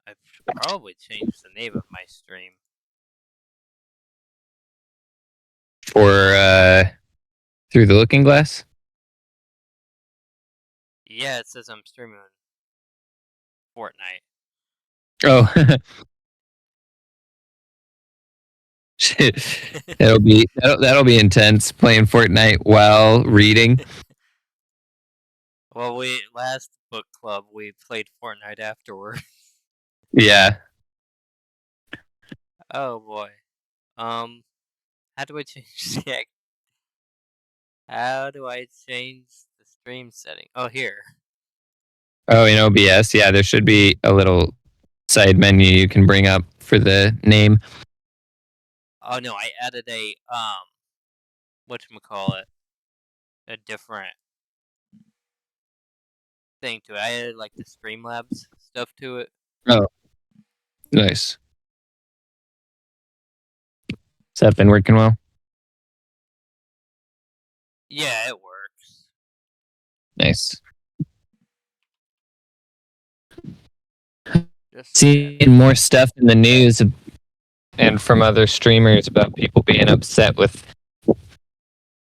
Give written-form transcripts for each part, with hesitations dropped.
I should probably change the name of my stream. For Through the Looking Glass. Yeah, it says I'm streaming Fortnite. Oh, that'll be intense playing Fortnite while reading. Well, last book club we played Fortnite afterward. Yeah. Oh boy. How do I change the How do I change the stream setting? Oh, here. Oh, in OBS, yeah, there should be a little side menu you can bring up for the name. Oh no, I added a whatchamacallit, a different thing to it. I added like the Streamlabs stuff to it. Oh, nice. Has that been working well? Yeah, it works. Nice. Just Seeing more stuff in the news and from other streamers about people being upset with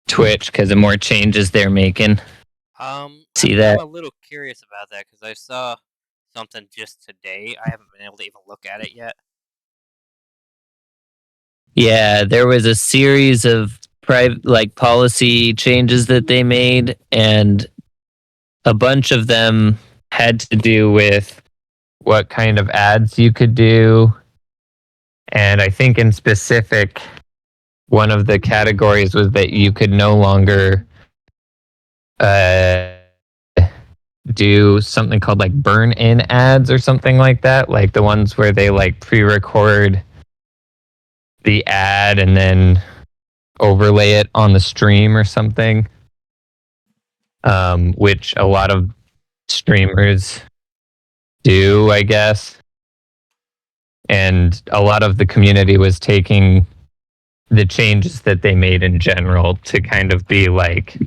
Twitch because of more changes they're making. See that? I'm a little curious about that because I saw something just today. I haven't been able to even look at it yet. Yeah, there was a series of policy changes that they made, and a bunch of them had to do with what kind of ads you could do. And I think in specific, one of the categories was that you could no longer do something called like burn in ads or something like that, like the ones where they like pre-record the ad and then overlay it on the stream or something, which a lot of streamers do, I guess. And a lot of the community was taking the changes that they made in general to kind of be like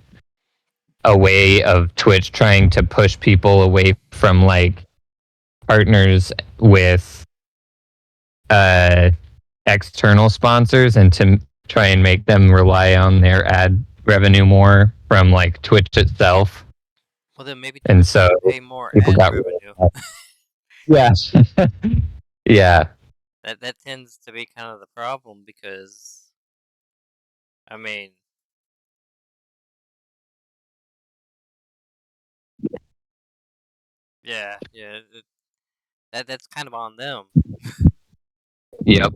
a way of Twitch trying to push people away from like partners with external sponsors and to try and make them rely on their ad revenue more from like Twitch itself. Well, then maybe And so pay more people ad got revenue. Yeah. Yeah. That tends to be kind of the problem because, I mean, yeah, that's kind of on them. Yep.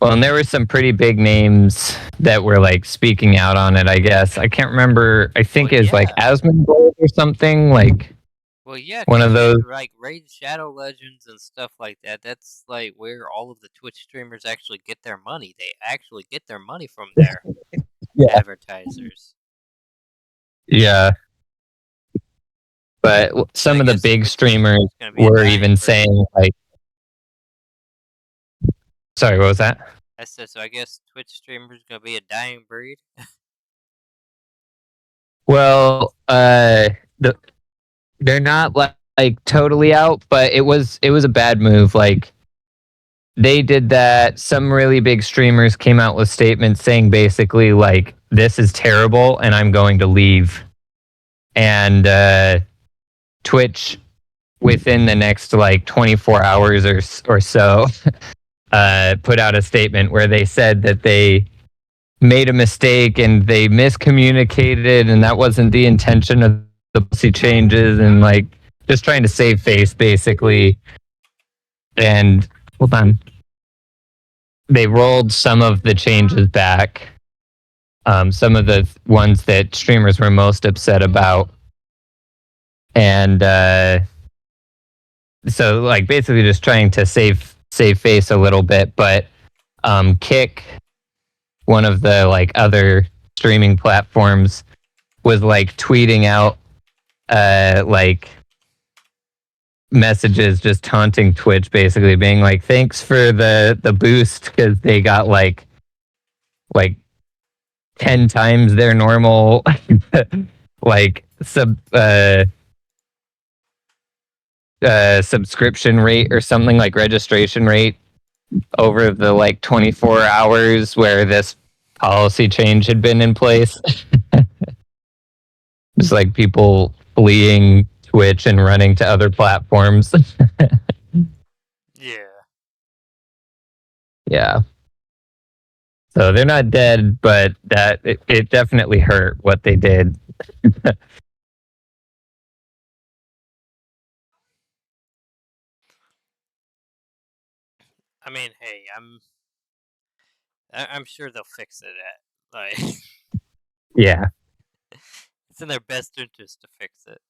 Well, and there were some pretty big names that were like speaking out on it, I guess. I can't remember. I think Well, it's like yeah. Asmongold or something. Like Well, yeah, one of those. like Raid Shadow Legends and stuff like that. That's like where all of the Twitch streamers actually get their money. They actually get their money from their Yeah. advertisers. Yeah. But some of the big streamers were even saying like, sorry, what was that? I said, so I guess Twitch streamers gonna be a dying breed. Well, they're not like totally out, but it was a bad move. Like they did that. Some really big streamers came out with statements saying basically like this is terrible and I'm going to leave. And Twitch within the next like 24 hours or so put out a statement where they said that they made a mistake and they miscommunicated and that wasn't the intention of the policy changes and like just trying to save face basically. And hold on, they rolled some of the changes back, some of the ones that streamers were most upset about. And so like basically just trying to save face a little bit. But Kick, one of the like other streaming platforms, was like tweeting out like messages just taunting Twitch, basically being like, thanks for the boost, because they got like 10 times their normal like subscription rate or something, like registration rate over the like 24 hours where this policy change had been in place. It's like people fleeing Twitch and running to other platforms. Yeah. Yeah. So they're not dead, but it definitely hurt what they did. I mean, hey, I'm sure they'll fix it. Like, Yeah. it's in their best interest to fix it.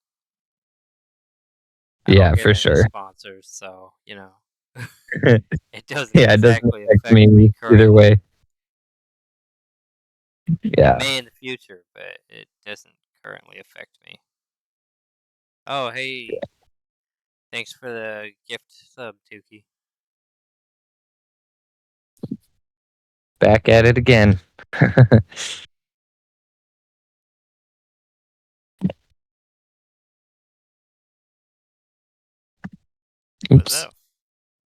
I don't Yeah, get for any sure. sponsors, so it doesn't Yeah, it doesn't exactly affect affect me me either currently. way. It Yeah. may in the future, but it doesn't currently affect me. Oh, hey, thanks for the gift sub, Tukey. Back at it again. What's Oops. up?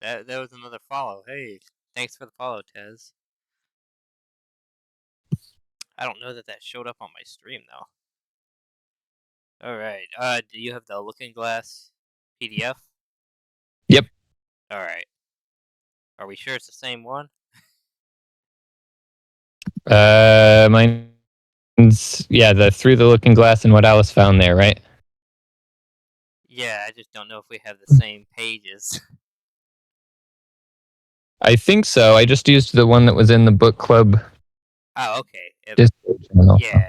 That was another follow. Hey, thanks for the follow, Tez. I don't know that that showed up on my stream though. All right. Do you have the Looking Glass PDF? Yep. All right. Are we sure it's the same one? Mine's yeah, the Through the Looking Glass and What Alice Found There, right? Yeah, I just don't know if we have the same pages. I think so. I just used the one that was in the book club Oh, okay. Discord channel. Yeah.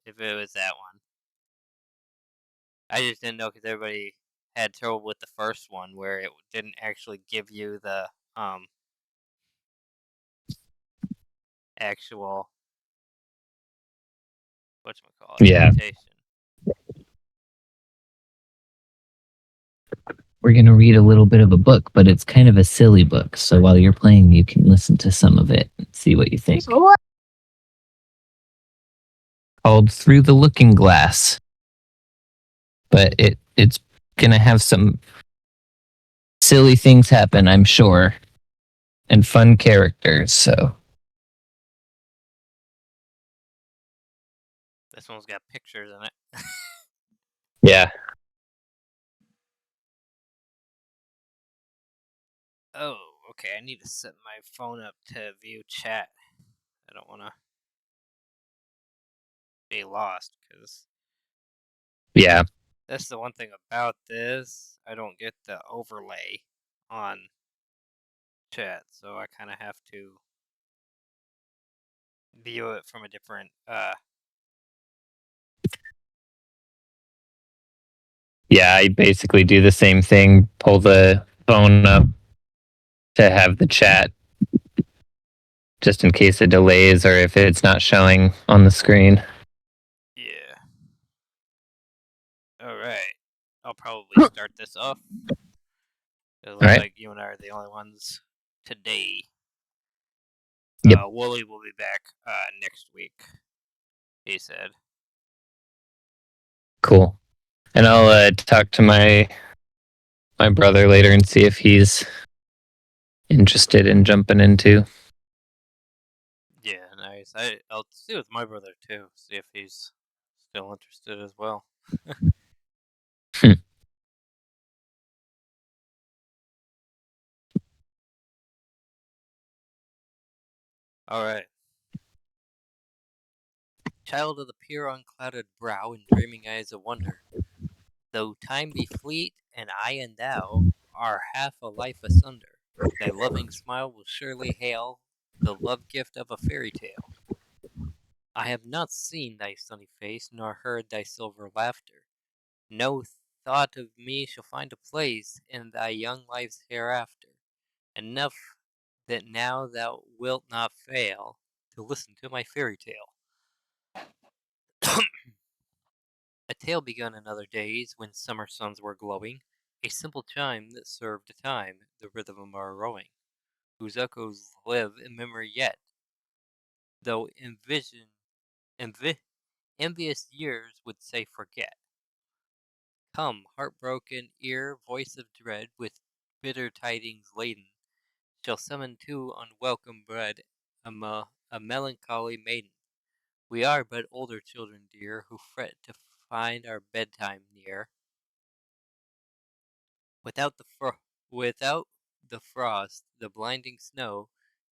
If it was that one, I just didn't know because everybody had trouble with the first one where it didn't actually give you the actual whatchamacallit Yeah. quotation. We're going to read a little bit of a book, but it's kind of a silly book. So while you're playing, you can listen to some of it and see what you think. Called Through the Looking Glass. But it's going to have some silly things happen, I'm sure, and fun characters. So This one's got pictures in it. yeah. Oh, okay. I need to set my phone up to view chat. I don't want to be lost because Yeah. that's the one thing about this. I don't get the overlay on chat, so I kind of have to view it from a different. Yeah, I basically do the same thing. Pull the phone up to have the chat just in case it delays or if it's not showing on the screen. Yeah. All right. I'll probably start this off. It All looks right. like you and I are the only ones today. Yep. Wooly will be back next week. He said. Cool. And I'll talk to my brother later and see if he's interested in jumping into. Yeah, nice. I'll see with my brother too. See if he's still interested as well. Hmm. All right. Child of the pure unclouded brow and dreaming eyes of wonder. Though time be fleet, and I and thou are half a life asunder, thy loving smile will surely hail the love gift of a fairy tale. I have not seen thy sunny face, nor heard thy silver laughter. No thought of me shall find a place in thy young life's hereafter. Enough that now thou wilt not fail to listen to my fairy tale. A tale begun in other days when summer suns were glowing, a simple chime that served to time the rhythm of our rowing, whose echoes live in memory yet, though envi- envious years would say forget. Come, heartbroken ear, voice of dread, with bitter tidings laden, shall summon to unwelcome bread a melancholy maiden. We are but older children dear, who fret to find our bedtime near. Without without the frost, the blinding snow,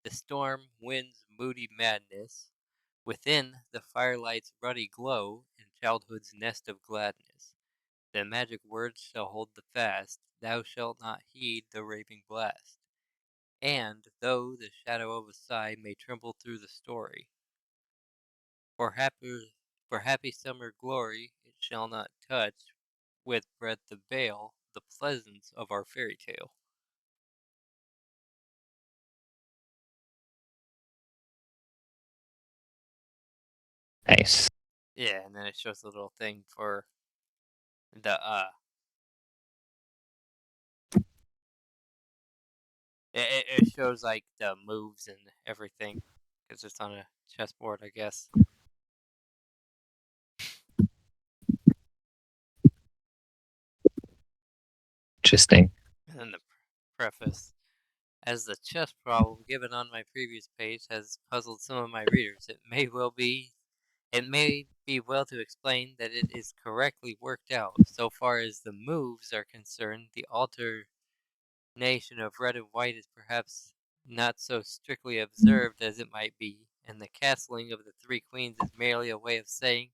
the storm wind's moody madness, within the firelight's ruddy glow, in childhood's nest of gladness, the magic words shall hold the fast. Thou shalt not heed the raving blast. And though the shadow of a sigh may tremble through the story, for happy summer glory it shall not touch with breath of veil the pleasance of our fairy tale. Nice. Yeah, and then it shows a little thing for the it shows like the moves and everything because it's on a chessboard, I guess. Interesting. And then the preface. As the chess problem given on my previous page has puzzled some of my readers, it may be well to explain that it is correctly worked out. So far as the moves are concerned, the alternation of red and white is perhaps not so strictly observed as it might be, and the castling of the three queens is merely a way of saying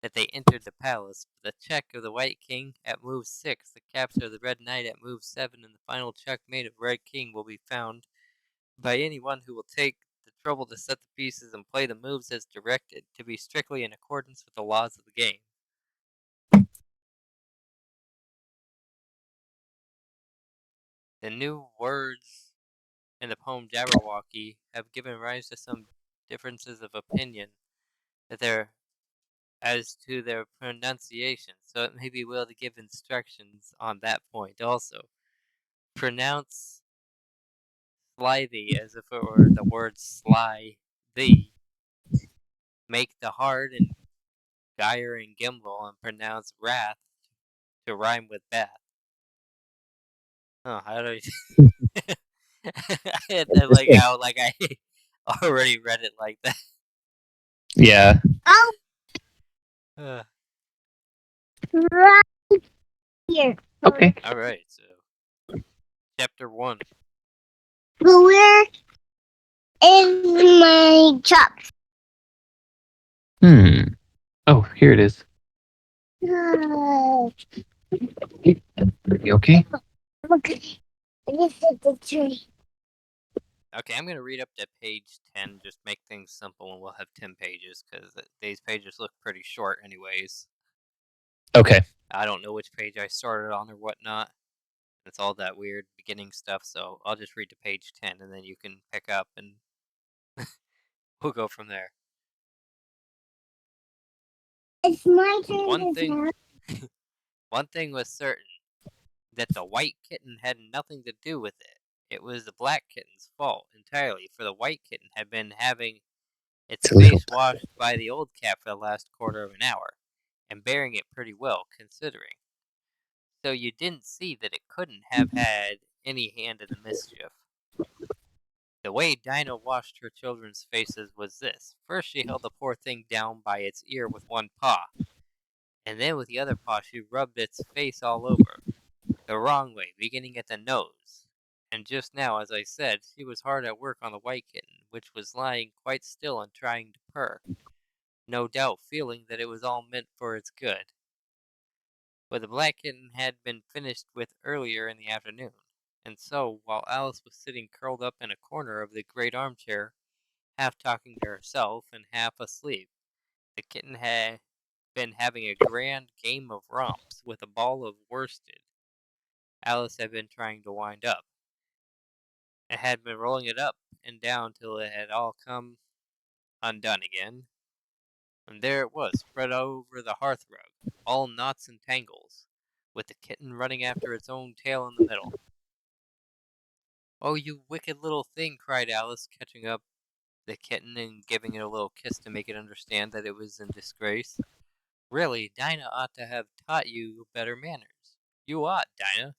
that they entered the palace. The check of the white king at move 6, the capture of the red knight at move 7, and the final checkmate of red king will be found by anyone who will take the trouble to set the pieces and play the moves as directed, to be strictly in accordance with the laws of the game. The new words in the poem Jabberwocky have given rise to some differences of opinion that there as to their pronunciation, so it may be well to give instructions on that point also. Pronounce slithy as if it were the word sly thee. Make the hard and gyre and gimble and pronounce wrath to rhyme with bath. Oh, how do I? I like Interesting. how like I already read it like that. Yeah. Uh, Right here. Okay. all right, so chapter 1. Where is my job? Hmm. Oh, here it is. You okay? Okay. This is the tree. Okay, I'm gonna read up to page 10. Just make things simple, and we'll have 10 pages because these pages look pretty short, anyways. Okay. I don't know which page I started on or whatnot. It's all that weird beginning stuff, so I'll just read to page 10, and then you can pick up, and we'll go from there. It's my turn One to thing, talk. one thing was certain, that the white kitten had nothing to do with it. It was the black kitten's fault entirely, for the white kitten had been having its It's a little. face washed by the old cat for the last quarter of an hour, and bearing it pretty well, considering. So you didn't see that it couldn't have had any hand in the mischief. The way Dinah washed her children's faces was this. First she held the poor thing down by its ear with one paw, and then with the other paw she rubbed its face all over, the wrong way, beginning at the nose. And just now, as I said, she was hard at work on the white kitten, which was lying quite still and trying to purr, no doubt feeling that it was all meant for its good. But the black kitten had been finished with earlier in the afternoon, and so, while Alice was sitting curled up in a corner of the great armchair, half talking to herself and half asleep, the kitten had been having a grand game of romps with a ball of worsted Alice had been trying to wind up, and had been rolling it up and down till it had all come undone again, and there it was, spread over the hearth rug, all knots and tangles, with the kitten running after its own tail in the middle. "Oh, you wicked little thing!" cried Alice, catching up the kitten and giving it a little kiss to make it understand that it was in disgrace. Really, Dinah ought to have taught you better manners. You ought, Dinah.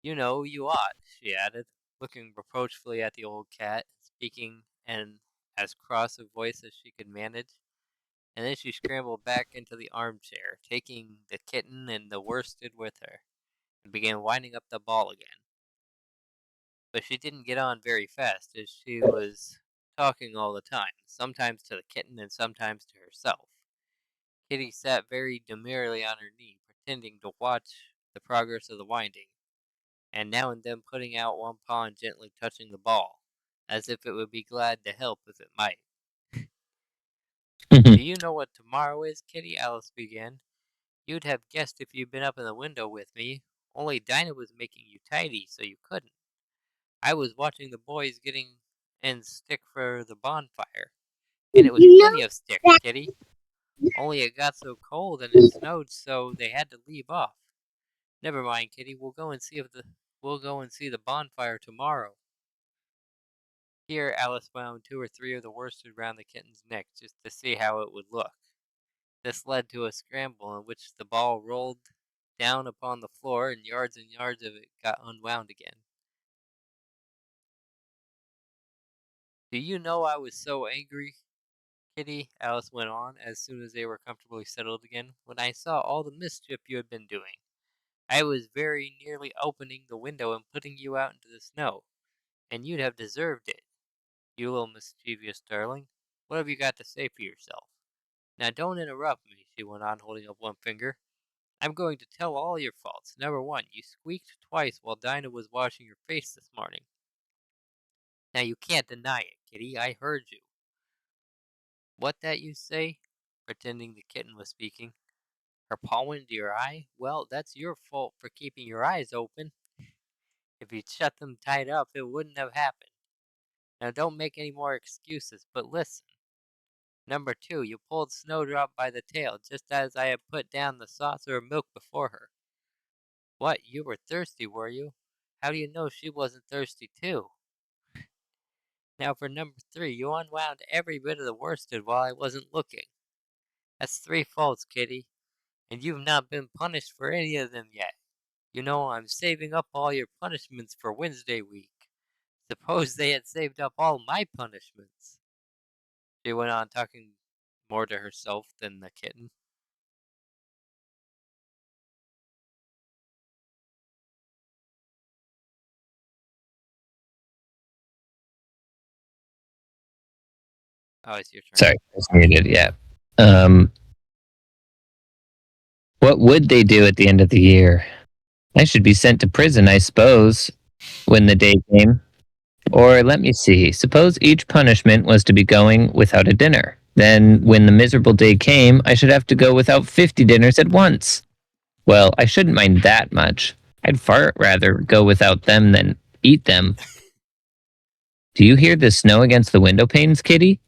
You know, you ought, she added, looking reproachfully at the old cat, speaking in as cross a voice as she could manage. And then she scrambled back into the armchair, taking the kitten and the worsted with her, and began winding up the ball again. But she didn't get on very fast, as she was talking all the time, sometimes to the kitten and sometimes to herself. Kitty sat very demurely on her knee, pretending to watch the progress of the winding, and now and then putting out one paw and gently touching the ball, as if it would be glad to help if it might. Do you know what tomorrow is, Kitty? Alice began. You'd have guessed if you'd been up in the window with me, only Dinah was making you tidy, so you couldn't. I was watching the boys getting in stick for the bonfire, and it was You plenty know of sticks, that Kitty. Only it got so cold and it snowed, so they had to leave off. Never mind, Kitty. We'll go and see the bonfire tomorrow. Here Alice wound 2 or 3 of the worsted round the kitten's neck just to see how it would look. This led to a scramble in which the ball rolled down upon the floor and yards of it got unwound again. Do you know I was so angry, Kitty, Alice went on, as soon as they were comfortably settled again, when I saw all the mischief you had been doing. I was very nearly opening the window and putting you out into the snow, and you'd have deserved it. You little mischievous darling. What have you got to say for yourself? Now don't interrupt me, she went on, holding up one finger. I'm going to tell all your faults. Number 1, you squeaked twice while Dinah was washing your face this morning. Now you can't deny it, Kitty. I heard you. What that you say? Pretending the kitten was speaking. Her paw went into your eye? Well, that's your fault for keeping your eyes open. If you'd shut them tight up, it wouldn't have happened. Now don't make any more excuses, but listen. Number 2, you pulled Snowdrop by the tail, just as I had put down the saucer of milk before her. What, you were thirsty, were you? How do you know she wasn't thirsty too? Now for number 3, you unwound every bit of the worsted while I wasn't looking. That's 3 faults, Kitty, and you've not been punished for any of them yet. You know, I'm saving up all your punishments for Wednesday week. Suppose they had saved up all my punishments. She went on, talking more to herself than the kitten. Oh, it's your turn. Sorry, I was muted. Yeah. Um, what would they do at the end of the year? I should be sent to prison, I suppose, when the day came. Or let me see. Suppose each punishment was to be going without a dinner. Then, when the miserable day came, I should have to go without 50 dinners at once. Well, I shouldn't mind that much. I'd far rather go without them than eat them. Do you hear the snow against the window panes, Kitty?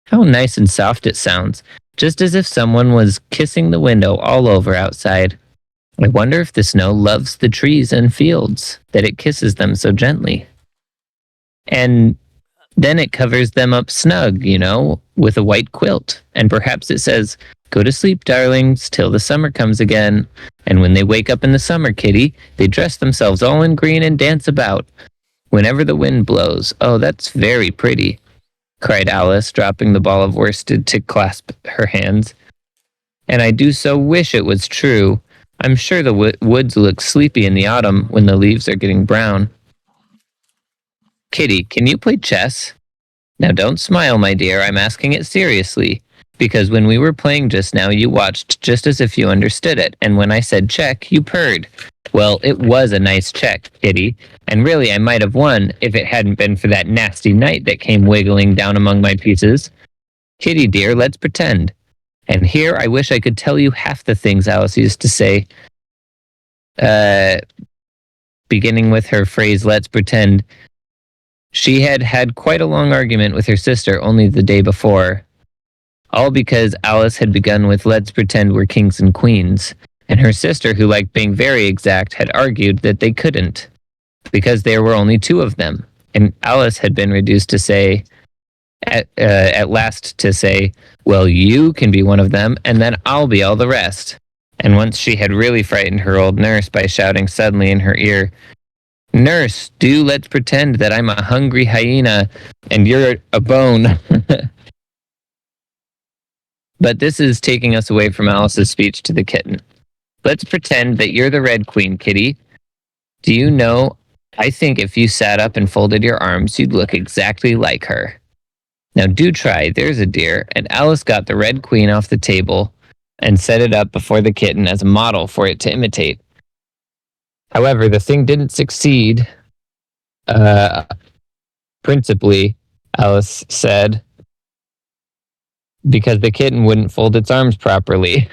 How nice and soft it sounds, just as if someone was kissing the window all over outside. I wonder if the snow loves the trees and fields, that it kisses them so gently. And then it covers them up snug, you know, with a white quilt. And perhaps it says, "Go to sleep, darlings, till the summer comes again." And when they wake up in the summer, Kitty, they dress themselves all in green and dance about. Whenever the wind blows. Oh, that's very pretty, cried Alice, dropping the ball of worsted to clasp her hands. And I do so wish it was true. I'm sure the woods look sleepy in the autumn when the leaves are getting brown. Kitty, can you play chess? Now don't smile, my dear. I'm asking it seriously. Because when we were playing just now, you watched just as if you understood it. And when I said check, you purred. Well, it was a nice check, Kitty. And really, I might have won if it hadn't been for that nasty knight that came wiggling down among my pieces. Kitty, dear, let's pretend. And here I wish I could tell you half the things Alice used to say. Beginning with her phrase, let's pretend. She had had quite a long argument with her sister only the day before. All because Alice had begun with let's pretend we're kings and queens. And her sister, who liked being very exact, had argued that they couldn't, because there were only 2 of them. And Alice had been reduced to say, at last to say, "Well, you can be one of them, and then I'll be all the rest." And once she had really frightened her old nurse by shouting suddenly in her ear, "Nurse, let's pretend that I'm a hungry hyena and you're a bone." But this is taking us away from Alice's speech to the kitten. "Let's pretend that you're the Red Queen, kitty. Do you know, I think if you sat up and folded your arms, you'd look exactly like her. Now do try, there's a dear." And Alice got the Red Queen off the table and set it up before the kitten as a model for it to imitate. However, the thing didn't succeed. Principally, Alice said, because the kitten wouldn't fold its arms properly.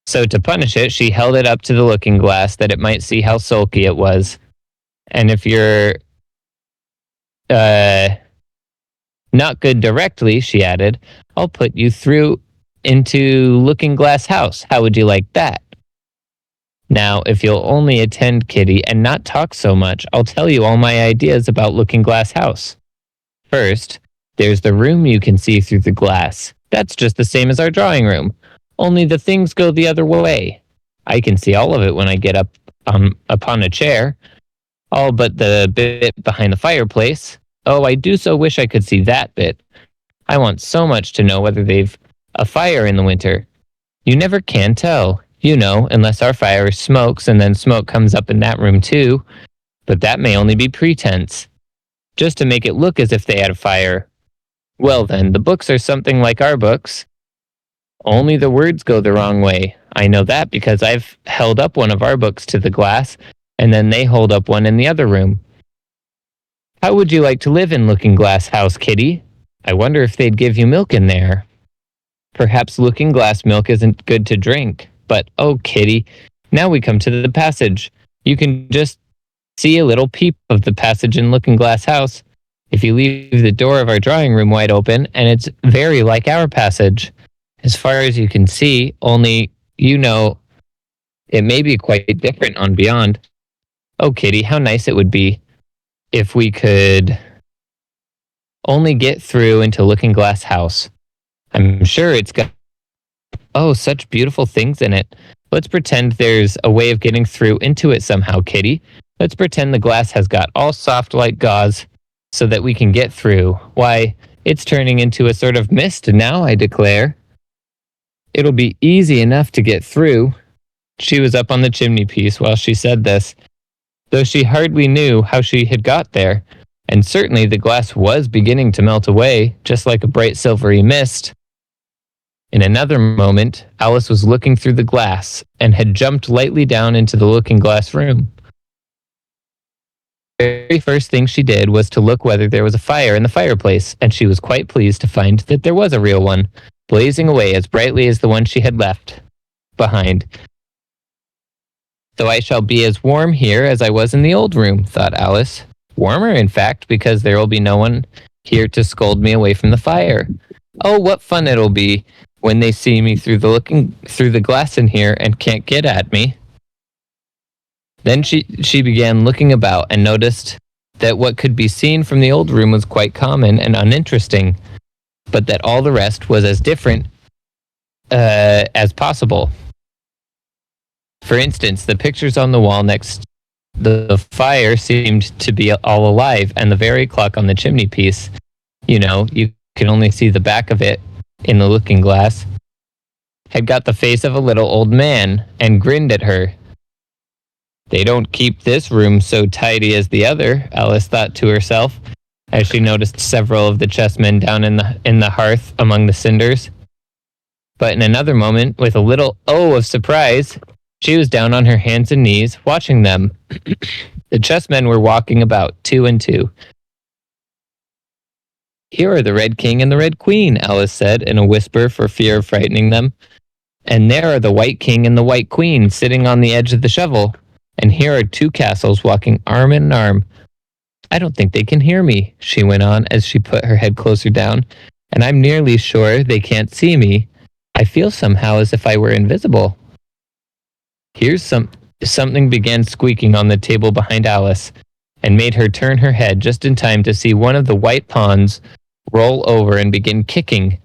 So to punish it, she held it up to the looking glass that it might see how sulky it was. "And if you're not good directly," she added, "I'll put you through into Looking Glass House. How would you like that? Now, if you'll only attend, kitty, and not talk so much, I'll tell you all my ideas about Looking Glass House. First, there's the room you can see through the glass. That's just the same as our drawing room, only the things go the other way. I can see all of it when I get up upon a chair, all but the bit behind the fireplace. Oh, I do so wish I could see that bit. I want so much to know whether they've a fire in the winter. You never can tell, unless our fire smokes and then smoke comes up in that room too. But that may only be pretense, just to make it look as if they had a fire. Well then, the books are something like our books. Only the words go the wrong way. I know that because I've held up one of our books to the glass, and then they hold up one in the other room. How would you like to live in Looking Glass House, kitty? I wonder if they'd give you milk in there. Perhaps Looking Glass milk isn't good to drink, but oh, kitty, now we come to the passage. You can just see a little peep of the passage in Looking Glass House if you leave the door of our drawing room wide open, and it's very like our passage. As far as you can see, only, it may be quite different on beyond. Oh, kitty, how nice it would be if we could only get through into Looking Glass House. I'm sure it's got, such beautiful things in it. Let's pretend there's a way of getting through into it somehow, kitty. Let's pretend the glass has got all soft like gauze so that we can get through. Why, it's turning into a sort of mist now, I declare. It'll be easy enough to get through." She was up on the chimney piece while she said this, though she hardly knew how she had got there, and certainly the glass was beginning to melt away, just like a bright silvery mist. In another moment, Alice was looking through the glass and had jumped lightly down into the looking glass room. The very first thing she did was to look whether there was a fire in the fireplace, and she was quite pleased to find that there was a real one, blazing away as brightly as the one she had left behind. "Though I shall be as warm here as I was in the old room," thought Alice. "Warmer, in fact, because there will be no one here to scold me away from the fire. Oh, what fun it'll be when they see me through the glass in here and can't get at me." Then she began looking about and noticed that what could be seen from the old room was quite common and uninteresting, but that all the rest was as different as possible. For instance, the pictures on the wall next the fire seemed to be all alive, and the very clock on the chimney piece, you can only see the back of it in the looking glass, had got the face of a little old man and grinned at her. They don't keep this room so tidy as the other, Alice thought to herself, as she noticed several of the chessmen down in the hearth among the cinders. But in another moment, with a little oh of surprise, she was down on her hands and knees, watching them. The chessmen were walking about, 2 and 2. Here are the Red King and the Red Queen, Alice said in a whisper for fear of frightening them. And there are the White King and the White Queen sitting on the edge of the shovel. And here are 2 castles walking arm in arm. I don't think they can hear me, she went on as she put her head closer down. And I'm nearly sure they can't see me. I feel somehow as if I were invisible. Here's something began squeaking on the table behind Alice, and made her turn her head just in time to see one of the white pawns roll over and begin kicking.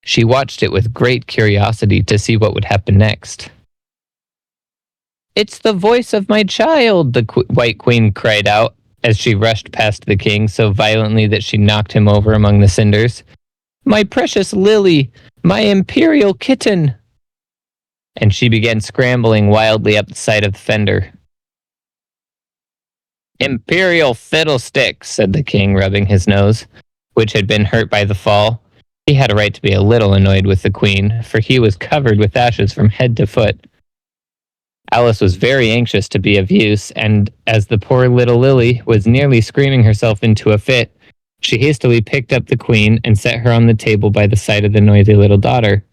She watched it with great curiosity to see what would happen next. "It's the voice of my child," the White Queen cried out as she rushed past the king so violently that she knocked him over among the cinders. "My precious Lily, my imperial kitten!" And she began scrambling wildly up the side of the fender. "Imperial fiddlesticks," said the king, rubbing his nose, which had been hurt by the fall. He had a right to be a little annoyed with the queen, for he was covered with ashes from head to foot. Alice was very anxious to be of use, and as the poor little Lily was nearly screaming herself into a fit, she hastily picked up the queen and set her on the table by the side of the noisy little daughter.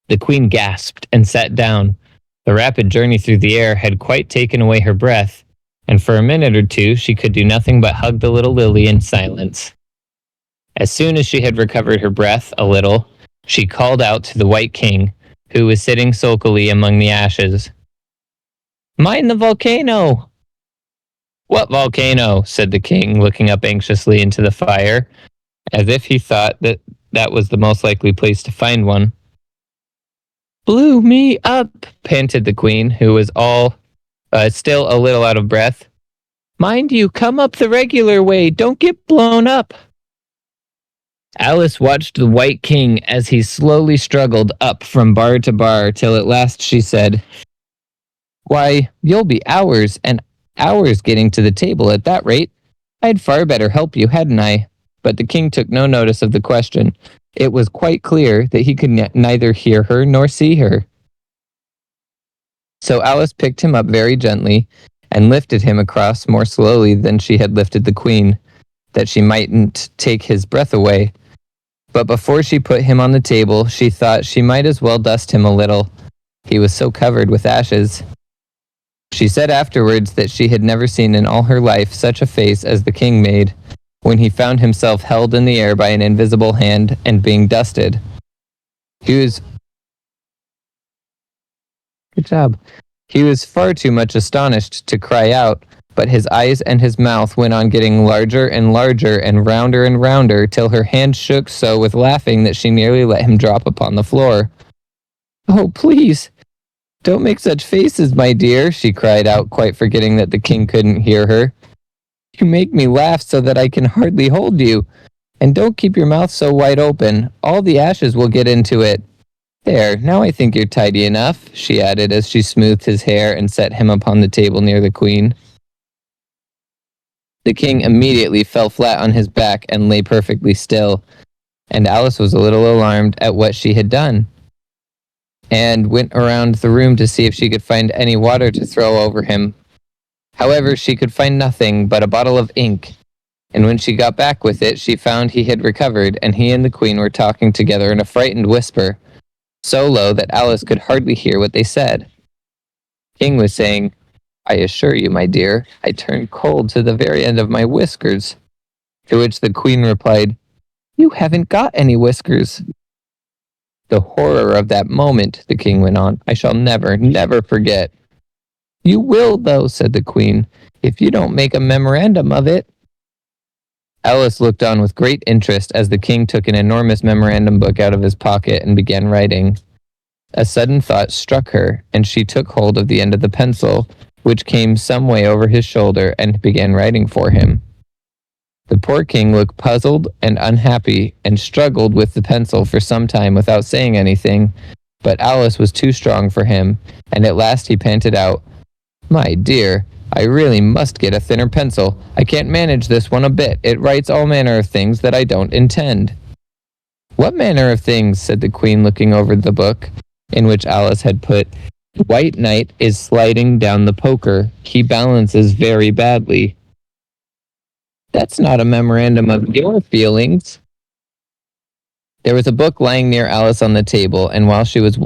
The queen gasped and sat down. The rapid journey through the air had quite taken away her breath, and for a minute or two she could do nothing but hug the little Lily in silence. As soon as she had recovered her breath a little, she called out to the White King, who was sitting sulkily among the ashes. "Mind the volcano!" "What volcano?" said the king, looking up anxiously into the fire, as if he thought that was the most likely place to find one. "Blew me up," panted the queen, who was still a little out of breath. "Mind you, come up the regular way. Don't get blown up." Alice watched the White King as he slowly struggled up from bar to bar till at last she said, "Why, you'll be hours and hours getting to the table at that rate. I'd far better help you, hadn't I?" But the king took no notice of the question. It was quite clear that he could neither hear her nor see her. So Alice picked him up very gently and lifted him across more slowly than she had lifted the queen, that she mightn't take his breath away. But before she put him on the table, she thought she might as well dust him a little. He was so covered with ashes. She said afterwards that she had never seen in all her life such a face as the king made when he found himself held in the air by an invisible hand and being dusted. Good job. He was far too much astonished to cry out, but his eyes and his mouth went on getting larger and larger and rounder till her hand shook so with laughing that she nearly let him drop upon the floor. "Oh, please, don't make such faces, my dear," she cried out, quite forgetting that the king couldn't hear her. "You make me laugh so that I can hardly hold you. And don't keep your mouth so wide open. All the ashes will get into it. There, now I think you're tidy enough," she added as she smoothed his hair and set him upon the table near the queen. The king immediately fell flat on his back and lay perfectly still, and Alice was a little alarmed at what she had done, and went around the room to see if she could find any water to throw over him. However, she could find nothing but a bottle of ink, and when she got back with it, she found he had recovered, and he and the queen were talking together in a frightened whisper, so low that Alice could hardly hear what they said. The king was saying, "I assure you, my dear, I turned cold to the very end of my whiskers." To which the queen replied, "You haven't got any whiskers." "The horror of that moment," the king went on, "I shall never, never forget." "You will, though," said the queen, "if you don't make a memorandum of it." Alice looked on with great interest as the king took an enormous memorandum book out of his pocket and began writing. A sudden thought struck her, and she took hold of the end of the pencil, which came some way over his shoulder, and began writing for him. The poor king looked puzzled and unhappy, and struggled with the pencil for some time without saying anything, but Alice was too strong for him, and at last he panted out, "My dear, I really must get a thinner pencil. I can't manage this one a bit. It writes all manner of things that I don't intend." "What manner of things?" said the queen, looking over the book, in which Alice had put, "The White Knight is sliding down the poker. He balances very badly." "That's not a memorandum of your feelings." There was a book lying near Alice on the table, and while she was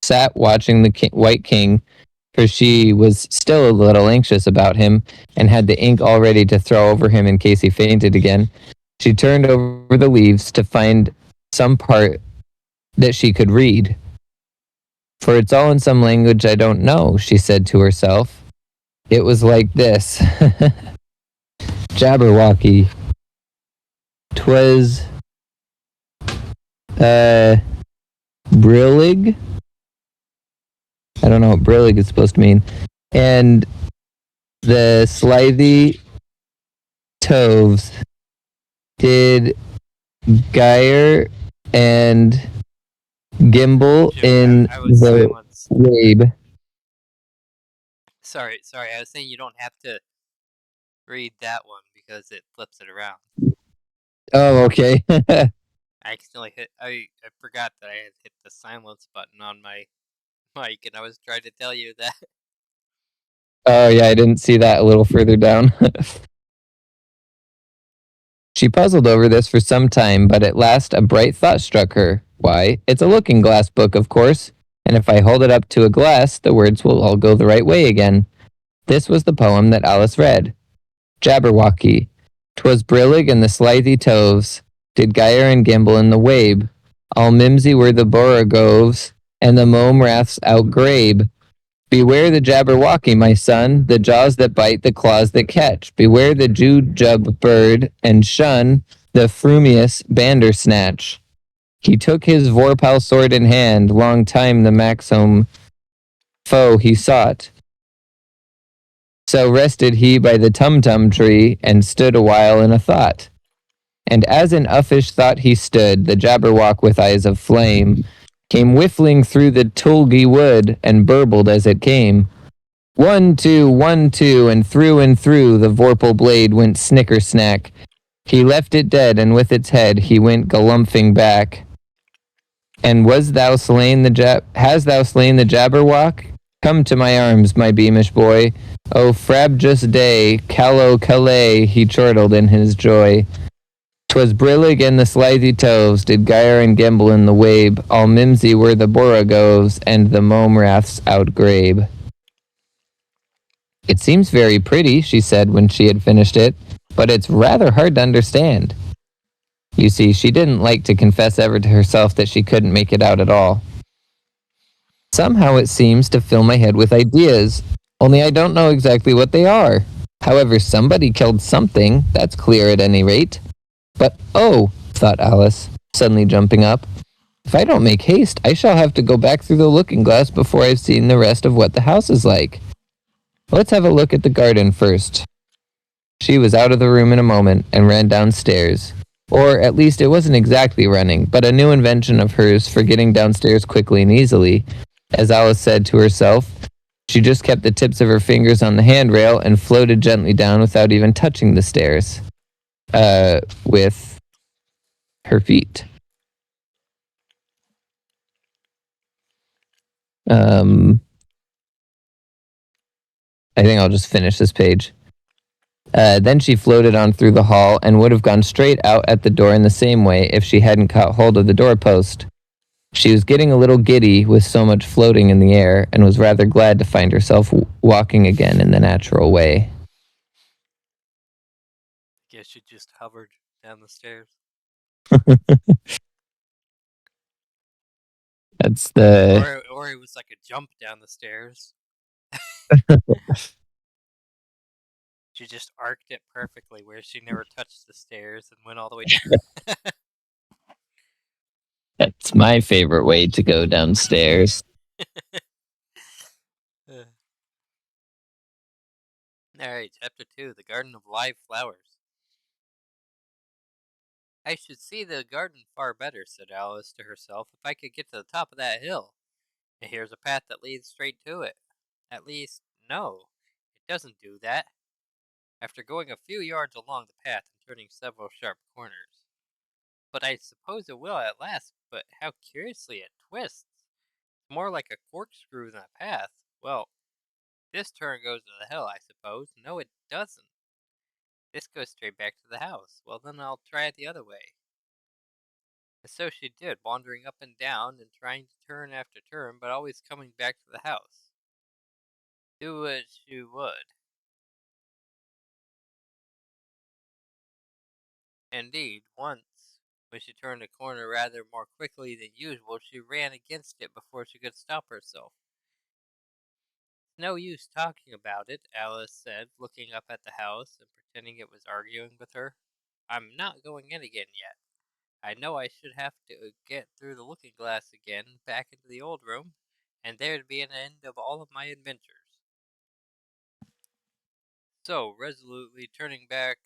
sat watching the White King, for she was still a little anxious about him, and had the ink all ready to throw over him in case he fainted again, she turned over the leaves to find some part that she could read. "For it's all in some language I don't know," she said to herself. It was like this. Jabberwocky. 'Twas Brillig. I don't know what Brillig is supposed to mean. And the slithy toves did gyre and gimble Jim, in I was the silenced. wabe. Sorry. I was saying you don't have to read that one because it flips it around. Oh, okay. I accidentally hit. I forgot that I had hit the silence button on my mic, and I was trying to tell you that. Oh, yeah, I didn't see that a little further down. She puzzled over this for some time, but at last a bright thought struck her. Why, it's a looking glass book, of course, and if I hold it up to a glass, the words will all go the right way again. This was the poem that Alice read. Jabberwocky. 'Twas brillig and the slithy toves, did gyre and gimble in the wabe. All mimsy were the borogoves, and the mome raths outgrabe. Beware the Jabberwocky, my son, the jaws that bite, the claws that catch. Beware the jujube bird, and shun the frumious bandersnatch. He took his vorpal sword in hand, long time the maxome foe he sought. So rested he by the tum-tum tree, and stood awhile in a thought. And as in uffish thought he stood, the Jabberwock with eyes of flame came whiffling through the tulgey wood, and burbled as it came. 1, 2, and through the vorpal blade went snicker-snack. He left it dead, and with its head he went galumphing back. And has thou slain the Jabberwock? Come to my arms, my beamish boy. O frabjous day, callow calais, he chortled in his joy. 'Twas brillig and the slithy toves did gyre and gimble in the wabe. All mimsy were the borogoves, and the mome raths outgrabe. It seems very pretty, she said when she had finished it, but it's rather hard to understand. You see, she didn't like to confess ever to herself that she couldn't make it out at all. Somehow it seems to fill my head with ideas, only I don't know exactly what they are. However, somebody killed something, that's clear at any rate. But oh, thought Alice, suddenly jumping up, if I don't make haste, I shall have to go back through the looking glass before I've seen the rest of what the house is like. Let's have a look at the garden first. She was out of the room in a moment and ran downstairs. Or at least it wasn't exactly running, but a new invention of hers for getting downstairs quickly and easily. As Alice said to herself, she just kept the tips of her fingers on the handrail and floated gently down without even touching the stairs. With her feet. I think I'll just finish this page. Then she floated on through the hall and would have gone straight out at the door in the same way if she hadn't caught hold of the doorpost. She was getting a little giddy with so much floating in the air and was rather glad to find herself walking again in the natural way. Guess you just hovered down the stairs. That's the... Or it was like a jump down the stairs. She just arced it perfectly where she never touched the stairs and went all the way down. That's my favorite way to go downstairs. Alright, chapter 2, The Garden of Live Flowers. I should see the garden far better, said Alice to herself, if I could get to the top of that hill. And here's a path that leads straight to it. At least, no, it doesn't do that. After going a few yards along the path and turning several sharp corners. But I suppose it will at last, but how curiously it twists. It's more like a corkscrew than a path. Well, this turn goes to the hill, I suppose. No, it doesn't. This goes straight back to the house. Well, then I'll try it the other way. And so she did, wandering up and down and trying to turn after turn, but always coming back to the house. Do as she would. Indeed, once, when she turned a corner rather more quickly than usual, she ran against it before she could stop herself. It's no use talking about it, Alice said, looking up at the house and pretending it was arguing with her. I'm not going in again yet. I know I should have to get through the looking glass again, back into the old room, and there'd be an end of all of my adventures. So, resolutely turning back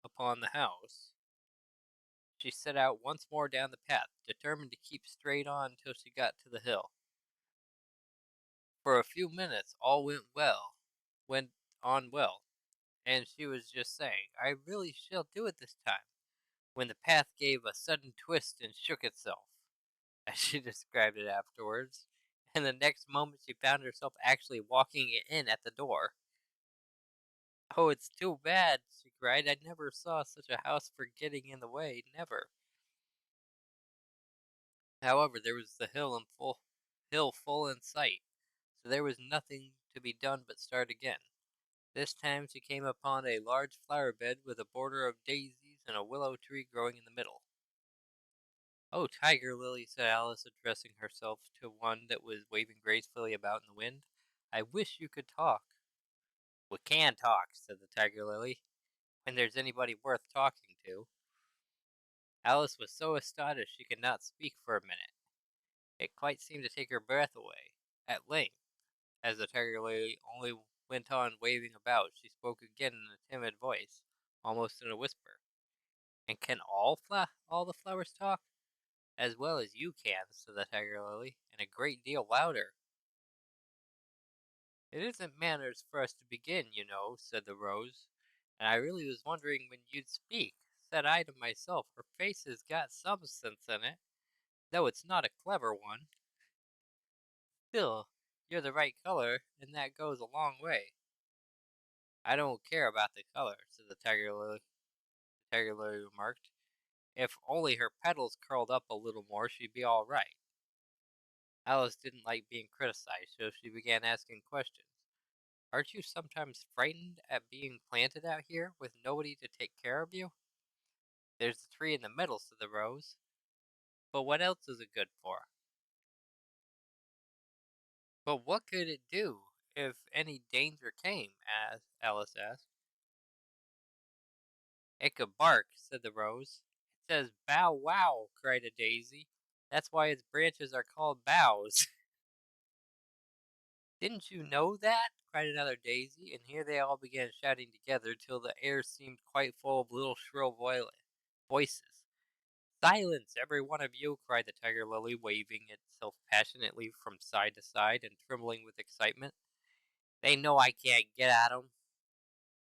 upon the house, she set out once more down the path, determined to keep straight on till she got to the hill. For a few minutes all went on well, and she was just saying, I really shall do it this time, when the path gave a sudden twist and shook itself, as she described it afterwards, and the next moment she found herself actually walking in at the door. Oh, it's too bad, she cried. I never saw such a house for getting in the way, never. However, there was the hill full in sight, so there was nothing to be done but start again. This time she came upon a large flower bed with a border of daisies and a willow tree growing in the middle. Oh, Tiger Lily, said Alice, addressing herself to one that was waving gracefully about in the wind, I wish you could talk. We can talk, said the Tiger Lily, when there's anybody worth talking to. Alice was so astonished she could not speak for a minute. It quite seemed to take her breath away. At length, as the Tiger Lily only went on waving about, she spoke again in a timid voice, almost in a whisper. And can all the flowers talk? As well as you can, said the Tiger Lily, and a great deal louder. It isn't manners for us to begin, you know, said the Rose, and I really was wondering when you'd speak. Said I to myself, her face has got some sense in it, though it's not a clever one. Still, you're the right color, and that goes a long way. I don't care about the color, said the Tiger Lily. The Tiger Lily remarked. If only her petals curled up a little more, she'd be all right. Alice didn't like being criticized, so she began asking questions. Aren't you sometimes frightened at being planted out here with nobody to take care of you? There's the tree in the middle, said the Rose. But what else is it good for? But what could it do if any danger came? Alice asked. It could bark, said the Rose. It says bow wow, cried a daisy. That's why its branches are called boughs. Didn't you know that? Cried another daisy, and here they all began shouting together till the air seemed quite full of little shrill voices. Silence, every one of you, cried the Tiger Lily, waving itself passionately from side to side and trembling with excitement. They know I can't get at 'em,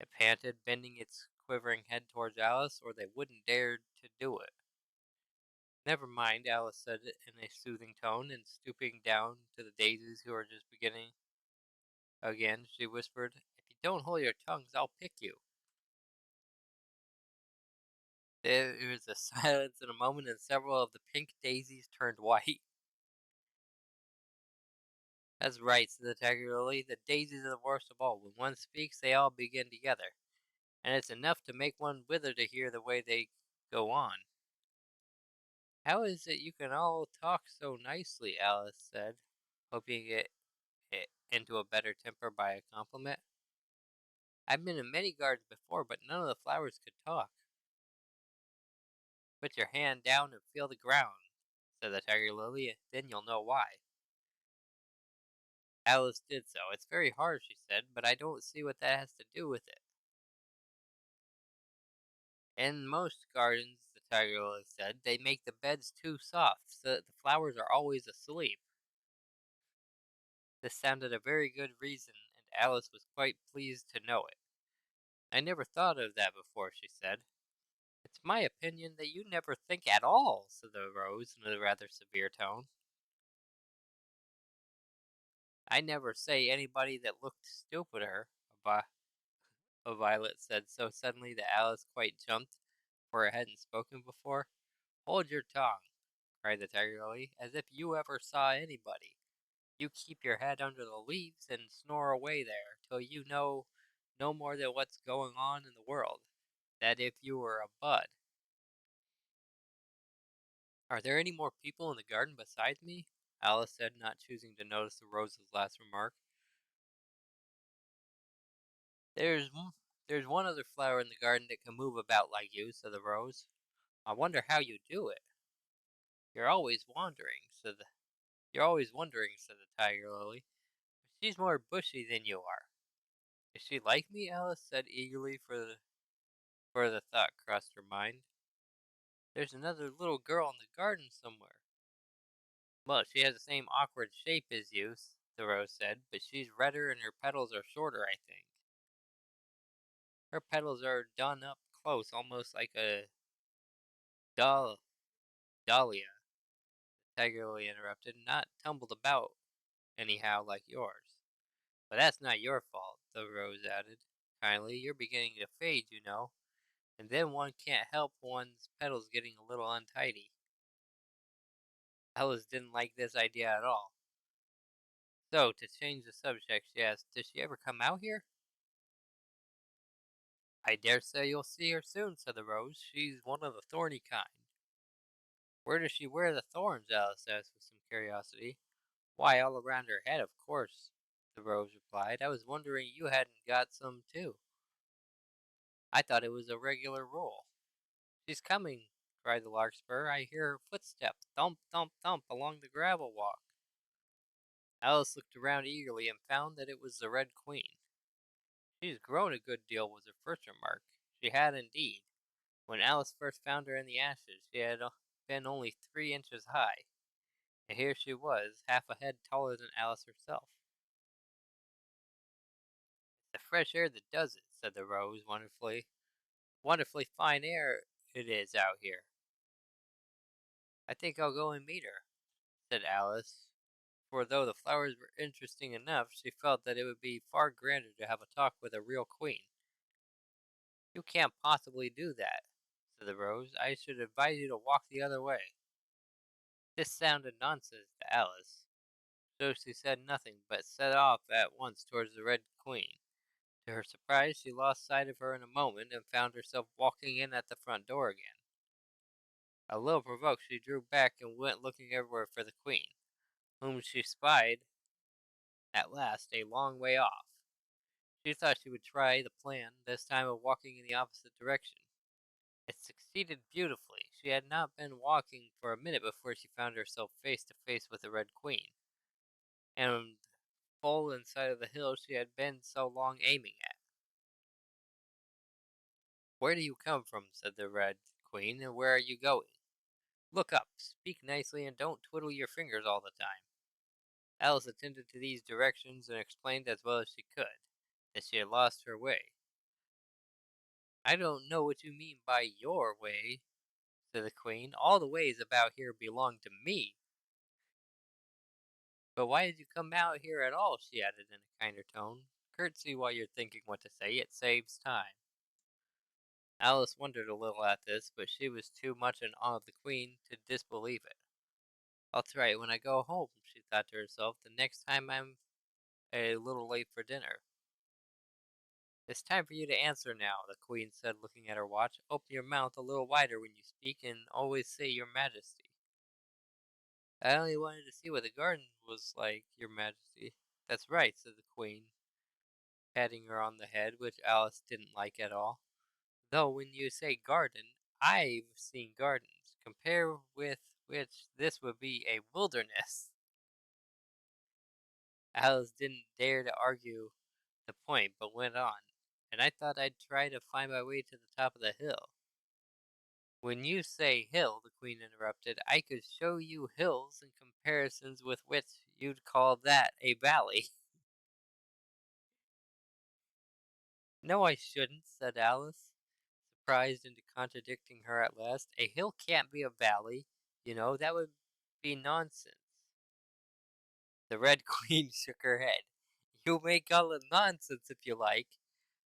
it panted, bending its quivering head towards Alice, or they wouldn't dare to do it. Never mind, Alice said it in a soothing tone, and stooping down to the daisies who were just beginning again, she whispered, If you don't hold your tongues, I'll pick you. There was a silence in a moment, and several of the pink daisies turned white. That's right, said the Tiger Lily. The daisies are the worst of all. When one speaks, they all begin together, and it's enough to make one wither to hear the way they go on. How is it you can all talk so nicely? Alice said, hoping it into a better temper by a compliment. I've been in many gardens before, but none of the flowers could talk. Put your hand down and feel the ground, said the Tiger Lily, then you'll know why. Alice did so. It's very hard, she said, but I don't see what that has to do with it. In most gardens, the Tiger Lily said, they make the beds too soft, so that the flowers are always asleep. This sounded a very good reason, and Alice was quite pleased to know it. I never thought of that before, she said. It's my opinion that you never think at all, said the Rose in a rather severe tone. I never say anybody that looked stupider, a Violet said so suddenly that Alice quite jumped, for it hadn't spoken before. Hold your tongue, cried the Tiger Lily, as if you ever saw anybody. You keep your head under the leaves and snore away there till you know no more than what's going on in the world. That if you were a bud. Are there any more people in the garden besides me? Alice said, not choosing to notice the Rose's last remark. There's There's one other flower in the garden that can move about like you, said the rose. I wonder how you do it. You're always wandering, You're always wondering, said the tiger lily. She's more bushy than you are. Is she like me? Alice said eagerly, for the thought crossed her mind. There's another little girl in the garden somewhere. Well, she has the same awkward shape as you, the rose said, but she's redder and her petals are shorter, I think. Her petals are done up close, almost like a doll dahlia, Tiger Lily interrupted, not tumbled about anyhow like yours. But that's not your fault, the rose added kindly. You're beginning to fade, you know, and then one can't help one's petals getting a little untidy. Alice didn't like this idea at all. So, to change the subject, she asked, does she ever come out here? I dare say you'll see her soon, said the rose. She's one of the thorny kind. Where does she wear the thorns? Alice asked with some curiosity. Why, all around her head, of course, the rose replied. I was wondering you hadn't got some, too. I thought it was a regular rule. She's coming, cried the larkspur. I hear her footsteps, thump, thump, thump, along the gravel walk. Alice looked around eagerly and found that it was the Red Queen. She's grown a good deal, was her first remark. She had indeed. When Alice first found her in the ashes, she had been only 3 inches high, and here she was, half a head taller than Alice herself. The fresh air that does it, said the rose wonderfully. Wonderfully fine air it is out here. I think I'll go and meet her, said Alice, for though the flowers were interesting enough, she felt that it would be far grander to have a talk with a real queen. You can't possibly do that, said the rose. I should advise you to walk the other way. This sounded nonsense to Alice, so she said nothing, but set off at once towards the Red Queen. To her surprise, she lost sight of her in a moment, and found herself walking in at the front door again. A little provoked, she drew back and went looking everywhere for the Queen, whom she spied at last a long way off. She thought she would try the plan, this time of walking in the opposite direction. It succeeded beautifully. She had not been walking for a minute before she found herself face to face with the Red Queen, and full in sight of the hill she had been so long aiming at. Where do you come from? Said the Red Queen, and where are you going? Look up, speak nicely, and don't twiddle your fingers all the time. Alice attended to these directions and explained as well as she could that she had lost her way. I don't know what you mean by your way, said the Queen. All the ways about here belong to me. But why did you come out here at all? She added in a kinder tone. Curtsy while you're thinking what to say. It saves time. Alice wondered a little at this, but she was too much in awe of the Queen to disbelieve it. I'll try it when I go home, she thought to herself, the next time I'm a little late for dinner. It's time for you to answer now, the Queen said, looking at her watch. Open your mouth a little wider when you speak, and always say Your Majesty. I only wanted to see what the garden was like, Your Majesty. That's right, said the Queen, patting her on the head, which Alice didn't like at all. Though when you say garden, I've seen gardens, compare with which this would be a wilderness. Alice didn't dare to argue the point, but went on. And I thought I'd try to find my way to the top of the hill. When you say hill, the Queen interrupted, I could show you hills in comparisons with which you'd call that a valley. No, I shouldn't, said Alice, surprised into contradicting her at last. A hill can't be a valley, you know, that would be nonsense. The Red Queen shook her head. You may call it nonsense if you like,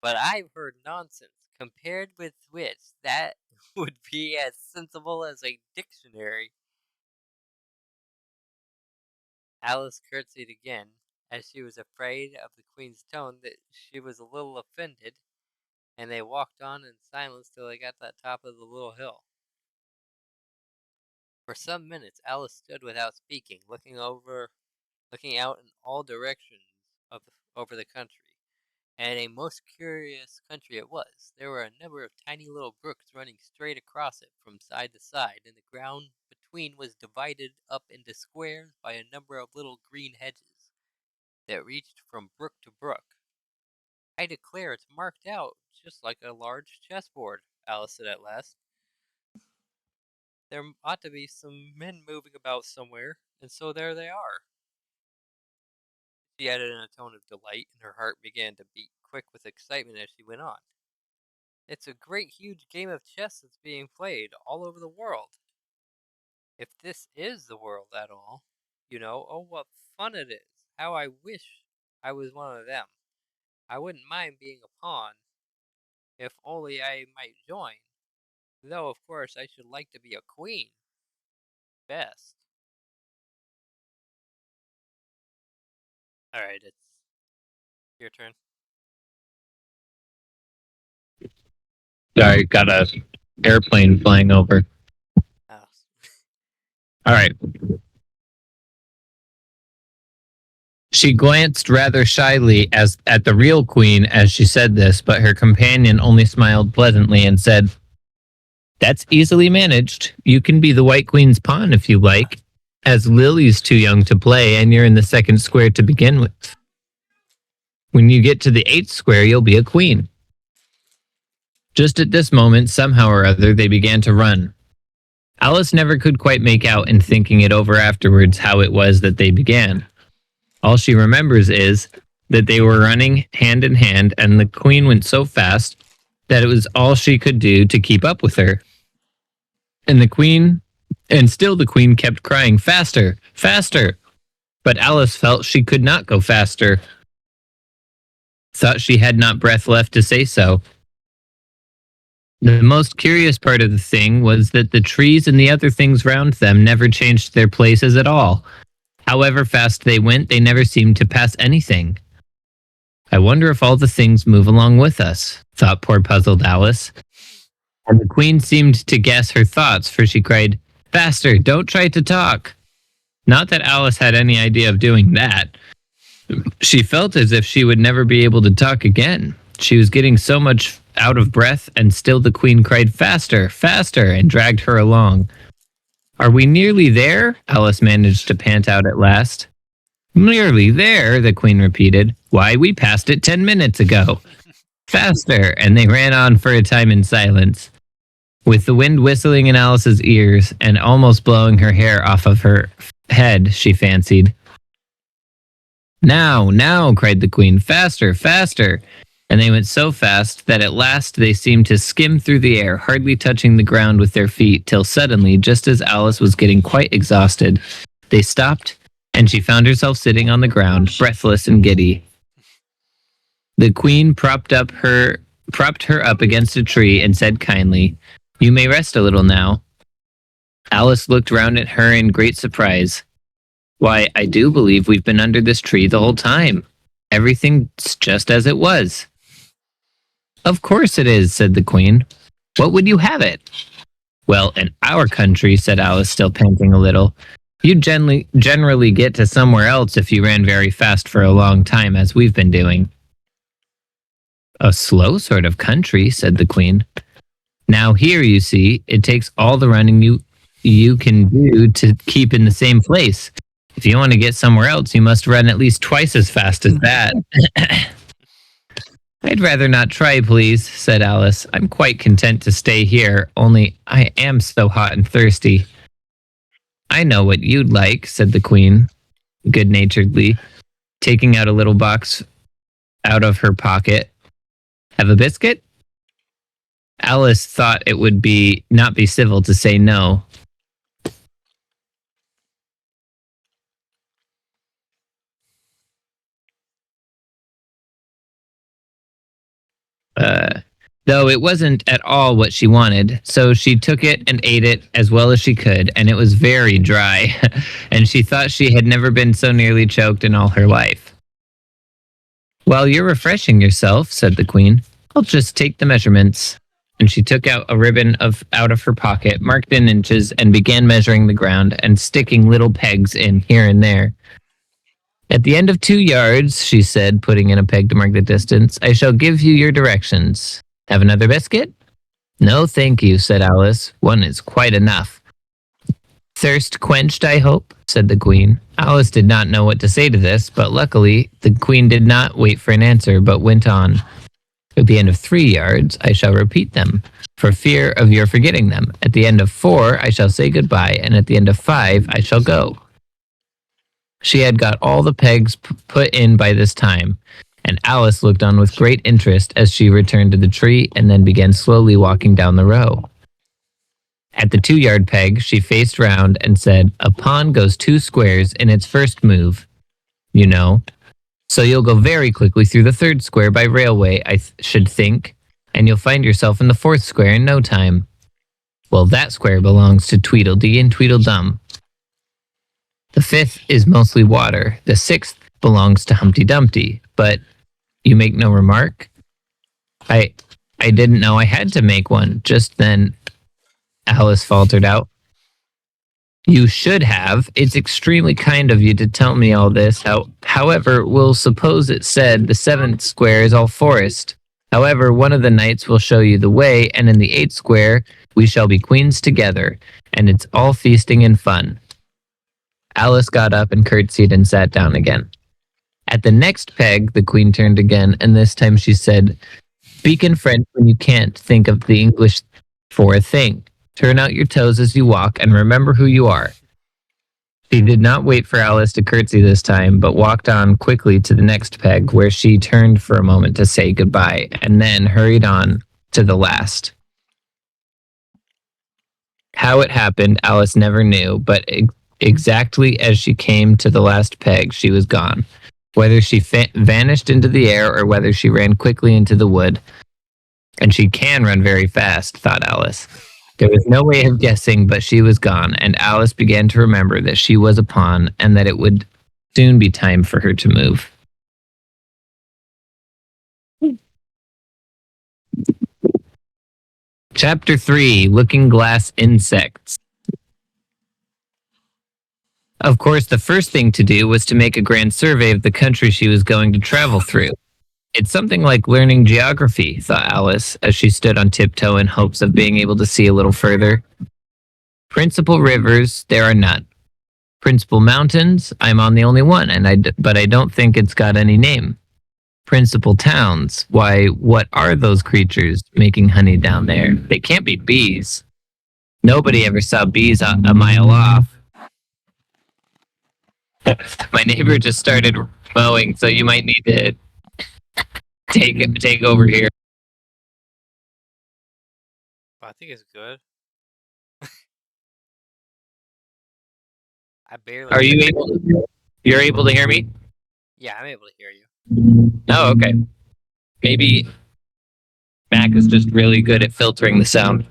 but I've heard nonsense, compared with which that would be as sensible as a dictionary. Alice curtsied again, as she was afraid of the Queen's tone that she was a little offended, and they walked on in silence till they got to the top of the little hill. For some minutes Alice stood without speaking, looking out in all directions over the country, And a most curious country it was. There were a number of tiny little brooks running straight across it from side to side, and the ground between was divided up into squares by a number of little green hedges that reached from brook to brook. I declare it's marked out just like a large chessboard, Alice said at last. There ought to be some men moving about somewhere, and so there they are. She added in a tone of delight, and her heart began to beat quick with excitement as she went on. It's a great huge game of chess that's being played all over the world. If this is the world at all, oh, what fun it is. How I wish I was one of them. I wouldn't mind being a pawn, if only I might join. Though, of course, I should like to be a queen. Best. Alright, it's your turn. Sorry, got a airplane flying over. Oh. All right. She glanced rather shyly at the real queen as she said this, but her companion only smiled pleasantly and said, "That's easily managed. You can be the White Queen's pawn if you like, as Lily's too young to play and you're in the second square to begin with. When you get to the 8th square, you'll be a queen." Just at this moment, somehow or other, they began to run. Alice never could quite make out in thinking it over afterwards how it was that they began. All she remembers is that they were running hand in hand, and the queen went so fast that it was all she could do to keep up with her. And still the queen kept crying, "Faster, faster!" But Alice felt she could not go faster. Thought she had not breath left to say so. The most curious part of the thing was that the trees and the other things round them never changed their places at all. However fast they went, they never seemed to pass anything. "I wonder if all the things move along with us," thought poor puzzled Alice. And the queen seemed to guess her thoughts, for she cried, "Faster, don't try to talk." Not that Alice had any idea of doing that. She felt as if she would never be able to talk again. She was getting so much out of breath, and still the queen cried, "Faster, faster," and dragged her along. "Are we nearly there?" Alice managed to pant out at last. "Nearly there," the queen repeated. "Why, we passed it 10 minutes ago." "Faster," and they ran on for a time in silence, with the wind whistling in Alice's ears and almost blowing her hair off of her head, she fancied. "Now, now," cried the queen, "faster, faster." And they went so fast that at last they seemed to skim through the air, hardly touching the ground with their feet, till suddenly, just as Alice was getting quite exhausted, they stopped, and she found herself sitting on the ground, breathless and giddy. The queen propped her up against a tree and said kindly, "You may rest a little now." Alice looked round at her in great surprise. "Why, I do believe we've been under this tree the whole time. Everything's just as it was." "Of course it is," said the queen. "What would you have it?" "Well, in our country," said Alice, still panting a little, "you'd generally get to somewhere else if you ran very fast for a long time, as we've been doing." "A slow sort of country," said the queen. "Now here, you see, it takes all the running you can do to keep in the same place. If you want to get somewhere else, you must run at least twice as fast as that." "I'd rather not try, please," said Alice. "I'm quite content to stay here, only I am so hot and thirsty." "I know what you'd like," said the queen, good-naturedly, taking out a little box out of her pocket. "Have a biscuit?" Alice thought it would not be civil to say no. Though it wasn't at all what she wanted, so she took it and ate it as well as she could, and it was very dry, and she thought she had never been so nearly choked in all her life. "While you're refreshing yourself," said the queen, "I'll just take the measurements." And she took out a ribbon out of her pocket, marked in inches, and began measuring the ground and sticking little pegs in here and there. At the end of 2 yards, she said, putting in a peg to mark the distance, I shall give you your directions. Have another biscuit? No, thank you, said Alice. One is quite enough. Thirst quenched, I hope, said the Queen. Alice did not know what to say to this, but luckily the Queen did not wait for an answer, but went on. At the end of 3 yards, I shall repeat them, for fear of your forgetting them. At the end of 4, I shall say goodbye, and at the end of 5, I shall go. She had got all the pegs put in by this time, and Alice looked on with great interest as she returned to the tree and then began slowly walking down the row. At the 2-yard peg, she faced round and said, a pawn goes 2 squares in its first move, you know. So you'll go very quickly through the 3rd square by railway, I should think, and you'll find yourself in the 4th square in no time. Well, that square belongs to Tweedledee and Tweedledum. The 5th is mostly water. The 6th belongs to Humpty Dumpty. But you make no remark? I didn't know I had to make one. Just then, Alice faltered out. You should have. It's extremely kind of you to tell me all this. However, we'll suppose it said the 7th square is all forest. However, one of the knights will show you the way, and in the 8th square, we shall be queens together, and it's all feasting and fun. Alice got up and curtsied and sat down again. At the next peg, the Queen turned again, and this time she said, speak in French when you can't think of the English for a thing. Turn out your toes as you walk, and remember who you are. She did not wait for Alice to curtsy this time, but walked on quickly to the next peg, where she turned for a moment to say goodbye, and then hurried on to the last. How it happened, Alice never knew, but exactly as she came to the last peg, she was gone. Whether she vanished into the air or whether she ran quickly into the wood. And she can run very fast, thought Alice. There was no way of guessing, but she was gone, and Alice began to remember that she was a pawn and that it would soon be time for her to move. Chapter 3, Looking Glass Insects. Of course, the first thing to do was to make a grand survey of the country she was going to travel through. It's something like learning geography, thought Alice, as she stood on tiptoe in hopes of being able to see a little further. Principal rivers, there are none. Principal mountains, I'm on the only one, but I don't think it's got any name. Principal towns, why, what are those creatures making honey down there? They can't be bees. Nobody ever saw bees a mile off. My neighbor just started mowing, so you might need to take over here. I think it's good. I barely. Are you able? You're able to hear me? Yeah, I'm able to hear you. Oh, okay. Maybe Mac is just really good at filtering the sound.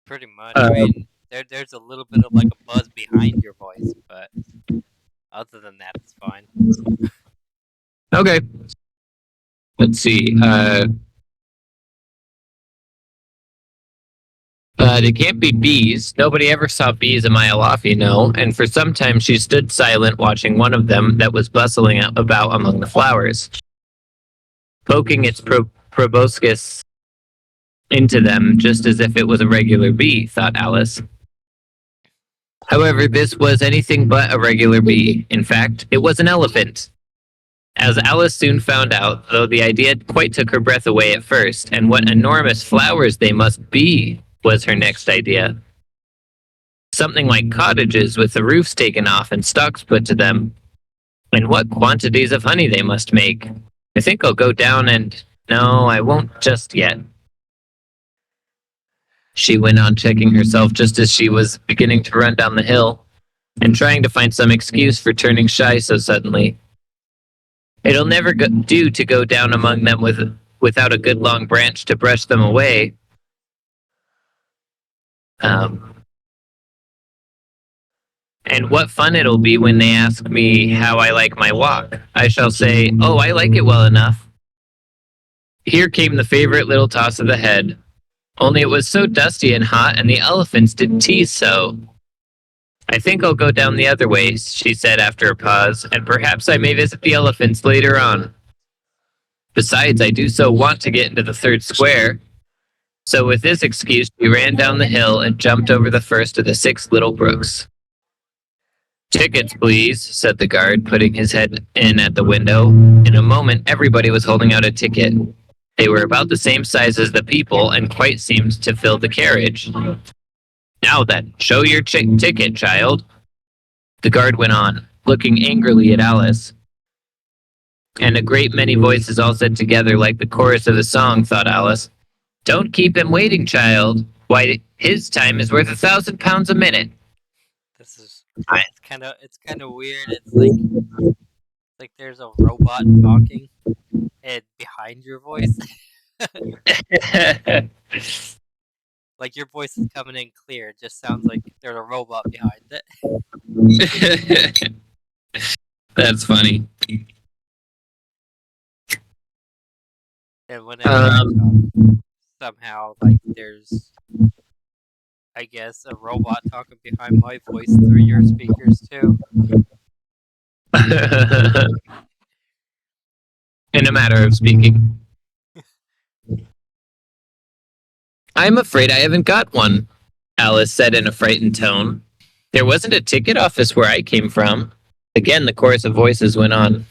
Pretty much. I mean, there's a little bit of like a buzz behind your voice, but other than that, it's fine. Okay. Let's see. They can't be bees. Nobody ever saw bees a mile off, you know, and for some time she stood silent watching one of them that was bustling about among the flowers, poking its proboscis into them just as if it was a regular bee, thought Alice. However, this was anything but a regular bee. In fact, it was an elephant. As Alice soon found out, though the idea quite took her breath away at first, and what enormous flowers they must be was her next idea. Something like cottages with the roofs taken off and stalks put to them. And what quantities of honey they must make. I think I'll go down and... No, I won't just yet. She went on checking herself just as she was beginning to run down the hill, and trying to find some excuse for turning shy so suddenly. It'll never do to go down among them without a good long branch to brush them away. And what fun it'll be when they ask me how I like my walk. I shall say, oh, I like it well enough. Here came the favorite little toss of the head. Only it was so dusty and hot, and the elephants did tease so. I think I'll go down the other way, she said after a pause, and perhaps I may visit the elephants later on. Besides, I do so want to get into the third square. So with this excuse, she ran down the hill and jumped over the first of the 6 little brooks. Tickets, please, said the guard, putting his head in at the window. In a moment, everybody was holding out a ticket. They were about the same size as the people and quite seemed to fill the carriage. Now then, show your ticket, child. The guard went on, looking angrily at Alice. And a great many voices all said together like the chorus of a song, thought Alice. Don't keep him waiting, child. Why, his time is worth £1,000 a minute. This is it's kind of weird. It's like there's a robot talking and behind your voice. Like your voice is coming in clear. It just sounds like there's a robot behind it. That's funny. And whenever I talk, somehow like there's, I guess, a robot talking behind my voice through your speakers too. In a matter of speaking. I'm afraid I haven't got one, Alice said in a frightened tone. There wasn't a ticket office where I came from. Again, the chorus of voices went on.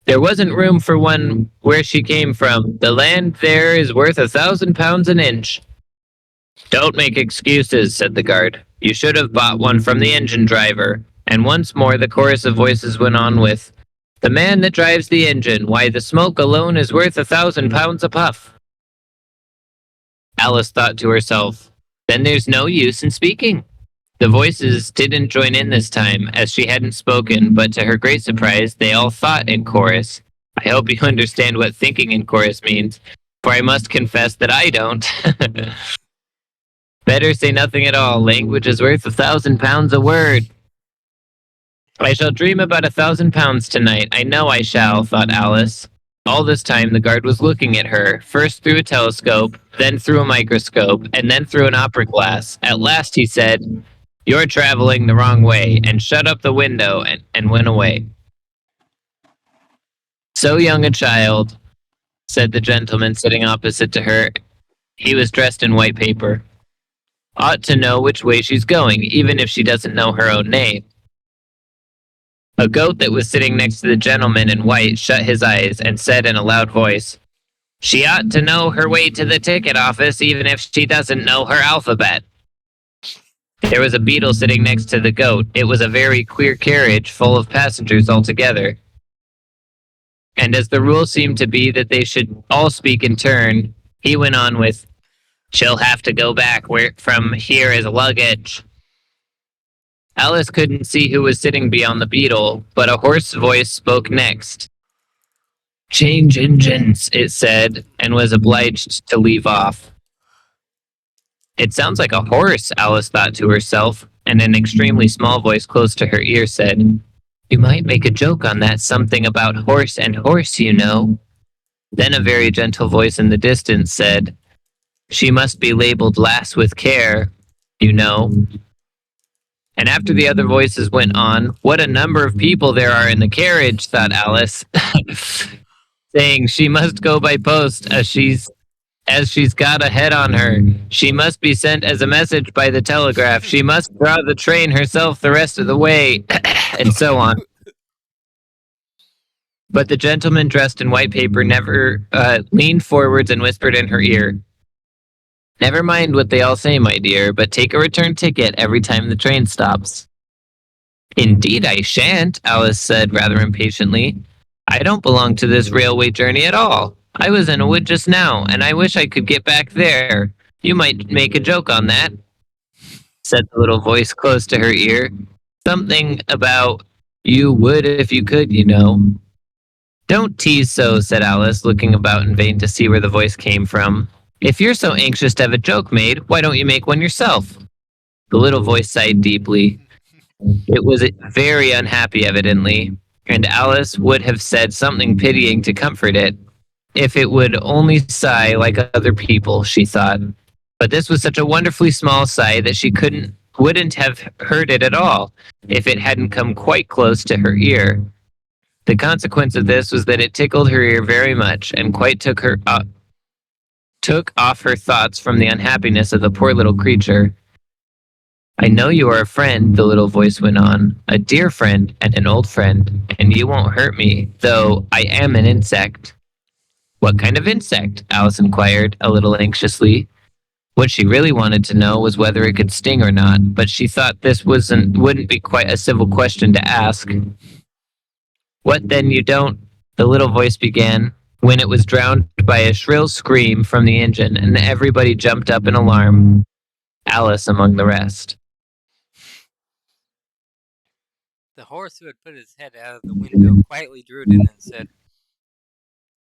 There wasn't room for one where she came from. The land there is worth £1,000 an inch. Don't make excuses, said the guard. You should have bought one from the engine driver. And once more the chorus of voices went on with, the man that drives the engine, why the smoke alone is worth £1,000 a puff. Alice thought to herself, then there's no use in speaking. The voices didn't join in this time, as she hadn't spoken, but to her great surprise, they all thought in chorus. I hope you understand what thinking in chorus means, for I must confess that I don't. Better say nothing at all. Language is worth £1,000 a word. I shall dream about £1,000 tonight. I know I shall, thought Alice. All this time the guard was looking at her, first through a telescope, then through a microscope, and then through an opera glass. At last he said, You're traveling the wrong way, and shut up the window and went away. So young a child, said the gentleman sitting opposite to her. He was dressed in white paper. Ought to know which way she's going, even if she doesn't know her own name. A goat that was sitting next to the gentleman in white shut his eyes and said in a loud voice, She ought to know her way to the ticket office, even if she doesn't know her alphabet. There was a beetle sitting next to the goat. It was a very queer carriage, full of passengers altogether. And as the rule seemed to be that they should all speak in turn, he went on with, She'll have to go back from here as luggage. Alice couldn't see who was sitting beyond the beetle, but a hoarse voice spoke next. Change engines, it said, and was obliged to leave off. It sounds like a horse, Alice thought to herself, and an extremely small voice close to her ear said, You might make a joke on that something about horse and horse, you know. Then a very gentle voice in the distance said, She must be labeled lass with care, you know. And after the other voices went on, what a number of people there are in the carriage, thought Alice, saying she must go by post as she's got a head on her. She must be sent as a message by the telegraph. She must draw the train herself the rest of the way, and so on. But the gentleman dressed in white paper never leaned forwards and whispered in her ear, Never mind what they all say, my dear, but take a return ticket every time the train stops. Indeed I shan't, Alice said rather impatiently. I don't belong to this railway journey at all. I was in a wood just now, and I wish I could get back there. You might make a joke on that, said the little voice close to her ear. Something about, you would if you could, you know. Don't tease so, said Alice, looking about in vain to see where the voice came from. If you're so anxious to have a joke made, why don't you make one yourself? The little voice sighed deeply. It was very unhappy, evidently, and Alice would have said something pitying to comfort it, if it would only sigh like other people, she thought. But this was such a wonderfully small sigh that she couldn't wouldn't have heard it at all if it hadn't come quite close to her ear. The consequence of this was that it tickled her ear very much and quite took off her thoughts from the unhappiness of the poor little creature. I know you are a friend, the little voice went on, a dear friend and an old friend, and you won't hurt me, though I am an insect. What kind of insect? Alice inquired, a little anxiously. What she really wanted to know was whether it could sting or not, but she thought this wouldn't be quite a civil question to ask. What then you don't? The little voice began, when it was drowned by a shrill scream from the engine, and everybody jumped up in alarm, Alice among the rest. The horse who had put his head out of the window quietly drew it in and said,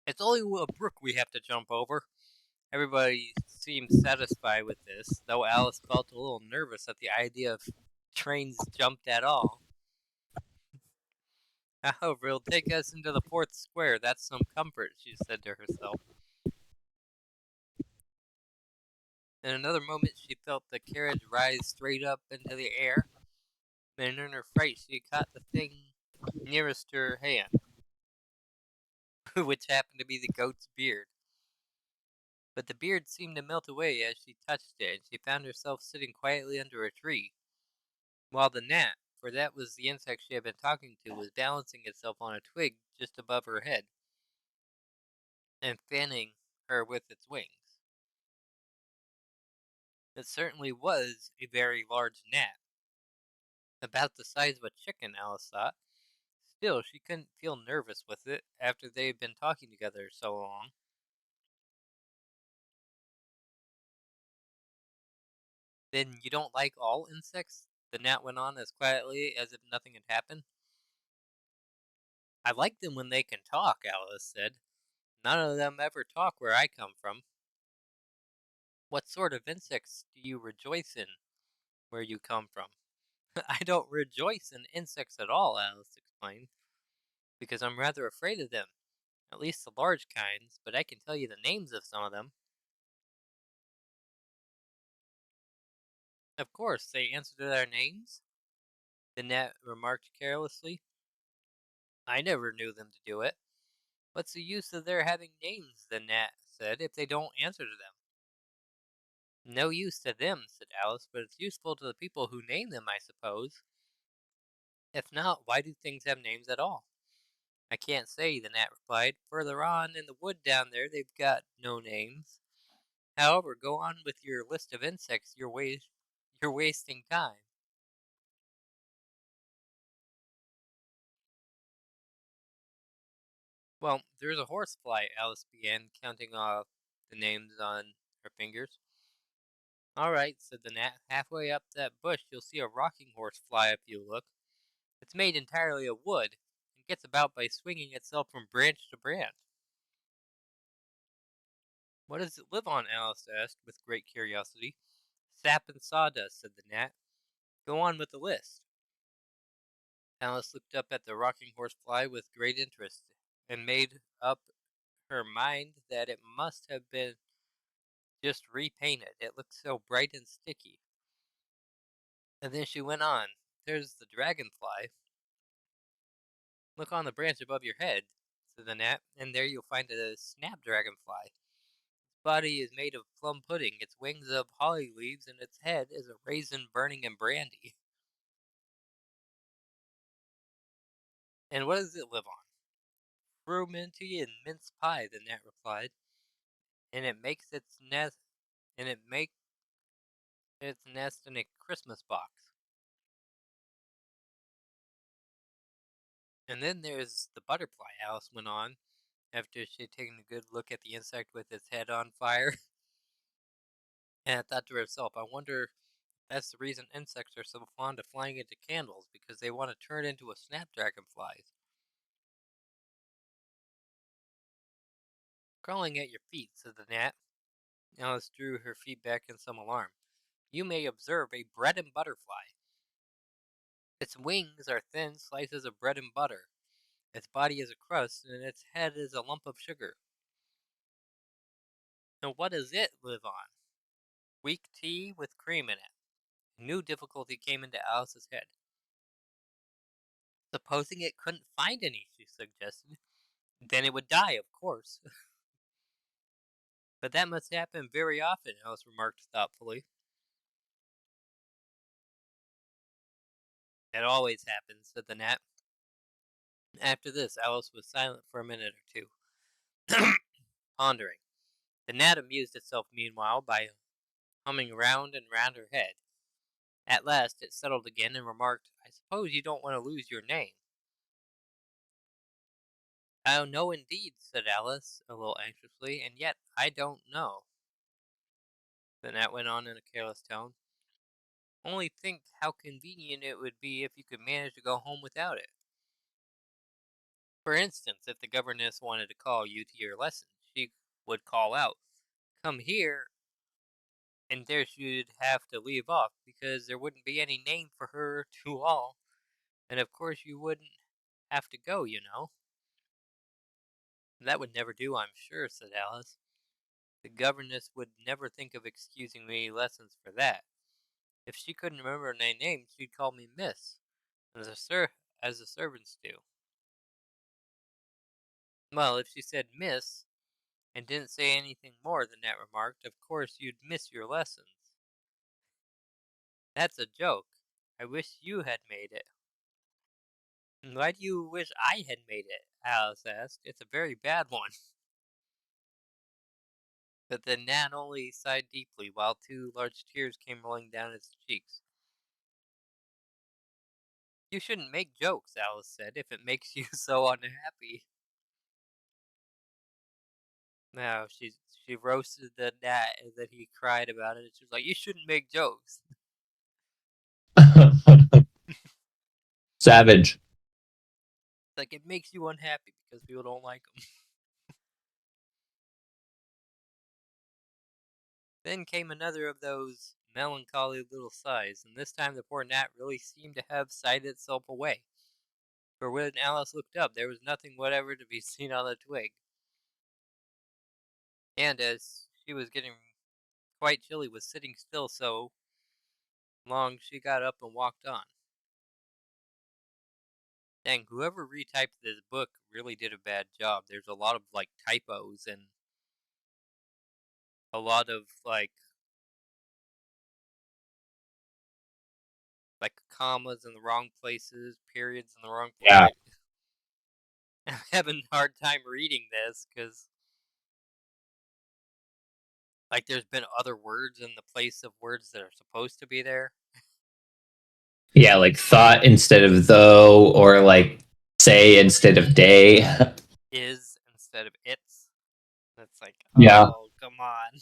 "It's only a brook we have to jump over." Everybody seemed satisfied with this, though Alice felt a little nervous at the idea of trains jumped at all. However, it'll take us into the fourth square. That's some comfort, she said to herself. In another moment, she felt the carriage rise straight up into the air, and in her fright, she caught the thing nearest her hand, which happened to be the goat's beard. But the beard seemed to melt away as she touched it, and she found herself sitting quietly under a tree, while the gnat, for that was the insect she had been talking to, was balancing itself on a twig just above her head and fanning her with its wings. It certainly was a very large gnat, about the size of a chicken, Alice thought. Still, she couldn't feel nervous with it after they had been talking together so long. Then you don't like all insects? The gnat went on as quietly as if nothing had happened. I like them when they can talk, Alice said. None of them ever talk where I come from. What sort of insects do you rejoice in where you come from? I don't rejoice in insects at all, Alice explained, because I'm rather afraid of them, at least the large kinds, but I can tell you the names of some of them. Of course, they answer to their names, the gnat remarked carelessly. I never knew them to do it. What's the use of their having names, the gnat said, if they don't answer to them? No use to them, said Alice, but it's useful to the people who name them, I suppose. If not, why do things have names at all? I can't say, the gnat replied. Further on in the wood down there, they've got no names. However, go on with your list of insects. You're wasting time. Well, there's a horsefly, Alice began, counting off the names on her fingers. All right, said the gnat. Halfway up that bush, you'll see a rocking horse fly if you look. It's made entirely of wood, and gets about by swinging itself from branch to branch. What does it live on? Alice asked, with great curiosity. Sap and sawdust, said the gnat. Go on with the list. Alice looked up at the rocking horse fly with great interest, and made up her mind that it must have been just repainted. It looked so bright and sticky. And then she went on. There's the dragonfly. Look on the branch above your head, said the gnat, and there you'll find a snapdragonfly. Its body is made of plum pudding, its wings of holly leaves, and its head is a raisin burning in brandy. And what does it live on? Frumenty and mince pie, the gnat replied, and it makes its nest in a Christmas box. And then there's the butterfly, Alice went on, after she had taken a good look at the insect with its head on fire. And I thought to herself, I wonder that's the reason insects are so fond of flying into candles, because they want to turn into a snapdragonfly. Crawling at your feet, said the gnat. Alice drew her feet back in some alarm. You may observe a bread and butterfly. Its wings are thin slices of bread and butter. Its body is a crust, and its head is a lump of sugar. And what does it live on? Weak tea with cream in it. New difficulty came into Alice's head. Supposing it couldn't find any, she suggested. Then it would die, of course. But that must happen very often, Alice remarked thoughtfully. It always happens, said the gnat. After this, Alice was silent for a minute or two, pondering. The gnat amused itself meanwhile by humming round and round her head. At last it settled again and remarked, I suppose you don't want to lose your name. Oh, no, indeed, said Alice, a little anxiously, and yet I don't know. The gnat went on in a careless tone. Only think how convenient it would be if you could manage to go home without it. For instance, if the governess wanted to call you to your lesson, she would call out, Come here, and there she'd have to leave off, because there wouldn't be any name for her to all, and of course you wouldn't have to go, you know. That would never do, I'm sure, said Alice. The governess would never think of excusing me lessons for that. If she couldn't remember my name, she'd call me Miss, as the servants do. Well, if she said Miss, and didn't say anything more than that remarked, of course you'd miss your lessons. That's a joke. I wish you had made it. Why do you wish I had made it? Alice asked. It's a very bad one. But the gnat only sighed deeply, while 2 large tears came rolling down its cheeks. You shouldn't make jokes, Alice said, if it makes you so unhappy. No, she roasted the gnat and then he cried about it. She was like, you shouldn't make jokes. Savage. It's like, it makes you unhappy because people don't like them. Then came another of those melancholy little sighs, and this time the poor gnat really seemed to have sighed itself away. For when Alice looked up, there was nothing whatever to be seen on the twig. And as she was getting quite chilly with sitting still so long, she got up and walked on. Dang, whoever retyped this book really did a bad job. There's a lot of like typos and a lot of like commas in the wrong places, periods in the wrong Yeah. place. I'm having a hard time reading this because like there's been other words in the place of words that are supposed to be there. Yeah, like thought instead of though, or like say instead of day. Is instead of it's. That's like, Yeah. oh, come on.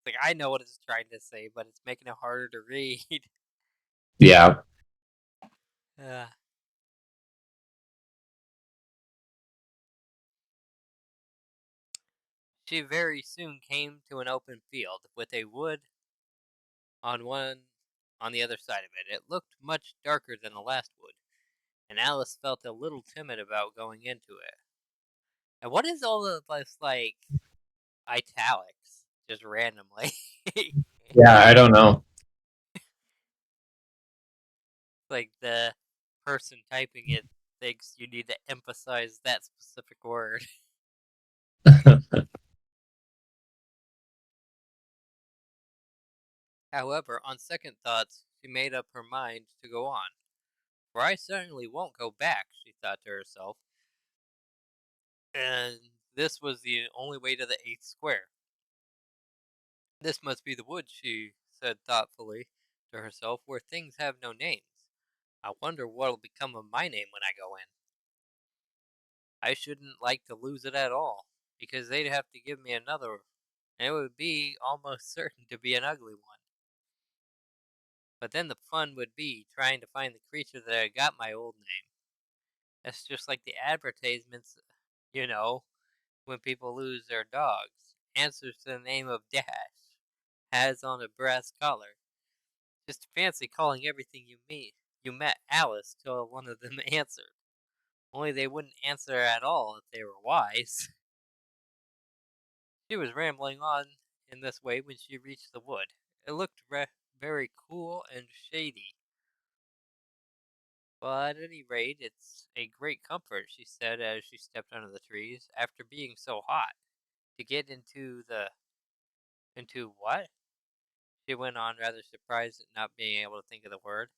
Like, I know what it's trying to say, but it's making it harder to read. Yeah. uh, she very soon came to an open field with a wood on the other side of it. It looked much darker than the last wood, and Alice felt a little timid about going into it. And what is all of this like italics just randomly? Yeah, I don't know. Like the person typing it thinks you need to emphasize that specific word. However, on second thoughts, she made up her mind to go on. For I certainly won't go back, she thought to herself. And this was the only way to the 8th square. This must be the wood, she said thoughtfully to herself, where things have no names. I wonder what'll become of my name when I go in. I shouldn't like to lose it at all, because they'd have to give me another, and it would be almost certain to be an ugly one. But then the fun would be trying to find the creature that had got my old name. That's just like the advertisements, you know, when people lose their dogs. Answers to the name of Dash, has on a brass collar. Just fancy calling everything you meet. You met Alice till one of them answered. Only they wouldn't answer at all if they were wise. She was rambling on in this way when she reached the wood. It looked very cool and shady. Well, at any rate, it's a great comfort, she said as she stepped under the trees, after being so hot, to get into what? She went on, rather surprised at not being able to think of the word.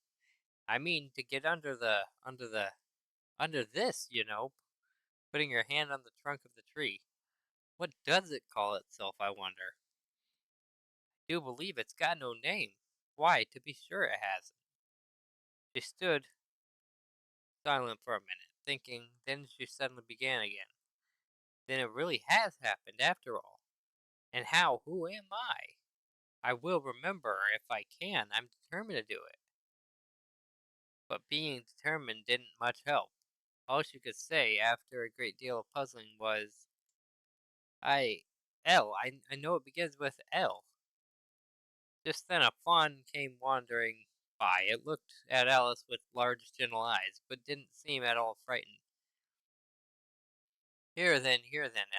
I mean, to get under this, putting your hand on the trunk of the tree. What does it call itself, I wonder? I do believe it's got no name. Why, to be sure it hasn't. She stood silent for a minute, thinking, then she suddenly began again. Then it really has happened, after all. And how? Who am I? I will remember if I can. I'm determined to do it. But being determined didn't much help. All she could say, after a great deal of puzzling, was, I know it begins with L. Just then a fawn came wandering by. It looked at Alice with large, gentle eyes, but didn't seem at all frightened. Here then,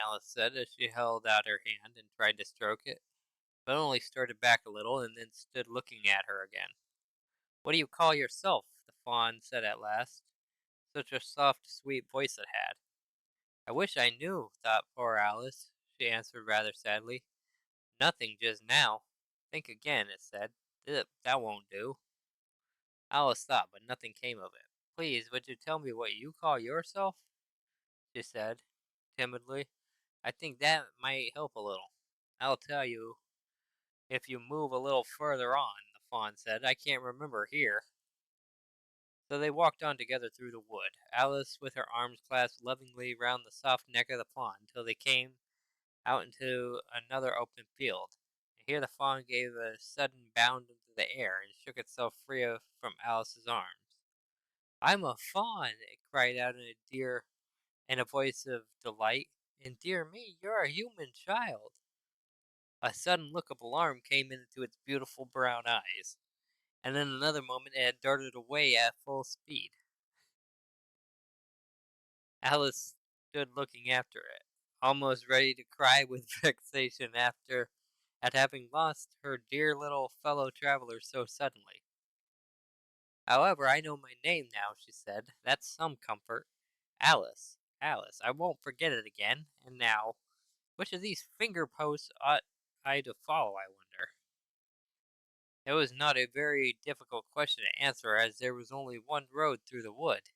Alice said as she held out her hand and tried to stroke it, but only started back a little and then stood looking at her again. What do you call yourself? The fawn said at last. Such a soft, sweet voice it had. I wish I knew, thought poor Alice. She answered rather sadly. Nothing just now. Think again, it said. That won't do. Alice thought, but nothing came of it. Please, would you tell me what you call yourself? She said, timidly. I think that might help a little. I'll tell you if you move a little further on, the fawn said. I can't remember here. So they walked on together through the wood, Alice with her arms clasped lovingly round the soft neck of the fawn, till they came out into another open field. And here the fawn gave a sudden bound into the air and shook itself free from Alice's arms. I'm a fawn! It cried out in a voice of delight. And dear me, you're a human child! A sudden look of alarm came into its beautiful brown eyes, and in another moment it had darted away at full speed. Alice stood looking after it, almost ready to cry with vexation at having lost her dear little fellow traveler so suddenly. However, I know my name now, she said. That's some comfort. Alice, Alice, I won't forget it again. And now, which of these finger posts ought I to follow, I wonder? It was not a very difficult question to answer, as there was only one road through the wood,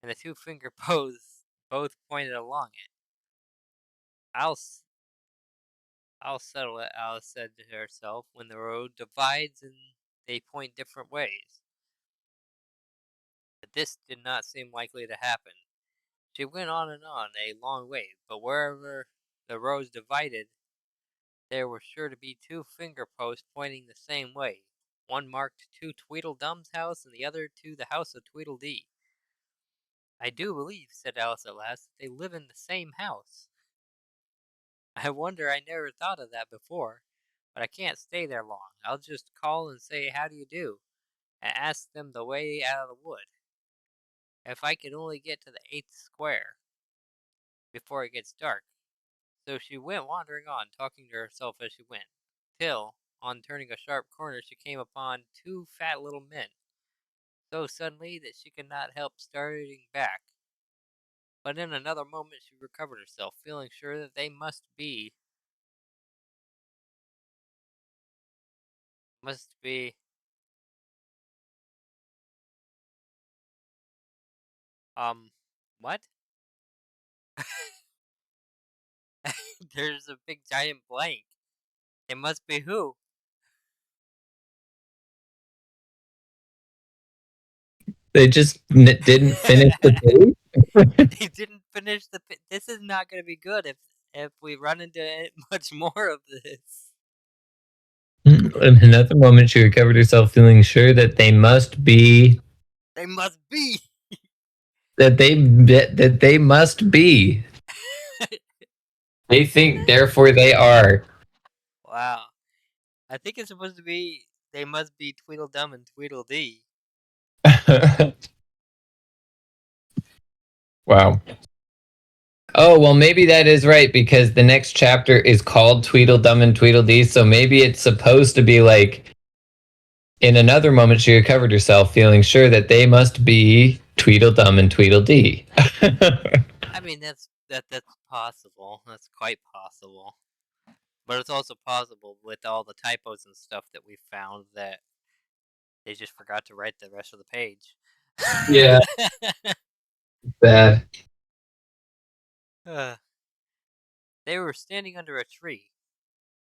and the two finger posts both pointed along it. I'll I'll settle it, Alice said to herself, when the road divides and they point different ways. But this did not seem likely to happen. She went on and on a long way, but wherever the roads divided, there were sure to be two finger posts pointing the same way. One marked to Tweedledum's house, and the other to the house of Tweedledee. I do believe, said Alice at last, that they live in the same house. I wonder I never thought of that before, but I can't stay there long. I'll just call and say how do you do, and ask them the way out of the wood. If I could only get to the 8th square before it gets dark. So she went wandering on, talking to herself as she went, till, on turning a sharp corner, she came upon two fat little men, so suddenly that she could not help starting back. But in another moment she recovered herself, feeling sure that they must be, um, what? There's a big giant blank. It must be who? They just didn't finish the page. They didn't finish this is not going to be good if we run into much more of this. In another moment, she recovered herself, feeling sure that they must be They must be. that they must be. They think, therefore they are. Wow. I think it's supposed to be they must be Tweedledum and Tweedledee. Wow. Oh, well, maybe that is right because the next chapter is called Tweedledum and Tweedledee. So maybe it's supposed to be like In another moment, she recovered herself, feeling sure that they must be Tweedledum and Tweedledee. I mean, that's possible. That's quite possible. But it's also possible with all the typos and stuff that we found that they just forgot to write the rest of the page. Yeah. Bad. They were standing under a tree,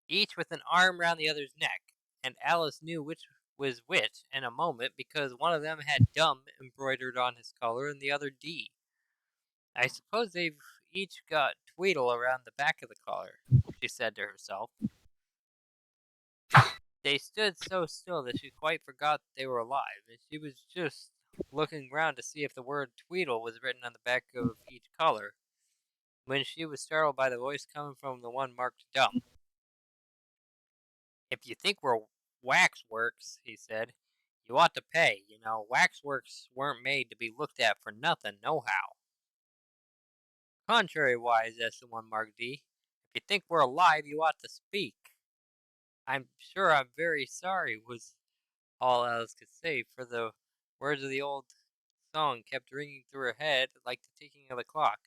each with an arm round the other's neck, and Alice knew which was which in a moment because one of them had "dumb" embroidered on his collar and the other "D." I suppose they've each got Tweedle around the back of the collar, she said to herself. They stood so still that she quite forgot they were alive, and she was just looking round to see if the word Tweedle was written on the back of each collar, when she was startled by the voice coming from the one marked "dumb." "If you think we're waxworks," he said, "you ought to pay. You know, waxworks weren't made to be looked at for nothing, nohow." "Contrariwise," asked the one marked "D," "if you think we're alive, you ought to speak." "I'm sure I'm very sorry," was all Alice could say, for the words of the old song kept ringing through her head like the ticking of the clock,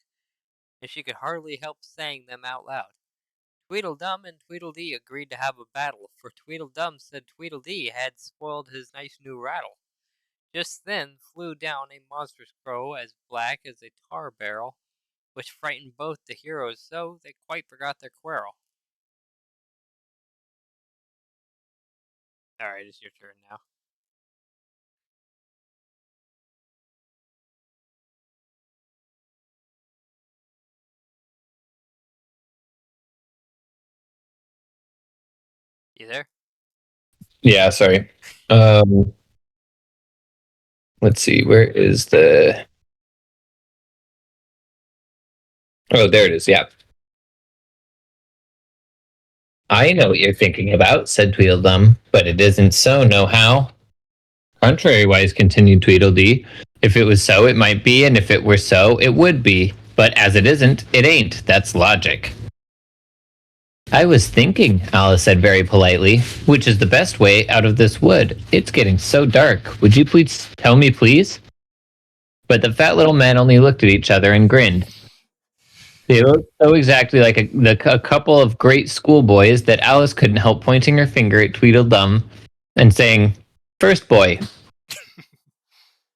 and she could hardly help saying them out loud. Tweedledum and Tweedledee agreed to have a battle, for Tweedledum said Tweedledee had spoiled his nice new rattle. Just then flew down a monstrous crow as black as a tar barrel, which frightened both the heroes so they quite forgot their quarrel. Alright, it's your turn now. You there? Yeah, sorry. Let's see, where is the... Oh, there it is, yeah. "I know what you're thinking about," said Tweedledum, "but it isn't so, nohow." "Contrariwise," continued Tweedledee, "if it was so, it might be, and if it were so, it would be. But as it isn't, it ain't. That's logic." "I was thinking," Alice said very politely, "which is the best way out of this wood. It's getting so dark. Would you please tell me, please?" But the fat little men only looked at each other and grinned. They looked so exactly like a couple of great schoolboys that Alice couldn't help pointing her finger at Tweedledum and saying, "First boy."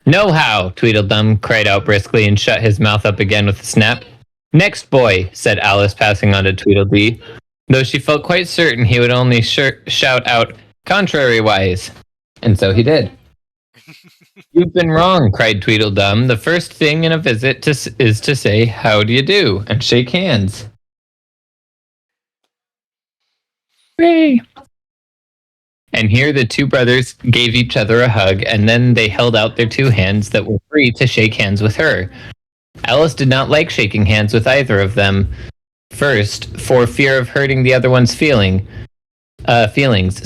"No how," Tweedledum cried out briskly and shut his mouth up again with a snap. "Next boy," said Alice, passing on to Tweedledee, though she felt quite certain he would only shout out, "Contrariwise." And so he did. "You've been wrong," cried Tweedledum. "The first thing in a visit is to say, 'How do you do?' and shake hands." Hooray! And here the two brothers gave each other a hug, and then they held out their two hands that were free to shake hands with her. Alice did not like shaking hands with either of them. First, for fear of hurting the other one's feelings.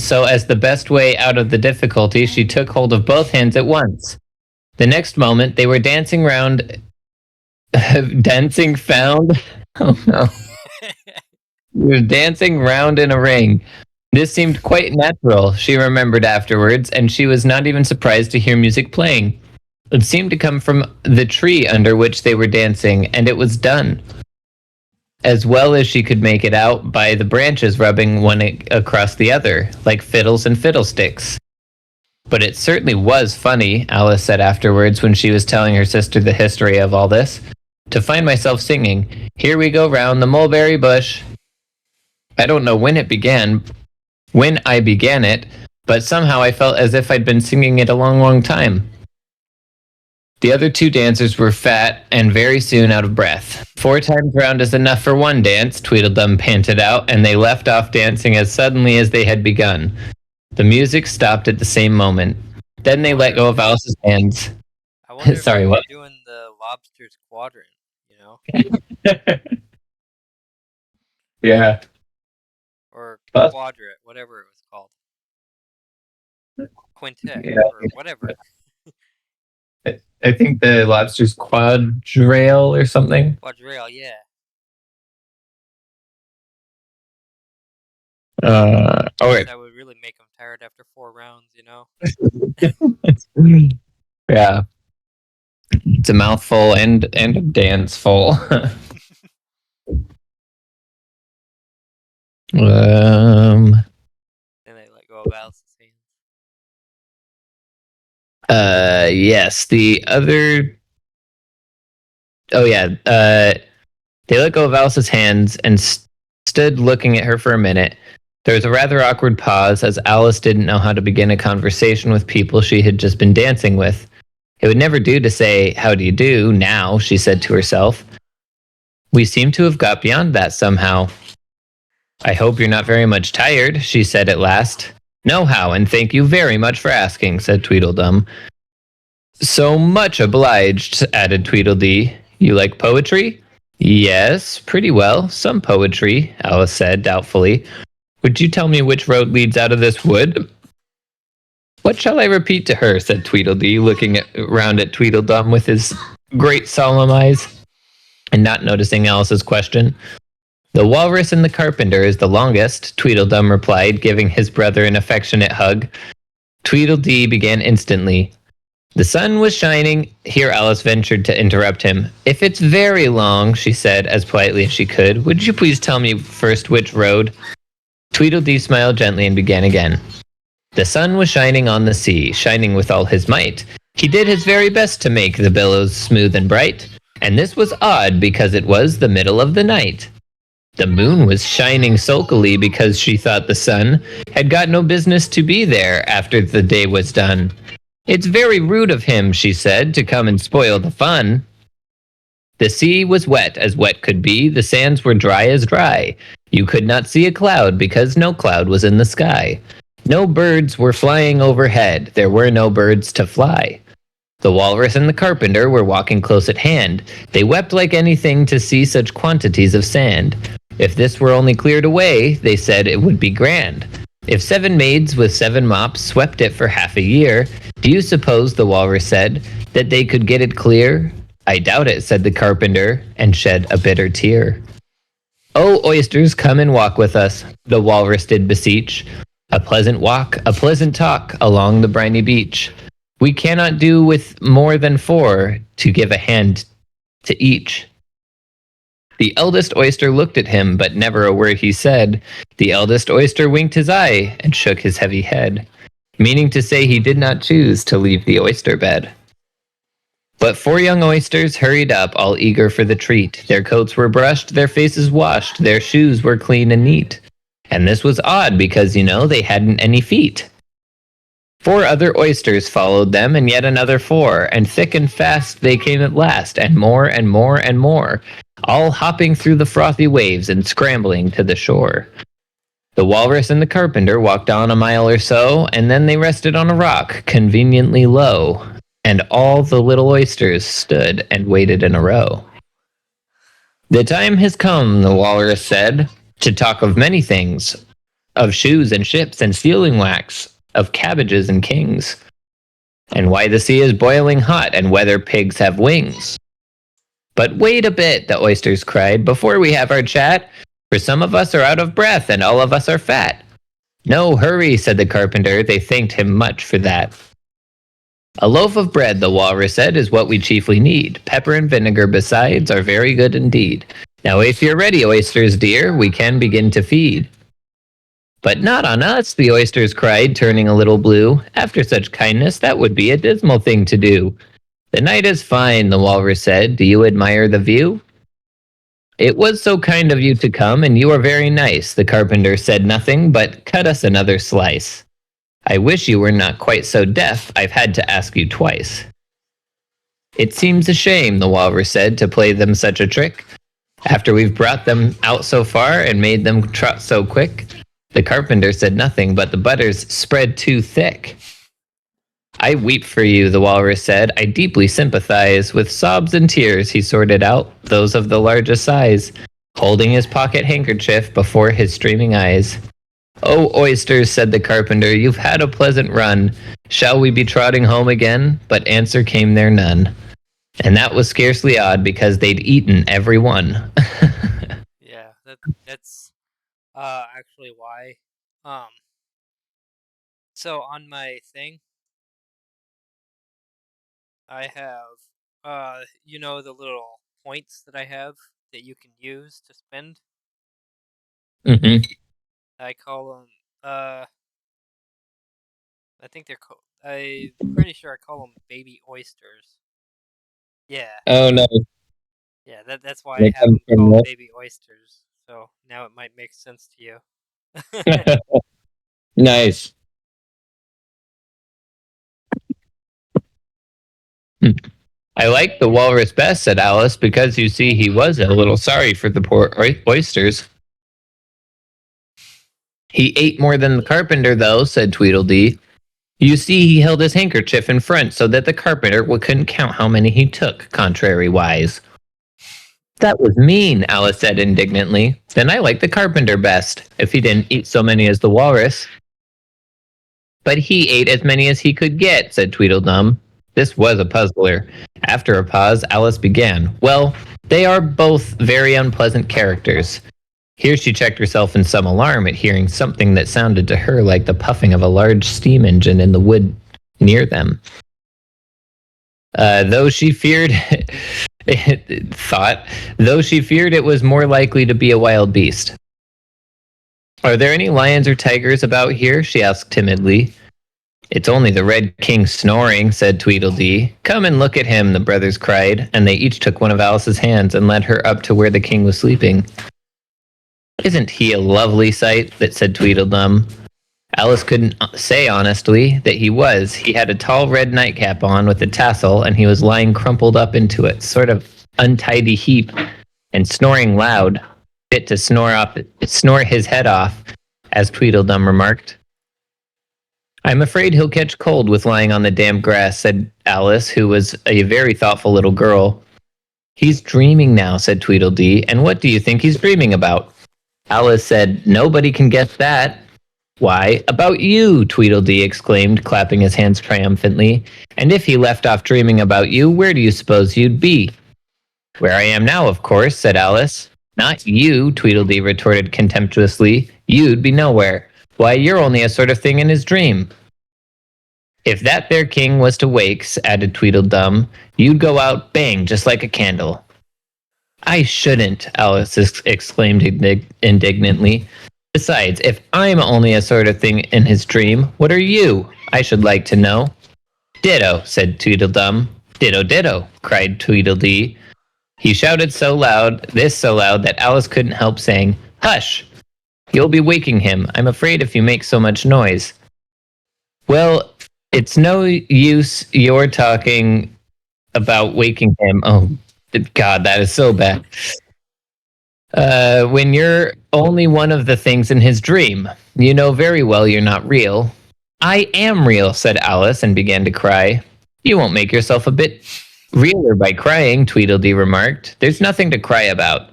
So, as the best way out of the difficulty, she took hold of both hands at once. The next moment, they were dancing round. Dancing found. Oh no. They were dancing round in a ring. This seemed quite natural, she remembered afterwards, and she was not even surprised to hear music playing. It seemed to come from the tree under which they were dancing, and it was done, as well as she could make it out, by the branches rubbing one across the other, like fiddles and fiddlesticks. "But it certainly was funny," Alice said afterwards when she was telling her sister the history of all this, "to find myself singing, 'Here we go round the mulberry bush.' I don't know when I began it, but somehow I felt as if I'd been singing it a long, long time." The other two dancers were fat and very soon out of breath. "4 times round is enough for one dance," Tweedledum panted out, and they left off dancing as suddenly as they had begun. The music stopped at the same moment. Then they let go of Alice's hands. I wonder if Sorry, we what? were doing the lobster's quadrant, you know? Yeah. Or But, quadrat, whatever it was called. Quintet, yeah. or whatever. I think the lobster's quadrail or something. Quadrille, yeah. All right. That would really make them tired after 4 rounds, you know? Yeah. It's a mouthful and a dance full. And they let go of Alice's hands. Yes. The other. Oh yeah. They let go of Alice's hands and stood looking at her for a minute. There was a rather awkward pause as Alice didn't know how to begin a conversation with people she had just been dancing with. It would never do to say, "How do you do?" now, she said to herself. We seem to have got beyond that somehow. I hope you're not very much tired, she said at last. No how, and thank you very much for asking, said Tweedledum. So much obliged, added Tweedledee. You like poetry? Yes, pretty well. Some poetry, Alice said doubtfully. Would you tell me which road leads out of this wood? What shall I repeat to her? Said Tweedledee, looking round at Tweedledum with his great solemn eyes, and not noticing Alice's question. The Walrus and the Carpenter is the longest, Tweedledum replied, giving his brother an affectionate hug. Tweedledee began instantly. The sun was shining. Here Alice ventured to interrupt him. If it's very long, she said, as politely as she could, would you please tell me first which road? Tweedledee smiled gently and began again. The sun was shining on the sea, shining with all his might. He did his very best to make the billows smooth and bright, and this was odd because it was the middle of the night. The moon was shining sulkily because she thought the sun had got no business to be there after the day was done. It's very rude of him, she said, to come and spoil the fun. The sea was wet as wet could be, the sands were dry as dry. You could not see a cloud because no cloud was in the sky. No birds were flying overhead, there were no birds to fly. The Walrus and the Carpenter were walking close at hand. They wept like anything to see such quantities of sand. If this were only cleared away, they said it would be grand. If 7 maids with 7 mops swept it for half a year, do you suppose, the Walrus said, that they could get it clear? I doubt it, said the Carpenter, and shed a bitter tear. Oh, oysters, come and walk with us, the Walrus did beseech. A pleasant walk, a pleasant talk, along the briny beach. We cannot do with more than 4 to give a hand to each. The eldest oyster looked at him, but never a word he said. The eldest oyster winked his eye and shook his heavy head, meaning to say he did not choose to leave the oyster bed. But 4 young oysters hurried up, all eager for the treat. Their coats were brushed, their faces washed, their shoes were clean and neat. And this was odd because, they hadn't any feet. 4 other oysters followed them, and yet another 4, and thick and fast they came at last, and more and more and more, all hopping through the frothy waves and scrambling to the shore. The Walrus and the Carpenter walked on a mile or so, and then they rested on a rock, conveniently low, and all the little oysters stood and waited in a row. The time has come, the Walrus said, to talk of many things, of shoes and ships and sealing wax, of cabbages and kings, and why the sea is boiling hot and whether pigs have wings. But wait a bit, the oysters cried, before we have our chat, for some of us are out of breath and all of us are fat. No, hurry, said the Carpenter. They thanked him much for that. A loaf of bread, the Walrus said, is what we chiefly need. Pepper and vinegar besides are very good indeed. Now if you're ready, oysters dear, we can begin to feed. But not on us, the oysters cried, turning a little blue. After such kindness, that would be a dismal thing to do. The night is fine, the Walrus said. Do you admire the view? It was so kind of you to come, and you are very nice. The Carpenter said nothing, but cut us another slice. I wish you were not quite so deaf. I've had to ask you twice. It seems a shame, the Walrus said, to play them such a trick. After we've brought them out so far and made them trot so quick. The Carpenter said nothing, but the butter's spread too thick. I weep for you, the Walrus said. I deeply sympathize. With sobs and tears he sorted out those of the largest size, holding his pocket handkerchief before his streaming eyes. Oh, oysters, said the Carpenter, you've had a pleasant run. Shall we be trotting home again? But answer came there none. And that was scarcely odd because they'd eaten every one. Yeah, that's actually why So on my thing, I have, the little points that I have that you can use to spend. Mm-hmm. I call them, I think they're called, I'm pretty sure I call them baby oysters. Yeah, Oh no, yeah, that's why I they have come them from called what? baby oysters. So now it might make sense to you. Nice. Hmm. I like the walrus best, said Alice, because you see, he was a little sorry for the poor oysters. He ate more than the carpenter, though, said Tweedledee. You see, he held his handkerchief in front so that the carpenter couldn't count how many he took, contrary-wise. That was mean, Alice said indignantly. Then I like the carpenter best, if he didn't eat so many as the walrus. But he ate as many as he could get, said Tweedledum. This was a puzzler. After a pause, Alice began. Well, they are both very unpleasant characters. Here she checked herself in some alarm at hearing something that sounded to her like the puffing of a large steam engine in the wood near them. Though she feared it was more likely to be a wild beast. Are there any lions or tigers about here? She asked timidly. It's only the Red King snoring, said Tweedledee. Come and look at him, the brothers cried, and they each took one of Alice's hands and led her up to where the king was sleeping. Isn't he a lovely sight? That said Tweedledum. Alice couldn't say honestly that he was. He had a tall red nightcap on with a tassel, and he was lying crumpled up into it, sort of untidy heap, and snoring loud, fit to snore his head off, as Tweedledum remarked. I'm afraid he'll catch cold with lying on the damp grass, said Alice, who was a very thoughtful little girl. He's dreaming now, said Tweedledee, and what do you think he's dreaming about? Alice said, Nobody can guess that. Why, about you, Tweedledee exclaimed, clapping his hands triumphantly. And if he left off dreaming about you, where do you suppose you'd be? Where I am now, of course, said Alice. Not you, Tweedledee retorted contemptuously. You'd be nowhere. Why, you're only a sort of thing in his dream. If that there king was to wake, added Tweedledum, you'd go out bang, just like a candle. I shouldn't, Alice exclaimed indignantly. Besides, if I'm only a sort of thing in his dream, what are you? I should like to know. Ditto, said Tweedledum. Ditto, ditto, cried Tweedledee. He shouted so loud that Alice couldn't help saying, Hush! You'll be waking him. I'm afraid if you make so much noise. Well, it's no use your talking about waking him. Oh, God, that is so bad. When you're only one of the things in his dream. You know very well you're not real. I am real, said Alice, and began to cry. You won't make yourself a bit realer by crying, Tweedledee remarked. There's nothing to cry about.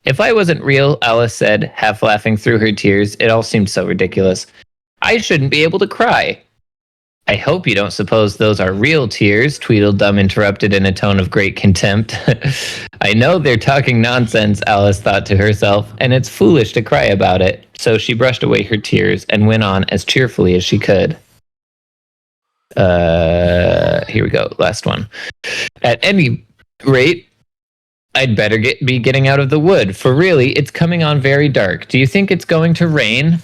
If I wasn't real, Alice said, half laughing through her tears, it all seemed so ridiculous. I shouldn't be able to cry. I hope you don't suppose those are real tears, Tweedledum interrupted in a tone of great contempt. I know they're talking nonsense, Alice thought to herself, and it's foolish to cry about it. So she brushed away her tears and went on as cheerfully as she could. Here we go, last one. At any rate, I'd better be getting out of the wood, for really, it's coming on very dark. Do you think it's going to rain?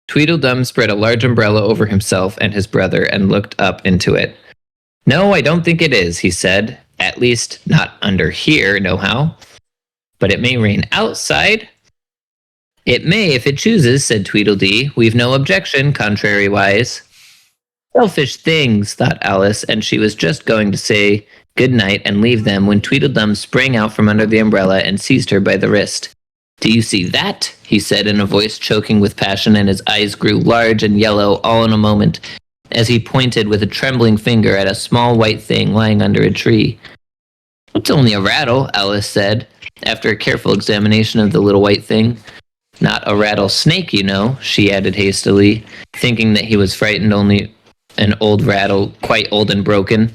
Tweedledum spread a large umbrella over himself and his brother and looked up into it. No, I don't think it is, he said. At least, not under here, nohow. But it may rain outside. It may, if it chooses, said Tweedledee. We've no objection, contrariwise. Selfish things, thought Alice, and she was just going to say good night and leave them when Tweedledum sprang out from under the umbrella and seized her by the wrist. Do you see that? He said in a voice choking with passion, and his eyes grew large and yellow all in a moment, as he pointed with a trembling finger at a small white thing lying under a tree. It's only a rattle, Alice said, after a careful examination of the little white thing. Not a rattlesnake, you know, she added hastily, thinking that he was frightened only an old rattle, quite old and broken.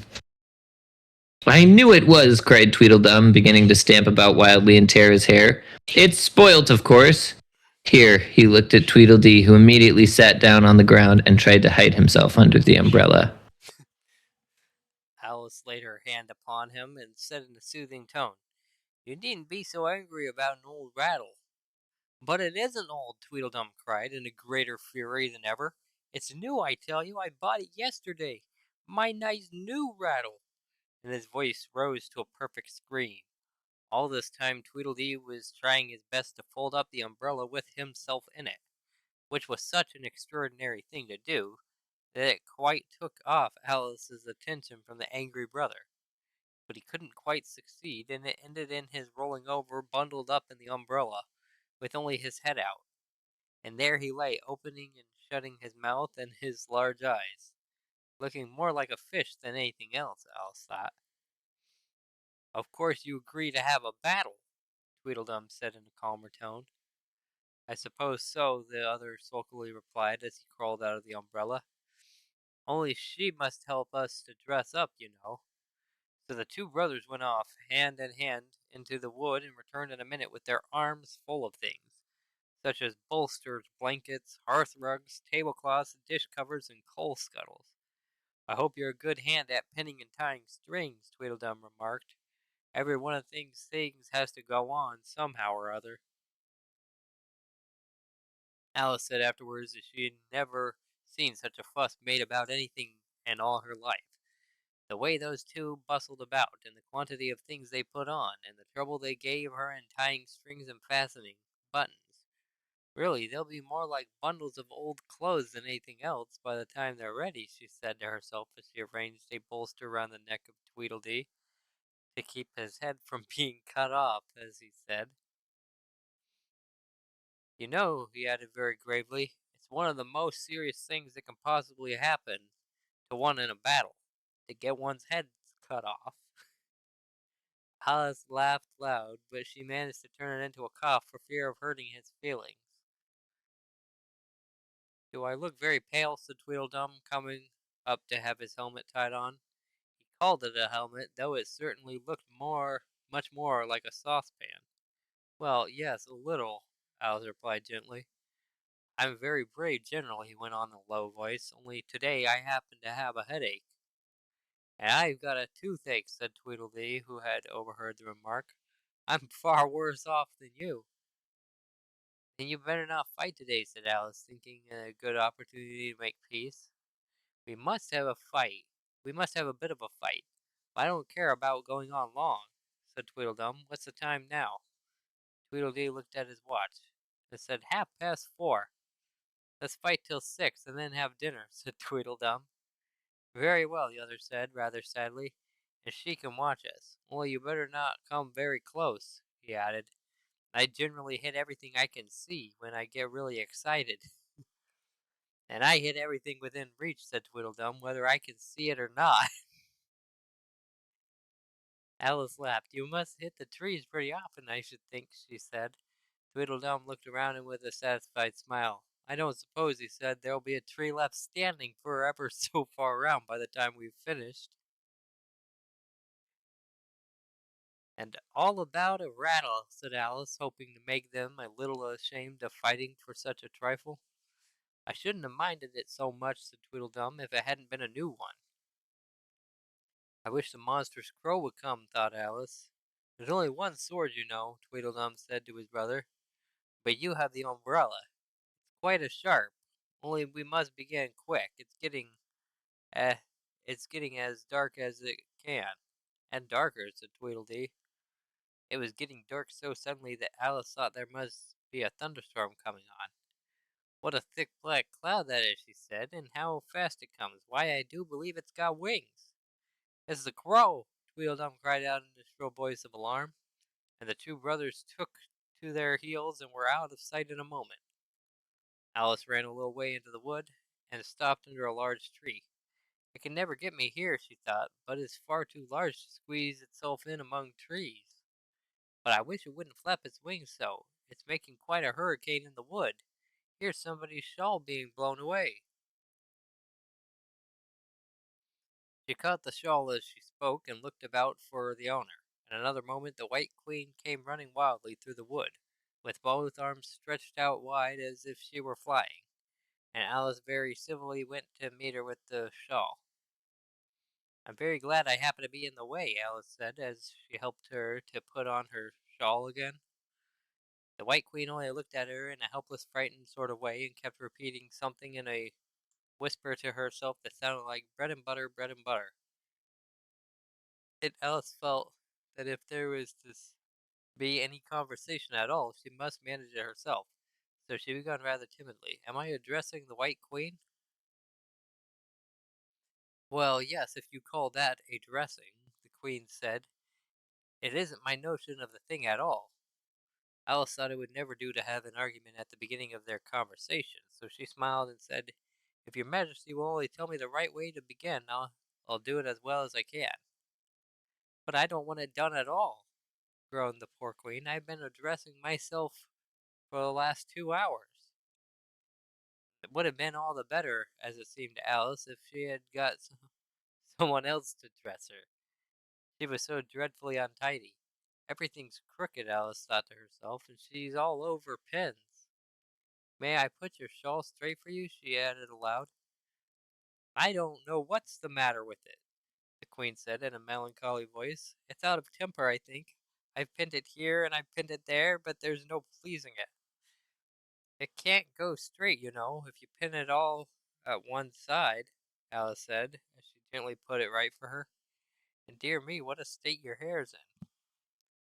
I knew it was, cried Tweedledum, beginning to stamp about wildly and tear his hair. It's spoilt, of course. Here, he looked at Tweedledee, who immediately sat down on the ground and tried to hide himself under the umbrella. Alice laid her hand upon him and said in a soothing tone, "You needn't be so angry about an old rattle." "But it isn't old," Tweedledum cried in a greater fury than ever. "It's new, I tell you. I bought it yesterday. My nice new rattle." And his voice rose to a perfect scream. All this time Tweedledee was trying his best to fold up the umbrella with himself in it, which was such an extraordinary thing to do that it quite took off Alice's attention from the angry brother. But he couldn't quite succeed, and it ended in his rolling over, bundled up in the umbrella, with only his head out. And there he lay, opening and shutting his mouth and his large eyes, looking more like a fish than anything else, Alice thought. "Of course you agree to have a battle," Tweedledum said in a calmer tone. "I suppose so," the other sulkily replied as he crawled out of the umbrella. "Only she must help us to dress up, you know." So the two brothers went off, hand in hand, into the wood and returned in a minute with their arms full of things, such as bolsters, blankets, hearth rugs, tablecloths, dish covers, and coal scuttles. "I hope you're a good hand at pinning and tying strings," Tweedledum remarked. "Every one of these things has to go on, somehow or other." Alice said afterwards that she had never seen such a fuss made about anything in all her life. The way those two bustled about, and the quantity of things they put on, and the trouble they gave her in tying strings and fastening buttons. "Really, they'll be more like bundles of old clothes than anything else by the time they're ready," she said to herself as she arranged a bolster round the neck of Tweedledee to keep his head from being cut off, as he said. "You know," he added very gravely, "it's one of the most serious things that can possibly happen to one in a battle, to get one's head cut off." Alice laughed loud, but she managed to turn it into a cough for fear of hurting his feelings. "Do I look very pale?" said Tweedledum, coming up to have his helmet tied on. He called it a helmet, though it certainly looked much more like a saucepan. "Well, yes, a little," Alice replied gently. "I'm very brave generally," he went on in a low voice, "only today I happen to have a headache." "And I've got a toothache," said Tweedledee, who had overheard the remark. "I'm far worse off than you." "Then you better not fight today," said Alice, thinking it a good opportunity to make peace. "We must have a fight. We must have a bit of a fight. But I don't care about going on long," said Tweedledum. "What's the time now?" Tweedledee looked at his watch. It said 4:30. "Let's fight till 6, and then have dinner," said Tweedledum. "Very well," the other said, rather sadly, "and she can watch us. Only you better not come very close," he added. "I generally hit everything I can see when I get really excited." "And I hit everything within reach," said Tweedledum, "whether I can see it or not." Alice laughed. "You must hit the trees pretty often, I should think," she said. Tweedledum looked around him with a satisfied smile. "I don't suppose," he said, "there'll be a tree left standing for ever so far around by the time we've finished." "And all about a rattle," said Alice, hoping to make them a little ashamed of fighting for such a trifle. "I shouldn't have minded it so much," said Tweedledum, "if it hadn't been a new one." "I wish the monstrous crow would come," thought Alice. "There's only one sword, you know," Tweedledum said to his brother, "but you have the umbrella. It's quite as sharp, only we must begin quick. Eh, it's getting as dark as it can." "And darker," said Tweedledee. It was getting dark so suddenly that Alice thought there must be a thunderstorm coming on. "What a thick black cloud that is," she said, "and how fast it comes. Why, I do believe it's got wings." "It's the crow!" Tweedledum cried out in a shrill voice of alarm, and the two brothers took to their heels and were out of sight in a moment. Alice ran a little way into the wood and stopped under a large tree. "It can never get me here," she thought, "but it's far too large to squeeze itself in among trees. But I wish it wouldn't flap its wings so. It's making quite a hurricane in the wood. Here's somebody's shawl being blown away." She caught the shawl as she spoke and looked about for the owner. In another moment the White Queen came running wildly through the wood. with both arms stretched out wide as if she were flying, and Alice very civilly went to meet her with the shawl. I'm very glad I happened to be in the way, Alice said as she helped her to put on her shawl again. The White Queen only looked at her in a helpless, frightened sort of way and kept repeating something in a whisper to herself that sounded like bread and butter, bread and butter. Alice felt that if there was to be any conversation at all, she must manage it herself, so she began rather timidly. Am I addressing the White Queen? Well, yes, if you call that a dressing, the Queen said. It isn't my notion of the thing at all. Alice thought it would never do to have an argument at the beginning of their conversation, so she smiled and said, If your Majesty will only tell me the right way to begin, I'll do it as well as I can. But I don't want it done at all, groaned the poor Queen. I've been addressing myself for the last 2 hours. It would have been all the better, as it seemed to Alice, if she had got someone else to dress her. She was so dreadfully untidy. Everything's crooked, Alice thought to herself, and she's all over pins. May I put your shawl straight for you? She added aloud. I don't know what's the matter with it, the Queen said in a melancholy voice. It's out of temper, I think. I've pinned it here and I've pinned it there, but there's no pleasing it. It can't go straight, you know, if you pin it all at one side, Alice said, as she gently put it right for her. And dear me, what a state your hair's in.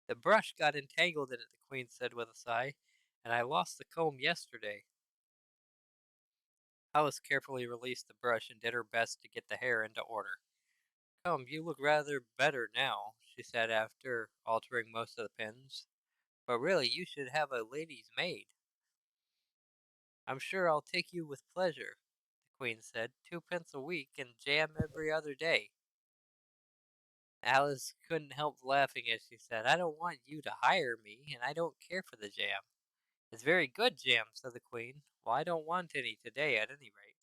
The brush got entangled in it, the Queen said with a sigh, and I lost the comb yesterday. Alice carefully released the brush and did her best to get the hair into order. Come, you look rather better now, she said after altering most of the pins. But really, you should have a lady's maid. I'm sure I'll take you with pleasure, the Queen said. 2 pence a week and jam every other day. Alice couldn't help laughing as she said, I don't want you to hire me, and I don't care for the jam. It's very good jam, said the Queen. Well, I don't want any today, at any rate.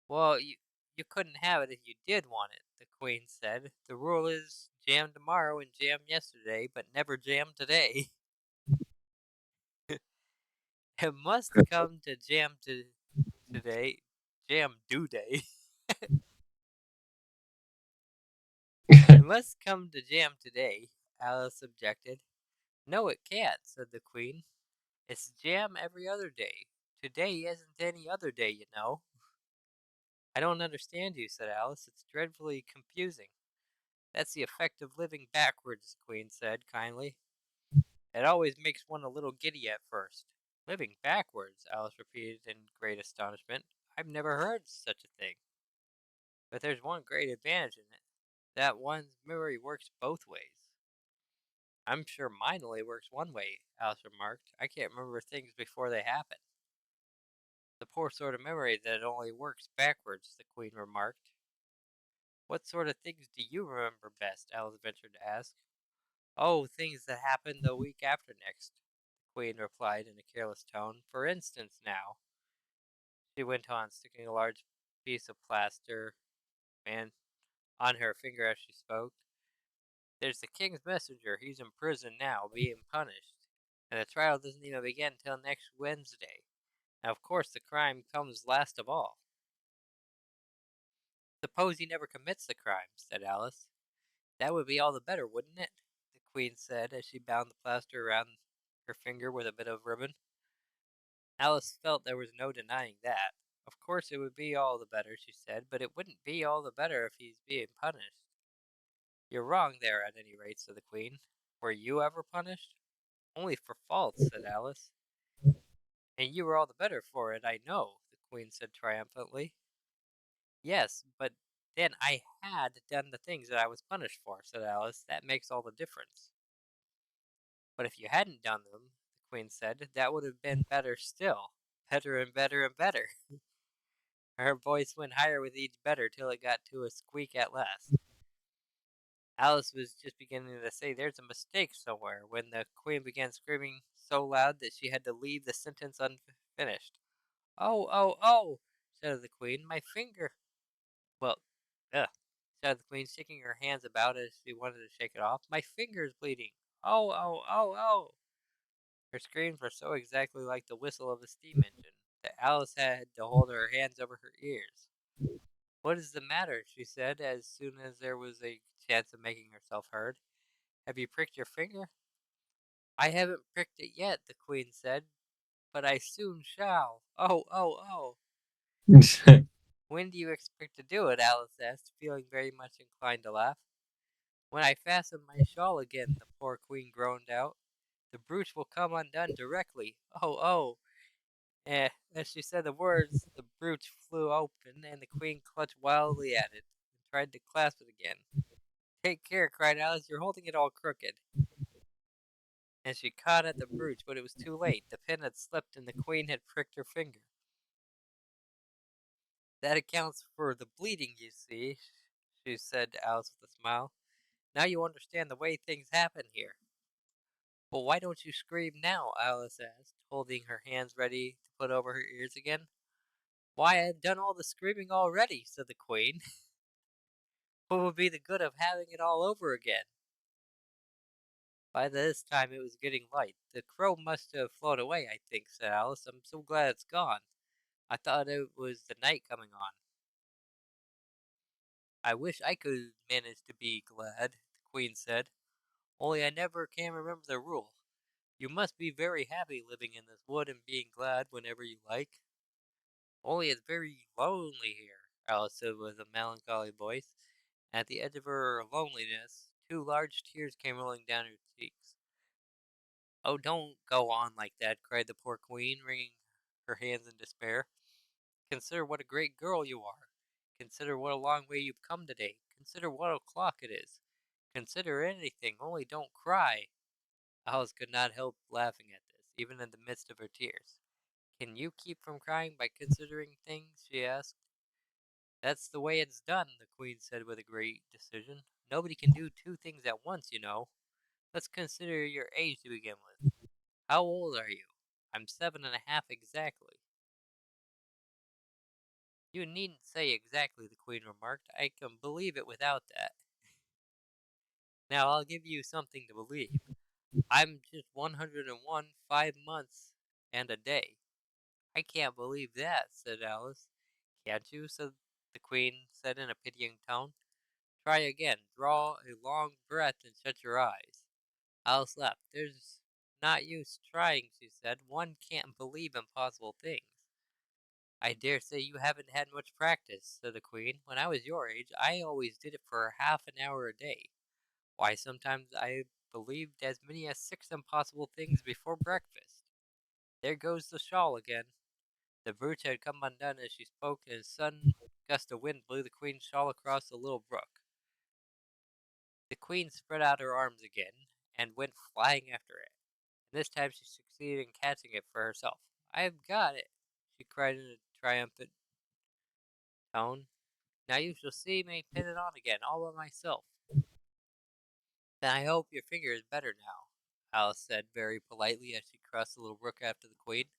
Well, you couldn't have it if you did want it, the Queen said. The rule is jam tomorrow and jam yesterday, but never jam today. It must come to jam today. Jam due day. It must come to jam today, Alice objected. No, it can't, said the Queen. It's jam every other day. Today isn't any other day, you know. I don't understand you, said Alice. It's dreadfully confusing. That's the effect of living backwards, the Queen said kindly. It always makes one a little giddy at first. Living backwards, Alice repeated in great astonishment. I've never heard such a thing. But there's one great advantage in it. That one's memory works both ways. I'm sure mine only works one way, Alice remarked. I can't remember things before they happen. The poor sort of memory that only works backwards, the Queen remarked. What sort of things do you remember best? Alice ventured to ask. Oh, things that happened the week after next, the Queen replied in a careless tone. For instance, now, she went on, sticking a large piece of plaster and on her finger as she spoke. There's the King's messenger. He's in prison now, being punished. And the trial doesn't even begin till next Wednesday. Now, of course, the crime comes last of all. Suppose he never commits the crime, said Alice. That would be all the better, wouldn't it? The Queen said as she bound the plaster around her finger with a bit of ribbon. Alice felt there was no denying that. Of course it would be all the better, she said, but it wouldn't be all the better if he's being punished. You're wrong there, at any rate, said the Queen. Were you ever punished? Only for faults, said Alice. And you were all the better for it, I know, the Queen said triumphantly. Yes, but then I had done the things that I was punished for, said Alice. That makes all the difference. But if you hadn't done them, the Queen said, that would have been better still. Better and better and better. Her voice went higher with each better till it got to a squeak at last. Alice was just beginning to say there's a mistake somewhere when the Queen began screaming so loud that she had to leave the sentence unfinished. Oh, oh, oh, shouted the Queen, my finger. Well, ugh, shouted the Queen, shaking her hands about as she wanted to shake it off. My finger's bleeding. Oh, oh, oh, oh. Her screams were so exactly like the whistle of a steam engine that Alice had to hold her hands over her ears. "What is the matter?" she said, as soon as there was a chance of making herself heard. "Have you pricked your finger?" "I haven't pricked it yet," the Queen said, "but I soon shall. Oh, oh, oh!" "When do you expect to do it?" Alice asked, feeling very much inclined to laugh. "When I fasten my shawl again," the poor Queen groaned out. "The brooch will come undone directly. Oh, oh!" As she said the words, the brooch flew open, and the Queen clutched wildly at it and tried to clasp it again. "Take care!" cried Alice. "You're holding it all crooked." And she caught at the brooch, but it was too late. The pin had slipped, and the Queen had pricked her finger. "That accounts for the bleeding, you see," she said to Alice with a smile. "Now you understand the way things happen here." "Well, why don't you scream now?" Alice asked, holding her hands ready to put over her ears again. "Why, I've done all the screaming already," said the Queen. "What would be the good of having it all over again?" By this time it was getting light. "The crow must have flown away, I think," said Alice. "I'm so glad it's gone. I thought it was the night coming on." "I wish I could manage to be glad," the Queen said. "Only I never can remember the rule. You must be very happy living in this wood and being glad whenever you like." "Only it's very lonely here," Alice said with a melancholy voice. At the edge of her loneliness, two large tears came rolling down her cheeks. "Oh, don't go on like that," cried the poor Queen, wringing her hands in despair. "Consider what a great girl you are. Consider what a long way you've come today. Consider what o'clock it is. Consider anything, only don't cry." Alice could not help laughing at this, even in the midst of her tears. "Can you keep from crying by considering things?" she asked. "That's the way it's done," the Queen said with a great decision. "Nobody can do two things at once, you know. Let's consider your age to begin with. How old are you?" "I'm 7.5 exactly." "You needn't say exactly," the Queen remarked. "I can believe it without that. Now I'll give you something to believe. I'm just 101 5 months and a day." "I can't believe that," said Alice. "Can't you?" the Queen said in a pitying tone. "Try again. Draw a long breath and shut your eyes." Alice laughed. "There's not use trying," she said. "One can't believe impossible things." "I dare say you haven't had much practice," said the Queen. "When I was your age, I always did it for half an hour a day. Why, sometimes I believed as many as 6 impossible things before breakfast. There goes the shawl again." The brooch had come undone as she spoke, and a sudden gust of wind blew the Queen's shawl across the little brook. The Queen spread out her arms again, and went flying after it. And this time she succeeded in catching it for herself. "I have got it!" she cried in a triumphant tone. "Now you shall see me pin it on again, all by myself." "Then I hope your finger is better now," Alice said very politely as she crossed the little brook after the Queen.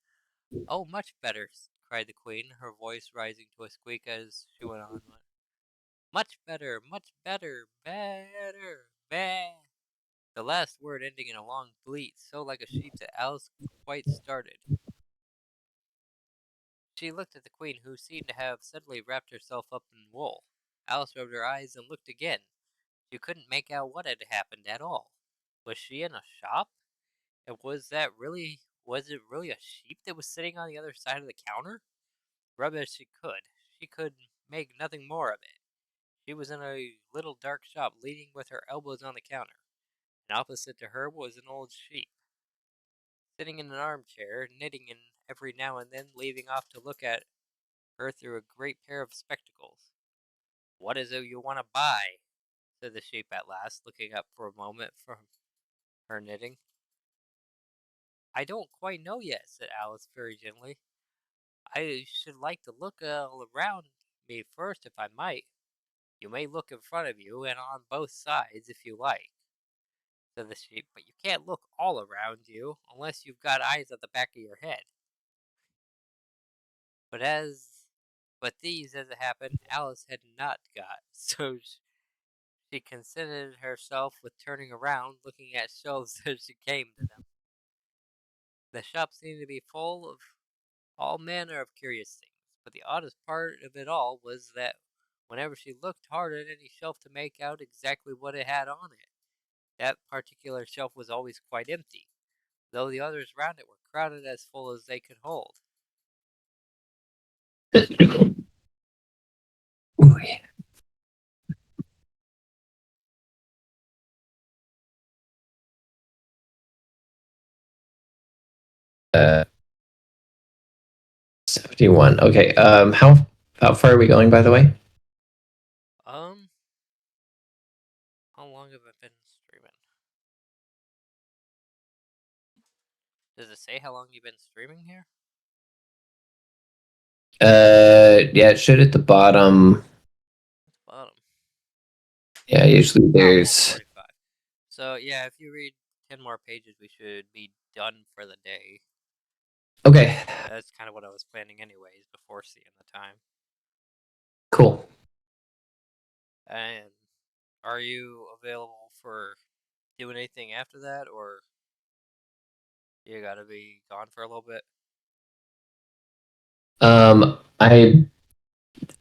"Oh, much better!" cried the Queen, her voice rising to a squeak as she went on. "Much better, better, bah!" The last word ending in a long bleat, so like a sheep that Alice quite started. She looked at the Queen, who seemed to have suddenly wrapped herself up in wool. Alice rubbed her eyes and looked again. She couldn't make out what had happened at all. Was she in a shop? And was it really a sheep that was sitting on the other side of the counter? Rub as she could make nothing more of it. She was in a little dark shop, leaning with her elbows on the counter, and opposite to her was an old sheep, sitting in an armchair, knitting and every now and then leaving off to look at her through a great pair of spectacles. "What is it you want to buy?" said the sheep at last, looking up for a moment from her knitting. "I don't quite know yet," said Alice very gently. "I should like to look all around me first, if I might." "You may look in front of you and on both sides if you like," said the sheep, "but you can't look all around you unless you've got eyes at the back of your head." But these, as it happened, Alice had not got, so she contented herself with turning around, looking at shelves as she came to them. The shop seemed to be full of all manner of curious things, but the oddest part of it all was that whenever she looked hard at any shelf to make out exactly what it had on it, that particular shelf was always quite empty, though the others round it were crowded as full as they could hold. Ooh, yeah. 71. Okay. How far are we going, by the way? Um, how long have I been streaming? Does it say how long you've been streaming here? Yeah, it should at the bottom. Bottom. Yeah, usually Oh, there's. 45. So yeah, if you read 10 more pages, we should be done for the day. Okay, That's kind of what I was planning anyways, before seeing the time. cool. And are you available for doing anything after that, or you gotta be gone for a little bit?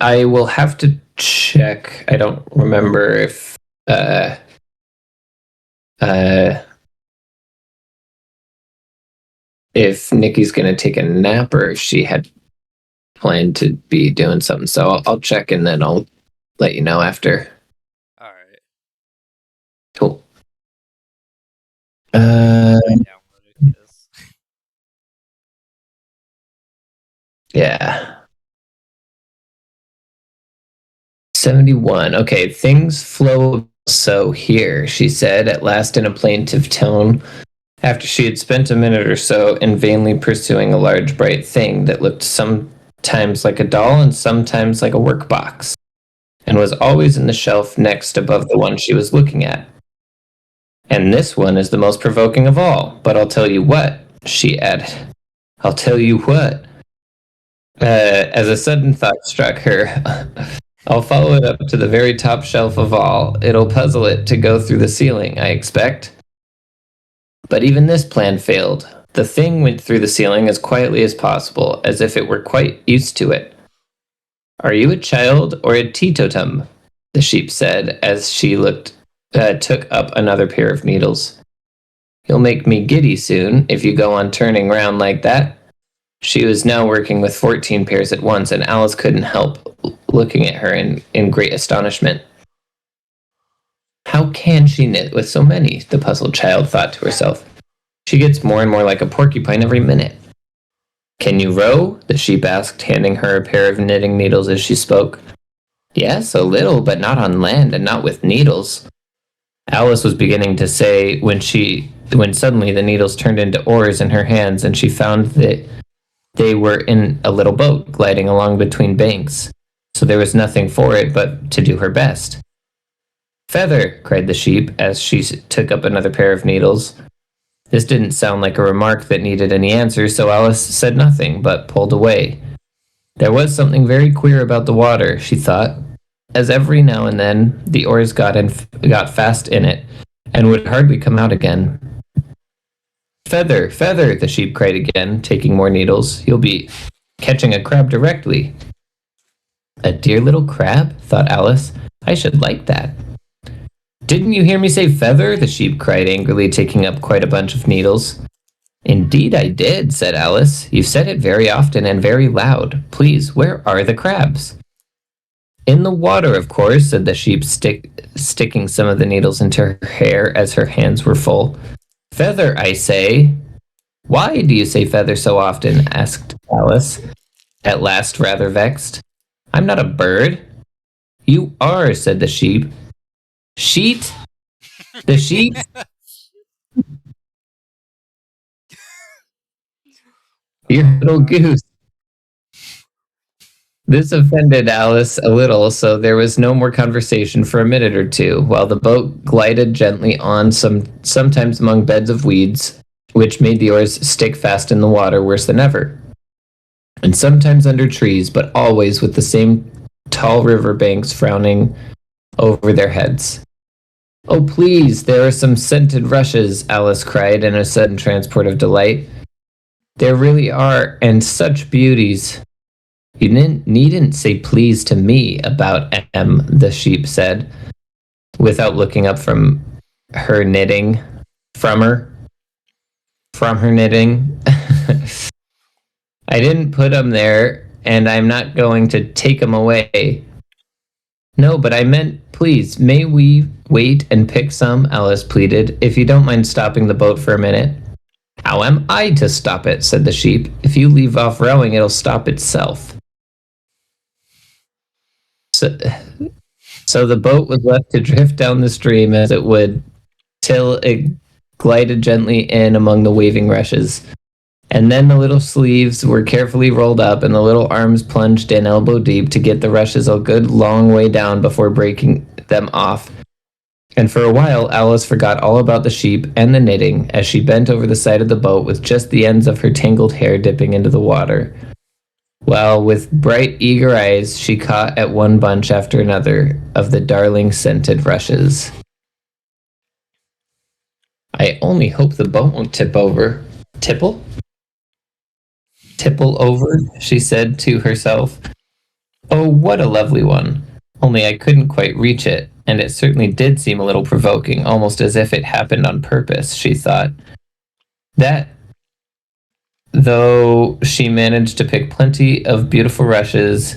I will have to check. I don't remember if uh uh if Nikki's gonna take a nap or if she had planned to be doing something. So I'll check and then I'll let you know after. Alright. Cool. I downloaded this. Yeah. 71. Okay, things flow so here, she said at last in a plaintive tone, after she had spent a minute or so in vainly pursuing a large bright thing that looked sometimes like a doll and sometimes like a workbox, and was always in the shelf next above the one she was looking at. And this one is the most provoking of all, but I'll tell you what, she added. I'll tell you what. As a sudden thought struck her, I'll follow it up to the very top shelf of all. It'll puzzle it to go through the ceiling, I expect. But even this plan failed. The thing went through the ceiling as quietly as possible, as if it were quite used to it. Are you a child or a teetotum? The sheep said as she took up another pair of needles. You'll make me giddy soon if you go on turning round like that. She was now working with 14 pairs at once, and Alice couldn't help looking at her in great astonishment. How can she knit with so many? The puzzled child thought to herself. She gets more and more like a porcupine every minute. Can you row? The sheep asked, handing her a pair of knitting needles as she spoke. Yes, a little, but not on land and not with needles. Alice was beginning to say when suddenly the needles turned into oars in her hands and she found that they were in a little boat gliding along between banks. So there was nothing for it but to do her best. Feather, cried the sheep as she took up another pair of needles. This didn't sound like a remark that needed any answer, so Alice said nothing, but pulled away. There was something very queer about the water, she thought, as every now and then the oars got fast in it, and would hardly come out again. Feather, Feather, the sheep cried again, taking more needles. You'll be catching a crab directly. A dear little crab, thought Alice. I should like that. Didn't you hear me say feather? The sheep cried angrily, taking up quite a bunch of needles. Indeed I did, said Alice. You've said it very often and very loud. Please, where are the crabs? In the water, of course, said the sheep, sticking some of the needles into her hair as her hands were full. Feather, I say. Why do you say feather so often? Asked Alice, at last rather vexed. I'm not a bird. You are, said the sheep. Sheet? The sheep? You little goose. This offended Alice a little, so there was no more conversation for a minute or two, while the boat glided gently on sometimes among beds of weeds, which made the oars stick fast in the water worse than ever, and sometimes under trees, but always with the same tall river banks frowning over their heads. Oh, please, there are some scented rushes, Alice cried in a sudden transport of delight. There really are, and such beauties. You needn't say please to me about M, the sheep said, without looking up from her knitting. From her knitting. I didn't put 'em there, and I'm not going to take 'em away. No, but I meant, please, may we wait and pick some? Alice pleaded. If you don't mind stopping the boat for a minute. How am I to stop it? Said the sheep. If you leave off rowing, it'll stop itself. So the boat was left to drift down the stream as it would, till it glided gently in among the waving rushes. And then the little sleeves were carefully rolled up and the little arms plunged in elbow deep to get the rushes a good long way down before breaking them off. And for a while, Alice forgot all about the sheep and the knitting as she bent over the side of the boat with just the ends of her tangled hair dipping into the water. While with bright, eager eyes, she caught at one bunch after another of the darling scented rushes. I only hope the boat won't tip over. Tipple? Tipple over, she said to herself. Oh, what a lovely one. Only I couldn't quite reach it, and it certainly did seem a little provoking, almost as if it happened on purpose, she thought. That, though she managed to pick plenty of beautiful rushes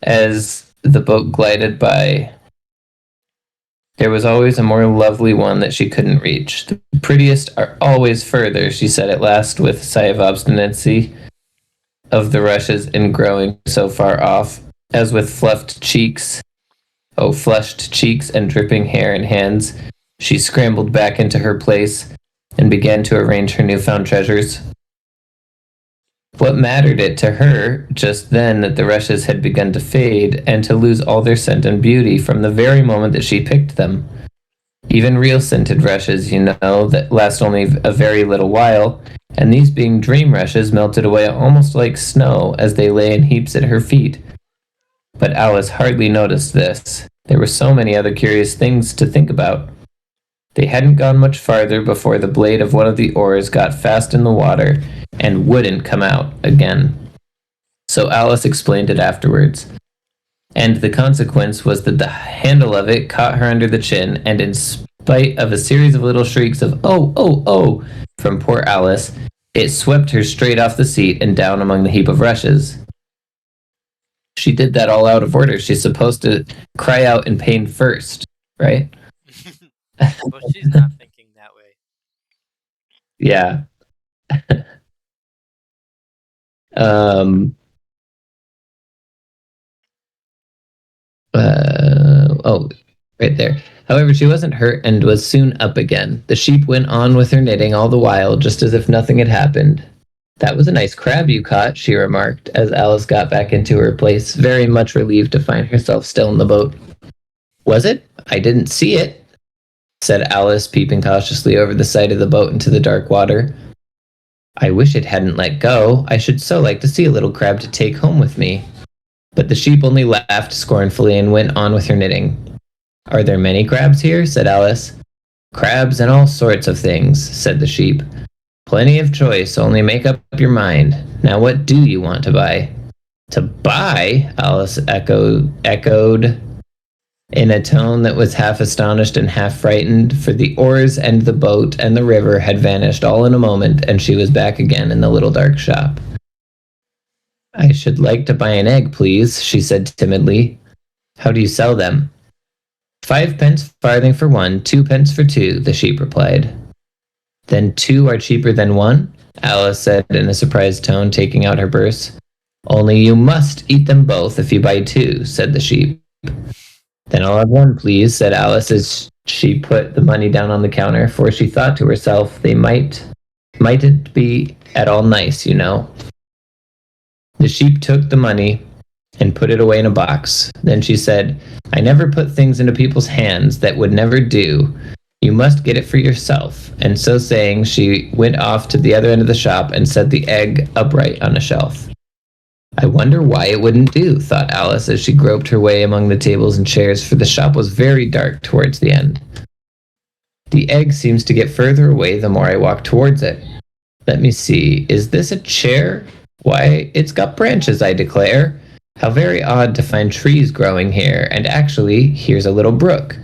as the boat glided by, there was always a more lovely one that she couldn't reach. The prettiest are always further, she said at last with a sigh of obstinacy, of the rushes in growing so far off, as with flushed cheeks and dripping hair and hands, she scrambled back into her place and began to arrange her newfound treasures. What mattered it to her just then that the rushes had begun to fade and to lose all their scent and beauty from the very moment that she picked them? Even real scented rushes, you know, that last only a very little while, and these being dream rushes melted away almost like snow as they lay in heaps at her feet. But Alice hardly noticed this. There were so many other curious things to think about. They hadn't gone much farther before the blade of one of the oars got fast in the water and wouldn't come out again. So Alice explained it afterwards. And the consequence was that the handle of it caught her under the chin, and in spite of a series of little shrieks of "oh, oh, oh" from poor Alice, it swept her straight off the seat and down among the heap of rushes. She did that all out of order. She's supposed to cry out in pain first, right? Well, she's not thinking that way. Yeah. Right there. However, she wasn't hurt and was soon up again. The sheep went on with her knitting all the while, just as if nothing had happened. That was a nice crab you caught, she remarked, as Alice got back into her place, very much relieved to find herself still in the boat. Was it? I didn't see it, said Alice, peeping cautiously over the side of the boat into the dark water. I wish it hadn't let go. I should so like to see a little crab to take home with me. But the sheep only laughed scornfully and went on with her knitting. Are there many crabs here? Said Alice. Crabs and all sorts of things, said the sheep. Plenty of choice, only make up your mind. Now what do you want to buy? To buy? Alice echoed in a tone that was half astonished and half frightened, for the oars and the boat and the river had vanished all in a moment, and she was back again in the little dark shop. I should like to buy an egg, please, she said timidly. How do you sell them? 5 pence farthing for one, 2 pence for two, the sheep replied. Then 2 are cheaper than 1? Alice said in a surprised tone, taking out her purse. Only you must eat them both if you buy 2, said the sheep. Then I'll have 1, please, said Alice as she put the money down on the counter, for she thought to herself, they mightn't be at all nice, you know. The sheep took the money and put it away in a box. Then she said, I never put things into people's hands that would never do. You must get it for yourself. And so saying, she went off to the other end of the shop and set the egg upright on a shelf. I wonder why it wouldn't do, thought Alice as she groped her way among the tables and chairs, for the shop was very dark towards the end. The egg seems to get further away the more I walk towards it. Let me see. Is this a chair? Why, it's got branches, I declare. How very odd to find trees growing here. And actually, here's a little brook.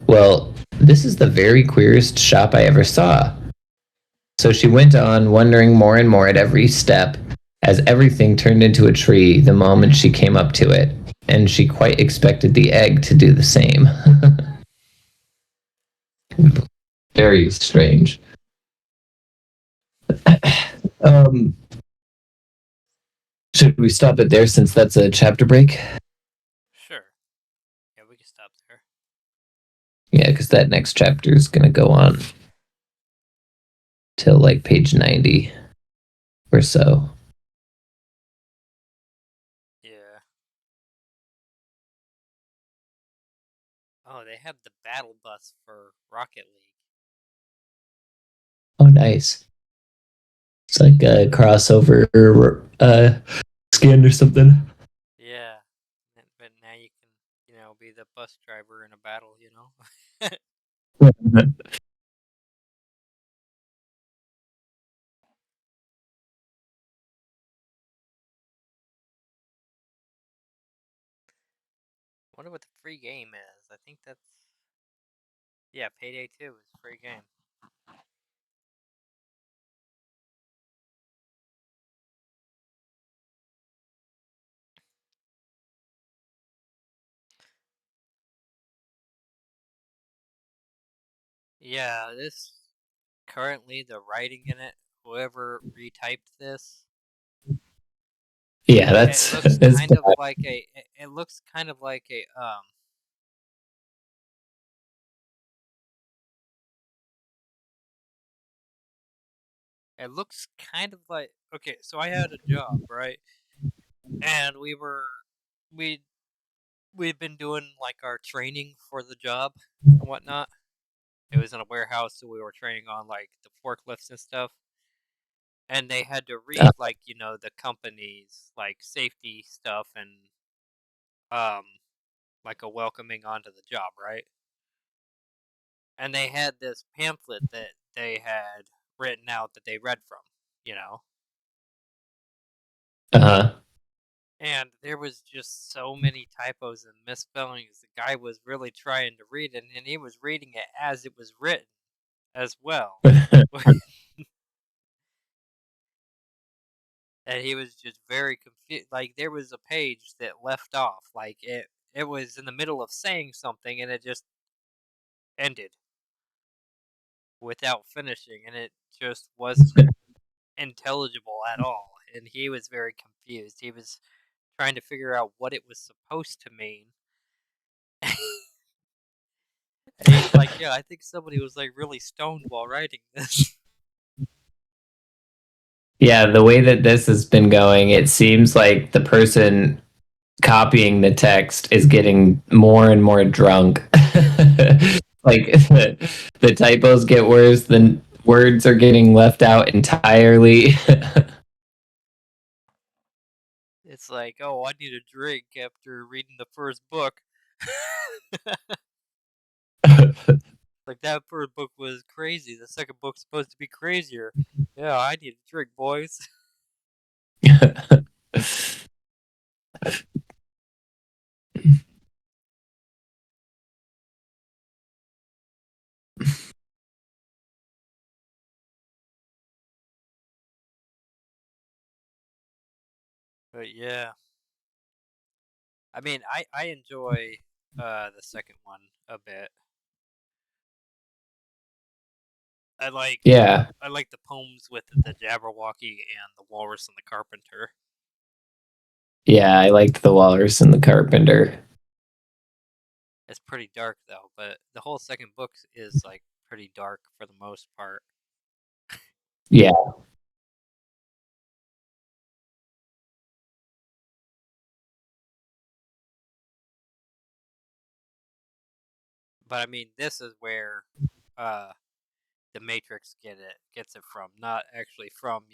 Well, this is the very queerest shop I ever saw. So she went on, wondering more and more at every step, as everything turned into a tree the moment she came up to it, and she quite expected the egg to do the same. Very strange. um, should we stop it there since that's a chapter break? Sure. Yeah, we can stop there. Yeah, because that next chapter is going to go on till like page 90 or so. Yeah. Oh, they have the battle bus for Rocket League. Oh, nice. It's like a crossover skin or something. Yeah. But now you can, be the bus driver in a battle, Wonder what the free game is. I think that's, yeah, Payday 2 is a free game. Yeah, this currently the writing in it, whoever retyped this, Yeah, it that's looks that's kind of bad. like it looks kind of like a it looks kind of like, okay, so I had a job, right? And we we've been doing like our training for the job and whatnot. It was in a warehouse, so we were training on like the forklifts and stuff. And they had to Uh, read like, the company's like safety stuff and um like a welcoming onto the job, right? And they had this pamphlet that they had written out that they read from, you know. uh-huh. And there was just so many typos and misspellings. The guy was really trying to read it, and he was reading it as it was written as well. And he was just very confused. Like there was a page that left off, like it was in the middle of saying something, and it just ended without finishing, and it just wasn't intelligible at all. And he was very confused. He was trying to figure out what it was supposed to mean. And he's like, "Yeah, I think somebody was like really stoned while writing this." Yeah, the way that this has been going, it seems like the person copying the text is getting more and more drunk. Like the typos get worse, the words are getting left out entirely. It's like, "Oh, I need a drink after reading the first book." Like that first book was crazy. The second book's supposed to be crazier. Yeah, I need a drink, boys. But yeah, I mean, I enjoy the second one a bit. I like Yeah, I like the poems with the Jabberwocky and the Walrus and the Carpenter. yeah, I liked the Walrus and the Carpenter. It's pretty dark though, but the whole second book is like pretty dark for the most part. Yeah, But I mean, this is where uh the Matrix gets it from, not actually from,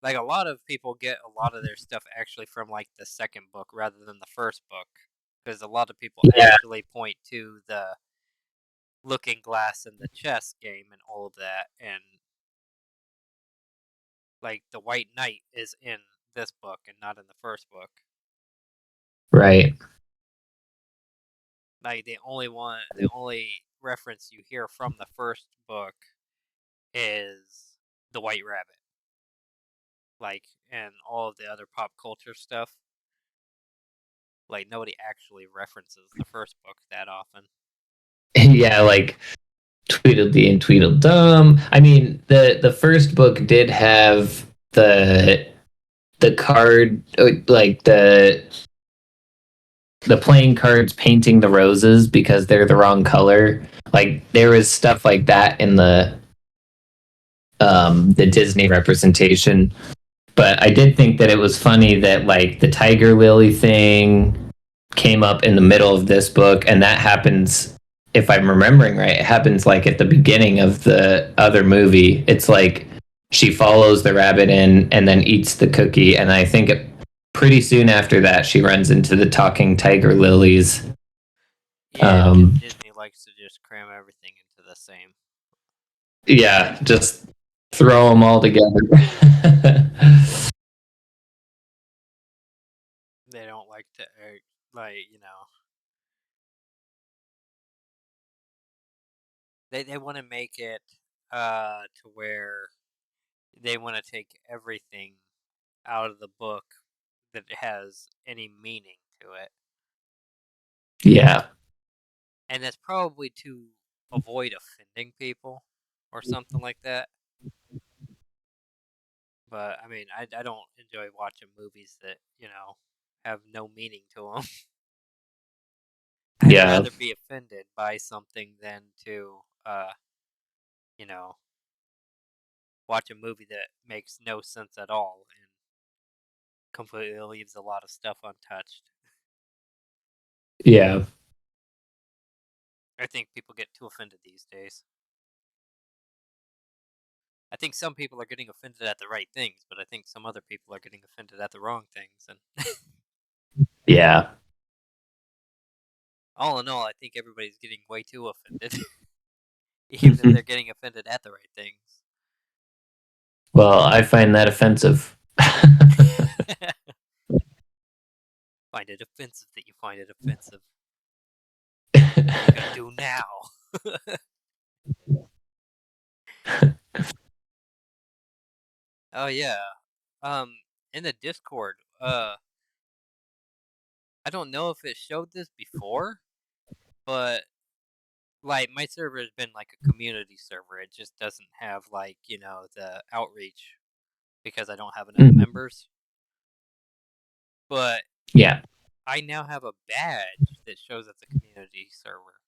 like a lot of people get a lot of their stuff actually from like the second book rather than the first book, because a lot of people yeah, actually point to the Looking Glass and the chess game and all of that, and Like the White Knight is in this book and not in the first book. Right. Like the only reference you hear from the first book is the White Rabbit. Like, and all of the other pop culture stuff. Like nobody actually references the first book that often. Yeah, like Tweedledee and Tweedledum. I mean, the first book did have the card, like the playing cards painting the roses because they're the wrong color. Like there was stuff like that in the Disney representation. But I did think that it was funny that like the tiger lily thing came up in the middle of this book, and that happens, if I'm remembering right, it happens like at the beginning of the other movie. It's like she follows the rabbit in and then eats the cookie, and I think pretty soon after that she runs into the talking tiger lilies. Yeah, Disney likes to just cram everything into the same. Yeah, just throw them all together. They don't like to, like, you know, they want to make it to where they want to take everything out of the book that has any meaning to it. Yeah. And that's probably to avoid offending people or something like that. But I mean, I don't enjoy watching movies that, you know, have no meaning to them. I'd Yeah. rather be offended by something than to, you know, watch a movie that makes no sense at all and completely leaves a lot of stuff untouched. Yeah. I think people get too offended these days. I think some people are getting offended at the right things, but I think some other people are getting offended at the wrong things. And Yeah. all in all, I think everybody's getting way too offended, even if they're getting offended at the right things. Well, I find that offensive. Find it offensive that you find it offensive. What are you gonna do now? Oh yeah. Um, in the Discord, I don't know if it showed this before, but like my server has been like a community server. It just doesn't have like, you know, the outreach because I don't have enough Mhm. members. But Yeah. I now have a badge that shows it's a community server.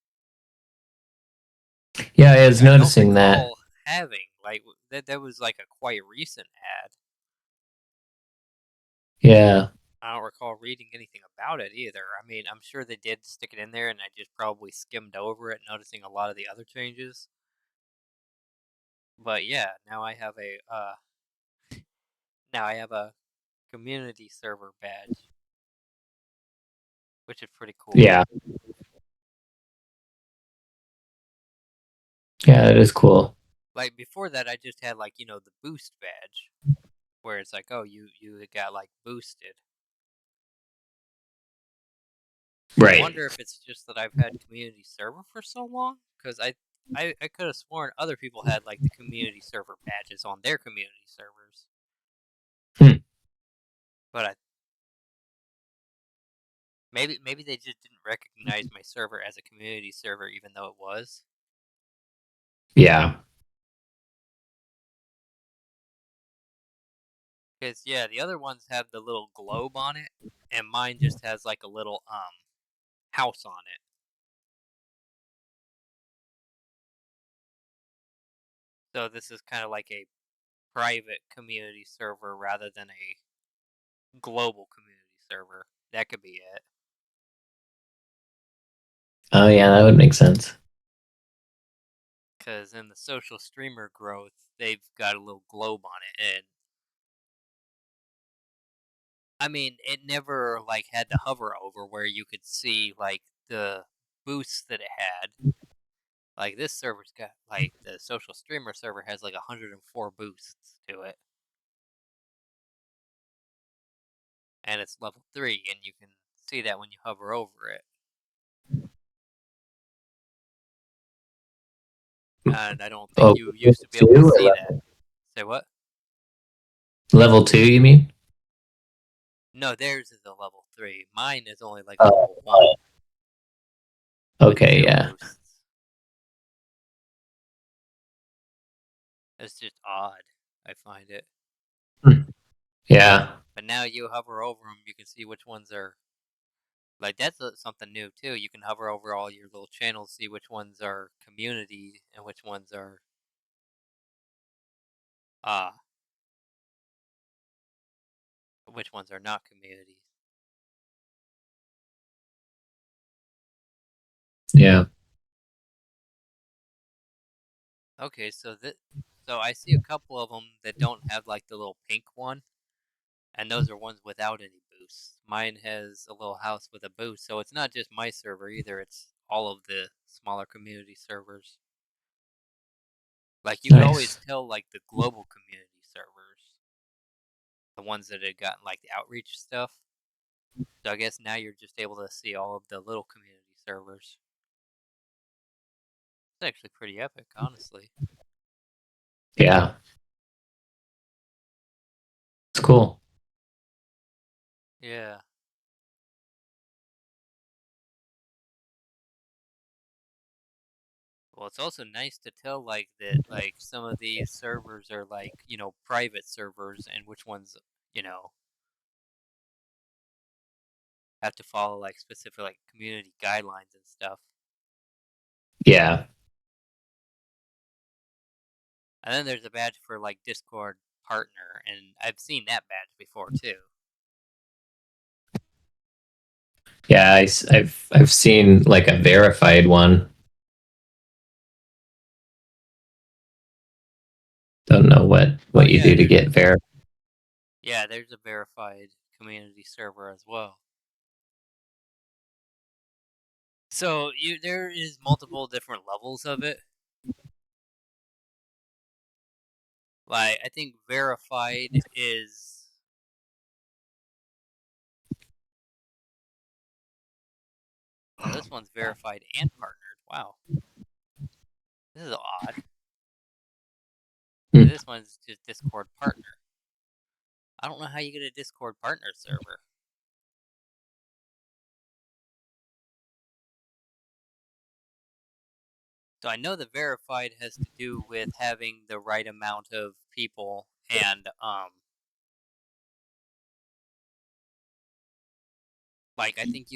Yeah, I was Which I don't noticing that. recall having. Like that was like a quite recent ad. Yeah. I don't recall reading anything about it either. I mean, I'm sure they did stick it in there, and I just probably skimmed over it, noticing a lot of the other changes. But yeah, now I have a community server badge, which is pretty cool. Yeah. Yeah, that is cool. Like before that, I just had like, you know, the boost badge, where it's like, oh, you got like boosted. I Right. wonder if it's just that I've had community server for so long, because I could have sworn other people had like the community server badges on their community servers. Hmm. But maybe they just didn't recognize my server as a community server, even though it was. Yeah. Because yeah, the other ones have the little globe on it, and mine just has like a little house on it. So this is kind of like a private community server rather than a global community server. That could be it. Oh, yeah, that would make sense. Because in the social streamer growth, they've got a little globe on it, and I mean, it never like had to hover over where you could see like the boosts that it had. Like this server's got like the social streamer server has like 104 boosts to it. and it's level 3, and you can see that when you hover over it. And I don't think you used to be able to see that. Say what? Level 2, you mean? No, theirs is a level 3. Mine is only like Oh. level 1. With Okay, 0 yeah. boosts. It's just odd. I find it. Yeah. But now you hover over them, you can see which ones are. Like, that's something new, too. You can hover over all your little channels, see which ones are community and which ones are. Which ones are not communities. Yeah. Okay, so I see a couple of them that don't have like the little pink one, and those are ones without any boosts. Mine has a little house with a boost, so it's not just my server either. It's all of the smaller community servers. Like you could always Nice. tell like the global community servers, the ones that had gotten like the outreach stuff. So I guess now you're just able to see all of the little community servers. It's actually pretty epic, honestly. Yeah. It's cool. Yeah. Well, it's also nice to tell like that like some of these servers are like, private servers and which ones, you know, have to follow like specific like community guidelines and stuff. Yeah. And then there's a badge for like Discord partner, and I've seen that badge before too. Yeah, I've seen like a verified one. Don't know what you Yeah, do to get verified. yeah, there's a verified community server as well. So there is multiple different levels of it. Like I think verified is. Oh, this one's verified and partnered. Wow, this is odd. Hmm. This one's just Discord partner. I don't know how you get a Discord partner server. So I know the verified has to do with having the right amount of people, and like I think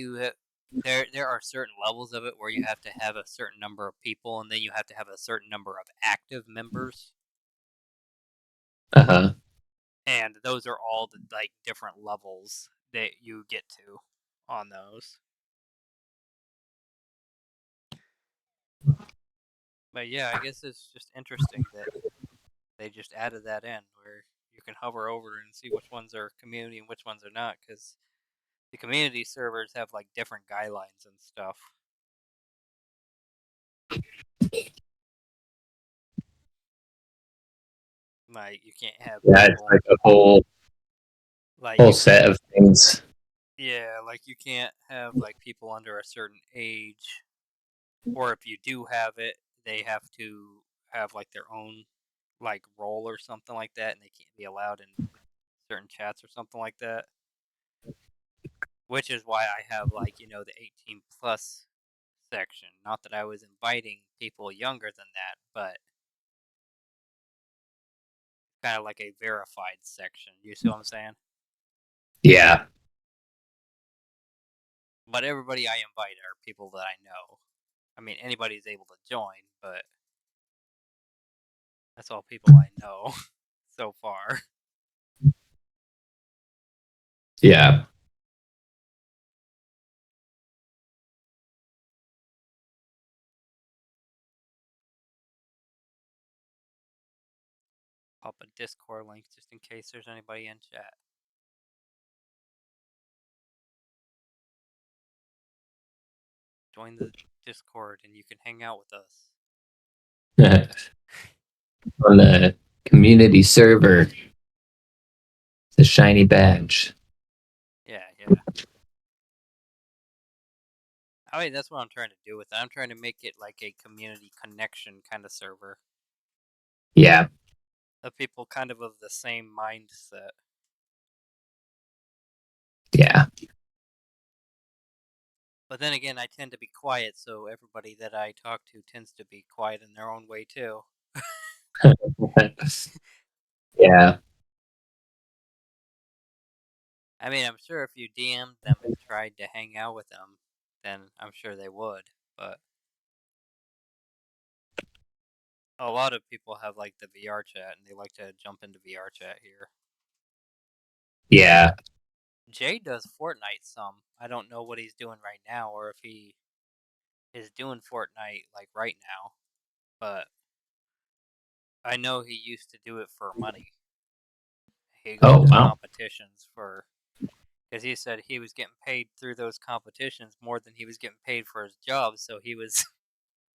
there are certain levels of it where you have to have a certain number of people, and then you have to have a certain number of active members, Uh-huh. and those are all the like different levels that you get to on those. But yeah, I guess it's just interesting that they just added that in where you can hover over and see which ones are community and which ones are not, because the community servers have like different guidelines and stuff. Like you can't have Yeah, it's people like a whole like whole you set of things. yeah, like you can't have like people under a certain age, or if you do have it, they have to have like their own like role or something like that, and they can't be allowed in certain chats or something like that. Which is why I have like, the 18 plus section. Not that I was inviting people younger than that, but kind of like a verified section. You see what I'm saying? Yeah. But everybody I invite are people that I know. I mean, anybody's able to join, but that's all people I know so far. Yeah. Pop a Discord link just in case there's anybody in chat. Join the Discord and you can hang out with us. On the community server, the shiny badge. I mean, that's what I'm trying to do with it. I'm trying to make it like a community connection kind of server Yeah. of people kind of the same mindset. Yeah. But then again, I tend to be quiet, so everybody that I talk to tends to be quiet in their own way too. Yeah. I mean, I'm sure if you DM'd them and tried to hang out with them, then I'm sure they would. But a lot of people have like the VR chat, and they like to jump into VR chat here. Yeah. Jay does Fortnite some. I don't know what he's doing right now, or if he is doing Fortnite like right now. But I know he used to do it for money. He'd go Oh, to wow. competitions for, because he said he was getting paid through those competitions more than he was getting paid for his job, so he was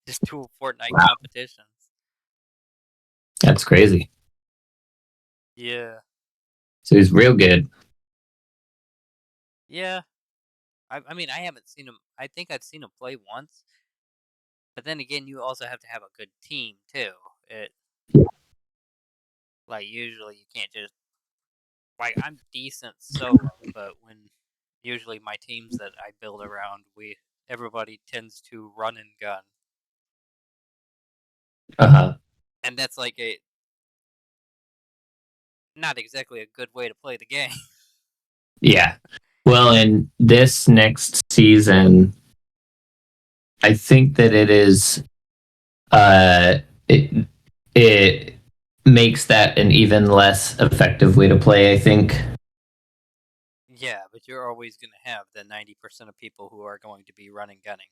just doing Fortnite Wow. competitions. That's crazy. Yeah. So he's real good. Yeah. I mean, I haven't seen him. I think I've seen him play once. But then again, you also have to have a good team, too. Like, usually you can't just. Like, I'm decent solo, but when. Usually my teams that I build around, everybody tends to run and gun. Uh-huh. And that's like not exactly a good way to play the game. Yeah. Well, in this next season, I think that it is it it makes that an even less effective way to play, I think. Yeah, but you're always going to have the 90% of people who are going to be running gunning.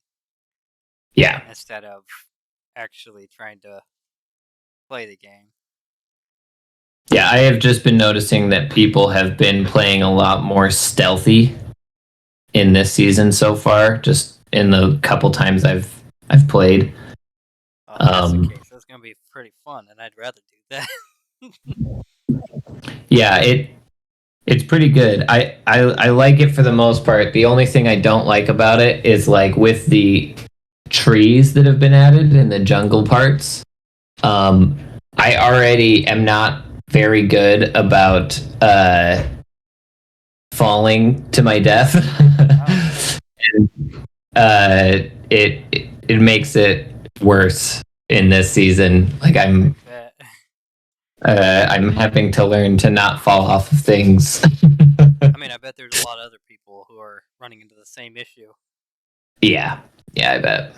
Yeah. Instead of actually trying to play the game. Yeah, I have just been noticing that people have been playing a lot more stealthy in this season so far, just in the couple times I've played. If that's the case, that's going to be pretty fun, and I'd rather do that. Yeah, it's pretty good. I like it for the most part. The only thing I don't like about it is like with the trees that have been added in the jungle parts. I already am not very good about falling to my death. And, it makes it worse in this season. Like I'm having to learn to not fall off of things. I mean, I bet there's a lot of other people who are running into the same issue. Yeah, I bet.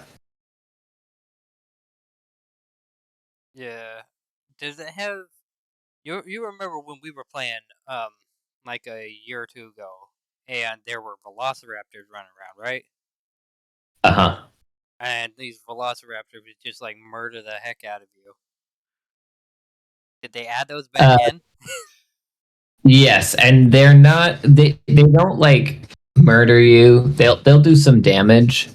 Yeah. Does it have? You remember when we were playing like a year or two ago, and there were velociraptors running around, right? Uh-huh. And these velociraptors would just like murder the heck out of you. Did they add those back in? Yes, and they don't like murder you. They'll do some damage,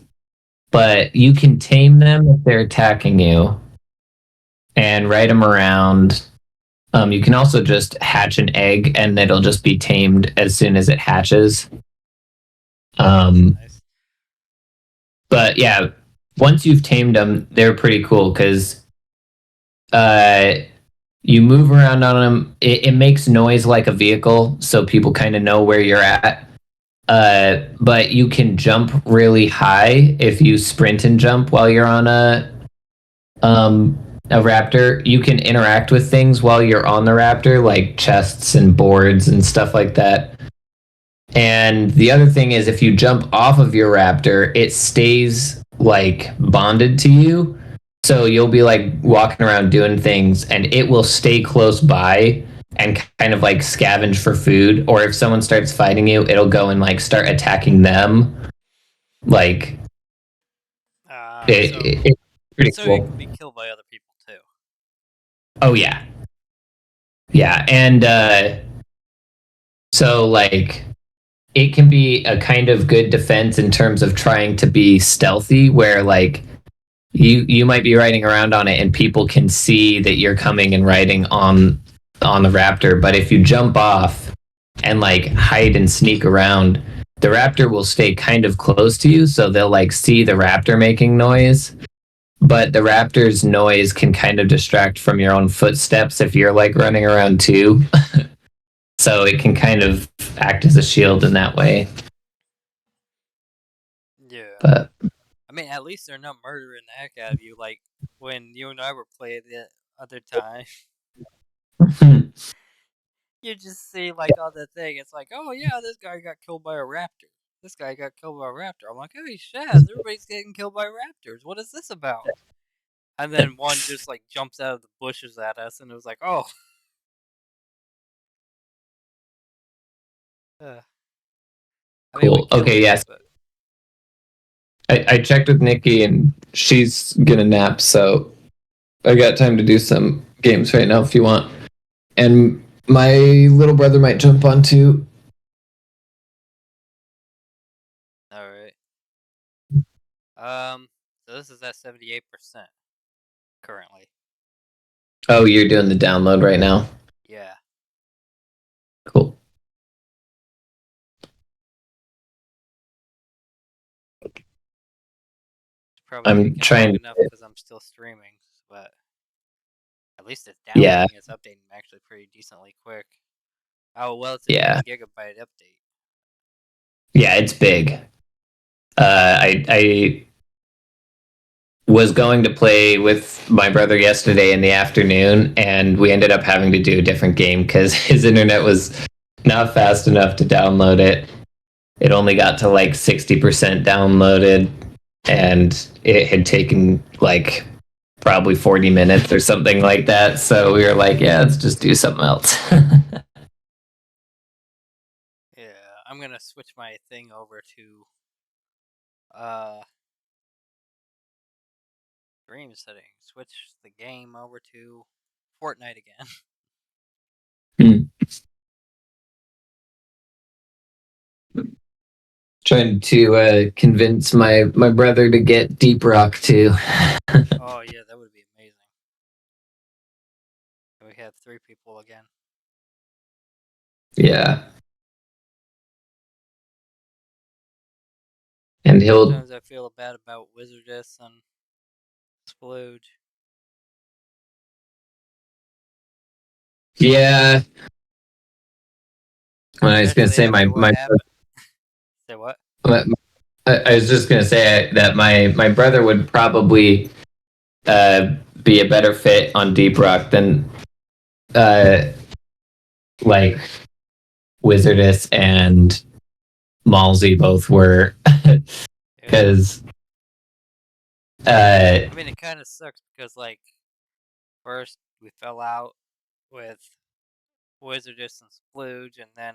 but you can tame them if they're attacking you and ride them around. You can also just hatch an egg and it'll just be tamed as soon as it hatches. Nice. But yeah, once you've tamed them, they're pretty cool because you move around on them. It makes noise like a vehicle, so people kind of know where you're at. But you can jump really high if you sprint and jump while you're on a raptor. You can interact with things while you're on the raptor, like chests and boards and stuff like that. And the other thing is, if you jump off of your raptor, it stays like bonded to you. So you'll be like walking around doing things, and it will stay close by and kind of like scavenge for food. Or if someone starts fighting you, it'll go and like start attacking them. Like it's pretty so cool. you can be killed by other people too. Oh yeah, and so like it can be a kind of good defense in terms of trying to be stealthy, where like you might be riding around on it and people can see that you're coming and riding on the raptor, but if you jump off and like hide and sneak around, the raptor will stay kind of close to you, so they'll like see the raptor making noise. But the raptor's noise can kind of distract from your own footsteps if you're like running around too. So it can kind of act as a shield in that way. Yeah. But I mean, at least they're not murdering the heck out of you like when you and I were playing the other time. You just see like on the thing, it's like, oh yeah, this guy got killed by a raptor. This guy got killed by a raptor. I'm like, holy shit, everybody's getting killed by raptors. What is this about? And then one just like jumps out of the bushes at us, and it was like, oh. I mean, we cool. killed Okay, it, yes. but I checked with Nikki and she's gonna nap, so I got time to do some games right now if you want. And my little brother might jump on too. all right. So this is at 78% currently. Oh, you're doing the download right now? Yeah. Cool. It's probably I'm taking long trying. enough because I'm still streaming, but at least it's Yeah. downloading. It's updating actually pretty decently quick. Oh well, it's a Yeah. 50 GB update. Yeah, it's big. I was going to play with my brother yesterday in the afternoon, and we ended up having to do a different game because his internet was not fast enough to download it. It only got to like 60% downloaded, and it had taken like probably 40 minutes or something like that. So we were like, yeah, let's just do something else. Yeah, I'm gonna switch my thing over to uh stream settings. Switch the game over to Fortnite again. Trying to convince my brother to get Deep Rock too. Oh yeah, that would be amazing. We have 3 people again. Yeah. And he'll. Sometimes I feel bad about Wizardess and Splooge. Yeah. I was gonna Especially say after what my happened. Say what? I was just gonna say that my brother would probably be a better fit on Deep Rock than uh, like Wizardess and Malsey both were, because I mean, it kind of sucks because like first we fell out with Wizardess and Splooge, and then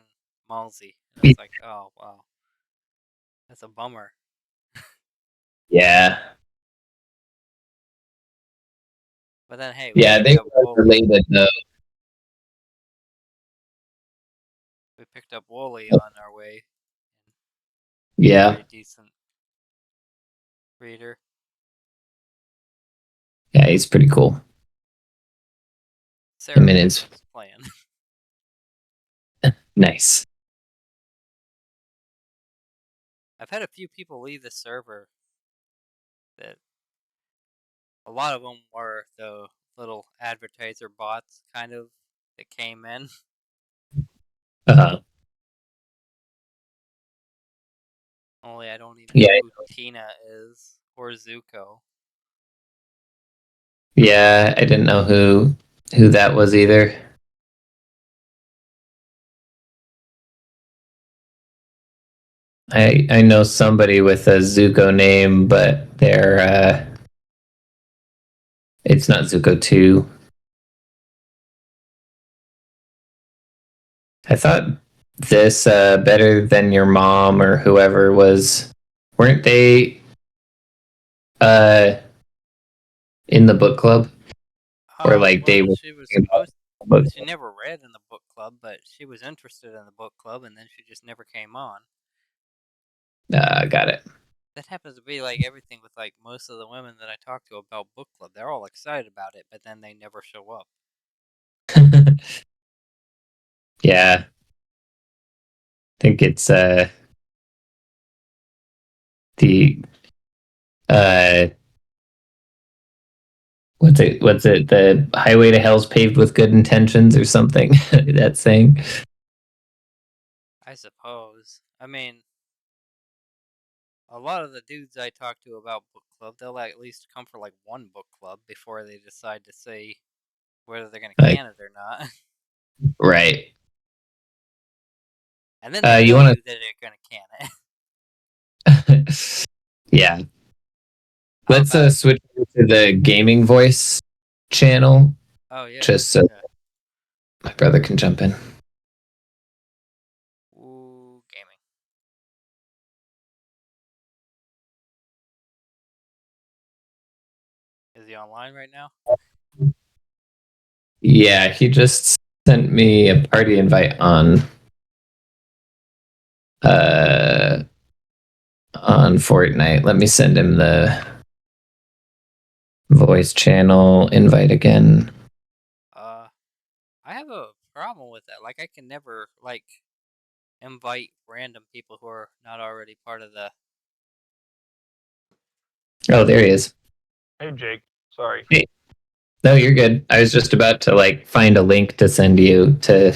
Malsey. And it's like, oh wow, that's a bummer. yeah, But then hey, we yeah, picked they up were Wooly. related though. We picked up Wooly on our way. Yeah, Pretty decent reader. yeah, he's pretty cool. Sarah I mean, Pickens it's playing. nice. I've had a few people leave the server. That a lot of them were the little advertiser bots, kind of, that came in. Uh, Only I don't even yeah, know who Tina is or Zuko. yeah, I didn't know who that was either. I know somebody with a Zuko name, but they're it's not Zuko 2. I thought this better than your mom or whoever was, weren't they uh in the book club, or like they Well, were she was talking about supposed. the book She never read in the book club, but she was interested in the book club, and then she just never came on. club? Got it. That happens to be like everything with like most of the women that I talk to about book club. They're all excited about it, but then they never show up. Yeah, I think it's The what's it? The highway to hell's paved with good intentions or something. That saying. I suppose. I mean, a lot of the dudes I talk to about book club, they'll at least come for like one book club before they decide to say whether they're gonna Like, can it or not. right. And then they You tell want you that they're gonna can it. to? Yeah. How Let's about? switch to the gaming voice channel, Oh yeah. just so Yeah. my brother can jump in. Ooh, gaming. Is he online right now? Yeah, he just sent me a party invite on Fortnite. Let me send him the voice channel invite again. I have a problem with that. Like, I can never like invite random people who are not already part of the. Oh, there he is. Hey, Jake. Sorry. Hey. No, you're good. I was just about to like find a link to send you to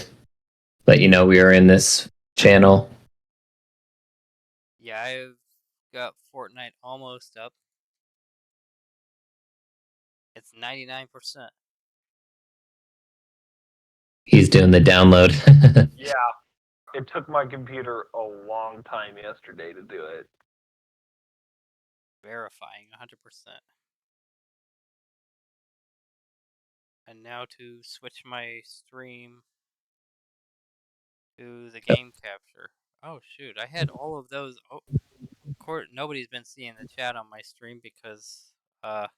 let you know we were in this channel. Yeah, I've got Fortnite almost up. It's 99%. He's doing the download. Yeah, it took my computer a long time yesterday to do it. Verifying 100%. And now to switch my stream to the game capture. Oh shoot, I had all of those. Oh, nobody's been seeing the chat on my stream because I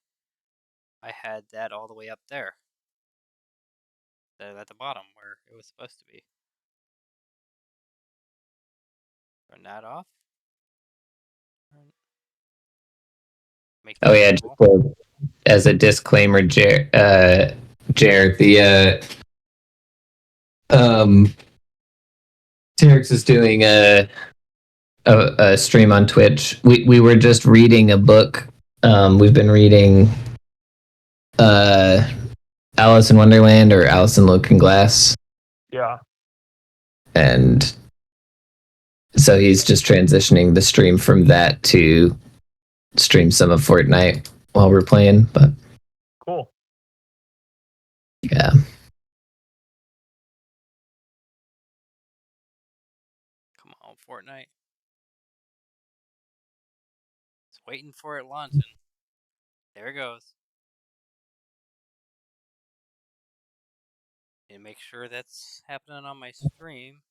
had that all the way up there. At the bottom where it was supposed to be. Turn that off. Make Oh yeah, just as a disclaimer, Jared, the Terex is doing a stream on Twitch. We were just reading a book. We've been reading Alice in Wonderland or Alice in Looking Glass. Yeah. And so he's just transitioning the stream from that to stream some of Fortnite while we're playing, but Cool. yeah. Come on, Fortnite. It's waiting for it launching. There it goes. And make sure that's happening on my stream.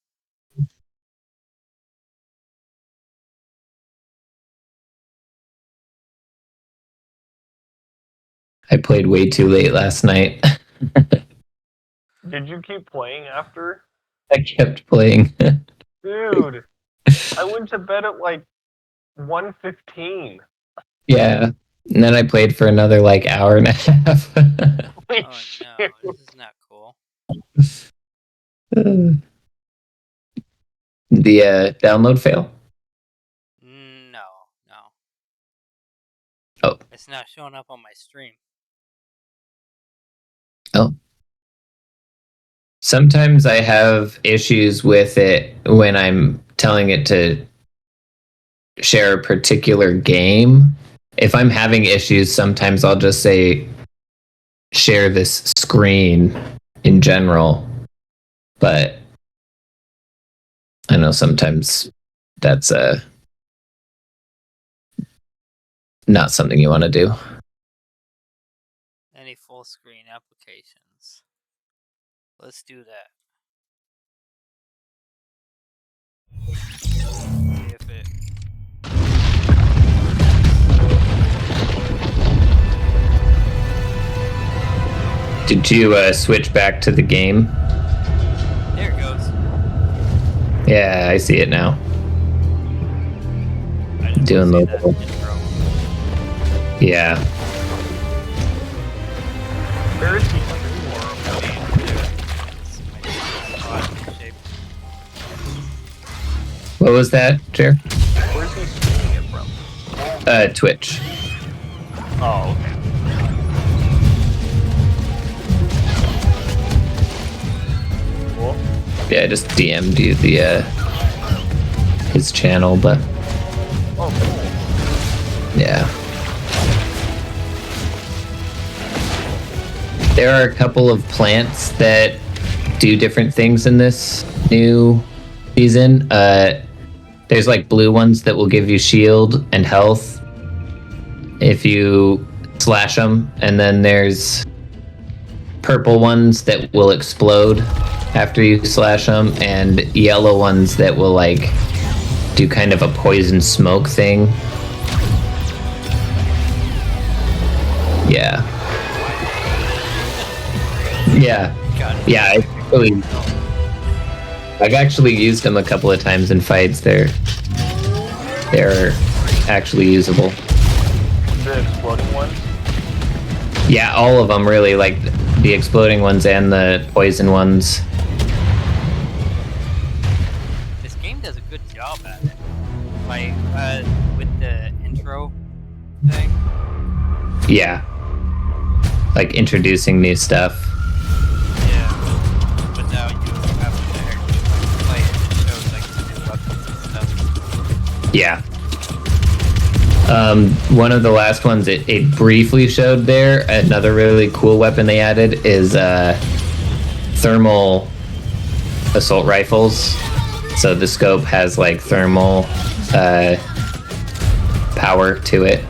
I played way too late last night. Did you keep playing after? I kept playing. Dude, I went to bed at like 1:15. Yeah. And then I played for another like hour and a half. Oh no, this is not cool. The download fail? No. Oh. It's not showing up on my stream. Oh. Sometimes I have issues with it when I'm telling it to share a particular game. If I'm having issues, sometimes I'll just say share this screen in general. But I know sometimes that's not something you want to do. Any full screen applications. Let's do that. See if it. Did you switch back to the game? There it goes. Yeah, I see it now. I didn't Doing see the that little- intro. Yeah. Where is he stream world? It's my odd shape. What was that, Jer? Where's he streaming it from? Twitch. Oh, okay. Cool. Yeah, I just DM'd you the his channel, but Oh, cool. yeah. There are a couple of plants that do different things in this new season. There's like blue ones that will give you shield and health if you slash them, and then there's purple ones that will explode after you slash them, and yellow ones that will like do kind of a poison smoke thing. Yeah. Yeah. Yeah, I've actually used them a couple of times in fights. They're actually usable. The exploding ones? Yeah, all of them really, like the exploding ones and the poison ones. This game does a good job at it. Like, with the intro thing. Yeah. Like introducing new stuff. Yeah. But now you have to actually play it. It shows like the new weapons and stuff. Yeah. One of the last ones it briefly showed there, another really cool weapon they added is thermal assault rifles. So the scope has like thermal power to it.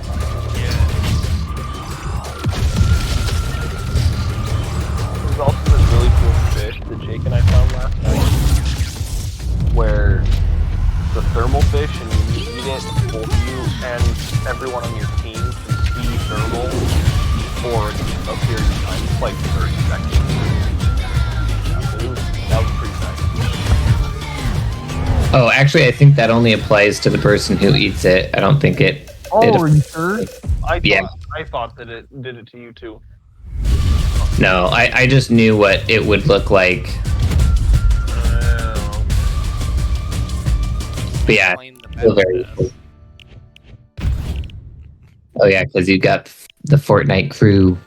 There's also this really cool fish that Jake and I found last night, where the thermal fish, and when you eat it, both you and everyone on your team can see thermal for a period of time. It's like 30 seconds. Yeah, that was pretty nice. Oh, actually, I think that only applies to the person who eats it. I don't think it. Oh, are you sure? Yeah. I thought that it did it to you too. No, I just knew what it would look like. But yeah, Claim the still very battle cool. Oh yeah, because you got the Fortnite crew.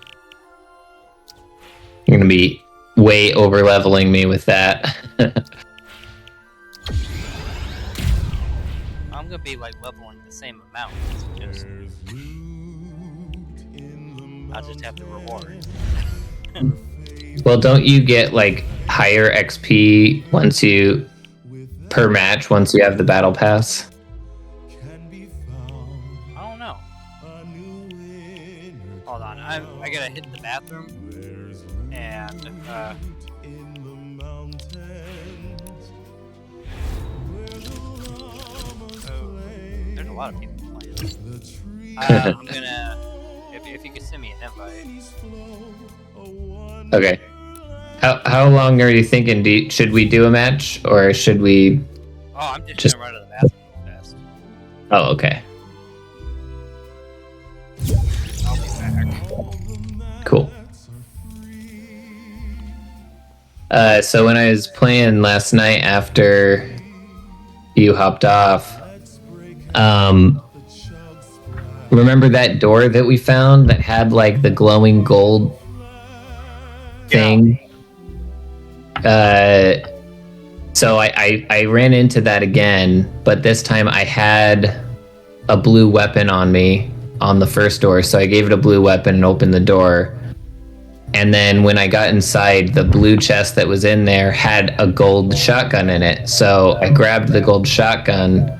You're gonna be way over leveling me with that. I'm gonna be like leveling the same amount. It's just I'll just have the reward. Well, don't you get like higher XP per match once you have the battle pass? I don't know. Hold on, I gotta hit the bathroom and there's a lot of people playing. I'm gonna if you could send me an invite. Okay. How long are you thinking? Should we do a match or should we? Oh, I'm just Just- gonna run to the bathroom real fast. Oh, okay. I'll be back. Cool. So when I was playing last night after you hopped off, remember that door that we found that had like the glowing gold thing? So I ran into that again, but this time I had a blue weapon on me on the first door, so I gave it a blue weapon and opened the door. And then when I got inside, the blue chest that was in there had a gold shotgun in it. So I grabbed the gold shotgun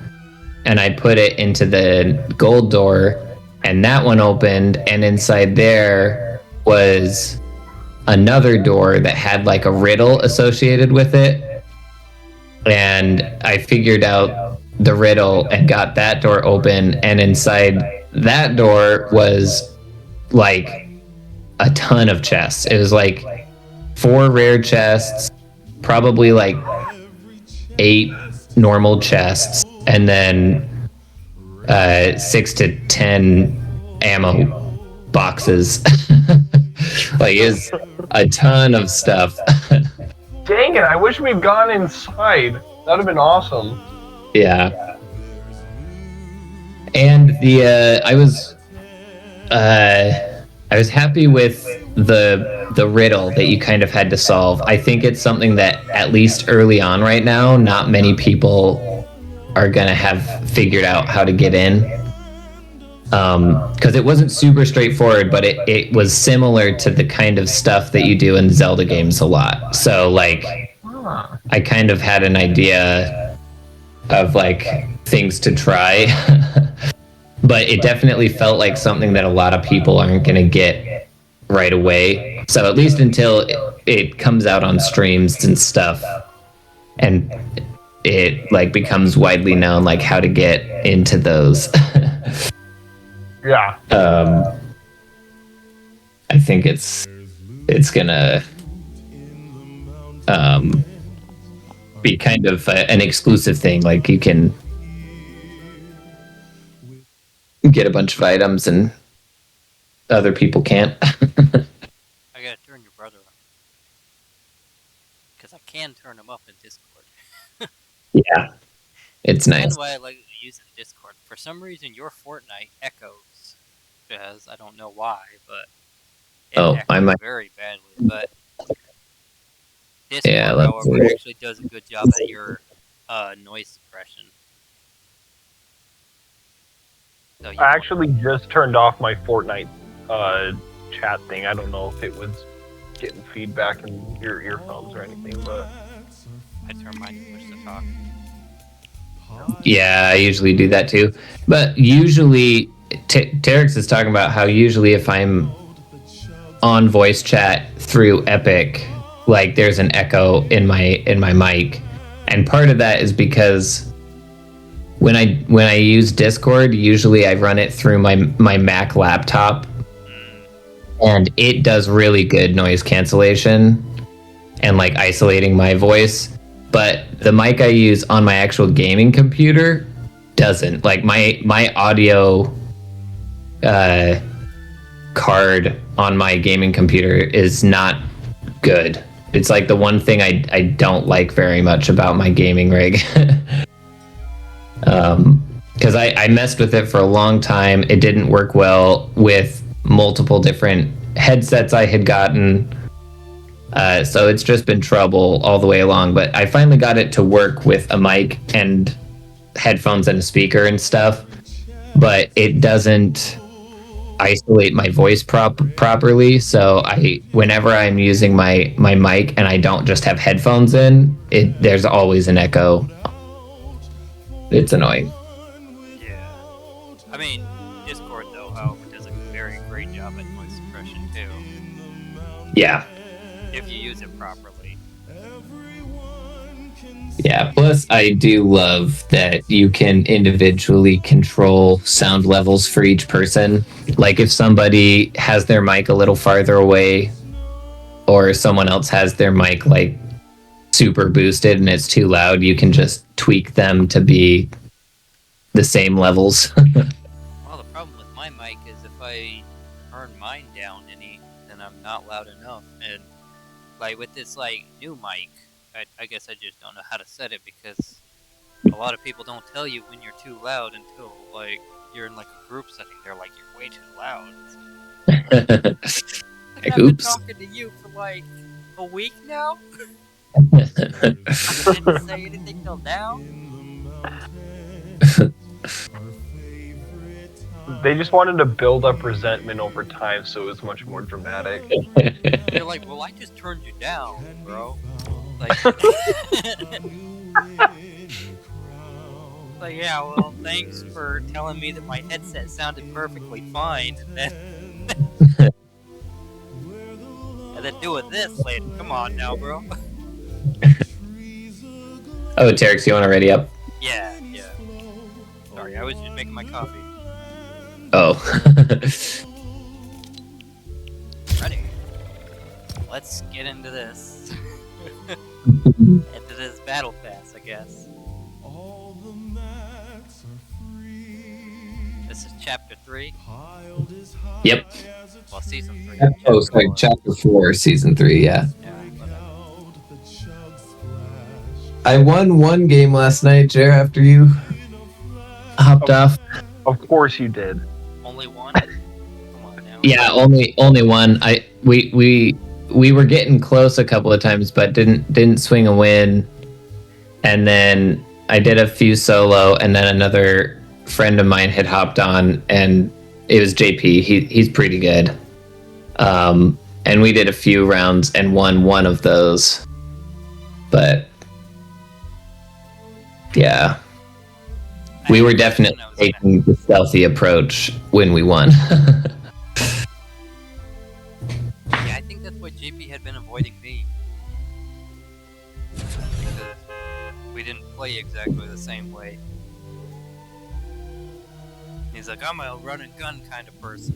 and I put it into the gold door, and that one opened, and inside there was another door that had like a riddle associated with it. And I figured out the riddle and got that door open, and inside that door was like a ton of chests. It was like 4 rare chests, probably like 8 normal chests, and then 6 to 10 ammo boxes. Like, it's a ton of stuff. Dang it, I wish we'd gone inside. That'd have been awesome. Yeah. And I was happy with the riddle that you kind of had to solve. I think it's something that at least early on right now, not many people are gonna have figured out how to get in. Because it wasn't super straightforward, but it was similar to the kind of stuff that you do in Zelda games a lot. So like, I kind of had an idea of like things to try. But it definitely felt like something that a lot of people aren't going to get right away. So at least until it comes out on streams and stuff, and it like becomes widely known like how to get into those. Yeah. I think it's gonna be kind of an exclusive thing. Like you can get a bunch of items and other people can't. I gotta turn your brother on. Because I can turn him up in Discord. Yeah, it's nice. That's why I like using Discord. For some reason, your Fortnite echoes. Because I don't know why, but it echoes very badly. But Discord, however, actually does a good job at your noise suppression. So I actually just turned off my Fortnite chat thing. I don't know if it was getting feedback in your earphones or anything, but I turn mine to push to talk. Yeah, I usually do that too. But usually, Terex is talking about how usually if I'm on voice chat through Epic, like there's an echo in my mic, and part of that is because when I use Discord, usually I run it through my Mac laptop, and it does really good noise cancellation and like isolating my voice. But the mic I use on my actual gaming computer doesn't. Like my audio card on my gaming computer is not good. It's like the one thing I don't like very much about my gaming rig. Because I messed with it for a long time. It didn't work well with multiple different headsets I had gotten. So it's just been trouble all the way along. But I finally got it to work with a mic and headphones and a speaker and stuff. But it doesn't isolate my voice properly. So whenever I'm using my mic and I don't just have headphones in, there's always an echo. It's annoying. Yeah. I mean, Discord, though, however, does a very great job at noise suppression, too. Yeah. If you use it properly. Yeah, plus I do love that you can individually control sound levels for each person. Like if somebody has their mic a little farther away, or someone else has their mic like super boosted and it's too loud, you can just tweak them to be the same levels. Well, the problem with my mic is if I turn mine down any, then I'm not loud enough. And like with this like new mic, I guess I just don't know how to set it, because a lot of people don't tell you when you're too loud until like you're in like a group setting. They're like, you're way too loud. I've been talking to you for like a week now. Didn't say anything till now. they just wanted to build up resentment over time, so it was much more dramatic. They're like, well, I just turned you down, bro. Like, like, yeah, well, thanks for telling me that my headset sounded perfectly fine, and then and then doing this later. Come on now, bro. Oh, Terex, you want to ready up? Yeah. Sorry, I was just making my coffee. Oh. Ready. Let's get into this. Into this battle pass, I guess. This is chapter 3. Yep. Well, season 3. Oh, sorry, chapter 4, season 3, yeah. I won one game last night, Jer, after you hopped off. Of course you did. Only one? Come on now. Yeah, only one. We were getting close a couple of times, but didn't swing a win. And then I did a few solo, and then another friend of mine had hopped on, and it was JP. He's pretty good. And we did a few rounds and won one of those. But yeah, we were definitely taking the stealthy approach when we won. Yeah, I think that's why JP had been avoiding me. Because we didn't play exactly the same way. He's like, I'm a run and gun kind of person.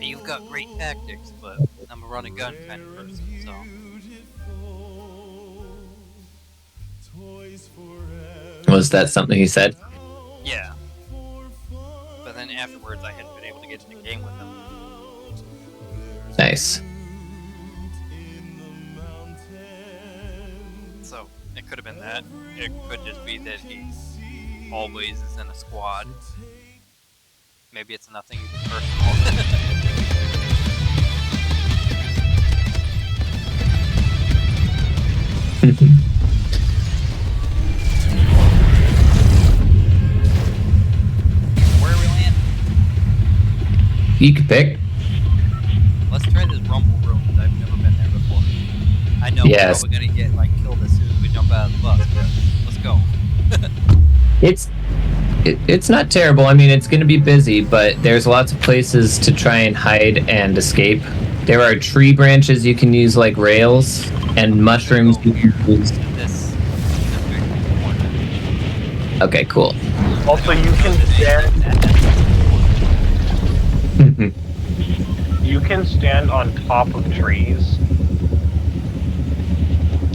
You've got great tactics, but I'm a run and gun kind of person, so. Was that something he said? Yeah. But then afterwards, I hadn't been able to get in the game with him. Nice. So, it could have been that. It could just be that he always is in a squad. Maybe it's nothing even personal. Where are we landing? You can pick. Let's try this rumble room. I've never been there before. I know Yes. we're probably gonna get like killed as soon as we jump out of the bus, but let's go. It's not terrible. I mean, it's going to be busy, but there's lots of places to try and hide and escape. There are tree branches you can use like rails, and mushrooms you can use. This Okay, cool. Also, you can stand on top of trees.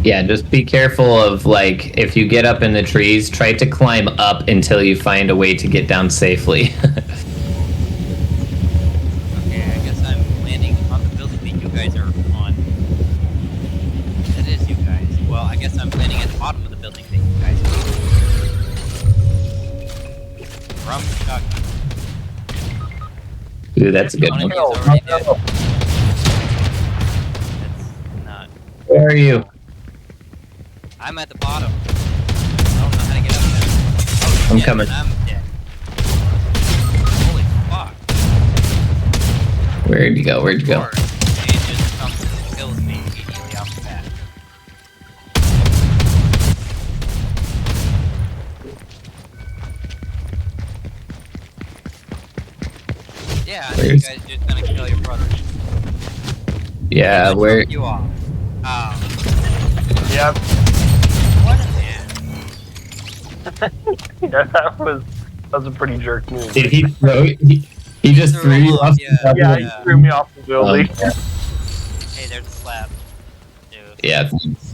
Yeah, just be careful of, like, if you get up in the trees, try to climb up until you find a way to get down safely. Okay, I guess I'm landing on the building that you guys are on. That is you guys. Well, I guess I'm landing at the bottom of the building that you guys are. From shotgun. Ooh, that's a good One of one. you is already dead. That's not. Where are you? I'm at the bottom. I don't know how to get up there. Oh, I'm yeah, coming. I'm dead. Holy fuck. Where'd you go? Where'd you go? Or it just comes and kills me immediately off the bat. Yeah, I think you guys just gonna kill your brother. Yeah, Gonna where? choke you off. Yep. What an Yeah, that was a pretty jerk move. Did he throw? He just Threw threw him you off, off. yeah. the top of Yeah, the- he threw me off the building. Hey, there's a slap. Dude. Yeah, thanks.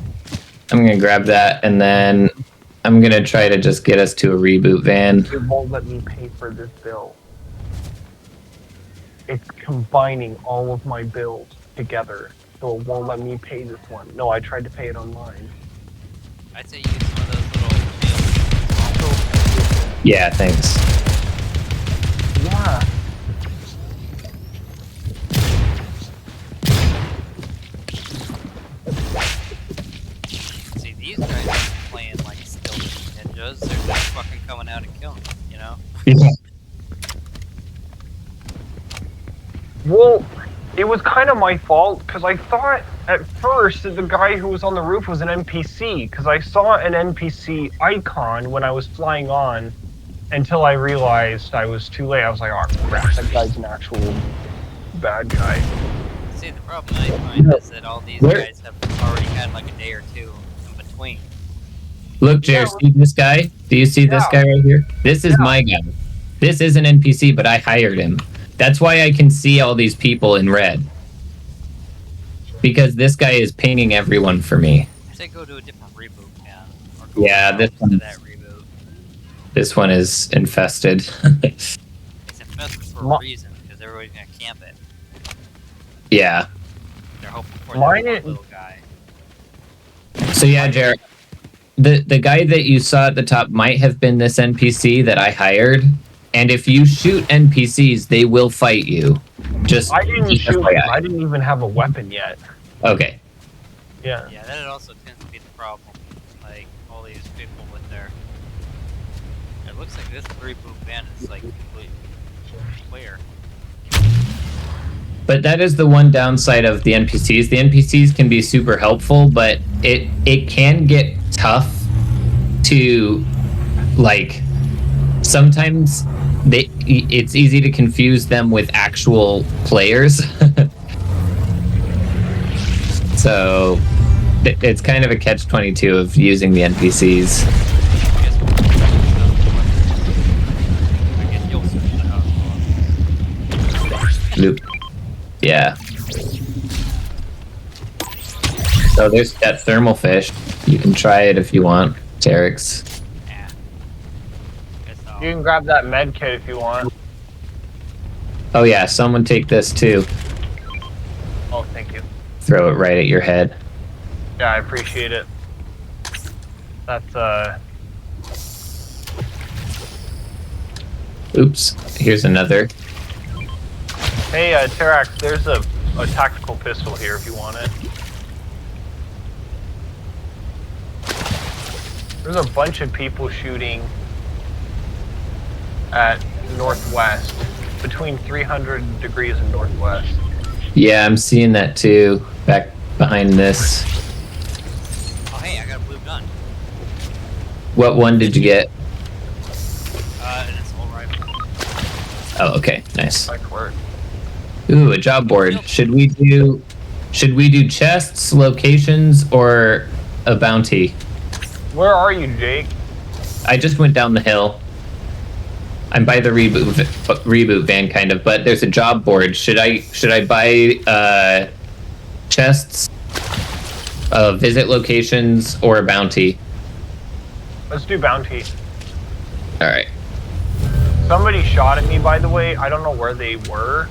I'm gonna grab that, and then I'm gonna try to just get us to a reboot van. It won't let me pay for this bill. It's combining all of my bills together, so it won't let me pay this one. No, I tried to pay it online. I'd say use some of those little shields. Yeah, thanks. Yeah. See, these guys aren't playing like stealthy ninjas. They're just fucking coming out and killing them, you know? Well, it was kind of my fault, because I thought at first that the guy who was on the roof was an NPC, because I saw an NPC icon when I was flying on, until I realized I was too late. I was like, oh crap, that guy's an actual bad guy. See, the problem I find is that all these Where- guys have already had like a day or two in between. Look, Jared, see this guy? Do you see this Yeah. guy right here? This is Yeah. my guy. This is an NPC, but I hired him. That's why I can see all these people in red. Because this guy is pinging everyone for me. I say go to a different reboot, yeah. Or go Yeah, out this to one- that reboot. This one is infested. It's infested for a reason, because everybody's gonna camp it. Yeah. They're hoping for Mine that is- one little guy. So yeah, Jared. the guy that you saw at the top might have been this NPC that I hired. And if you shoot NPCs, they will fight you. Just I didn't shoot FYI. him. I didn't even have a weapon yet. Okay. Yeah. Yeah, that also tends to be the problem. Like, all these people with their... It looks like this 3-boot van is, like, completely clear. But that is the one downside of the NPCs. The NPCs can be super helpful, but it can get tough to, like, sometimes it's easy to confuse them with actual players. So it's kind of a catch-22 of using the NPCs. I guess you'll search the house. Loop. Yeah. So there's that thermal fish. You can try it if you want, Terex. Yeah. Guess I'll... You can grab that med kit if you want. Oh yeah, someone take this too. Oh, thank you. Throw it right at your head. Yeah, I appreciate it. That's Oops. Here's another. Hey, Terax, there's a tactical pistol here if you want it. There's a bunch of people shooting at northwest, between 300 degrees and northwest. Yeah, I'm seeing that too. Back behind this. Oh, hey, I got a blue gun. What one did you get? An assault rifle. Oh, okay. Nice. Like word. Ooh, a job board. Should we do chests, locations, or a bounty? Where are you, Jake? I just went down the hill. I'm by the reboot van, kind of, but there's a job board. Should I buy chests, visit locations, or a bounty? Let's do bounty. All right. Somebody shot at me, by the way. I don't know where they were.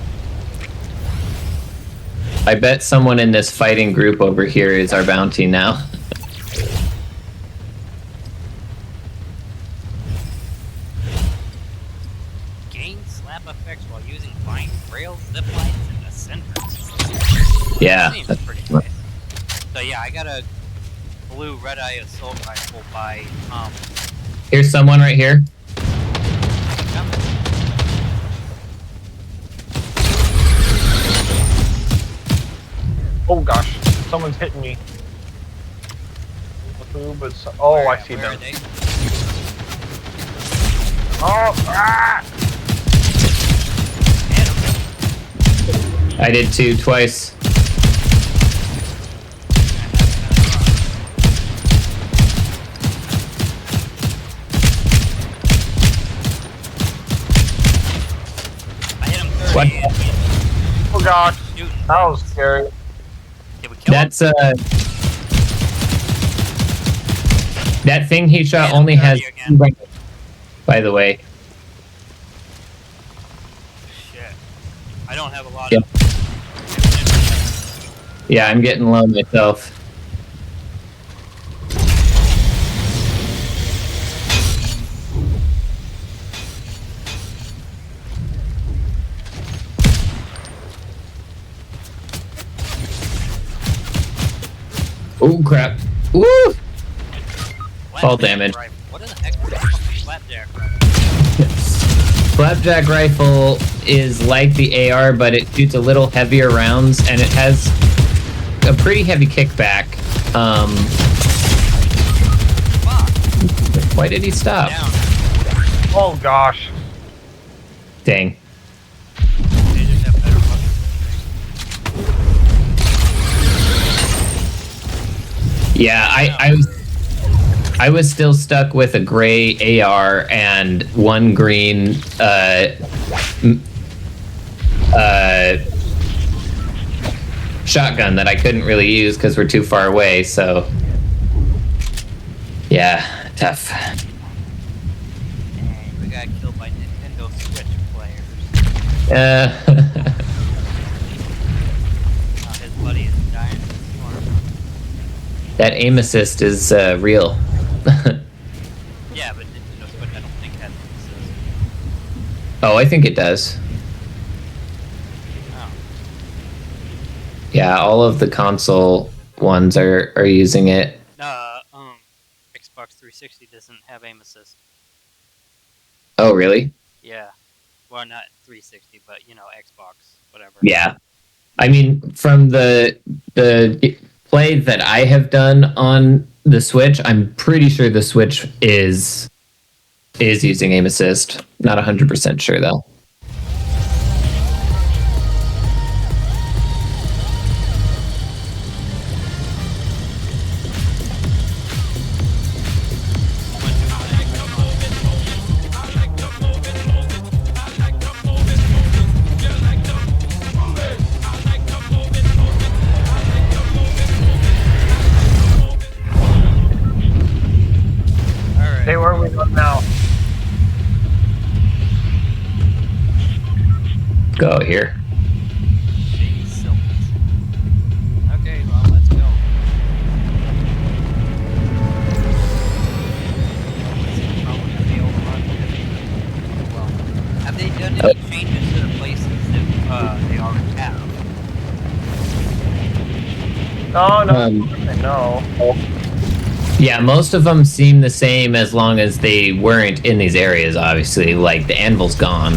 I bet someone in this fighting group over here is our bounty now. Gain slap effects while using vine rails, zip lines, and ascenders. Yeah. Seems pretty nice. So yeah, I got a blue red-eye assault rifle by Here's someone right here. Oh gosh, someone's hitting me. Oh, I see Where them. are they? Oh, ah! Hit 'em. I did too, twice. I hit him What? 30. Oh gosh, Shooting. that was scary. Did we kill him? That's that thing he shot Yeah, only has 30 again. 2 rifles, by the way. Shit. I don't have a lot Yep. of... Yeah, I'm getting low myself. Oh crap. Woo! Fall damage. Rifle. What in the heck is that fucking flapjack rifle? Flapjack rifle is like the AR, but it shoots a little heavier rounds, and it has a pretty heavy kickback. Fuck. Why did he stop? Down. Oh gosh. Dang. They just have better weapons. Yeah, I was still stuck with a gray AR and one green shotgun that I couldn't really use because we're too far away. So yeah, tough. Dang, we got killed by Nintendo Switch players. His buddy is dying in the storm. That aim assist is real. Yeah, but Nintendo Switch I don't think has Aim Assist. Oh, I think it does. Oh. Yeah, all of the console ones are using it. Xbox 360 doesn't have Aim Assist. Oh, really? Yeah. Well, not 360, but Xbox, whatever. Yeah. I mean, from the play that I have done on the Switch, I'm pretty sure the Switch is using aim assist. Not 100% sure though. Hey, where are we going now? Go here. Shady Silks. Okay, well, let's go. Probably failed a lot. Well, have they done any changes to the places that they already have? No. Yeah, most of them seem the same as long as they weren't in these areas, obviously. Like, the anvil's gone.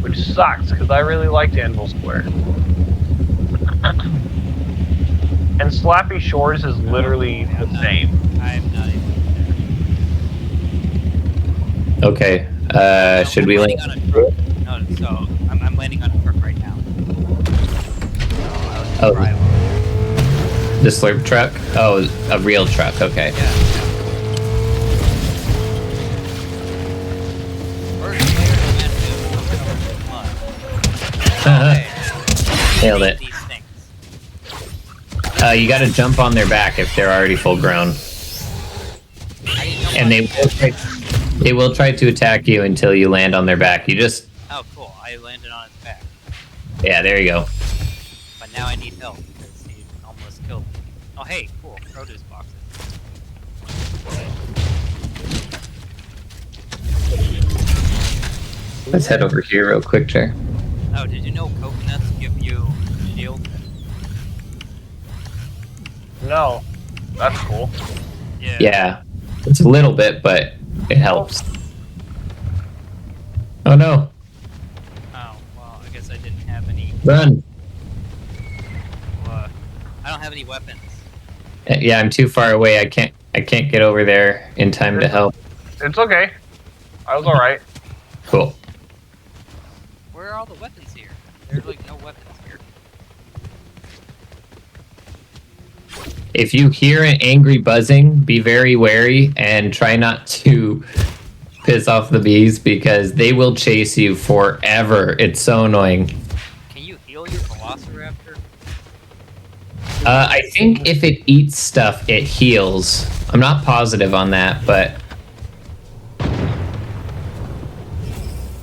Which sucks, because I really liked Anvil Square. And Slappy Shores is literally the same. I'm not even there. Okay, should I'm we landing like... on a truck. No, so I'm landing on a truck right now. So, Oh. drive. The slurp truck? Oh, a real truck, okay. Yeah. First player to land to Nailed it. These things. You gotta jump on their back if they're already full grown. I didn't know And about they will try to attack you until you land on their back. You just... Oh, cool. I landed on his back. Yeah, there you go. But now I need help because he almost killed me. Oh, hey, cool. Produce boxes. Let's head over here real quick, Jer. Oh, did you know coconuts give you shield? No. That's cool. Yeah. Yeah, it's a little bit, but it helps. Oh no, Oh, well, I guess I didn't have any. run! I don't have any weapons. Yeah, I'm too far away. I can't get over there in time to help. It's okay. I was alright. Cool. Where are all the weapons here? There's like no weapons here. If you hear an angry buzzing, be very wary and try not to piss off the bees because they will chase you forever. It's so annoying. Can you heal your velociraptor? I think if it eats stuff, it heals. I'm not positive on that, but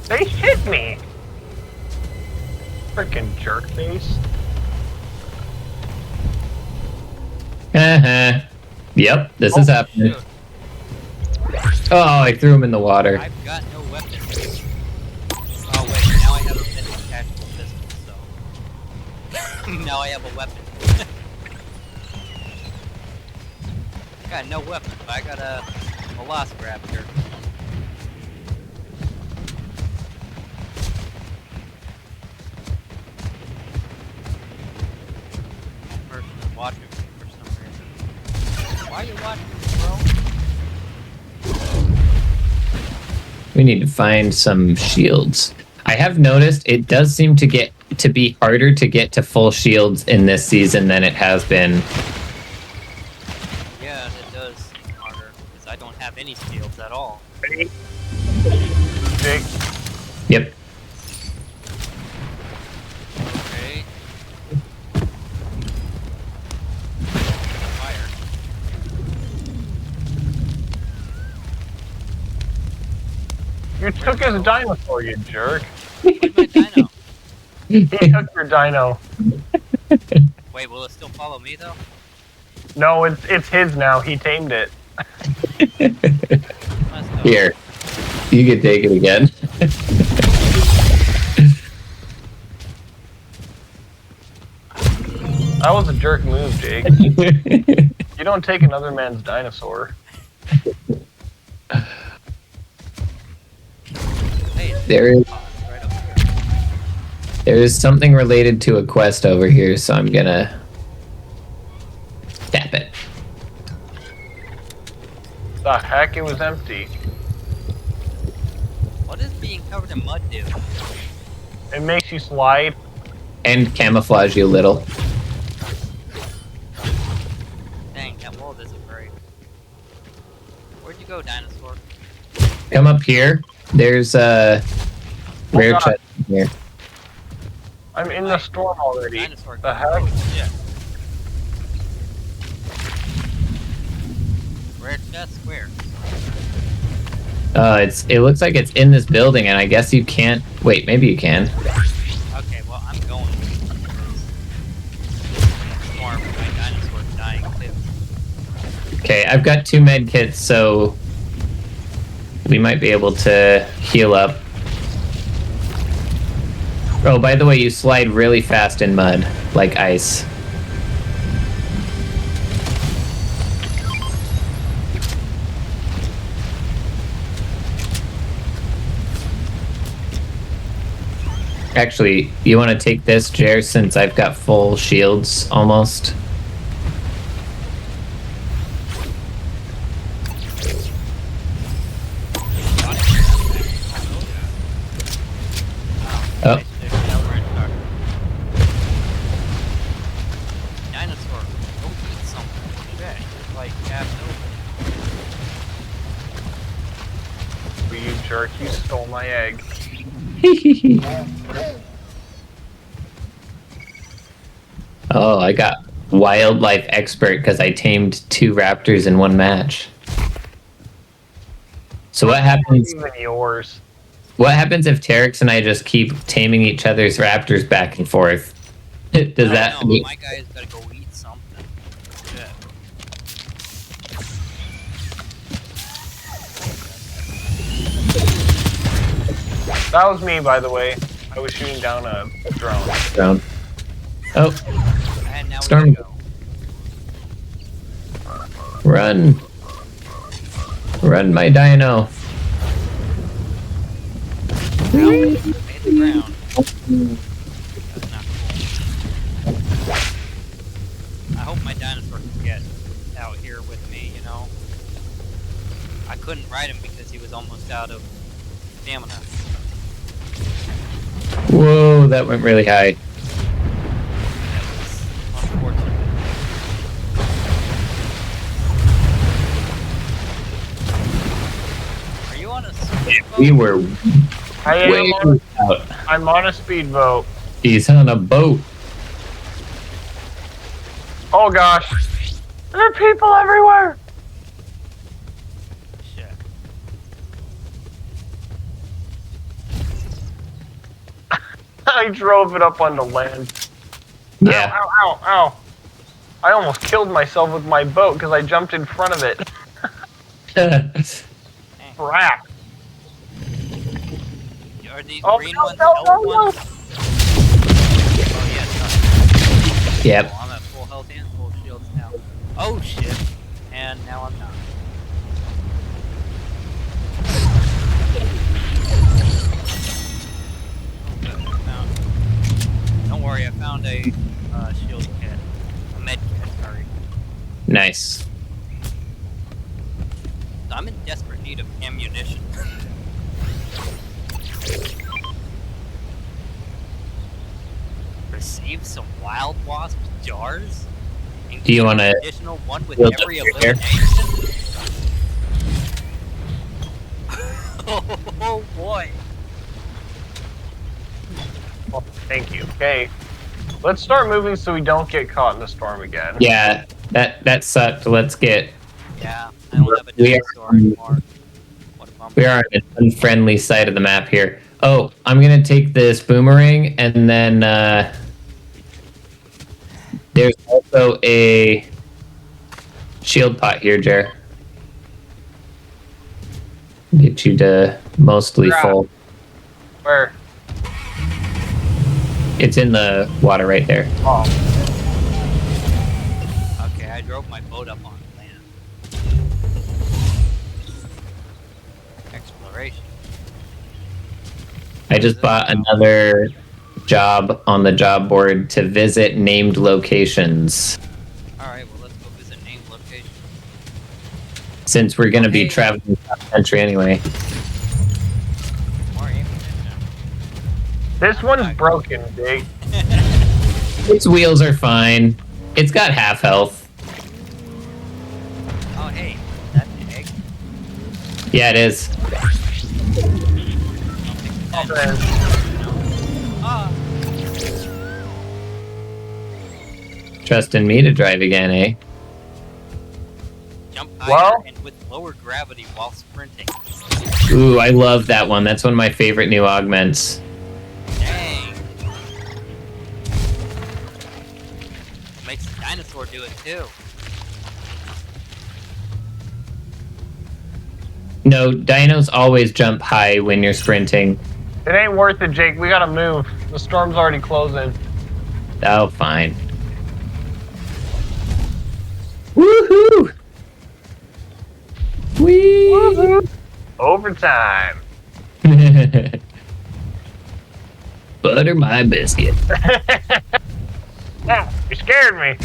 They hit me! Freaking jerk face. Yep, this is happening. Shoot, Oh, I threw him in the water. I've got no weapons. Oh wait, now I have a mini tactical pistol, so now I have a weapon. Got no weapon, but I got a velociraptor. One person is watching me for some reason. Why are you watching me, bro? We need to find some shields. I have noticed it does seem to be harder to get to full shields in this season than it has been. Yeah, it does seem harder, because I don't have any shields at all. Jake. Yep. Okay. Fire. You took his dinosaur, you jerk. Where's my dino? He took your dino. Wait, will it still follow me though? No, it's his now. He tamed it. Let's go. Here, you can take it again. That was a jerk move, Jake. You don't take another man's dinosaur. Hey, There is right up here. there is something related to a quest over here, so I'm gonna tap it. The heck, it was empty. What is being covered in mud do? It makes you slide. And camouflage you a little. Dang, that wall doesn't break. Where'd you go, dinosaur? Come up here. There's a rare God. chest here. I'm in the storm already. Dinosaur. The heck? Oh, shit. Rare chest? Where? It looks like it's in this building, and I guess you can't. Wait, maybe you can. Okay, well, I'm going. Storm, my dinosaur's dying too. Okay, I've got 2 med kits, so we might be able to heal up. Oh, by the way, you slide really fast in mud, like ice. Actually, you want to take this, Jer, since I've got full shields almost. Oh. Dinosaur, go eat something. Shit, you're like half over. You jerk, you stole my egg. Oh, I got wildlife expert because I tamed 2 raptors in 1 match. So what happens? Even yours. What happens if Terex and I just keep taming each other's raptors back and forth? Does that? I don't know, my guy's gotta go eat something. Shit. That was me, by the way. I was shooting down a drone. Down. Oh, And now Storm. we can go. run! Run, my dino! Hit the ground. That's not cool. I hope my dinosaur can get out here with me, you know? I couldn't ride him because he was almost out of stamina. Whoa, that went really high. That was unfortunate. Are you on a speedboat? We were I am way on, out. I'm on a speedboat. He's on a boat. Oh gosh. There are people everywhere! Shit. I drove it up onto land. Yeah. Ow, ow, ow, ow. I almost killed myself with my boat because I jumped in front of it. Crap. Are these Oh, green no, ones no, health no, no. ones? Oh, yes. Yep. Oh, I'm at full health and full shields now. Oh, shit. And now I'm not. Don't worry, I found a shield kit. A med kit, sorry. Nice. I'm in desperate need of ammunition. Receive some wild wasp jars? Do you wanna additional one with build every up your hair? elimination? Oh boy. Well, thank you. Okay. Let's start moving so we don't get caught in the storm again. Yeah, that sucked. Let's get. Yeah, I don't have a We are- dinosaur anymore. What a bummer. We are on an unfriendly side of the map here. Oh, I'm gonna take this boomerang, and then there's also a shield pot here, Jer. Get you to mostly Yeah. full. Where? It's in the water right there. Oh. Okay, I drove my boat up on land. Exploration. I just bought another job on the job board to visit named locations. Alright, well let's go visit named location. Since we're going to be Okay. traveling cross country anyway. More ammunition. This one's broken, Jake. Its wheels are fine. It's got half health. Oh hey, that's an egg. Yeah, it is. I'll take Okay. Ah, Trusting me to drive again, eh? jump higher Well- and with lower gravity while sprinting. Ooh, I love that one. That's one of my favorite new augments. Dang. Makes the dinosaur do it too. No, dinos always jump high when you're sprinting. It ain't worth it, Jake. We gotta move. The storm's already closing. Oh, fine. Woohoo! Whee! Overtime. Butter my biscuit. Ah, you scared me.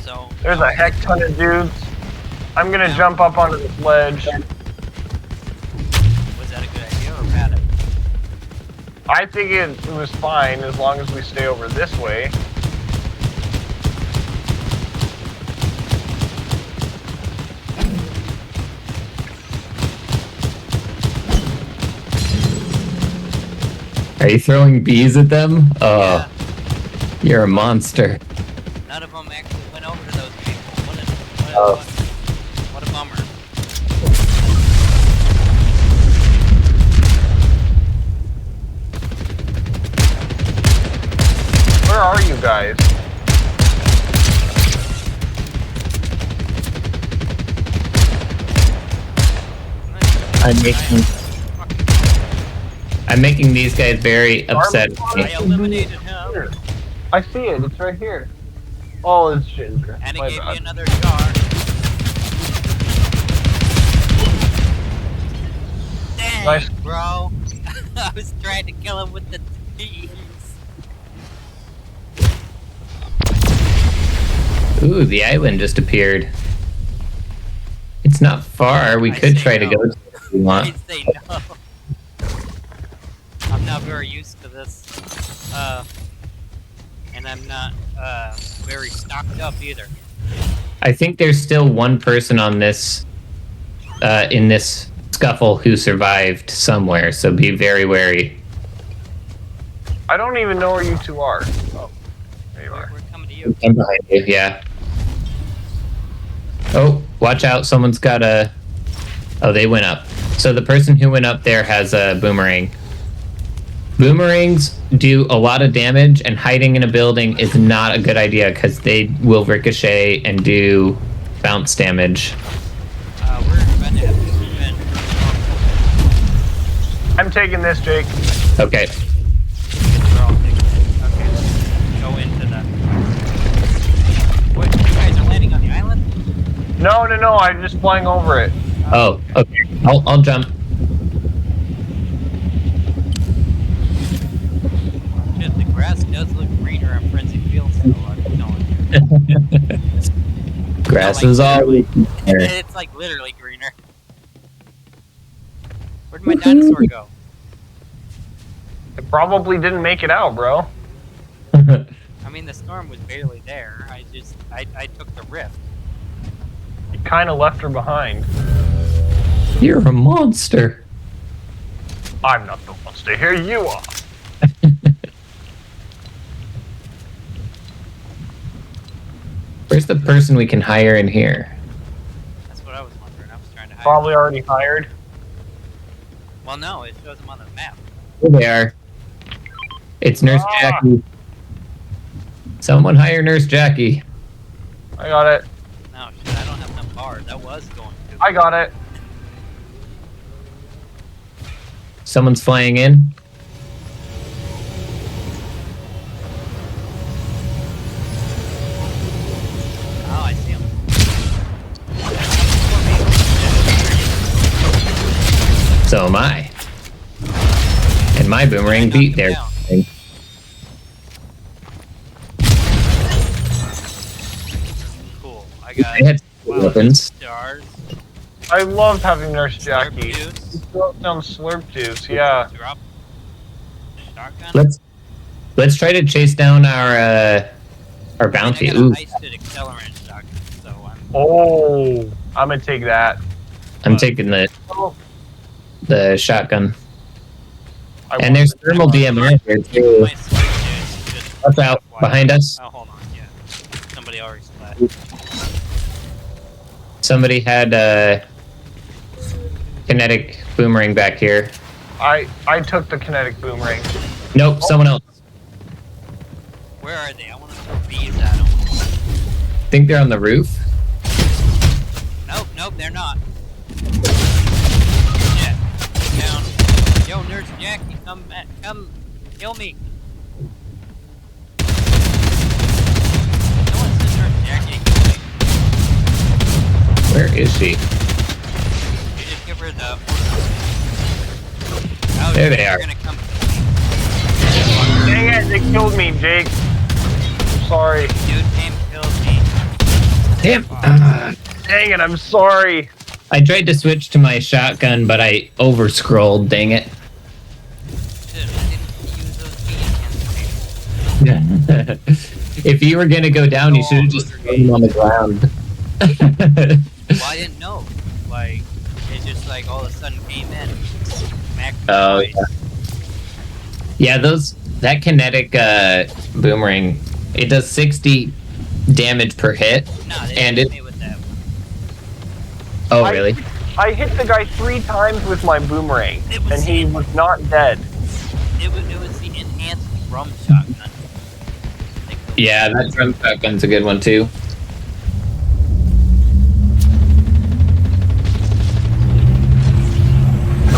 So There's a heck ton of dudes. I'm gonna jump up onto this ledge. was that a good idea or bad idea? I think it was fine as long as we stay over this way. Are you throwing bees at them? Oh, Yeah, you're a monster. none of them actually went over to those people. Oh. What a bummer. Where are you guys? I'm making these guys very upset. I eliminated him, Here. I see it. It's right here. Oh, it's Ginger. and it My gave me bad. another jar. Dang, Nice. bro. I was trying to kill him with the bees. Ooh, the island just appeared. It's not far. We I could say try to no. go to it if we want. I'd say no. I'm not very used to this. And I'm not, very stocked up either. I think there's still one person on this, in this scuffle who survived somewhere, so be very wary. I don't even know where you two are. Oh, there you are. We're coming to you. I'm behind you, yeah. Oh, watch out, someone's got a... Oh, they went up. So the person who went up there has a boomerang. Boomerangs do a lot of damage, and hiding in a building is not a good idea because they will ricochet and do bounce damage. We're about to have to revenge. I'm taking this, Jake. Okay. We're all taking it. Okay, let's go into the... What, you guys are landing on the island? No, I'm just flying over it. Oh, okay. I'll jump. Shit, the grass does look greener on Frenzy Fields, though, I'm telling you. Grass like is always there. It's like literally greener. Where'd my dinosaur go? It probably didn't make it out, bro. I mean, the storm was barely there. I took the rift. You kind of left her behind. You're a monster. I'm not the monster. Here you are. Where's the person we can hire in here? That's what I was wondering. I was trying to hide. Probably already hired. Well, no, it shows them on the map. Here they are. It's Nurse Ah. Jackie. Someone hire Nurse Jackie. I got it. No, shit, I don't have enough bars. That was going to. I got it. Someone's flying in. Oh, I see him. So am I. And my boomerang beat their thing. Cool. I got They had weapons. stars. I loved having Nurse Slurp Jackie. juice. You throw down slurp juice, yeah. Drop. Shotgun. Let's try to chase down our bounty. I got Ooh, a high-speed accelerant shotgun, so I'm. Oh, I'm gonna take that. I'm taking Oh, the shotgun. I And there's want- thermal DMR here Keep too. my slurp juice. Just Watch out behind us. Oh, hold on. Yeah. Somebody already splashed. Somebody had a kinetic boomerang back here. I took the kinetic boomerang. Nope, someone else. Where are they? I want to throw bees at them. I think they're on the roof. Nope, they're not. Yeah. Down. Yo, Nurse Jackie, come back. Come kill me. No one said Nurse Jackie kill me. Where is she? You just give her the. Oh, There they they're are. gonna come. Dang it, they killed me, Jake. Sorry. Dude came killed me. Damn. Dang it, I'm sorry. I tried to switch to my shotgun, but I over-scrolled, dang it. Dude, I didn't use those bees against me. If you were gonna go down, you should have just thrown them on the ground. Well, I didn't know. Like, it just like all of a sudden came in. Smacked me Oh, twice. Yeah, that kinetic boomerang, it does 60 damage per hit. Nah, they And hit it- me with that. Oh, I- really? I hit the guy 3 times with my boomerang, It was and he was not dead. It was the enhanced drum shotgun. Like the- Yeah, that drum shotgun's a good one too.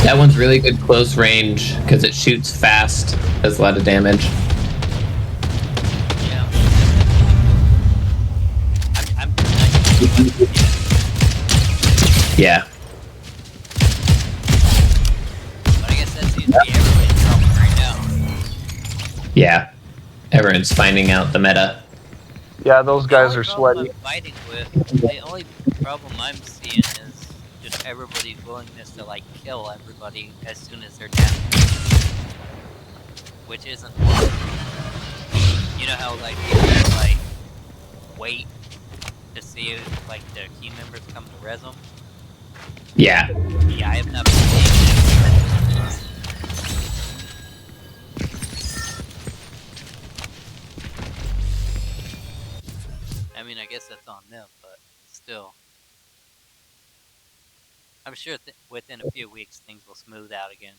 That one's really good close range because it shoots fast, does a lot of damage. Yeah. I'm Yeah. but I guess that seems to be everybody's problem right now. Yeah. Everyone's finding out the meta. Yeah, those guys The are only problem sweaty. I'm fighting with, the only problem I'm seeing is just everybody's willingness to like kill everybody as soon as they're down. Which isn't you know how like people like wait to see if like the team members come to res them? Yeah. Yeah, I have not been seeing that. I mean, I guess that's on them, but still. I'm sure within a few weeks things will smooth out again.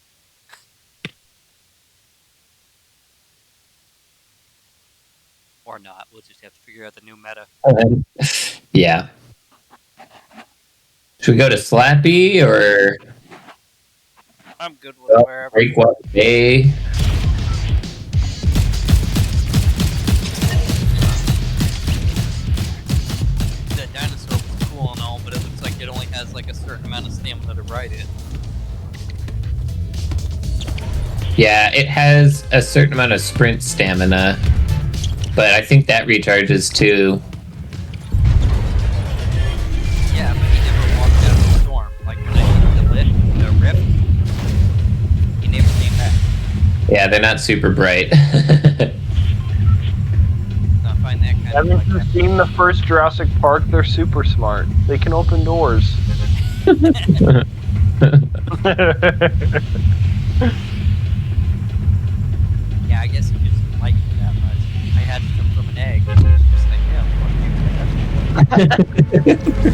Or not. We'll just have to figure out the new meta. Yeah. Should we go to Slappy or I'm good with wherever. Breakwater Bay? That dinosaur was cool and all, but it looks like it only has like a certain amount of stamina to ride it. Yeah, it has a certain amount of sprint stamina, but I think that recharges too. Yeah, but he never walked out of the storm. Like when I hit the rift, he never came back. Yeah, they're not super bright. So I find that kind of Haven't like you seen the first Jurassic Park? They're super smart. They can open doors. yeah, I guess he just didn't like me that much. I hatched him from an egg, and he was just like, yeah, fuck you.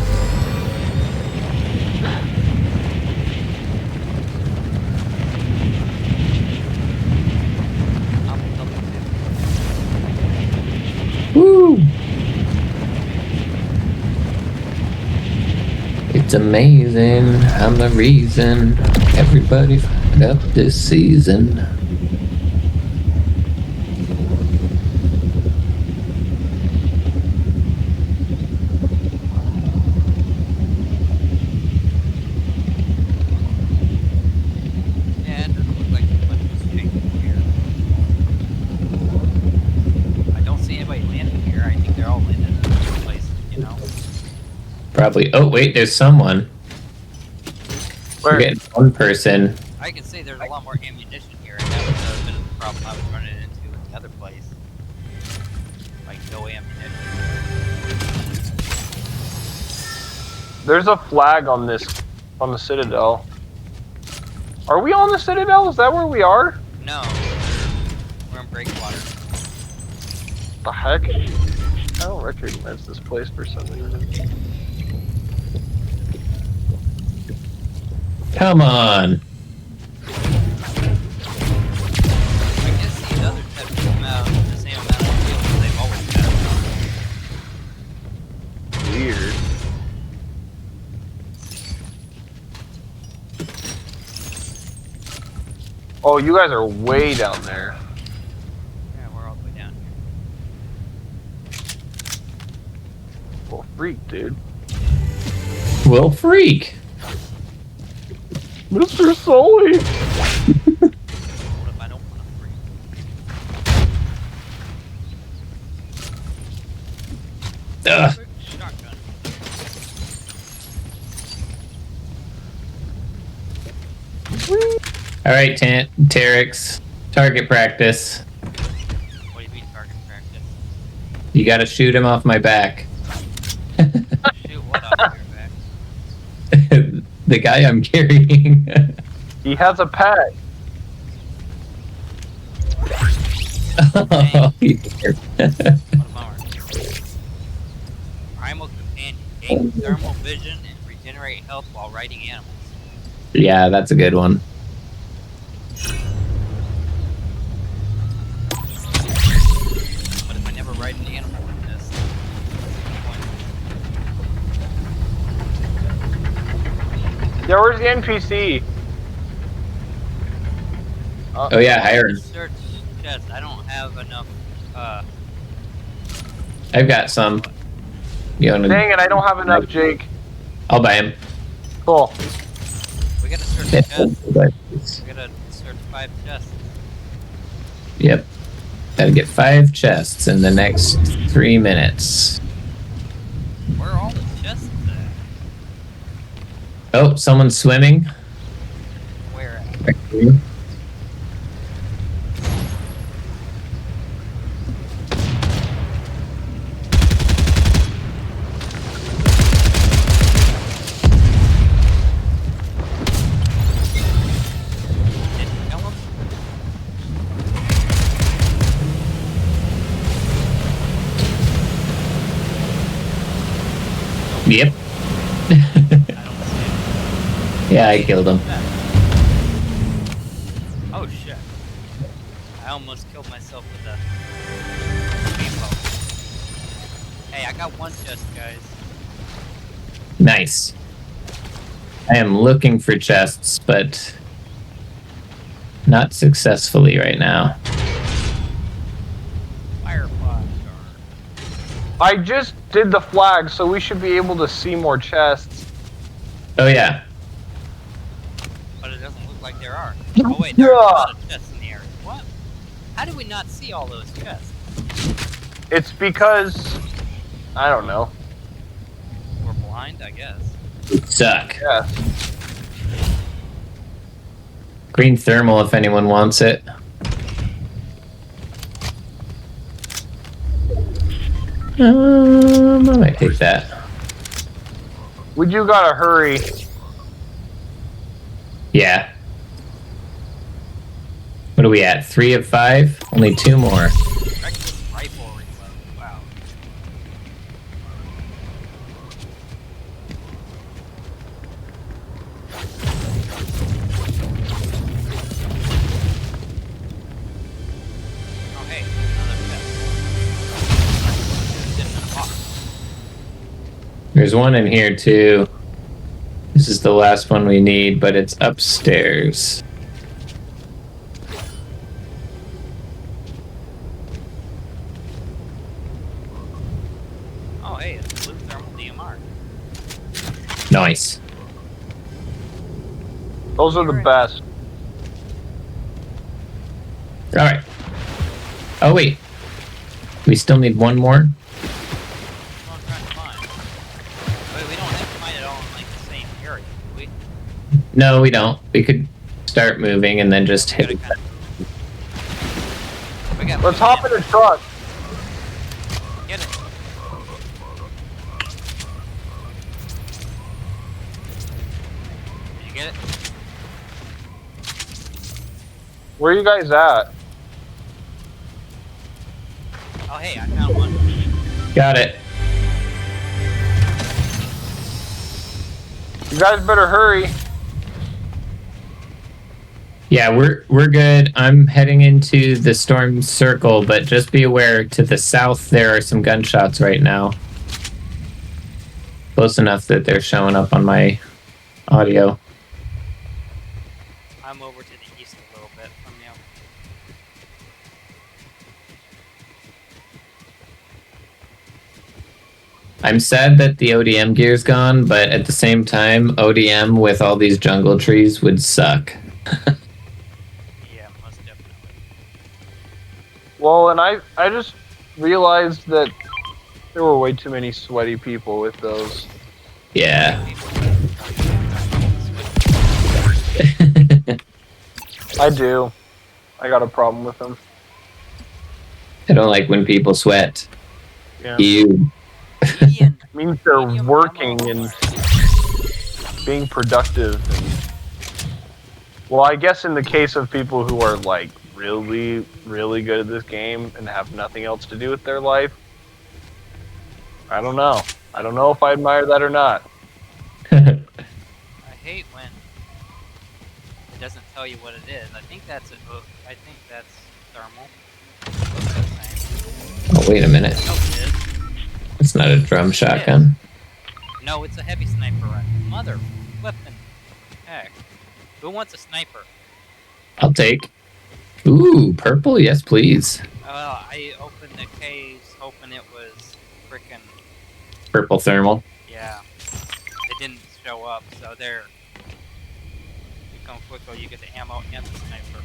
I'm It's amazing. I'm the reason everybody fired up this season. Yeah, it doesn't look like much was changing here. I don't see anybody landing here. I think they're all landing in the same place, you know? Probably. Oh, wait, there's someone. We're Where? getting one person. I can say there's a lot more ammunition here, and that was a bit of the problem I was running into in the other place. Like, no ammunition. There's a flag on this, on the Citadel. Are we on the Citadel? Is that where we are? No. We're in Breakwater. The heck? I don't recognize this place for some reason. Come on. I guess these others have come out the same amount of field as they've always had. Weird. Oh, you guys are way down there. Yeah, we're all the way down here. Well, freak, dude. Well, freak. Mr. Sully! What if I don't want to free? Ugh. Shotgun. All right, Terex. Target practice. What do you mean target practice? You gotta shoot him off my back. Shoot what off your back? The guy I'm carrying. He has a pet. Oh, What a bummer. Primal Companion. Gain thermal vision and regenerate health while riding animals. Yeah, that's a good one. But if I never ride an animal in this, Yeah, where's the NPC? Oh yeah, hire him. search chest. I don't have enough. I've got some. You wanna? Dang it, I don't have enough, Jake. I'll buy him. Cool. We gotta search Yeah. chests. We gotta search 5 chests. Yep. Gotta get 5 chests in the next 3 minutes. Where are all the chests at? Oh, someone's swimming. Where at? Right here. Did you kill him? Yep. I don't see Yeah, I killed him. it. Oh shit. I almost killed myself with a aimbow. Hey, I got 1 chest, guys. Nice. I am looking for chests, but not successfully right now. Firefly shard. I just did the flag, so we should be able to see more chests. Oh yeah. But it doesn't look like there are. Oh wait, there are a lot of chests in the area. What? How did we not see all those chests? It's because... I don't know. We're blind, I guess. Suck. Yeah. Green thermal if anyone wants it. I might take that. We do gotta hurry. Yeah. What are we at? 3 of 5? Only 2 more. Reckless rifle reload. Wow. Oh hey, another chest. It's in the box. There's one in here too. This is the last one we need, but it's upstairs. Oh, hey, it's a blue thermal DMR. Nice. Those are the best. All right. Oh wait, we still need one more. That's what I'm trying to find. Wait, we don't have to find it all in like the same area, do we? No, we don't. We could start moving and then just We hit. gotta kind of... We got Let's hop in the truck. Get it. Did you get it? Where are you guys at? Oh, hey, I found one. Got it. You guys better hurry. Yeah, we're good. I'm heading into the storm circle, but just be aware to the south there are some gunshots right now. Close enough that they're showing up on my audio. I'm over to the east a little bit from you. I'm sad that the ODM gear's gone, but at the same time, ODM with all these jungle trees would suck. Yeah, most definitely. Well, and I just realized that there were way too many sweaty people with those. Yeah. I do. I got a problem with them. I don't like when people sweat. Yeah. Ew. Ian, It means they're working and being productive. And, well, I guess in the case of people who are like really, really good at this game and have nothing else to do with their life, I don't know. I don't know if I admire that or not. I hate when it doesn't tell you what it is. I think that's thermal. Looks the same. Oh, wait a minute. No, it is. It's not a drum shotgun. No, it's a heavy sniper rifle. Mother flippin' heck. Who wants a sniper? I'll take. Ooh, purple? Yes, please. I opened the case hoping it was frickin' Purple thermal. yeah. It didn't show up, so there. You come quickly, you get the ammo and the sniper.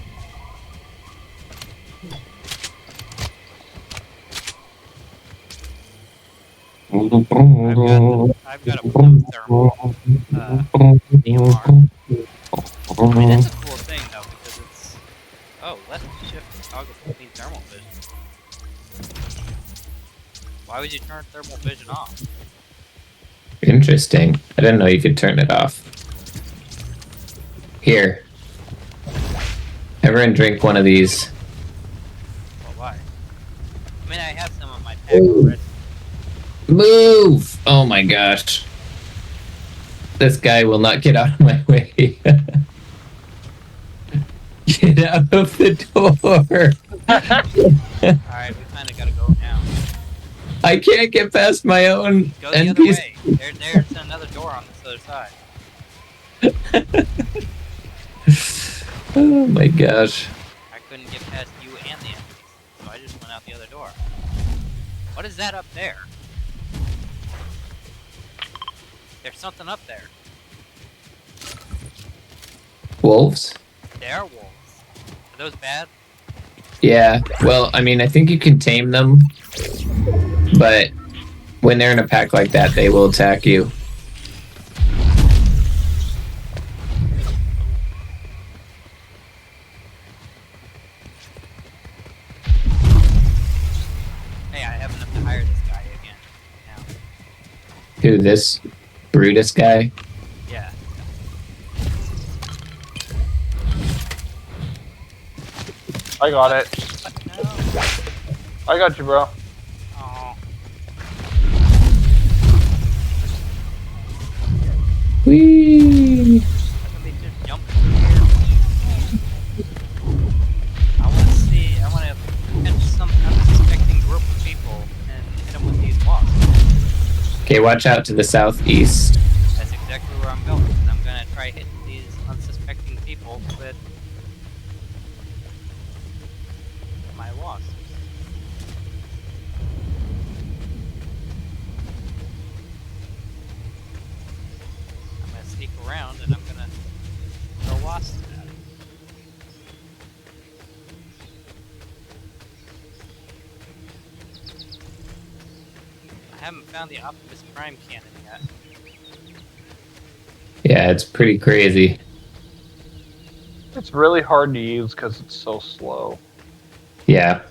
I've got a blue thermal DMR. I mean, it's a cool thing though because it's left shift toggle between thermal vision. Why would you turn thermal vision off? Interesting. I didn't know you could turn it off. Here. Everyone drink one of these. Well, why? I mean, I have some of my pack already. Move! Oh my gosh. This guy will not get out of my way. Get out of the door. Alright, we kinda gotta go now. I can't get past my own Go the other NPC. way. There's another door on this other side. Oh my gosh. I couldn't get past you and the enemies, so I just went out the other door. What is that up there? There's something up there. Wolves? They are wolves. Are those bad? Yeah. Well, I mean, I think you can tame them, but when they're in a pack like that, they will attack you. Hey, I have enough to hire this guy again. Now. Who, this Brutus guy? Yeah. I got it. No. I got you, bro. Oh. Whee! How come they just jump through here? I want to catch some unsuspecting group of people and hit them with these wasps. Okay, watch out to the southeast. That's exactly where I'm going. And I'm gonna try hitting these unsuspecting people with my wasps. I'm gonna sneak around and I'm gonna throw wasps at them. I haven't found the Optimus Prime cannon yet. Yeah, it's pretty crazy. It's really hard to use because it's so slow. Yeah.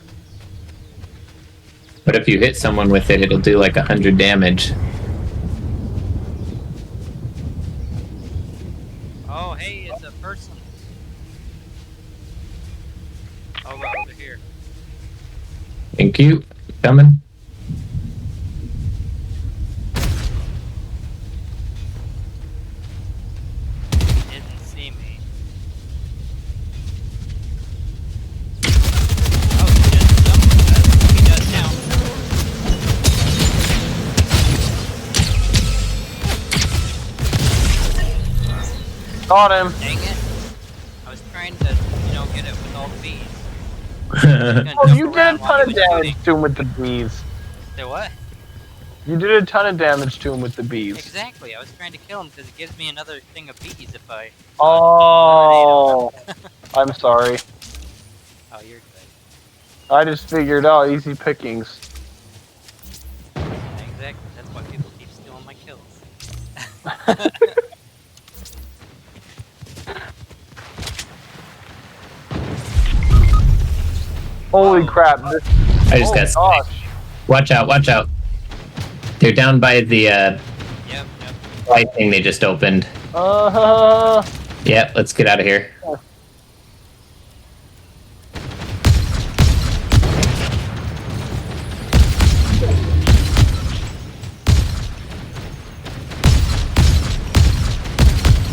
But if you hit someone with it, it'll do like 100 damage. Oh, hey, it's a person. Over here. Thank you. Coming. Didn't see me. Oh shit, he does now. Got him. Dang it. I was trying to, get it with all the bees. Oh, you did a ton of damage to him with the bees. Say what? You did a ton of damage to him with the bees. Exactly, I was trying to kill him because it gives me another thing of bees if I... Oh, I'm sorry. Oh, you're good. I just figured out easy pickings. Exactly, that's why people keep stealing my kills. Holy Whoa. crap! I just got sniped. gosh. Watch out, watch out. They're down by the Yep. light thing they just opened. Uh-huh. Yep, let's get out of here.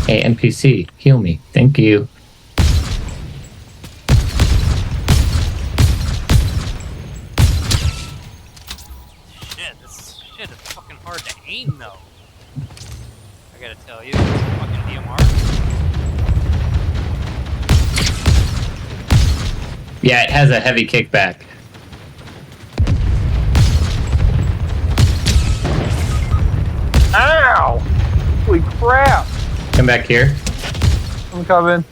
Hey, NPC, heal me. Thank you. Shit, this shit is fucking hard to aim though. I gotta tell you, this fucking DMR. Yeah, it has a heavy kickback. Ow! Holy crap! Come back here. I'm coming.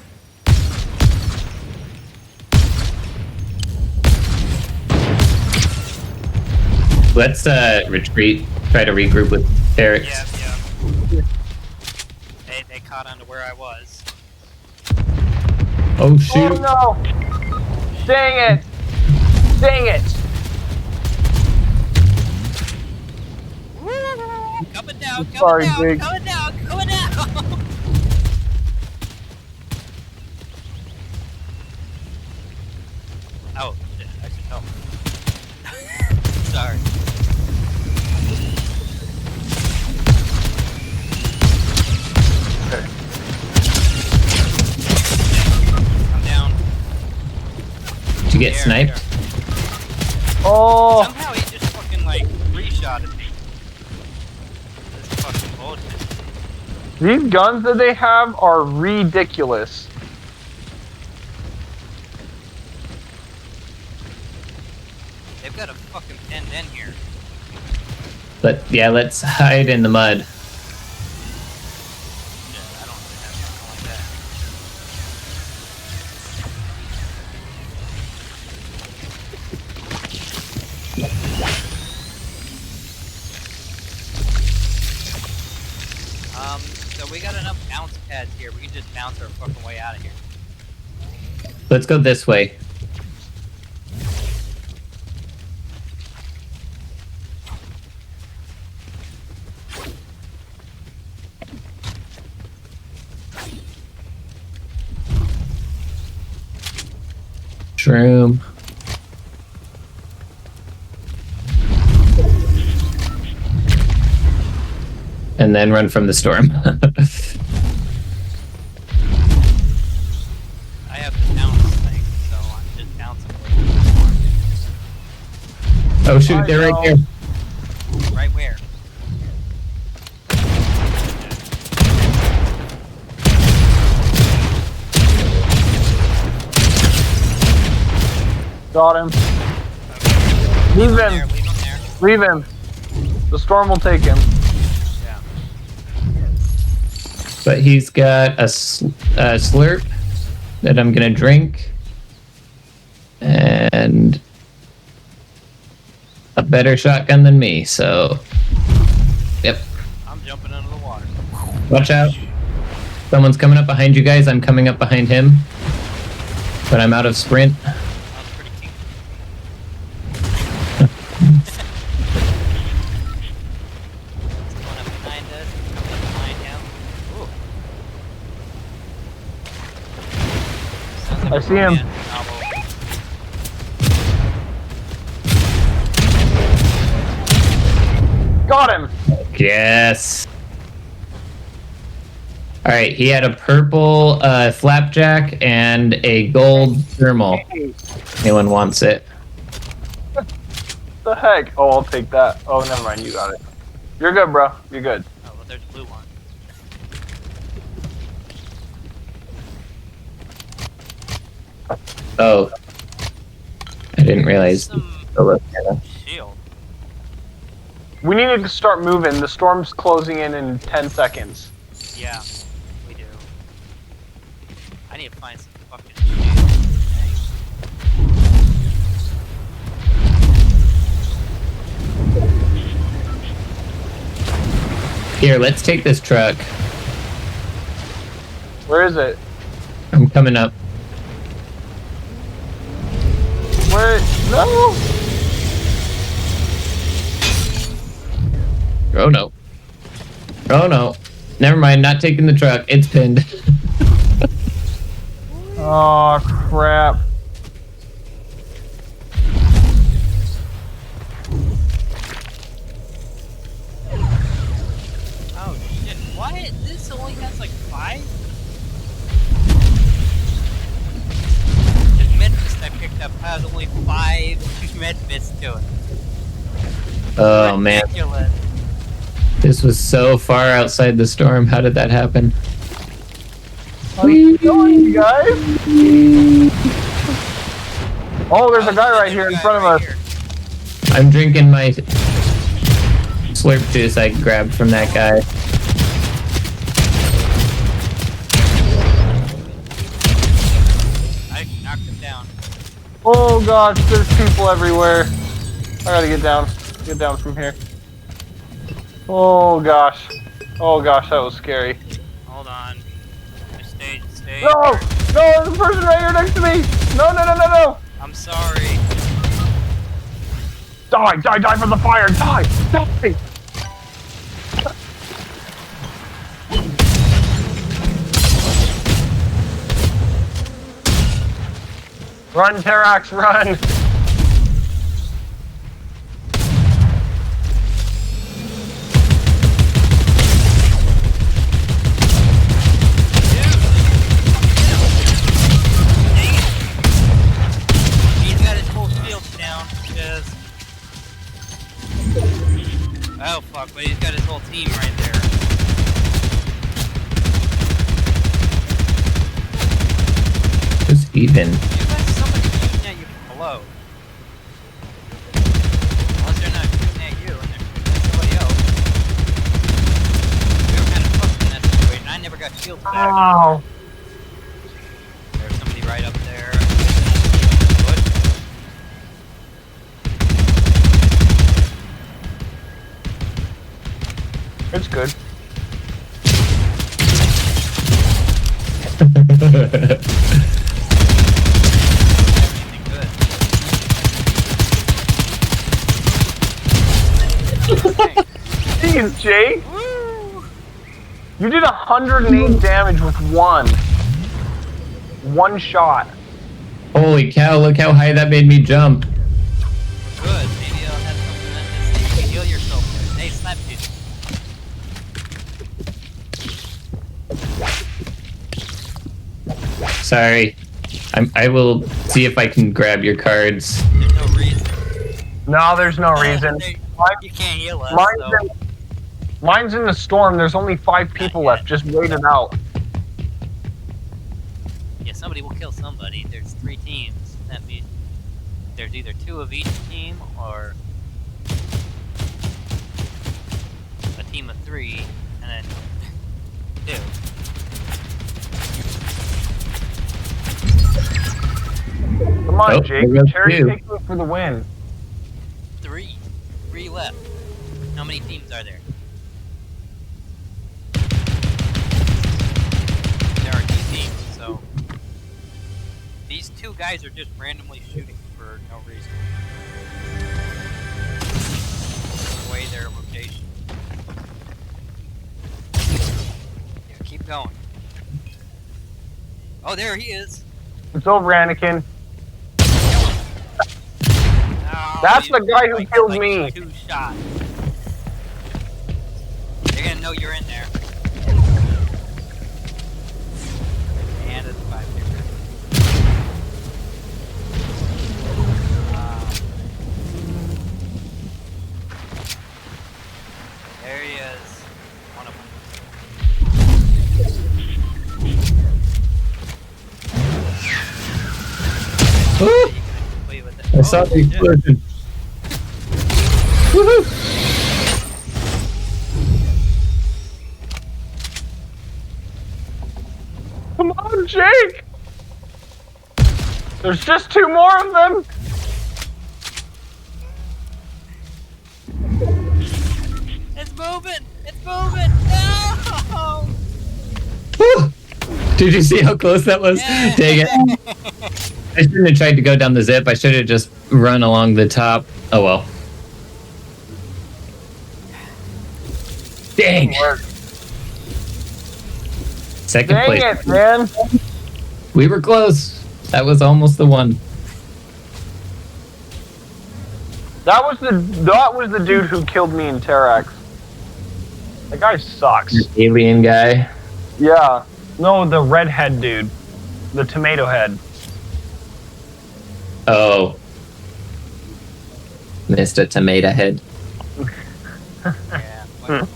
Let's retreat. Try to regroup with Eric's. Yeah. They caught on to where I was. Oh shoot! Oh no! Dang it! Dang it! Coming down, Sorry, coming down, Big. coming down, coming down! Oh, shit, I should help. Sorry. Okay. I'm down. Did you get There, sniped? Oh! Somehow he just fucking, three-shotted me. This is fucking bullshit. These guns that they have are ridiculous. They've got a fucking penned in here. Let's hide in the mud. Shit, I don't have something like that. So we got enough bounce pads here. We can just bounce our fucking way out of here. Let's go this way. Shroom. And then run from the storm. I have the bounce thing, so I'm just bouncing away from the Oh shoot, they're right there. storm. Right where? Got him. Okay. Leave him. There, leave him there. Leave him. The storm will take him. Yeah. But he's got a slurp that I'm gonna drink, and a better shotgun than me. So, yep. I'm jumping under the water. Watch out. Someone's coming up behind you guys. I'm coming up behind him, but I'm out of sprint. That was pretty cute. He's going up behind us. Coming up behind him. Ooh. Sounds like I a see him. romance novel. Got him. Yes. All right. He had a purple flapjack and a gold thermal. Anyone wants it? The heck? Oh, I'll take that. Oh, never mind. You got it. You're good, bro. You're good. Oh, well, there's a blue one. Oh, I didn't realize. Some shield. We need to start moving. The storm's closing in 10 seconds. Yeah, we do. I need to find some fucking shield. Here, let's take this truck. Where is it? I'm coming up. Where? No! Oh no. Oh no. Never mind, not taking the truck. It's pinned. Oh, crap. Oh shit, what? This only has like 5? The medfist I picked up has only 5 medfists to it. Oh man. Ridiculous. This was so far outside the storm. How did that happen? How's it going, you guys? Oh, there's a guy right here in front of us. I'm drinking my slurp juice I grabbed from that guy. I knocked him down. Oh gosh, there's people everywhere. I gotta get down. Get down from here. Oh gosh. Oh gosh, that was scary. Hold on. Stay. No! No, there's a person right here next to me! No, no, no, no, no! I'm sorry. Die, die, die from the fire! Die! Die! Run, Terax, run! He's got his whole shield down. Because... Oh fuck, but he's got his whole team right there. Who's even? You got somebody shooting at you from below. Unless they're not shooting at you and they're shooting at somebody else. We were kind of fucked in that situation. I never got shields back. Ow! There's somebody right up there. Good. It's good. Anything good. Jeez, Jake! Woo! You did 108 damage with one. One shot. Holy cow, look how high that made me jump. Good. Maybe I'll have something that just you can heal yourself there. Hey, slap you. Sorry. I will see if I can grab your cards. There's no reason. No, there's no reason. You can't heal us. Mine's, So. in, mine's in the storm. There's only 5 people left. Just wait it out. Yeah, somebody will kill somebody. There's 3 teams. That means there's either 2 of each team or a team of 3, and then 2. Come on, Oh, Jake. there goes Cherry two. picking for the win. 3 left. How many teams are there? There are 2 teams, so these 2 guys are just randomly shooting for no reason. Giving away their location. Yeah, keep going. Oh, there he is. It's over, Anakin. Kill him. Oh, That's the you guy who like killed like me. 2 shots. They're gonna know you're in there. And it's 5 here. There he is. One of them. Woo! You can complete with it. I saw the shit. explosion. Woohoo! Come on, Jake. There's just 2 more of them. It's moving! It's moving! No! Woo! Did you see how close that was? Yeah. Dang it. I shouldn't have tried to go down the zip. I should have just run along the top. Oh well. Dang. Second Dang place. it, man. We were close. That was almost the one. That was the dude who killed me in Terrax. That guy sucks. Alien guy. Yeah. No, the redhead dude. The tomato head. Oh. Mr. Tomato Head. Yeah, whatever.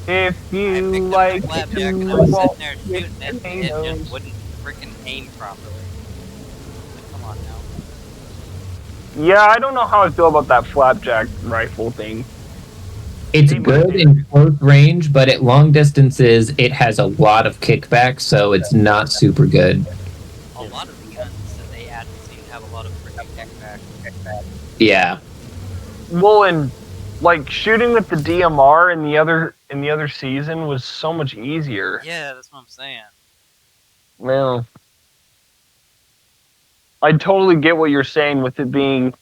If I you picked like up the to flapjack and I was walk sitting there with shooting it, and it tomatoes. just wouldn't freaking aim properly. Like, come on now. Yeah, I don't know how I feel about that flapjack rifle thing. It's Maybe good we in close range, but at long distances, it has a lot of kickback, so it's not super good. A lot of the guns that they add seem to have a lot of freaking kickback. Yeah. Well, and like shooting with the DMR in the other season was so much easier. Yeah, that's what I'm saying. Well, I totally get what you're saying with it being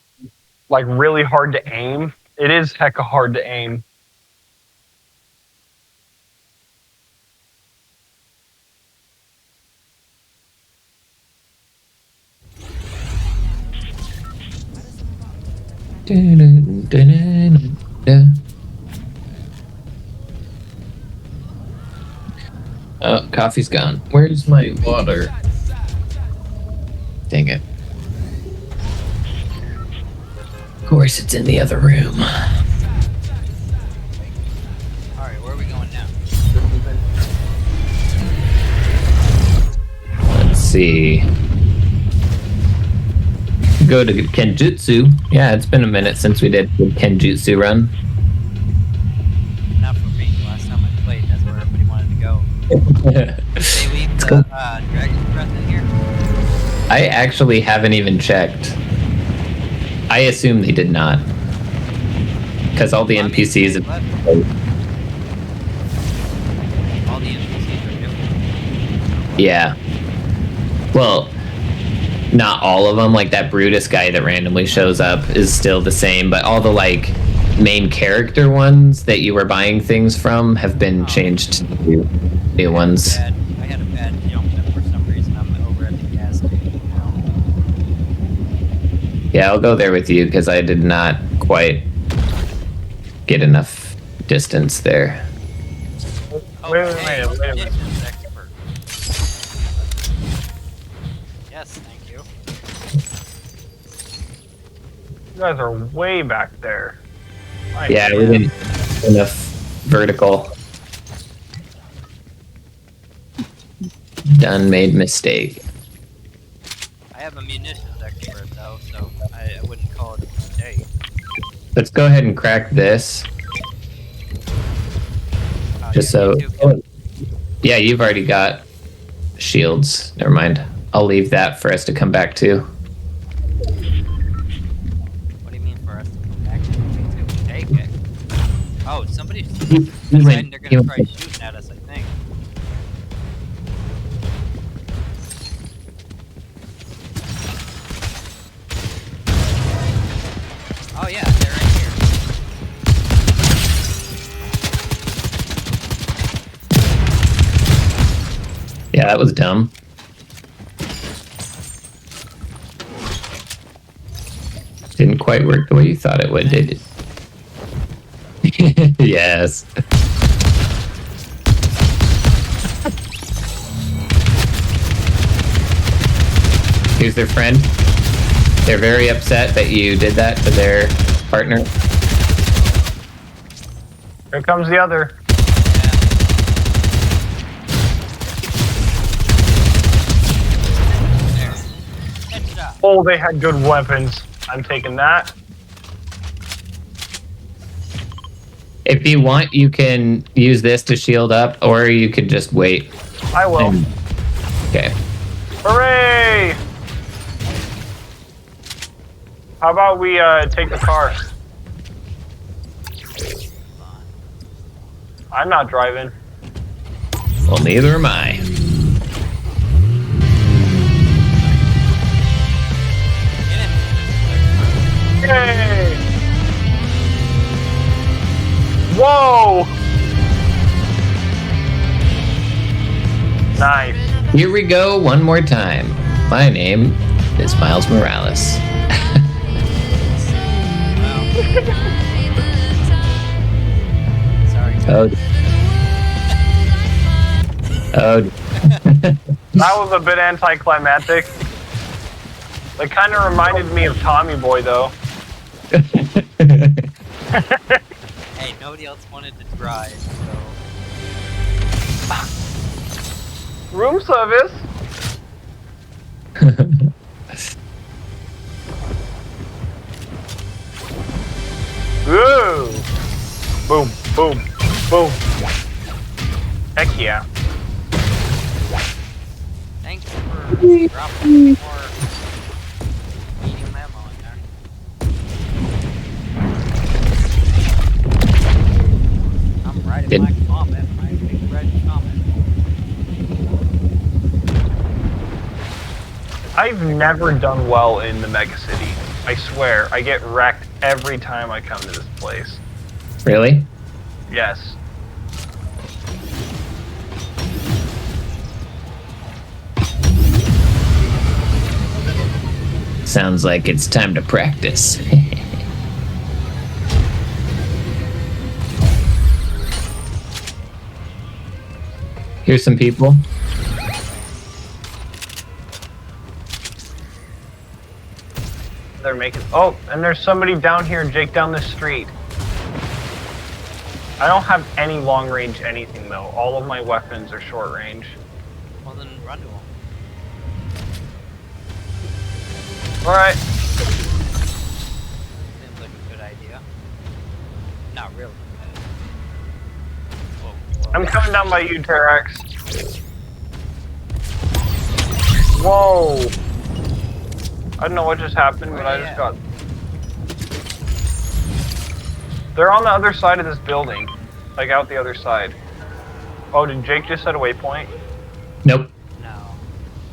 like really hard to aim. It is hecka hard to aim. Oh, coffee's gone. Where's my water? Dang it. Of course, it's in the other room. Alright, where are we going now? Let's see. Go to Kenjutsu. Yeah, it's been a minute since we did the Kenjutsu run. Not for me. Last time I played, that's where everybody wanted to go. Did they leave It's the cool. Dragon's Breath in here? I actually haven't even checked. I assume they did not. Because all the NPCs have... All the NPCs are different. Yeah. Well, not all of them. Like that Brutus guy that randomly shows up is still the same, but all the like main character ones that you were buying things from have been changed to new ones. I had a bad jump that for some reason I'm over at the gas station now. Yeah, I'll go there with you because I did not quite get enough distance there. Oh, Wait, hey, wait, wait. distance expert. Yes, thank you. You guys are way back there. My Yeah, we God. didn't get enough vertical. Done made mistake. I have a munitions expert though, so I wouldn't call it a mistake. Let's go ahead and crack this. Just Yeah, so. you two can- Yeah, you've already got shields. Never mind. I'll leave that for us to come back to. What do you mean for us to come back to me to take it? Oh, somebody's He deciding went- they're he gonna went- try shooting at us, I think. Oh yeah, they're right here. Yeah, that was dumb. Didn't quite work the way you thought it would, did it? Yes. Here's their friend. They're very upset that you did that to their partner. Here comes the other. There. Headshot. Oh, they had good weapons. I'm taking that. If you want, you can use this to shield up, or you could just wait. I will. Okay. Hooray! How about we take the car? I'm not driving. Well, neither am I. Get him. Yay! Whoa! Nice. Here we go one more time. My name is Miles Morales. Sorry. Oh. Oh. That was a bit anticlimactic. It kind of reminded me of Tommy Boy, though. Hey, nobody else wanted to drive, so Room service. Ooh. Boom, boom, boom. Heck yeah. thanks for dropping more medium ammo in there. I'm riding Did- my Comet, my big red Comet. I've never done well in the mega city. I swear, I get wrecked every time I come to this place. Really? Yes. Sounds like it's time to practice. Here's some people. They're making. Oh, and there's somebody down here, Jake, down the street. I don't have any long range anything though. All of my weapons are short range. Well then run to him. Alright. Seems like a good idea. Not really. Whoa. I'm coming down by you, Terex. Whoa. I don't know what just happened, but I just got... They're on the other side of this building. Like, out the other side. Oh, did Jake just set a waypoint? Nope. No.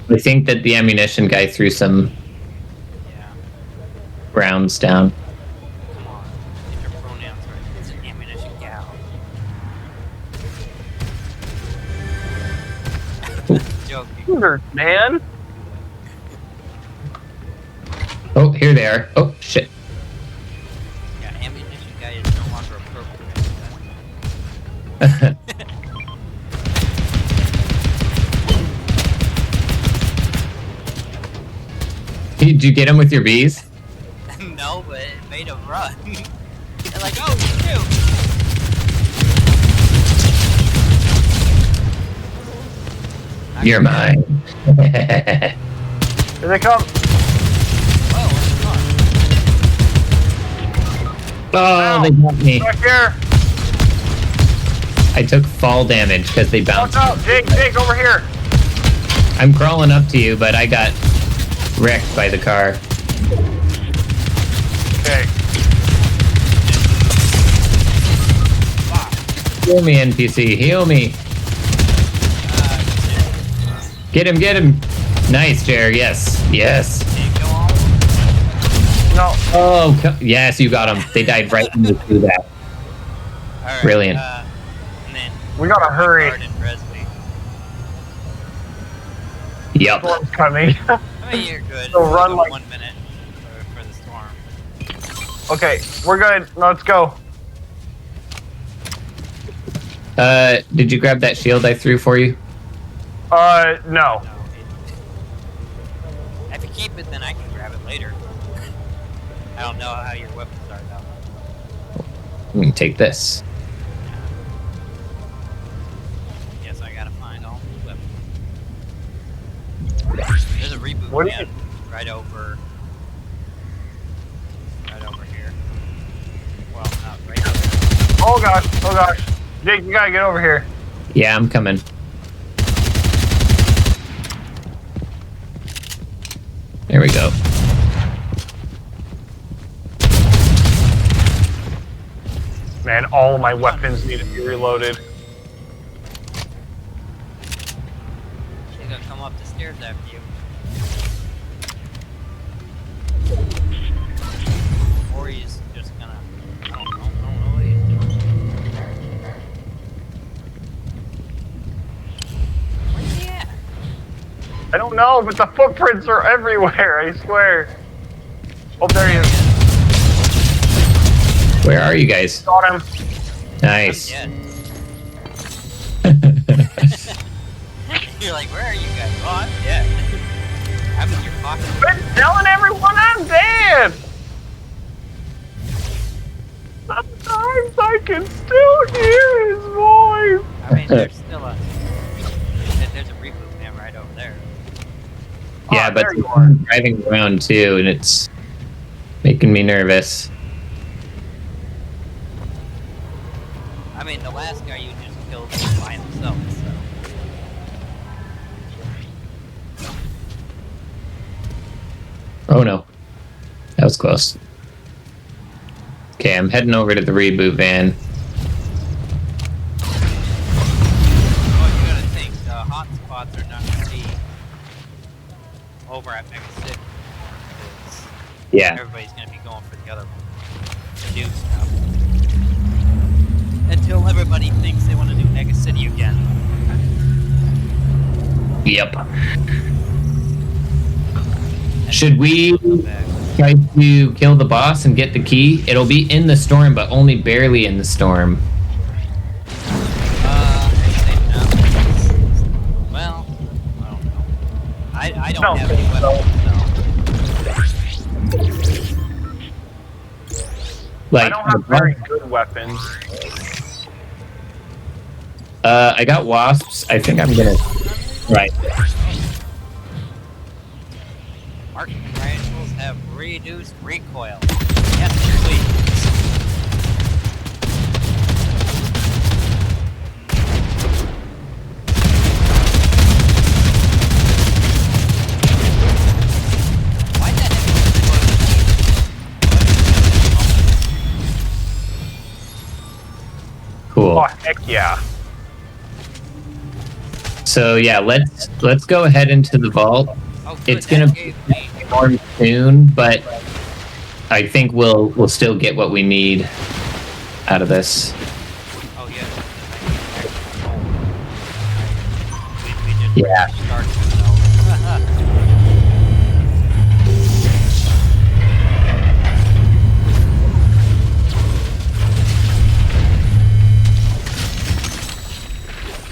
I think that the ammunition guy threw some Yeah. rounds down. Come on. Get your pronouns right. It's an ammunition gal. Joking. Shooters, man. Oh, here they are. Oh, shit. Yeah, ammunition guy is no longer appropriate. Did you get him with your bees? No, but it made him run. They're like, oh, shoot! You're mine. Here they come. Oh, they got me. Back here! I took fall damage because they Watch bounced. out! Jake, over here! I'm crawling up to you, but I got wrecked by the car. Okay. Heal me, NPC. Heal me. Get him. Nice, Jer. Yes. No. Oh, yes, you got him. They died right when you threw that. Alright, Brilliant. And then We gotta hurry. Garden Bresley. Yep. Storm's coming. I mean, you're good. So run like- 1 minute for the storm. Okay, we're good. Let's go. Did you grab that shield I threw for you? No. No, if you keep it, then I can grab it later. I don't know how your weapons are though. We can take this. Yes, I gotta find all the weapons. There's a reboot What do man right over here. Well, not right over there. Oh gosh. Jake, you gotta get over here. Yeah, I'm coming. There we go. Man, all of my weapons need to be reloaded. He's gonna come up the stairs after you. Or he's just gonna, I don't know what he's doing. Where's he at? I don't know, but the footprints are everywhere, I swear. Oh, there he is. Where are you guys? Got him. Nice. Yeah. You're like, where are you guys? Oh, I'm dead. I'm in your pocket. Been telling everyone I'm dead! Sometimes I can still hear his voice. I mean, there's still there's a reboot man right over there. Yeah, Oh, but there you are. I'm driving around too, and it's making me nervous. I mean, the last guy you just killed was by himself, so. Oh no. That was close. Okay, I'm heading over to the reboot van. Well, you gotta think, the hot spots are not gonna be over at Mega City. 'Cause Yeah. everybody's gonna be going for the other one. New stuff. Until everybody thinks they want to do Mega City again. Yep. And Should we they'll come back. try to kill the boss and get the key? It'll be in the storm, but only barely in the storm. Say no. Well, I don't know. I don't No, have any weapons, so. Like, I don't have very good weapons. I got wasps. I think I'm gonna. Right. Marking rifles have reduced recoil. Yes, please. Why'd that Cool. Oh, heck yeah. So yeah, let's go ahead into the vault. Oh, good, It's gonna that be gave me- storm soon, but I think we'll still get what we need out of this. Oh, yeah. We just Yeah. started, so.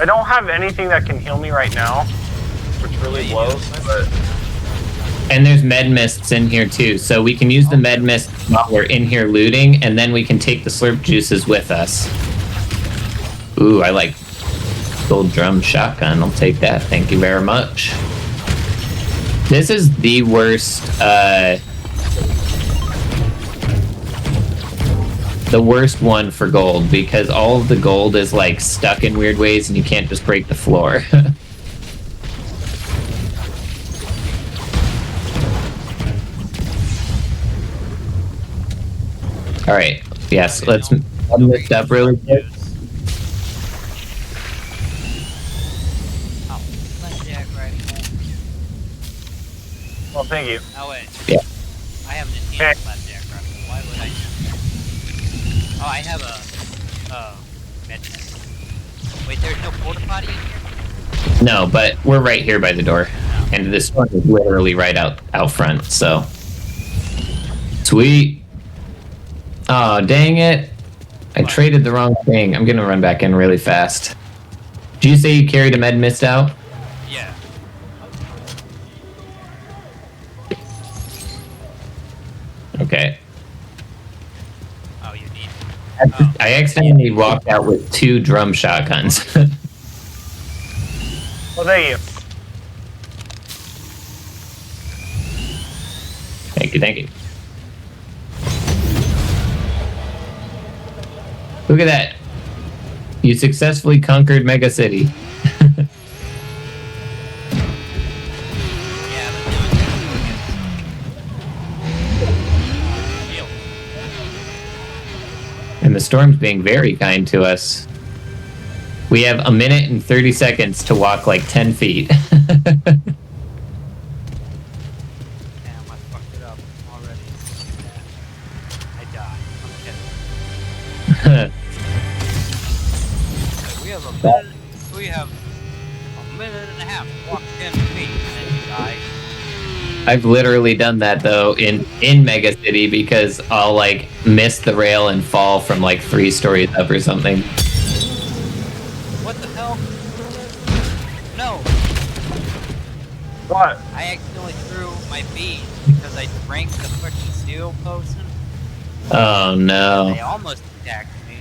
I don't have anything that can heal me right now, which really blows, but And there's med mists in here too, so we can use the med mist while we're in here looting, and then we can take the slurp juices with us. Ooh, I like gold drum shotgun. I'll take that. Thank you very much. This is the worst the worst one for gold because all of the gold is like stuck in weird ways and you can't just break the floor. All right. Yes, let's run this up really quick. Oh, flapjack rifle. Well, thank you. Oh wait. Yeah. I have an Okay. enhanced flapjack rifle. Why would I? Oh, I have a medkit. Wait, there's no porta potty in here? No, but we're right here by the door, and this one is literally right out front. So sweet. Oh, dang it! I traded the wrong thing. I'm gonna run back in really fast. Did you say you carried a med mist out? Yeah. Okay. Oh, you need. I accidentally walked out with 2 drum shotguns. Well, thank you. Thank you, thank you. Look at that. You successfully conquered Mega City. Yeah, but no, it's And the storm's being very kind to us. We have a minute and 30 seconds to walk like 10 feet. Damn, I fucked it up already. I died. I'm kidding. Like, we have a minute and a half to walk 10 feet and then you die. I've literally done that though in Mega City because I'll like miss the rail and fall from like 3 stories up or something. What the hell? No! What? I accidentally threw my bead because I drank the freaking steel potion. Oh no. They almost attacked me.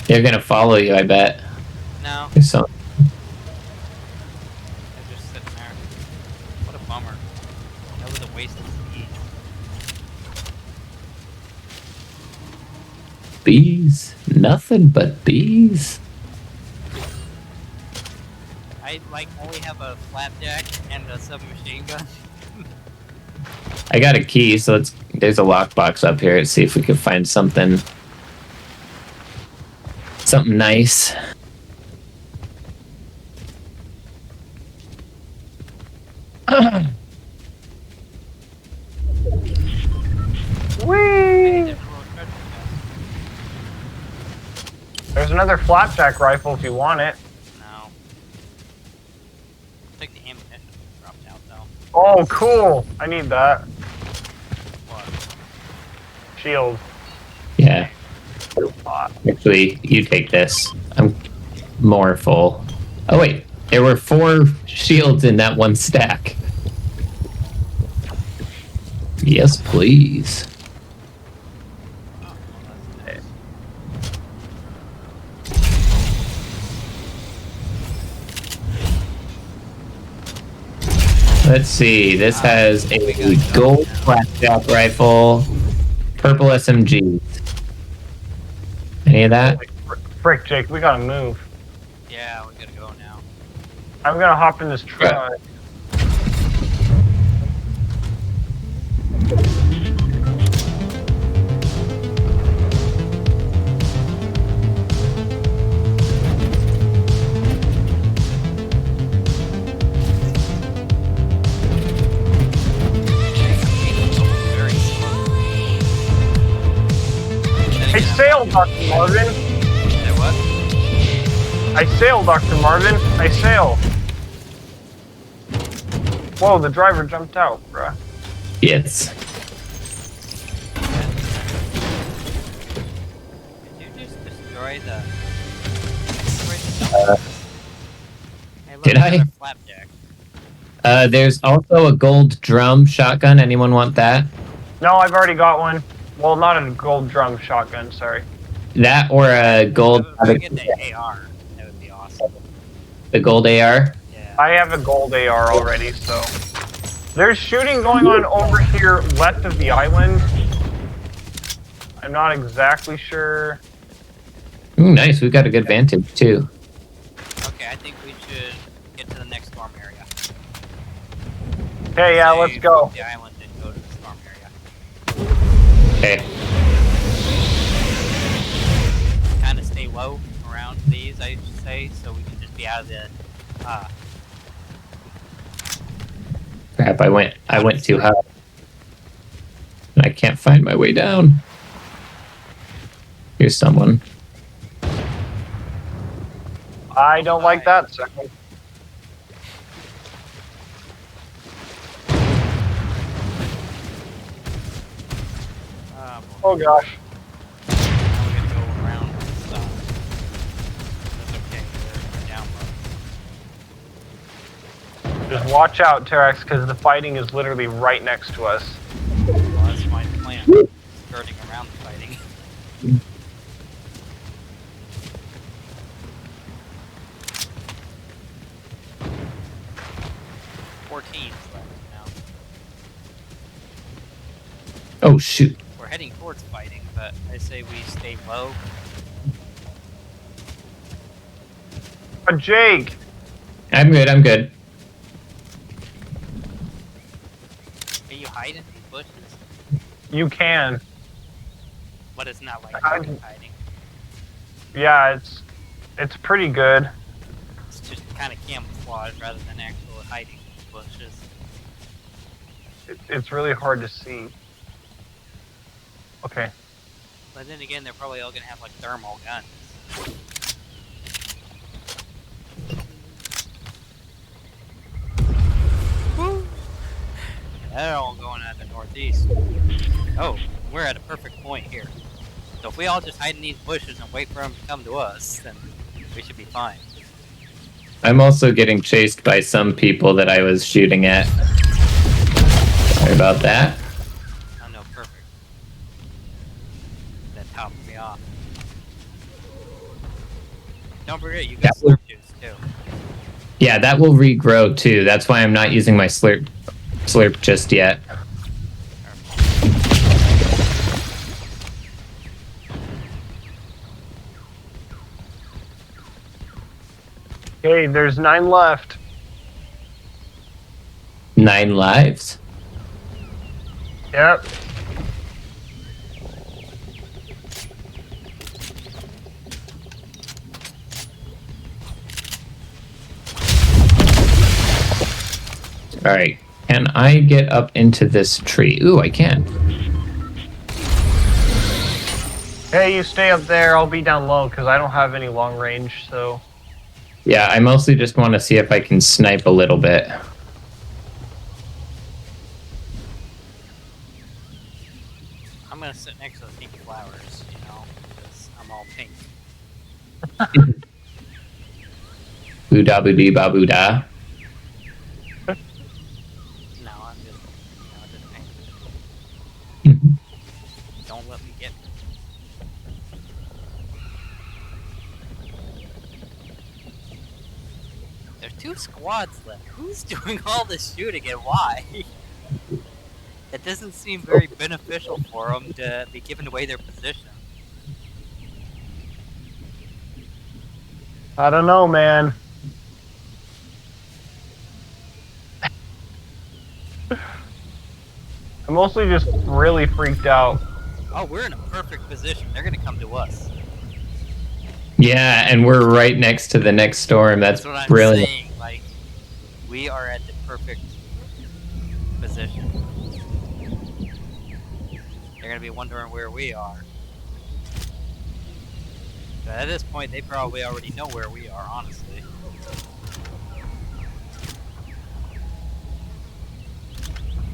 They're gonna follow you, I bet. No, There's some- they're just sitting there. What a bummer. That was a waste of speed. bees. Nothing but bees. I like only have a flapjack and a submachine gun. I got a key, so there's a lockbox up here. Let's see if we can find something nice. Whee! There's another flapjack rifle if you want it. No. Take the ammunition dropped out though. Oh, cool! I need that. What? Shield. Yeah. Ah, Actually, you take this. I'm more full. Oh wait, there were 4 shields in that one stack. Yes, please. Oh, that's nice. Let's see. This has a gold flapjack rifle, purple SMG. Any of that? frick, Jake, we gotta move. Yeah, we gotta go now. I'm gonna hop in this truck. Very slow. I sail, Dr. Marvin! Say what? I sail, Dr. Marvin! I sail! Whoa, the driver jumped out, bruh. Yes. Did you just destroy the... Hey, look, Did I? another flapjack. There's also a gold drum shotgun. Anyone want that? No, I've already got one. Well, not a gold drum shotgun, sorry. That or a gold. If we get the AR, that would be awesome. The gold AR. Yeah. I have a gold AR already, so... There's shooting going on over here left of the island. I'm not exactly sure. Ooh, nice. We got a good vantage too. Okay, I think we should get to the next storm area. Okay, yeah, Say let's go. The island and go to the storm area. Okay. Kind of stay low around these, I should say, so we can just be out of the. Crap, I went too high. I can't find my way down. Here's someone. I don't like that second. Oh gosh. Now we're gonna go around and stop. That's okay, we're down low. Just watch out, Terex, because the fighting is literally right next to us. Well, that's my plan. Skirting around the fighting. Left now. Oh shoot. We're heading towards fighting, but I say we stay low. Jake! I'm good. I'm good. Can you hide in these bushes? You can. But it's not like I'm- hiding. Yeah, it's pretty good. It's just kind of camouflage rather than actual hiding in the bushes. It's really hard to see. Okay. But then again, they're probably all gonna have like thermal guns. Woo! They're all going at the northeast. Oh, we're at a perfect point here. So if we all just hide in these bushes and wait for them to come to us, then we should be fine. I'm also getting chased by some people that I was shooting at. Sorry about that. Oh no, perfect. That topped me off. Don't forget, you got slurp juice too. Yeah, that will regrow too. That's why I'm not using my slurp just yet. Okay, there's 9 left. 9 lives. Yep. All right. Can I get up into this tree? Ooh, I can. Hey, you stay up there. I'll be down low because I don't have any long range, so. Yeah, I mostly just want to see if I can snipe a little bit. I'm gonna sit next to the pink flowers, you know, because I'm all pink. Boo da boo dee ba boo da. No, I'm just pink. Don't let me get me. There's 2 squads left. Who's doing all this shooting and why? It doesn't seem very beneficial for them to be giving away their position. I don't know, man. I'm mostly just really freaked out. Oh, we're in a perfect position. They're gonna come to us. Yeah, and we're right next to the next storm. That's what I'm brilliant. saying. Like, we are at the perfect position. They're gonna be wondering where we are. But at this point, they probably already know where we are, honestly.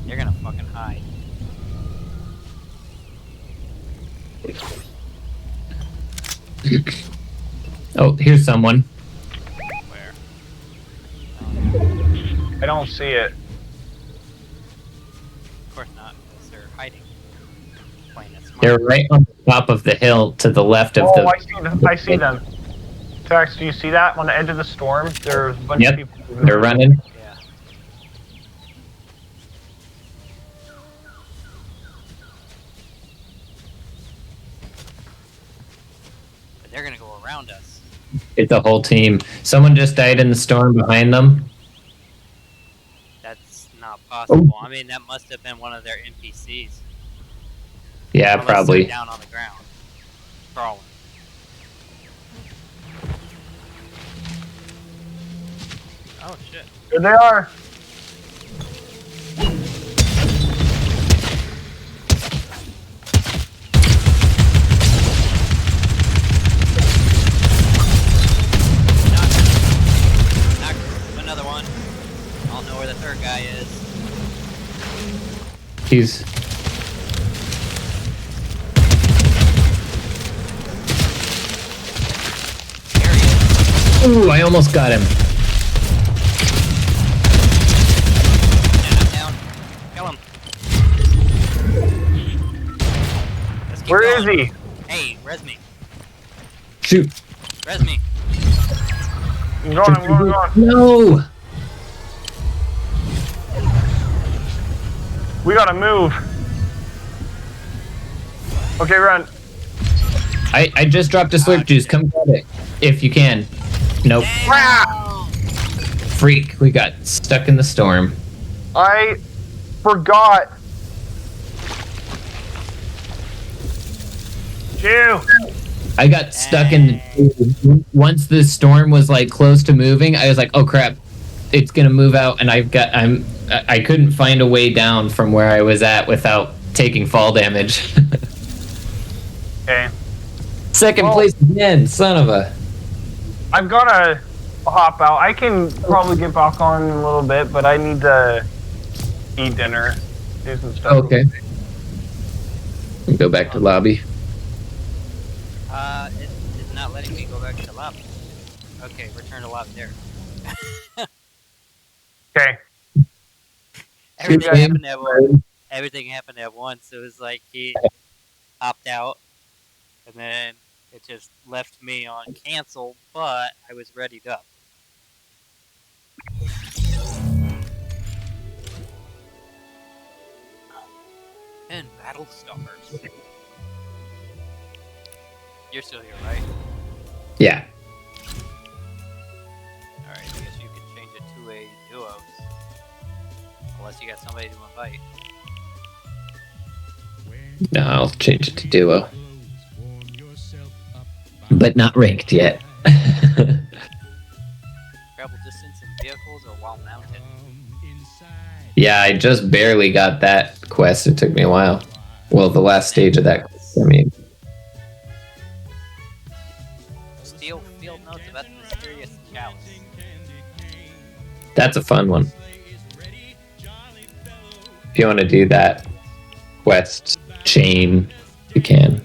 They're gonna fucking hide. Oh, here's someone. Where? I don't see it. Of course not, because they're hiding. Playing it smart. They're right on the top of the hill to the left of Oh, the. I see them. Tex, do you see that? On the edge of the storm, there's a bunch Yep, of people. they're running. Yeah. It's a whole team. Someone just died in the storm behind them. That's not possible. Oh. I mean, that must have been one of their NPCs. Yeah, Unless probably. they're down on the ground, crawling. Oh shit! Here they are. Knock another one. I don't know where the third guy is. He's. There he is. Ooh, I almost got him. Yeah, I'm down. Kill him. Let's keep Where is going. he? Hey, res me. Shoot. Res me. I'm going. No. We gotta move. Okay, run. I just dropped a slurp juice. Come get it if you can. Nope. Damn. Freak. We got stuck in the storm. I forgot. Chew. I got stuck in the, once the storm was like close to moving. I was like, oh crap, it's gonna move out, and I couldn't find a way down from where I was at without taking fall damage. Okay. Second Well- place again, son of a. I've gotta hop out. I can probably get back on in a little bit, but I need to eat dinner, do some stuff. Okay. Go back to lobby. It's not letting me go back to lobby. Okay, return to lobby there. Okay. Everything Okay. happened at once. Everything happened at once. It was like he hopped out, and then it just left me on cancel, but I was readied up. And battle stars. You're still here, right? Yeah. Alright, I guess you can change it to a duos. Unless you got somebody to invite. No, I'll change it to duo. But not ranked yet. Travel distance in vehicles or while mounted. Yeah, I just barely got that quest. It took me a while. Well, the last stage of that quest, I mean. Steal field notes about the mysterious chalice. That's a fun one. If you want to do that quest chain, you can.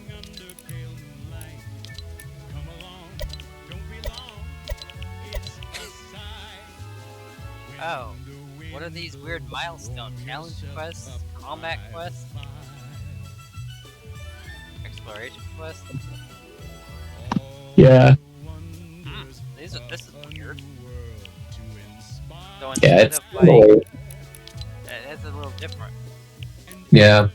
Oh, what are these weird milestone challenge quests? Combat quests? Exploration quests? Yeah. This is weird. So Yeah, instead it's of like, it's a little different. Yeah.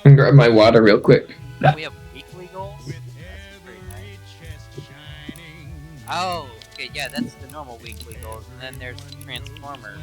I'm gonna grab my water real quick. We have weekly goals? That's pretty nice. Oh, okay, yeah, that's the normal weekly goals, and then there's Transformer.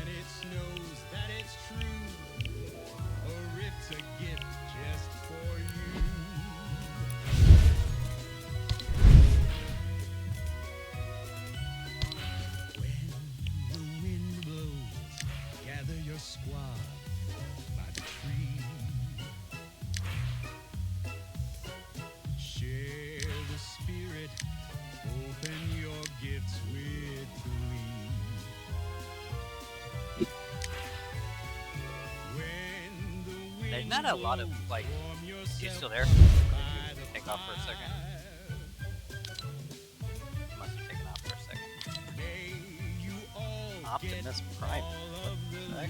There's not a lot of, like, you still there? Did you take off for a second? You must have taken off for a second. Optimus Prime. What the heck?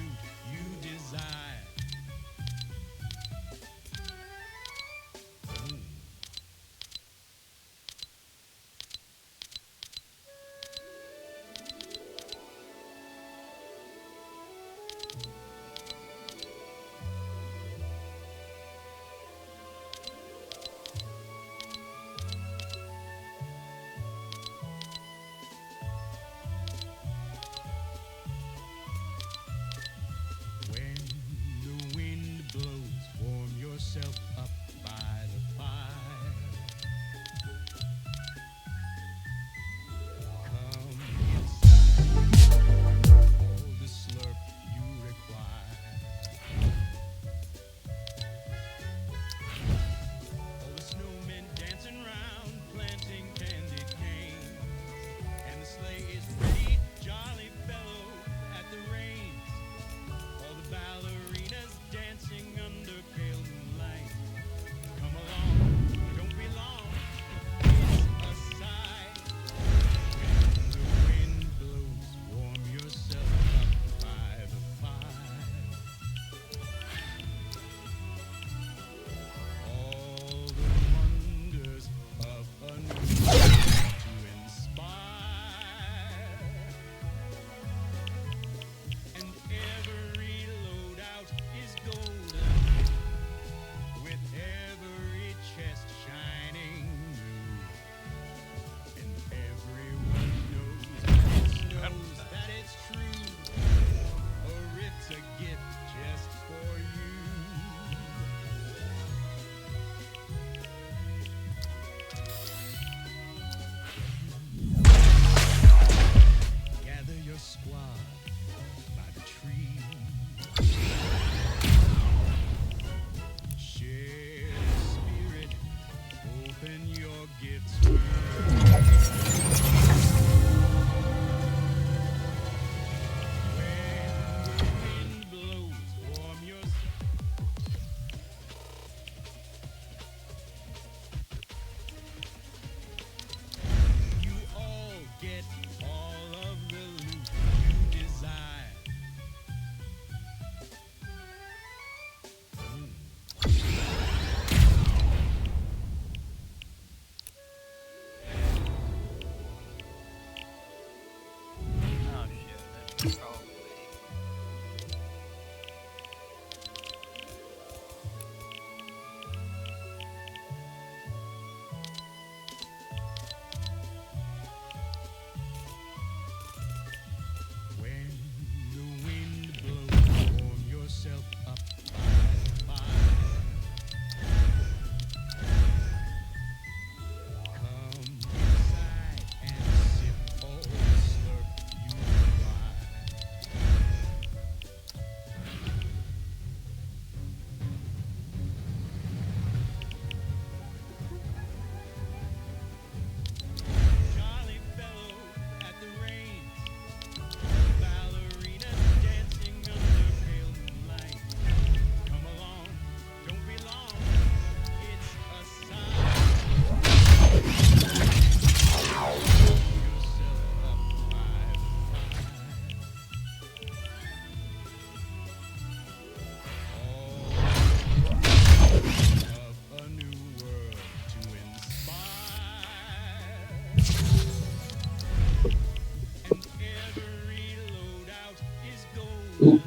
Ooh.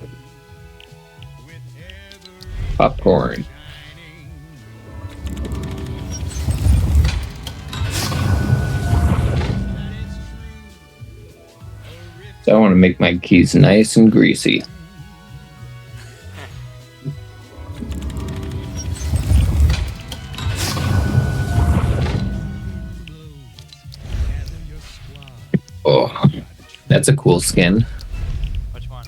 Popcorn. So I want to make my keys nice and greasy. Oh, that's a cool skin. Which one?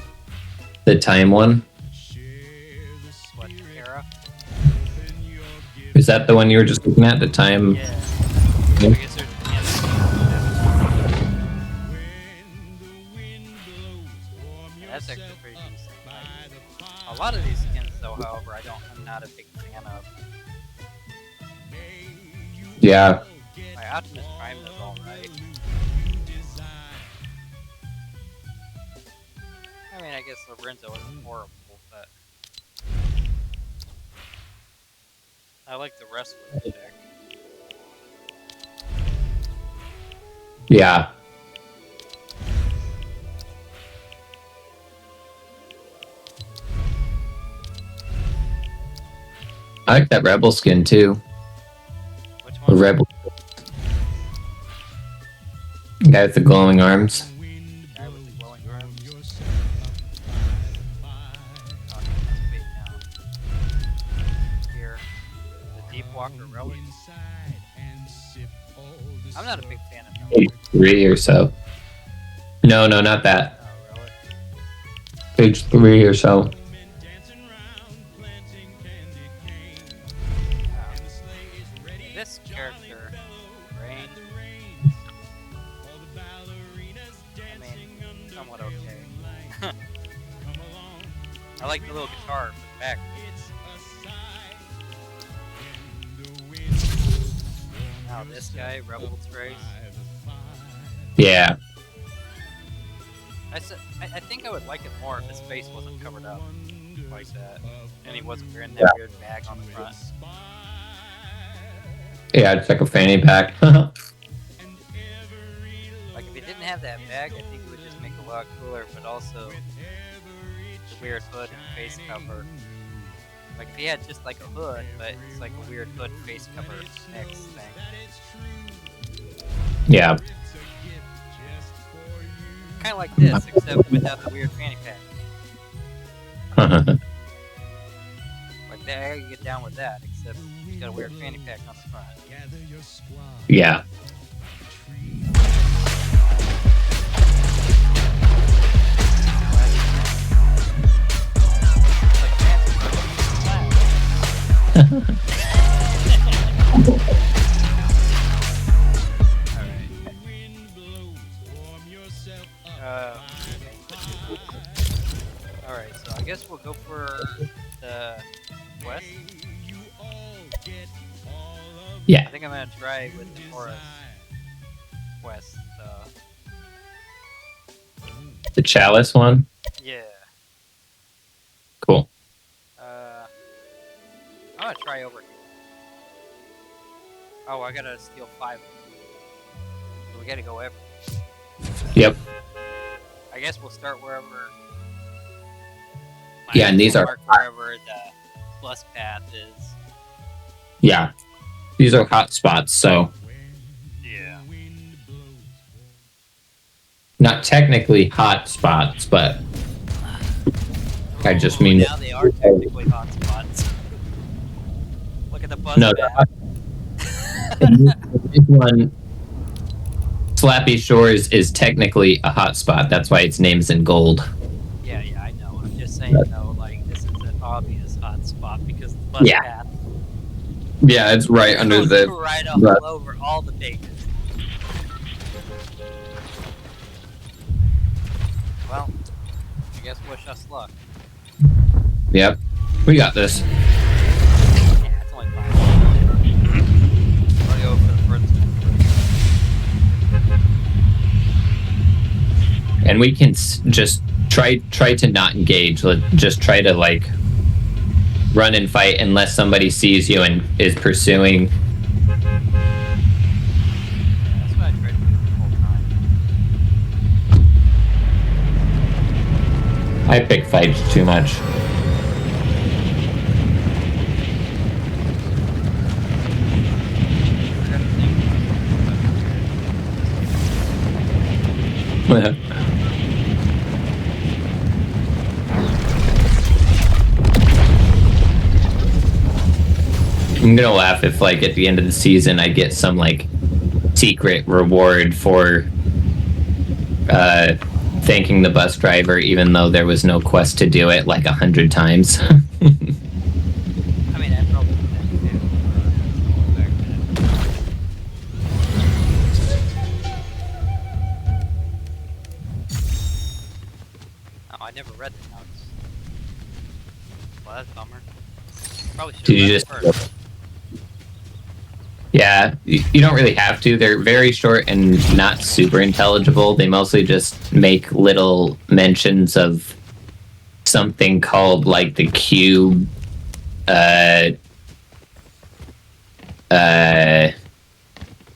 The time one. What era? Is that the one you were just looking at? The time? Yeah. I guess there's that's actually pretty decent. Like, a lot of these skins, though, however, I'm not a big fan of. Yeah. My Optimus Prime is alright. I mean, I guess Lorenzo isn't horrible, but I like the wrestling chick. Yeah. I like that Rebel skin too. Which The one? Rebel. Guy with the glowing arms. Guy with the glowing arms. Oh, that's big now. Here, the Deep Walker Relic. I'm not a big fan of Page 3 or so. No, not that. Oh, really? Page 3 or so. This character, Rain, I mean, somewhat okay. I like the little guitar for the back. Now this guy, Rebel Trace. Yeah. I think I would like it more if his face wasn't covered up like that, and he wasn't wearing that weird bag on the front. Yeah, it's like a fanny pack. Like if he didn't have that bag, I think it would just make it a lot cooler, but also the weird hood and face cover. Like if he had just like a hood, but it's like a weird hood face cover mix thing. Yeah. Kind of like this, except without the weird fanny pack. Like that, I can get down with that, except he's got a weird fanny pack on the front. Yeah. Alright, so I guess we'll go for the quest. Yeah. I think I'm gonna try with the forest quest. The chalice one. Yeah. Cool. I'm gonna try over here. Oh, I gotta steal 5. So we gotta go everywhere. Yep. I guess we'll start wherever. Yeah, and these are wherever the bus path is. Yeah. These are hot spots, so Yeah. not technically hot spots, but I just mean now they are technically hot spots. Look at the bus no. path. This one, Slappy Shores, is technically a hot spot. That's why its name's in gold. Yeah, I know. I'm just saying though, like this is an obvious hot spot because the bus Yeah. path Yeah, it's right under goes the. right all over all the pages. Well, I guess wish us luck. Yep. We got this. Yeah, it's only 5. I'll go for the first one. And we can just try to not engage. Just try to like run and fight unless somebody sees you and is pursuing. Yeah, that's what I tried to do the whole time. I pick fight too much. I'm gonna laugh if, like, at the end of the season I get some, like, secret reward for thanking the bus driver even though there was no quest to do it like 100 times. I mean, I probably did that too. Back then. Oh, I never read the notes. Well, that's a bummer. Probably should Did you have read it first. Yeah, you don't really have to. They're very short and not super intelligible. They mostly just make little mentions of something called, like, the cube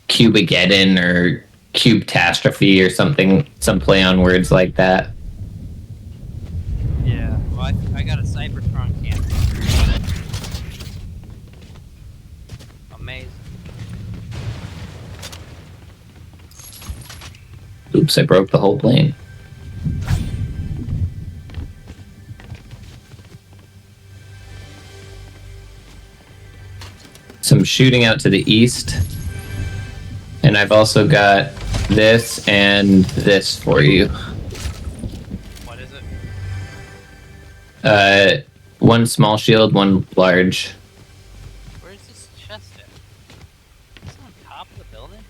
Cubageddon or Cube-tastrophe or something, some play on words like that. Yeah, well, I got a Cybertron cannon. Amazing. Oops, I broke the whole plane. Some shooting out to the east. And I've also got this and this for you. What is it? One small shield, one large. Where's this chest at? Is it on top of the building?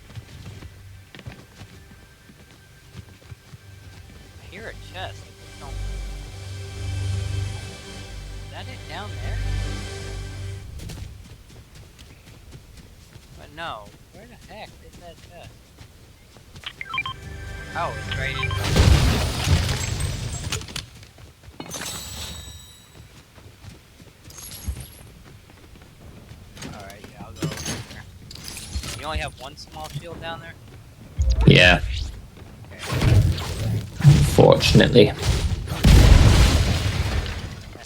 I hear a chest. I just don't... Is that it down there? But no. Where the heck is that chest? Oh, it's right in front of me. Alright, yeah, I'll go over there. You only have one small shield down there? Yeah, Okay. fortunately. That's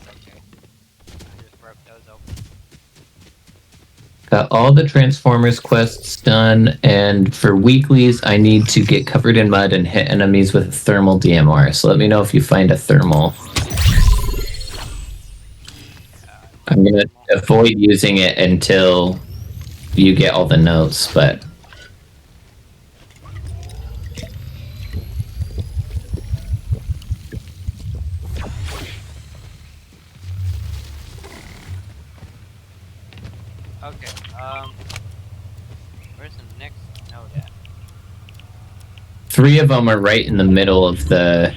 okay. I just broke those open. Got all the Transformers quests done, and for weeklies, I need to get covered in mud and hit enemies with a thermal DMR. So let me know if you find a thermal. I'm gonna avoid using it until you get all the notes, but Okay, where's the next node at? 3 of them are right in the middle of the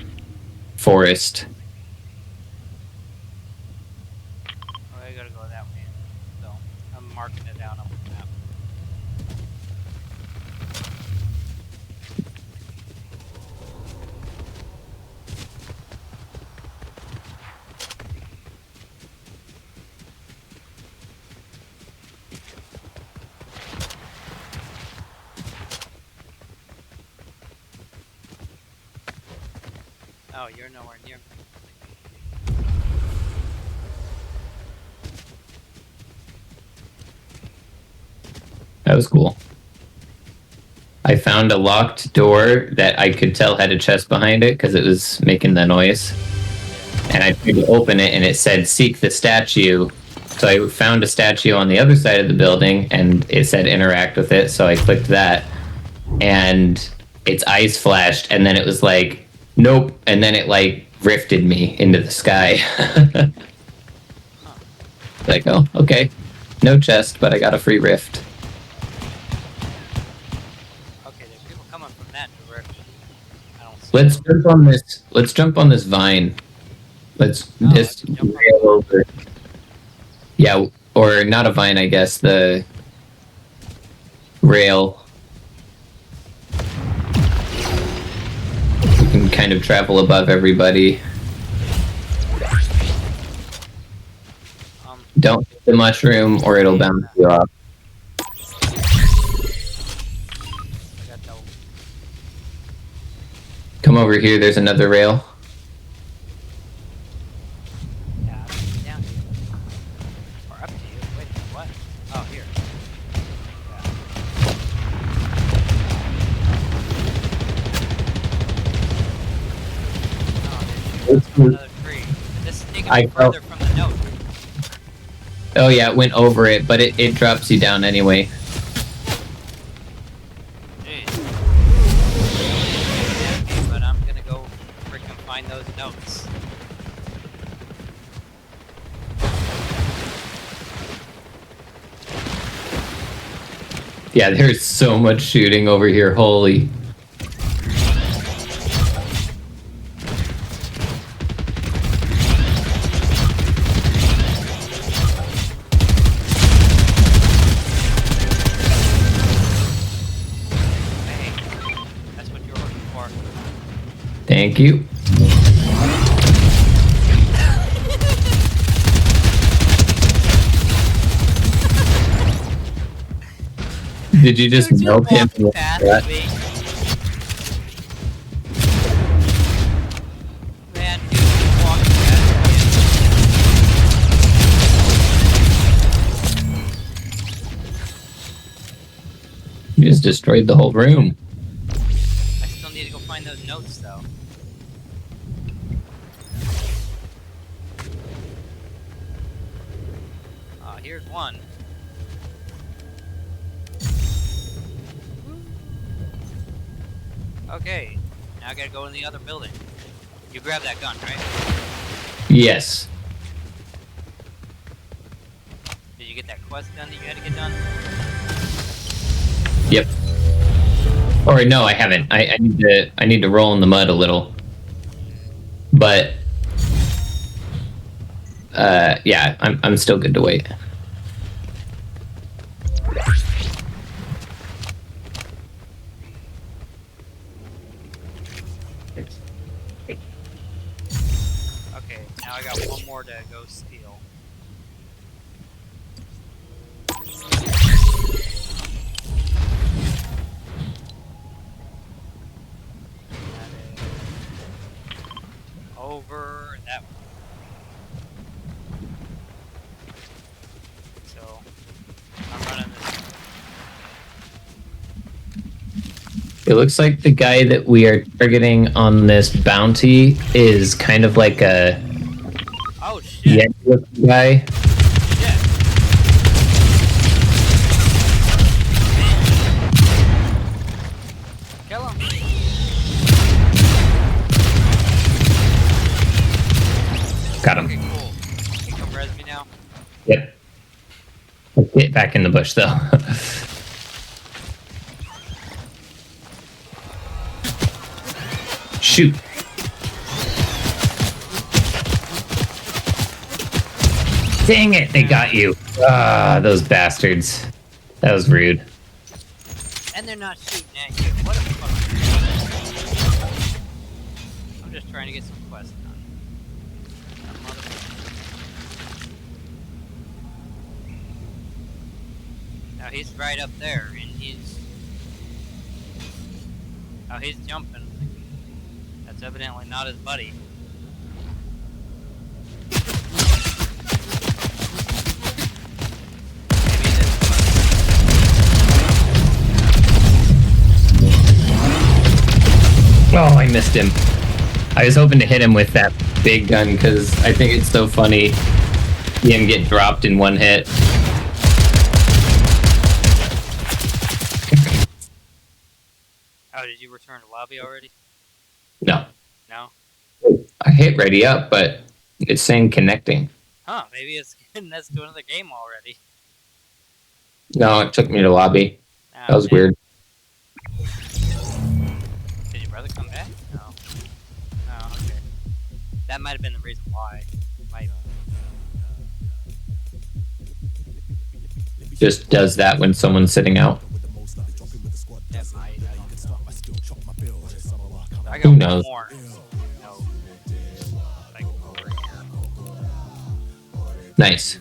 forest. Oh, I gotta go that way. So, I'm marking it down on the map. Oh, you're nowhere near me. That was cool. I found a locked door that I could tell had a chest behind it because it was making the noise. And I tried to open it and it said, seek the statue. So I found a statue on the other side of the building and it said interact with it. So I clicked that and its eyes flashed and then it was like, nope. And then it like rifted me into the sky. Like, oh, okay. No chest, but I got a free rift. Okay, there's people coming from that direction. I don't see Let's them. jump on this. Let's jump on this vine. Let's Oh, just I can jump on rail over. Yeah, or not a vine, I guess. The rail. We can kind of travel above everybody. Don't hit the mushroom, or it'll bounce you off. I got the... Come over here. There's another rail. another tree. This is taking me further from the note. Oh yeah, it went over it, but it drops you down anyway. Jeez. Okay, but I'm gonna go freaking find those notes. Yeah, there's so much shooting over here. Holy. Hey, that's what you're looking for. Thank you. Did you just Dude, melt him? walking past me. Man, dude, just walking past You just destroyed the whole room. me. I still need to go find those notes, though. Here's one. Okay, now I gotta go in the other building. You grab that gun, right? Yes. Did you get that quest done that you had to get done? Yep. Or no, I haven't. I need to roll in the mud a little. But yeah, I'm still good to wait. Okay, now I got one more to go steal. Over that one. So, I'm running this. It looks like the guy that we are targeting on this bounty is kind of like a Oh shit! Yeti-looking guy. Shit! Kill him! Got him. Okay, cool. Can you come res me now? Yep. Let's get back in the bush though. Shoot. Dang it, they got you. Ah, those bastards. That was rude. And they're not shooting at you. What a fuck. I'm just trying to get some quests done. That motherfucker. Now he's right up there, and he's... Oh, he's jumping. That's evidently not his buddy. Maybe it is his buddy. Oh, I missed him. I was hoping to hit him with that big gun because I think it's so funny see him get dropped in one hit. Oh, did you return to lobby already? No. No? I hit ready up, but it's saying connecting. Huh, maybe it's getting us to another game already. No, it took me to lobby. Oh, That was damn. weird. Did your brother come back? No. Oh, okay. That might have been the reason why. Might. Just does that when someone's sitting out. That might. I got Who one knows? more. No. Like over here. Nice.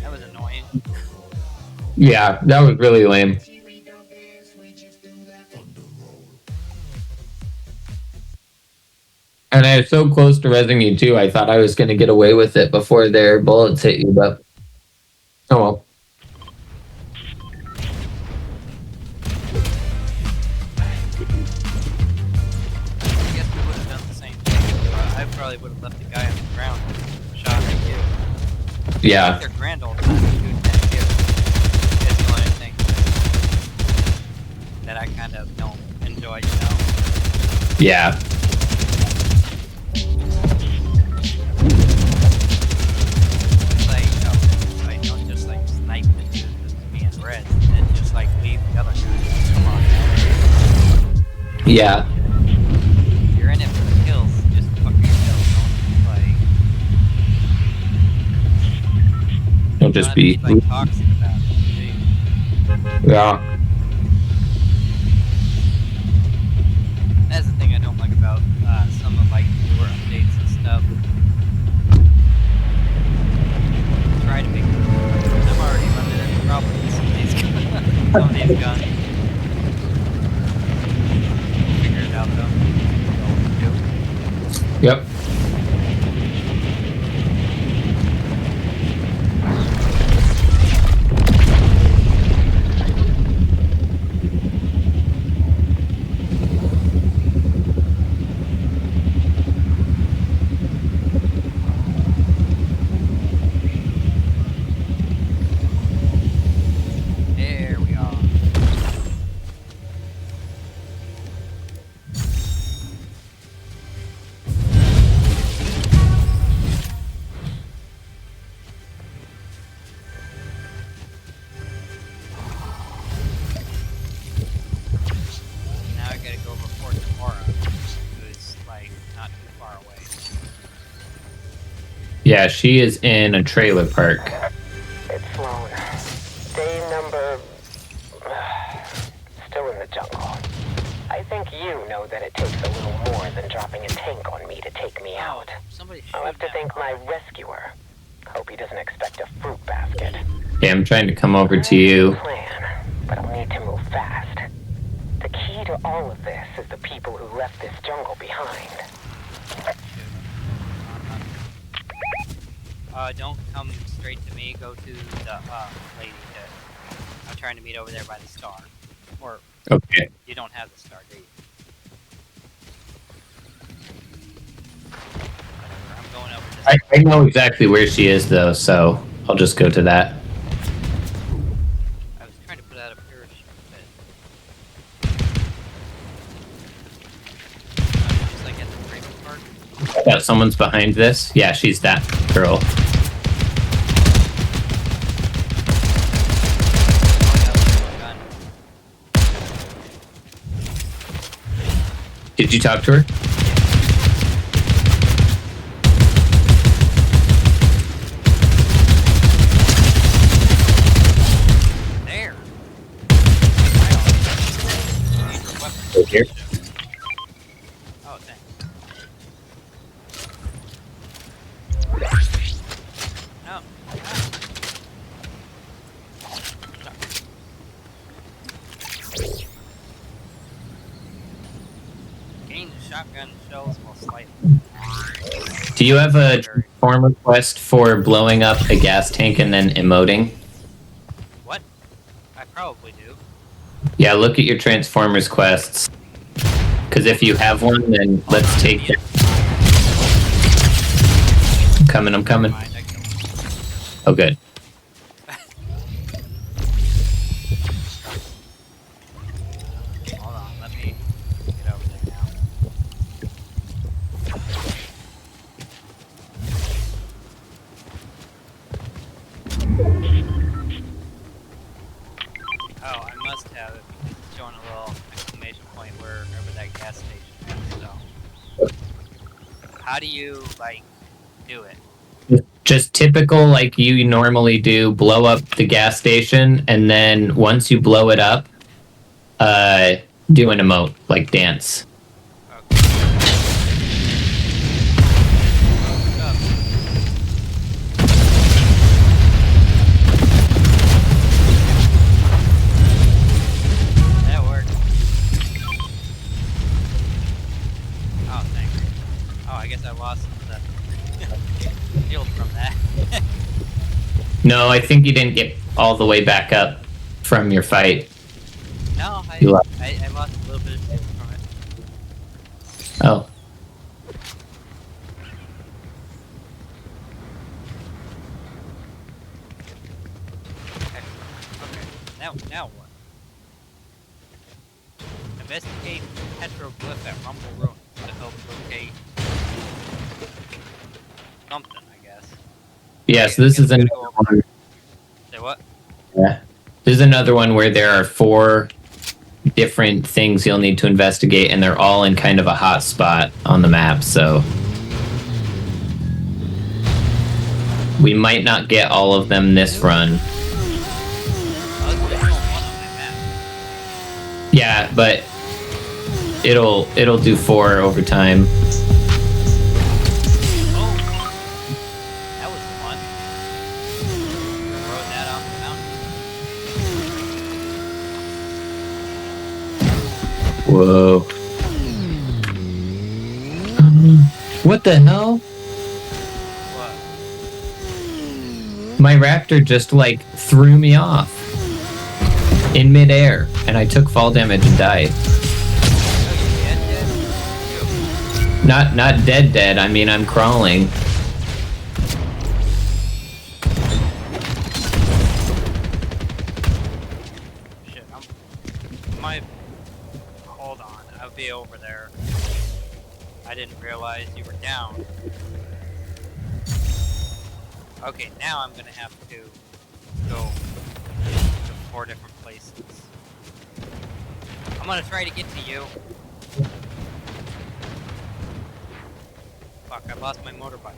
That was annoying. Yeah, that was really lame. And I was so close to resing you too. I thought I was going to get away with it before their bullets hit you, but oh well. probably would have left the guy on the ground and shot at you. Yeah. They're grand old time shooting at you. It's the only thing that I kind of don't enjoy, you know? Yeah. It's like, like, don't just like snipe the dude that's being red and just like leave the other guy. Come on, man. Yeah. If you're in it for the kills, just fucking kill. Don't Don't just have be. to like toxic about it. Jeez. Yeah. That's the thing I don't like about some of like newer updates and stuff. Try to make them. I'm already running into problems with some of these guns. Figure it out though. Yep. There we are. Now I gotta go report to Aura, who's like not too far away. Yeah, she is in a trailer park. It's Sloan. Day number... still in the jungle. I think you know that it takes a little more than dropping a tank on me to take me out. Somebody I'll have to shoot thank my rescuer. Hope he doesn't expect a fruit basket. Yeah, I'm trying to come over to you. Plan, but I'll need to move fast. The key to all of this is the people who left this jungle behind. Don't come straight to me. Go to the lady that I'm trying to meet over there by the star. Or Okay. you don't have the star, do you? Whatever. I'm going over this. I know exactly where she is, though, so I'll just go to that. I was trying to put out a parachute, but just like at the training park. Yeah, someone's behind this. Yeah, she's that girl. Did you talk to her? There. Right here. Oh, thanks. No. Gain shotgun shells while sliding. Do you have a form request for blowing up a gas tank and then emoting? What? I probably do. Yeah, look at your Transformers quests. Because if you have one, then let's take it. I'm coming. Mind, I killed him. Oh, good. Hold on, let me get over there now. Oh, I must have it because it's showing a little exclamation point wherever that gas station is, so. How do you, like, do it? Just typical, like you normally do, blow up the gas station, and then once you blow it up, do an emote, like dance. Okay. What's up? That worked. Oh, thanks. Oh, I guess I lost the shield from that. No, I think you didn't get all the way back up from your fight. No, You lost. I lost a little bit of shield from it. Oh. couple ruins to help locate something, I guess. Yes, Okay, I this guess is we another gotta go over one. there. Say what? Yeah. This is another one where there are 4 different things you'll need to investigate, and they're all in kind of a hot spot on the map, so we might not get all of them this run. Oh, there's only one on my map. Yeah, but it'll do 4 over time. Oh, that was fun. Rode that off the mountain. Whoa. What the hell? What? My raptor just like threw me off in midair, and I took fall damage and died. Oh, you dead? Not dead. I mean, I'm crawling. Shit, hold on, I'll be over there. I didn't realize you were down. Okay, now I'm gonna have to go to 4 different places. I'm gonna try to get to you. Fuck, I lost my motorbike.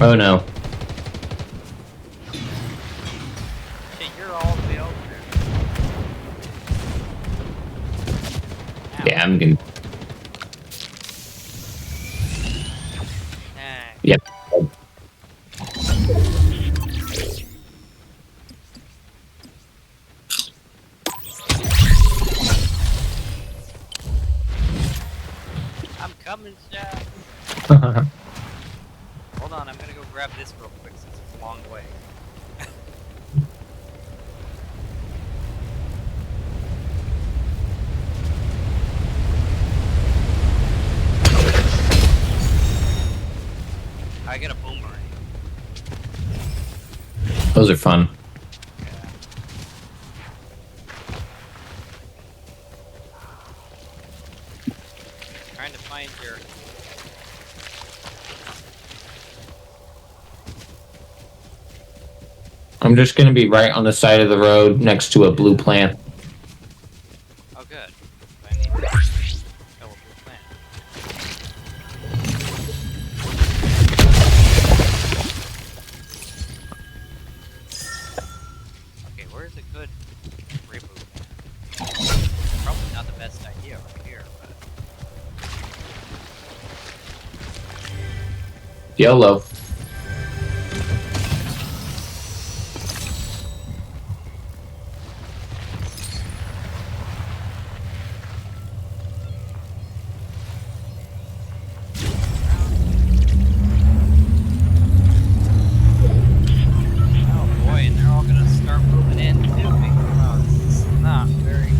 Oh no. Shit, you're all the way over there. Ow. Yeah, I'm gonna. Dang. Yep. I'm coming, Chef. Hold on, I'm gonna go grab this real quick since it's a long way. I get a boomerang. Those are fun. Yeah. Trying to find your. I'm just gonna be right on the side of the road next to a blue plant. Oh, good. I need to kill a blue plant. Okay, where's a good reboot? Probably not the best idea right here, but. YOLO. Oh boy, and they're all gonna start moving in to me. Oh, this is not very.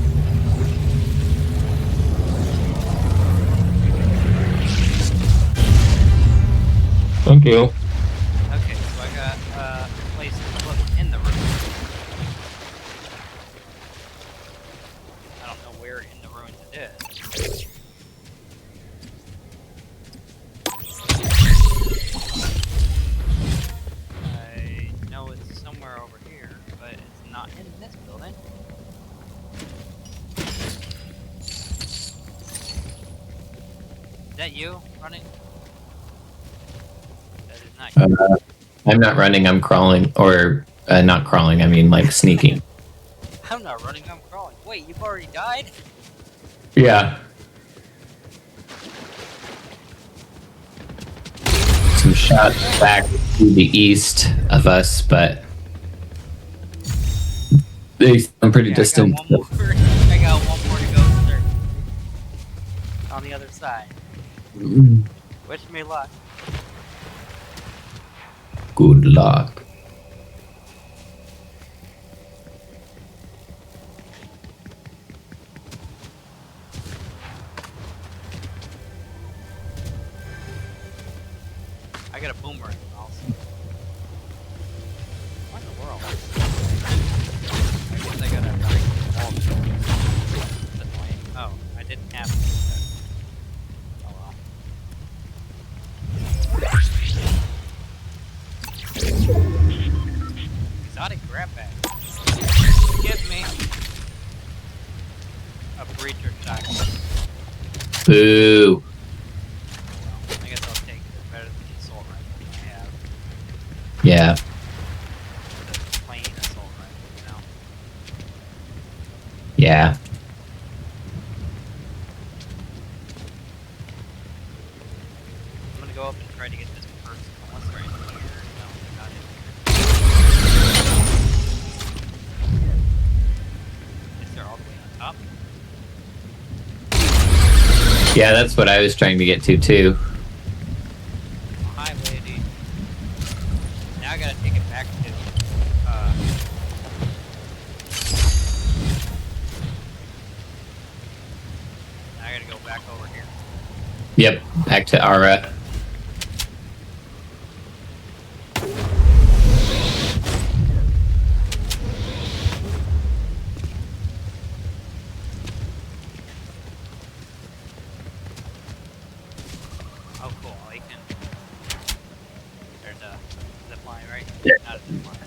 Thank you. Okay, so I got a place to look in the room. I don't know where in the ruins it is. I know it's somewhere over here, but it's not in this building. Is that you running? That is not you. I'm not running. I'm crawling, or not crawling. I mean, like sneaking. I'm not running, I'm crawling. Wait, you've already died? Yeah. Some shots back to the east of us, but I'm pretty Yeah, distant. I got one more. I got one more to go, sir. On the other side. Wish me luck. Good luck. I got a boomerang also. What in the world? I guess I gotta break the wall. That's annoying. Oh, I I didn't have to do that. Oh well. Exotic grab bag. Give me a breacher shotgun. Boo. I guess I'll take it. It's better than the assault rifle I have. Yeah. The plain assault rifle, you know? Yeah. I'm gonna go up and try to get this person. Unless they're in here. No, they're not in here. Is there all the way on top? Yeah, that's what I was trying to get to too. Oh, hi, lady. Now I gotta take it back to, now I gotta go back over here. Yep, back to Ara. Oh, cool. I can. There's a zip line, right? Yeah. Not a zip line.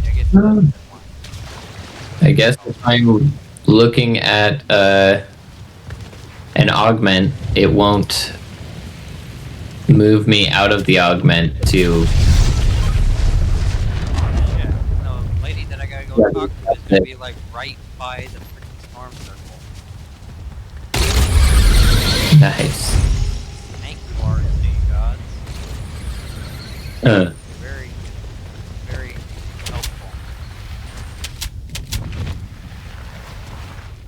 Yeah, get to the zip line. I guess if I'm looking at an augment, it won't move me out of the augment to. Yeah. No, the lady that I gotta go talk to is gonna be like right by the freaking storm circle. Nice. Thank you, RSD gods. Very, very helpful.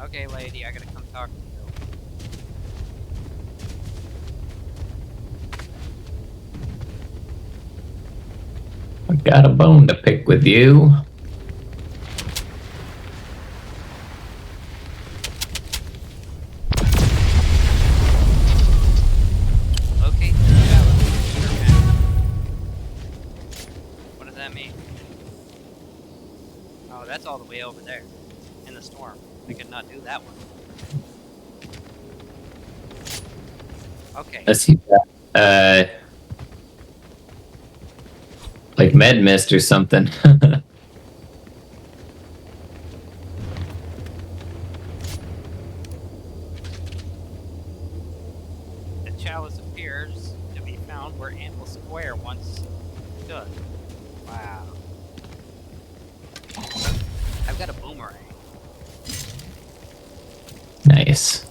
Okay, lady, I gotta come talk to you. I've got a bone to pick with you. Locate the challenge. Sure can. What does that mean? Oh, that's all the way over there. In the storm. I could not do that one. Okay. Let's see that. Like med mist or something. The chalice appears to be found where Anvil Square once stood. Wow. I've got a boomerang. Nice.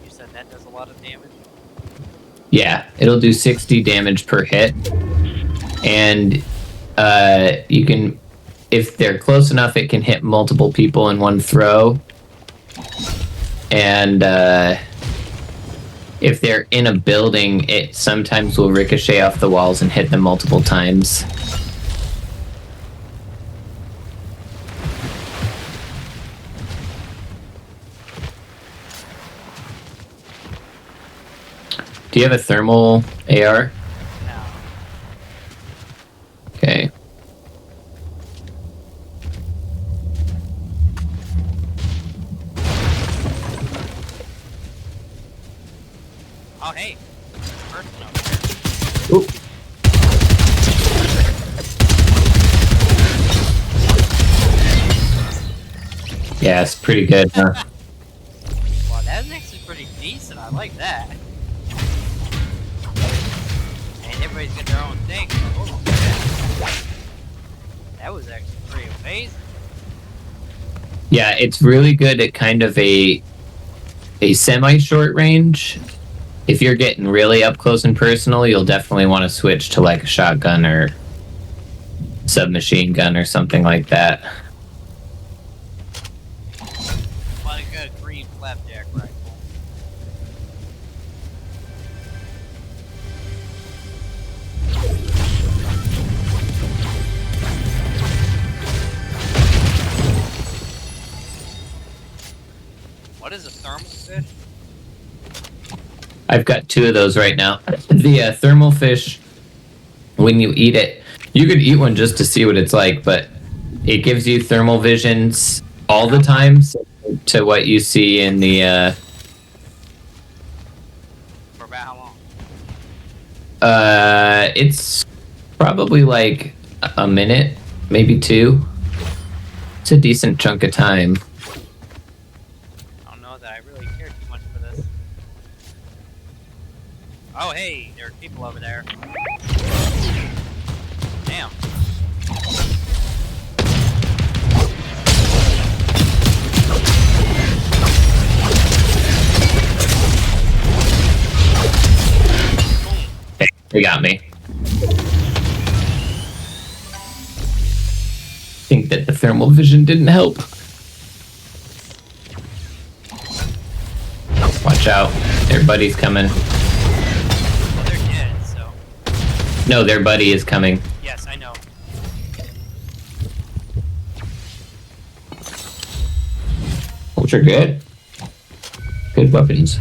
You said that does a lot of damage? Yeah, it'll do 60 damage per hit. And you can, if they're close enough, it can hit multiple people in one throw. And if they're in a building, it sometimes will ricochet off the walls and hit them multiple times. Do you have a thermal AR? No. Okay. Oh, hey. There's a person over there. Oop. Yeah, it's pretty good, huh? Wow, that's actually pretty decent. I like that. And everybody's got their own thing. Oh, that was actually pretty amazing. Yeah, it's really good at kind of a semi-short range. If you're getting really up close and personal, you'll definitely want to switch to like a shotgun or submachine gun or something like that. Well, I got a green flapjack rifle. What is a thermal fish? I've got 2 of those right now. The thermal fish, when you eat it, you could eat one just to see what it's like, but it gives you thermal visions all the time. So to what you see in the. For about how long? It's probably like a minute, maybe 2. It's a decent chunk of time. I don't know that I really care too much for this. Oh, hey, there are people over there. Damn. Hey, they got me. I think that the thermal vision didn't help. Watch out. Their buddy's coming. Well, they're dead, so. No, their buddy is coming. Yes, I know. Which are good. Good weapons.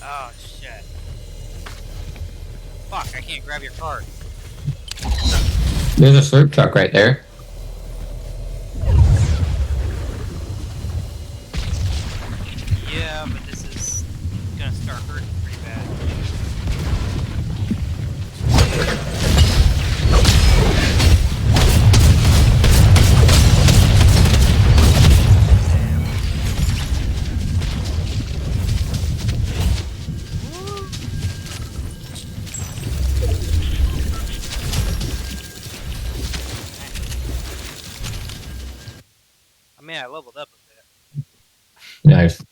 Oh, shit. Fuck, I can't grab your card. There's a slurp truck right there. Yeah, but this is gonna start hurting pretty bad. I mean, I leveled up a bit. Nice.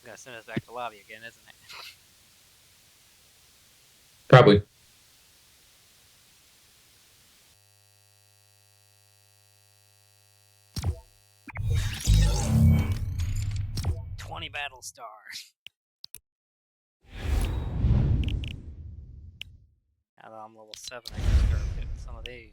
Gonna send us back to lobby again, isn't it? Probably. Battle stars. Now that I'm level 7, I can start getting some of these.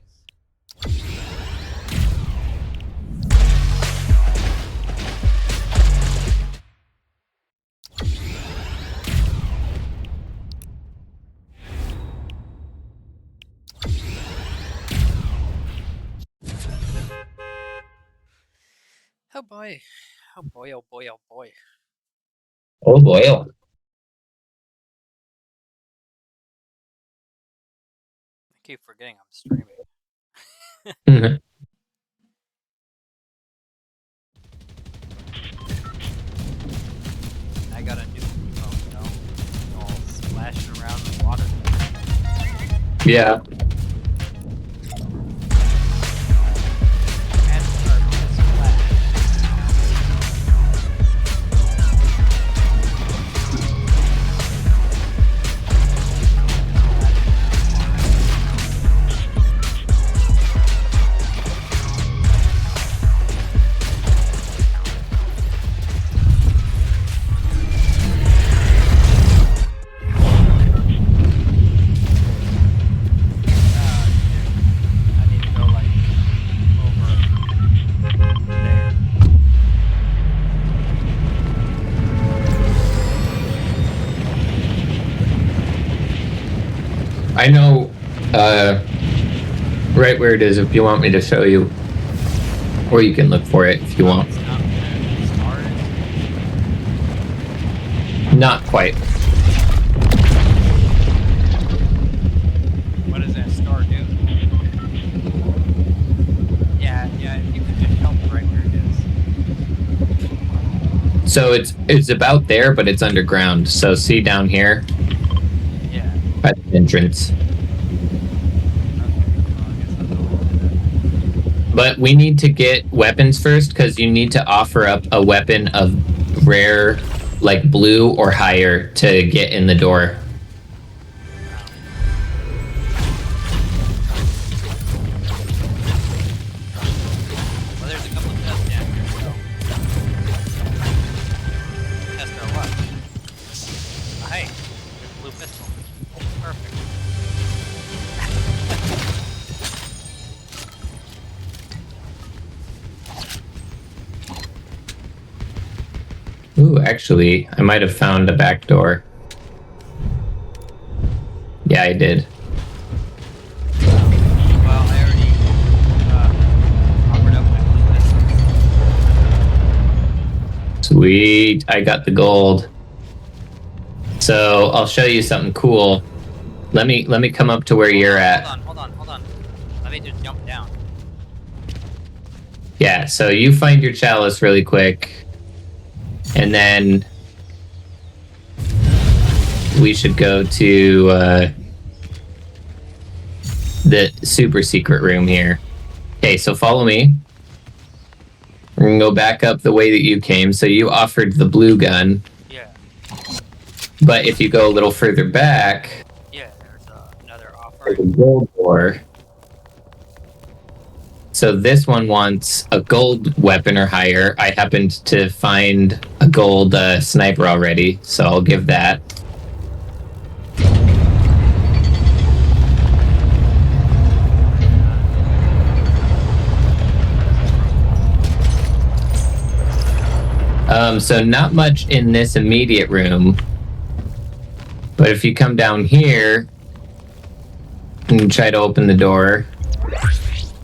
Oh boy. Oh boy, oh boy, oh boy. Oh boy. I keep forgetting I'm streaming. I got a new phone, you know? All splashing around in the water. Yeah. And start to splash. I need to go like over there. I know right where it is if you want me to show you. Or you can look for it if you want. It's not the stars. Not quite. What does that star do? Yeah, if you could just help me right where it is. So it's about there, but it's underground. So see down here Yeah. at the entrance. Okay. Well, I guess I'll go into that. But we need to get weapons first because you need to offer up a weapon of rare, like blue or higher, to get in the door. Well, there's a couple of tests down here, so. Test our luck. Oh, hey, there's a blue pistol. Perfect. Ooh, actually, I might have found a back door. Yeah, I did. Well, I already offered up my blue pistol. Sweet, I got the gold. So I'll show you something cool. Let me come up to where you're at. Hold on. Let me just jump down. Yeah, so you find your chalice really quick. And then we should go to the super secret room here. Okay, so follow me. We're gonna go back up the way that you came. So you offered the blue gun. Yeah. But if you go a little further back, Yeah, there's another offer. there's a gold door. So this one wants a gold weapon or higher. I happened to find a gold sniper already, so I'll give that. So not much in this immediate room. But if you come down here and try to open the door,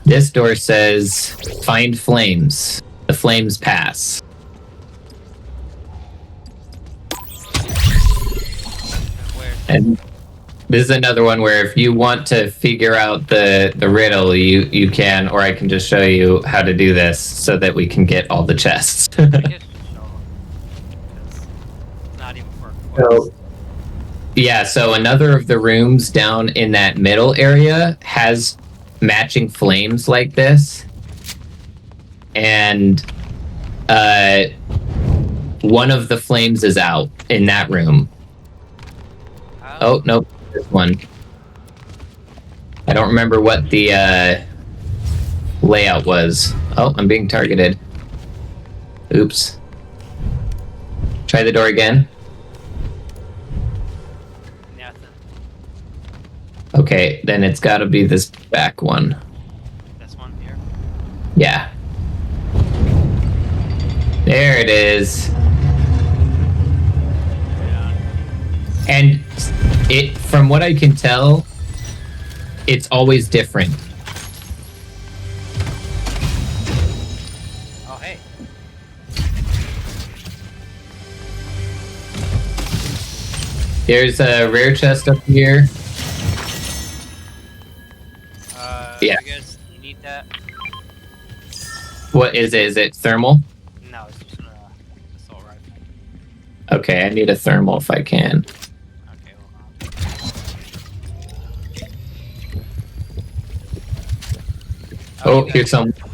this door says, find flames. The flames pass. And this is another one where if you want to figure out the riddle, you can, or I can just show you how to do this so that we can get all the chests. I guess you show them. It's not even for a quest. So, yeah, so another of the rooms down in that middle area has matching flames like this. And one of the flames is out in that room. Oh, nope, this one. I don't remember what the layout was. Oh, I'm being targeted. Oops. Try the door again. Nothing. Okay, then it's got to be this back one. This one here. Yeah. There it is. And it, from what I can tell, it's always different. Oh, hey. There's a rare chest up here. Yeah. I guess you need that. What is it? Is it thermal? No, it's just an assault rifle. Okay, I need a thermal if I can. Okay, hold on. Oh, you here's got it. some.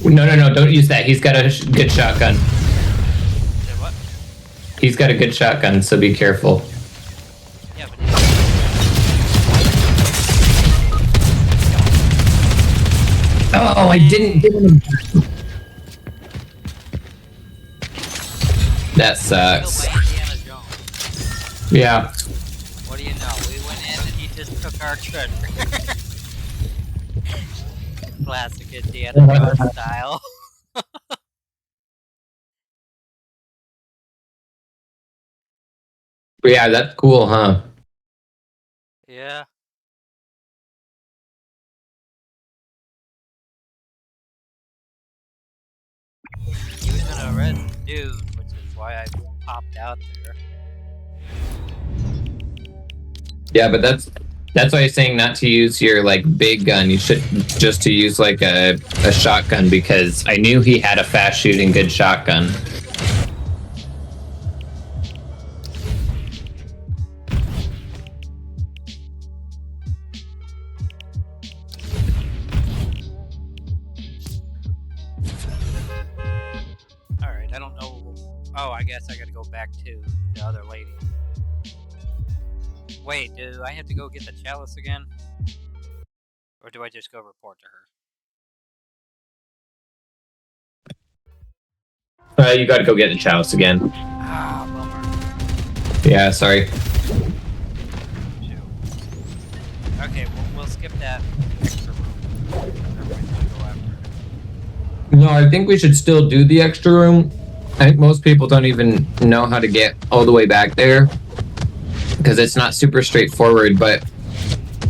No, don't use that. He's got a good shotgun. Say what? He's got a good shotgun, so be careful. Yeah, but Oh, I didn't give him. That sucks. killed by Indiana Jones. Yeah. What do you know? We went in and he just took our treasure. Classic Indiana Jones style. Yeah, that's cool, huh? Yeah. He was in a red dude, which is why I popped out there. Yeah, but that's why I'm saying not to use your like big gun. You should just to use like a shotgun because I knew he had a fast shooting good shotgun. Alright, I don't know. Oh, I guess I gotta go back to the other lady. Wait, do I have to go get the chalice again? Or do I just go report to her? You got to go get the chalice again. Ah, bummer. Yeah, sorry. Shoot. Okay, we'll skip that extra room. Everybody's gonna go after it. No, I think we should still do the extra room I think most people don't even know how to get all the way back there because it's not super straightforward. But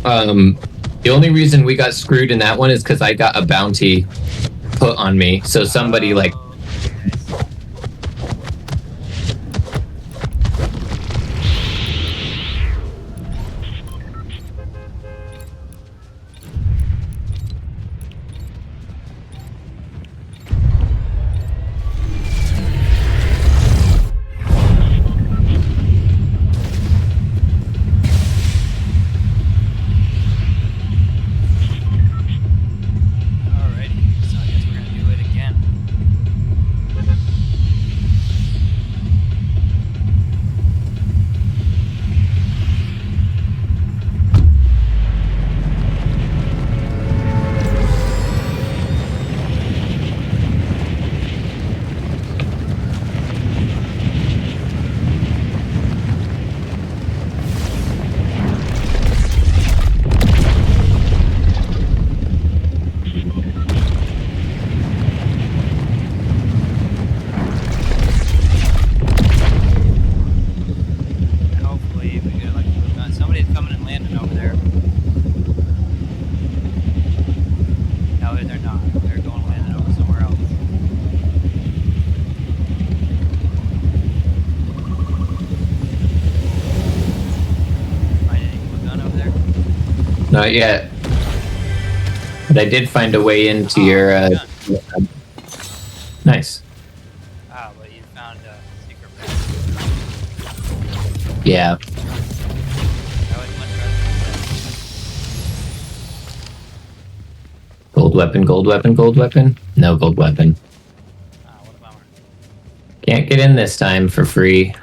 the only reason we got screwed in that one is because I got a bounty put on me. So somebody like. Oh, okay, I see. Alrighty, so I guess we're gonna do it again. Hopefully we get like move on. Somebody's coming and landing over there. No, they're not. They're going and landing over somewhere else. Find any blue gun over there? Not yet. But I did find a way into your. Gun. Nice. Ah, but you found a secret passage. Yeah. I would much rather do that. Gold weapon, gold weapon, gold weapon. No gold weapon. Ah, what a bummer. Can't get in this time for free.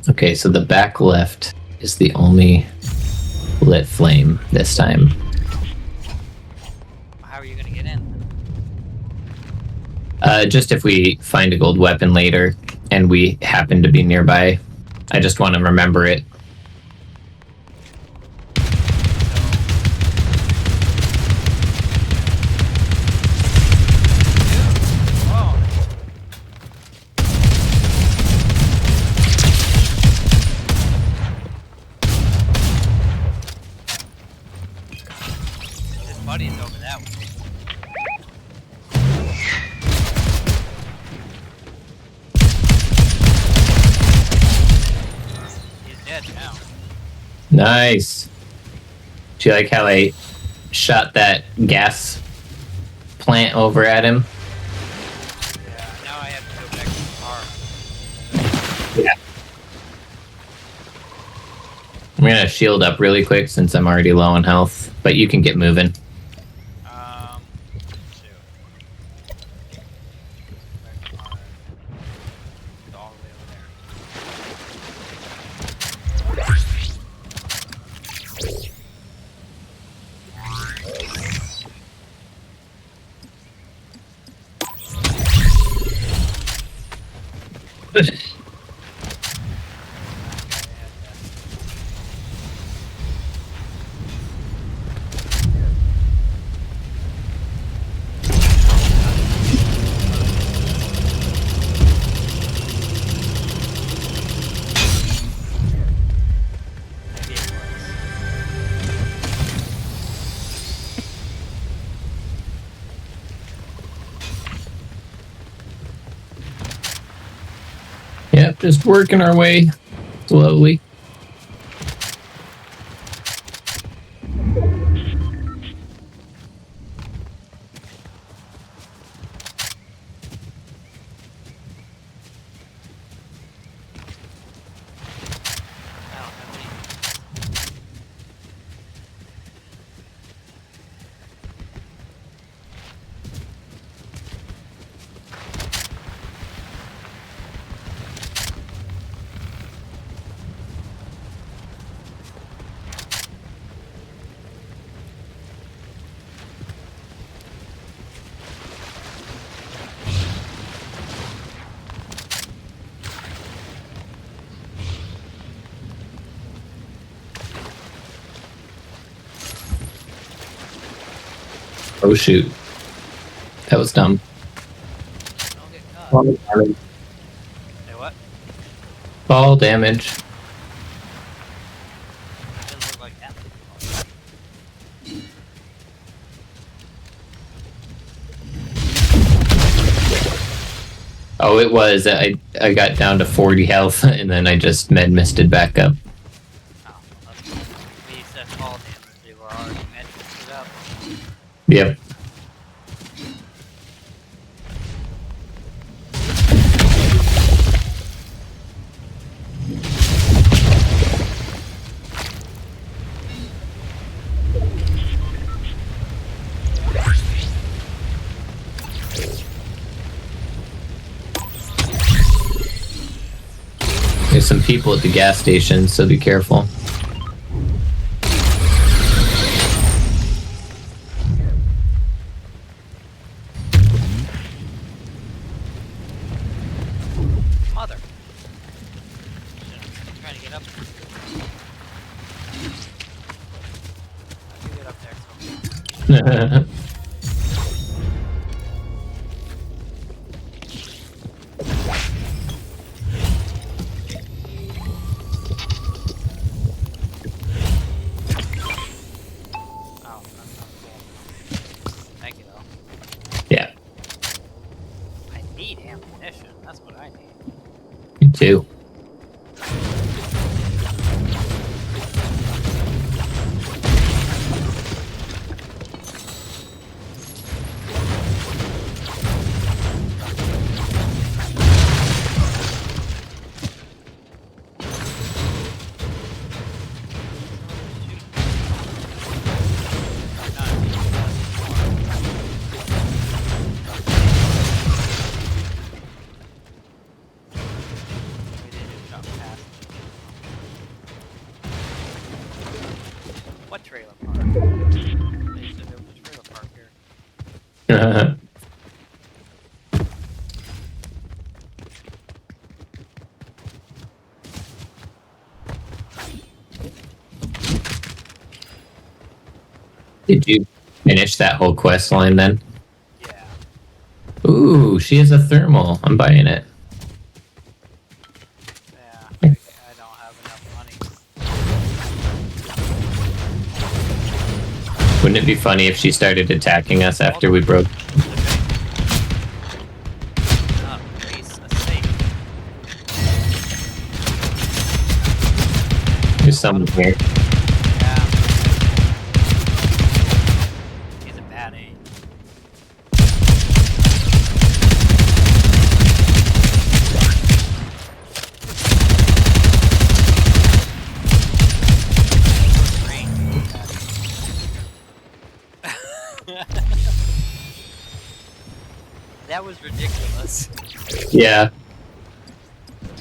Okay, so the back left is the only lit flame this time. How are you gonna get in? Just if we find a gold weapon later and we happen to be nearby. I just want to remember it. Oh. His buddy's over that way. He's dead now. Nice. Do you like how I shot that gas plant over at him? Yeah, now I have to go back to the car. Yeah. I'm gonna shield up really quick since I'm already low on health, but you can get moving. Shoot. Back to the car. It's all the way over there. Maybe it was. Yep, just working our way slowly. I don't have any. Oh shoot. That was dumb. Say what? Fall damage. Doesn't look like that. Oh, it was. I got down to 40 health, and then I just med misted back up. Oh, well, that's cool. When you said fall damage, they were already mediced up. Yep. There's some people at the gas station, so be careful. Mother. I'm trying to get up there. I can get up there. Oh, that's not cool. Thank you, though. Yeah, I need ammunition. That's what I need. me too. What trailer park? They said there was a trailer park here. Did you finish that whole quest line then? Yeah. Ooh, she has a thermal. I'm buying it. Yeah. I don't have enough money. Wouldn't it be funny if she started attacking us after we broke? Race a safe. There's someone here. Yeah. He's a bad aim. That was ridiculous. Yeah.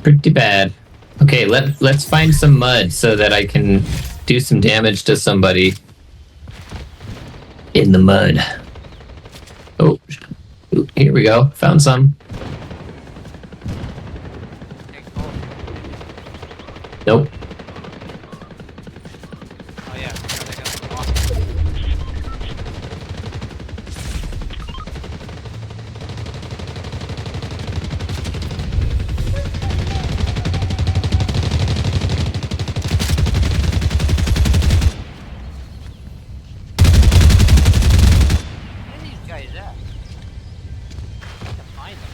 Pretty bad. Okay, let's find some mud so that I can do some damage to somebody in the mud. Oh, here we go. Found some. Okay, cool. Nope. Oh yeah, I got some awesome. Where are these guys at? I can find them.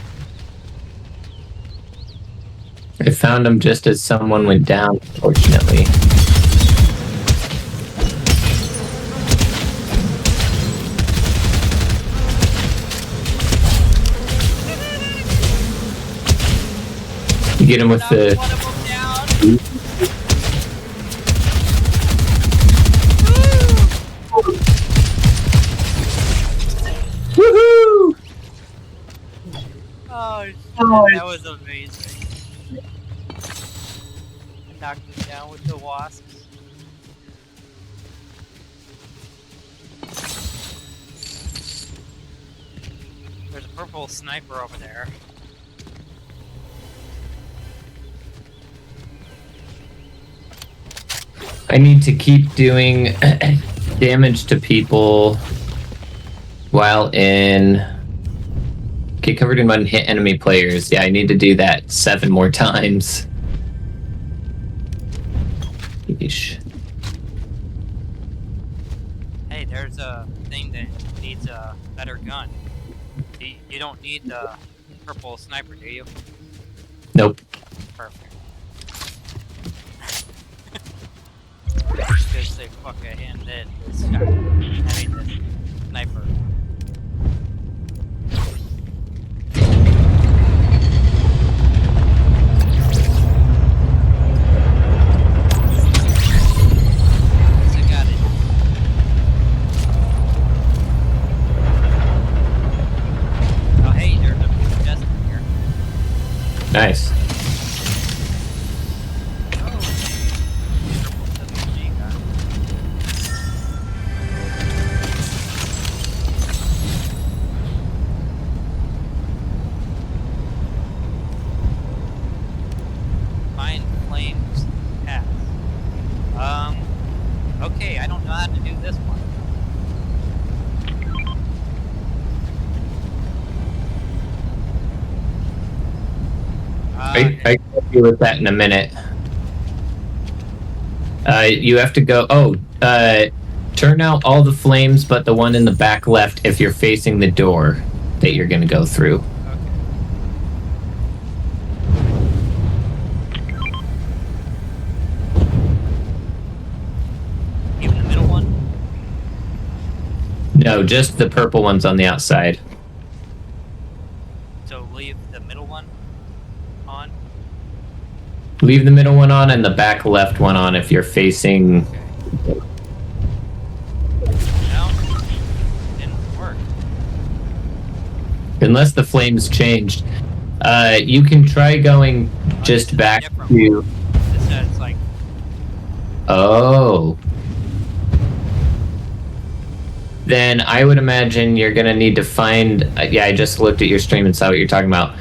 I found them just as someone went down, fortunately. You get him with the... One of them down. Woohoo! Oh, shit, that was amazing. Knocked him down with the wasps. There's a purple sniper over there. I need to keep doing damage to people while in Get covered in mud and hit enemy players. Yeah, I need to do that 7 more times. Yeesh. Hey, there's a thing that needs a better gun. You don't need the purple sniper, do you? Nope. Perfect. Just say fuck it and then this shot. I mean this sniper. I got it. Oh hey, there's a chest in here. Nice. Oh, purple submachine gun. Find flames path. Okay, I don't know how to do this one. I can help you with that in a minute. You have to go. Turn out all the flames, but the one in the back left if you're facing the door that you're going to go through. Even the middle one? No, just the purple ones on the outside. So leave the middle one on? Leave the middle one on and the back left one on if you're facing. No, didn't work. Unless the flames changed. You can try going just back to. This says like, Oh. Then I would imagine you're gonna need to find. Yeah, I just looked at your stream and saw what you're talking about.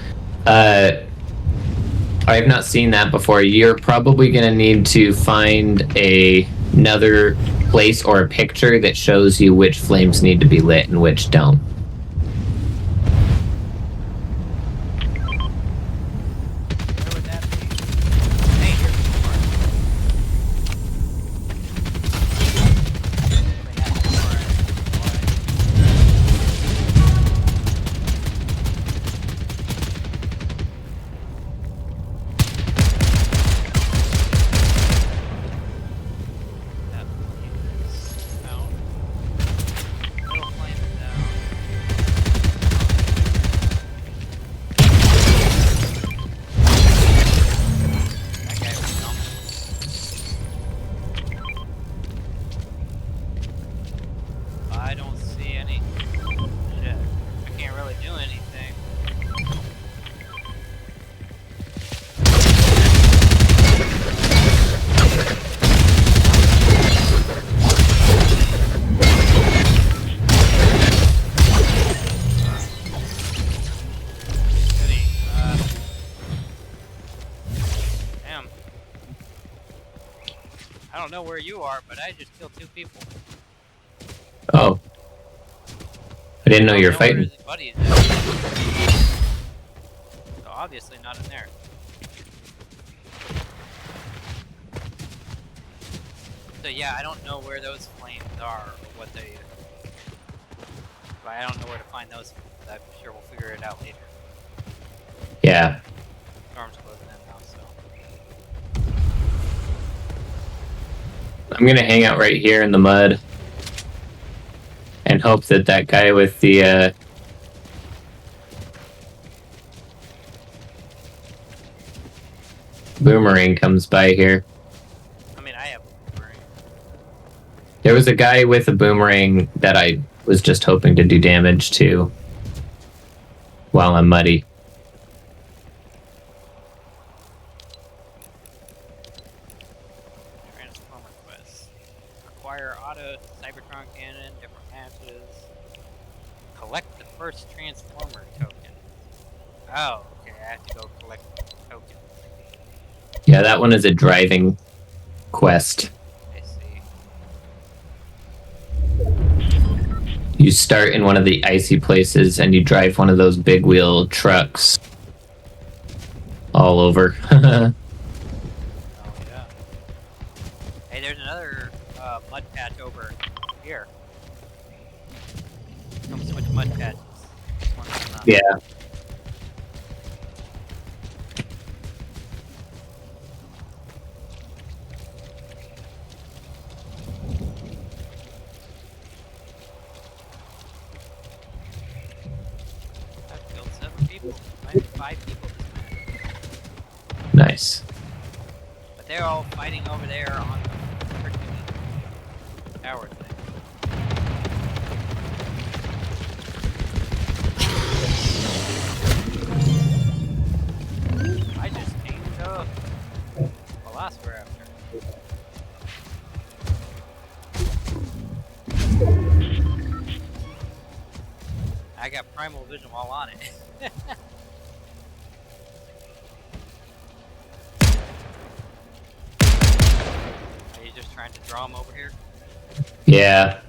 I have not seen that before. You're probably gonna need to find another place or a picture that shows you which flames need to be lit and which don't. where would that be? Hey, here's the door. Wait, that's the door. That is out. Little flame is out. That guy was dumb. I don't see any. Shit. I can't really do anything. Goody. Damn. I don't know where you are, but I just killed 2 people. Oh. I didn't know you were Where fighting. his buddy is at. So obviously not in there. So yeah, I don't know where those flames are or what they. But I don't know where to find those. I'm sure we'll figure it out later. Yeah. Storm's closing in now, so. I'm gonna hang out right here in the mud and hope that that guy with the boomerang comes by here. I mean, I have a boomerang. There was a guy with a boomerang that I was just hoping to do damage to while I'm muddy. Transformer quest. Acquire auto Cybertron cannon, different matches. Collect the first Transformer token. Oh, okay, I have to go collect the token. Yeah, that one is a driving quest. I see. You start in one of the icy places and you drive one of those big wheel trucks all over. Oh yeah. Hey, there's another mud patch over here. Come switch mud patches. This one's not. Yeah. I've killed 7 people. I have 5 people this match. Nice. But they're all fighting over there on the freaking tower thing. I just came to Velociraptor. I got primal vision while on it. Are you just trying to draw him over here? Yeah.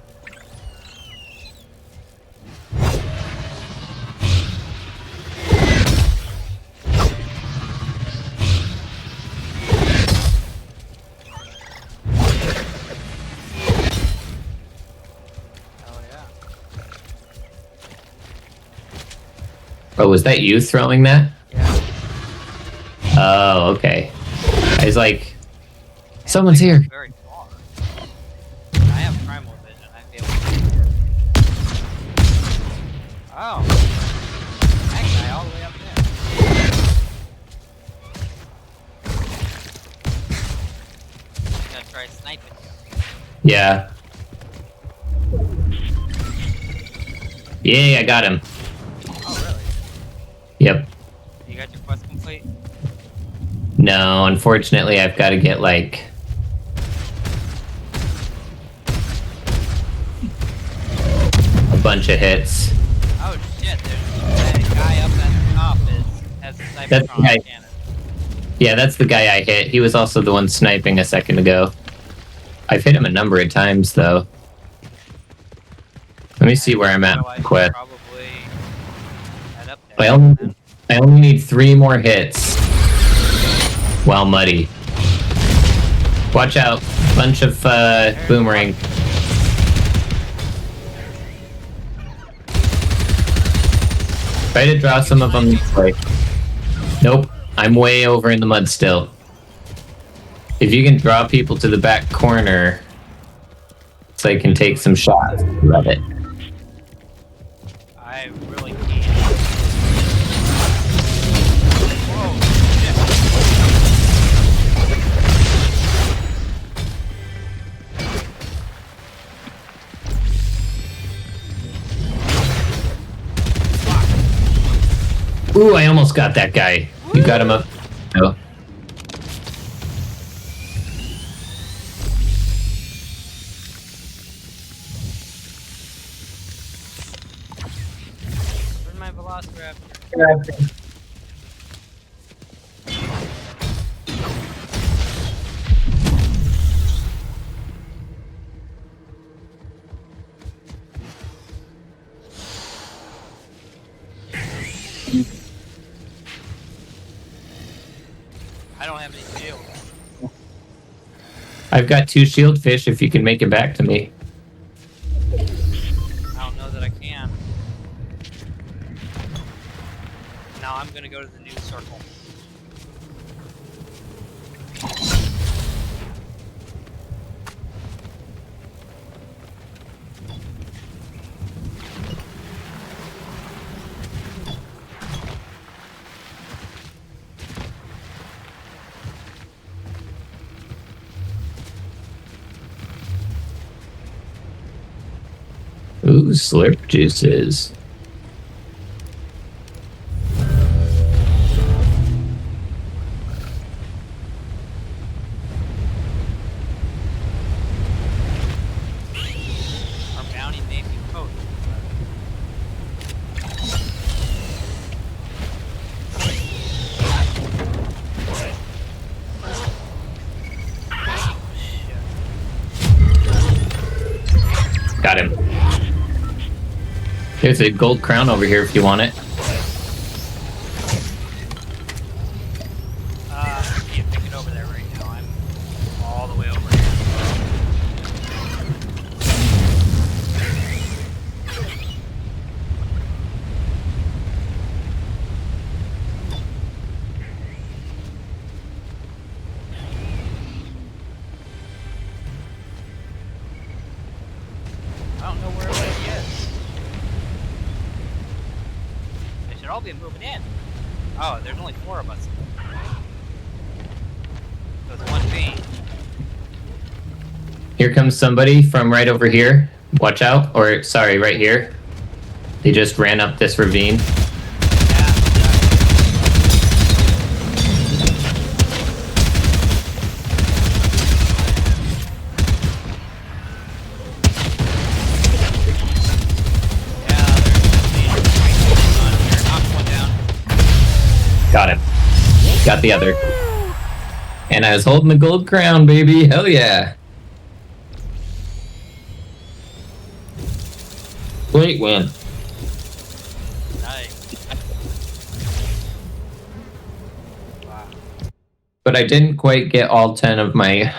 Oh yeah. Oh, was that you throwing that? Yeah. Oh, okay. I was like, Can't someone's think here. it's very far. I have primal vision. I'd be able to see it. Oh. That guy all the way up there. I'm gonna try sniping you. Yeah. Yay, I got him. Oh really? Yep. You got your quest complete? No, unfortunately, I've got to get like a bunch of hits. Oh shit, there's that guy up at the top has a That's the guy. Cybertron cannon. Yeah, that's the guy I hit. He was also the one sniping a second ago. I've hit him a number of times, though. Let me see where I'm at So in I the should quest. probably head up I there. only, I only need 3 more hits while muddy. Watch out. Bunch of boomerang. Try to draw some of them this way. Nope. I'm way over in the mud still. If you can draw people to the back corner so I can take some shots, love it. I really can't. Whoa, shit. Ooh, I almost got that guy. You got him up. No. Where's my Velociraptor? I don't have any shield. I've got 2 shield fish if you can make it back to me. I don't know that I can. Now I'm gonna go to the new circle. Ooh, slurp juices. Our bounty may be poached. Got him. There's a gold crown over here if you want it. I can't pick it over there right now. I'm all the way over here. I don't know where everybody is. They should all be moving in. Oh, there's only 4 of us. So it's one being. Here comes somebody from right over here. Watch out. Or, sorry, right here. They just ran up this ravine. Got him. Got the other. And I was holding the gold crown, baby. Hell yeah. Great win. Nice. Wow. But I didn't quite get all 10 of my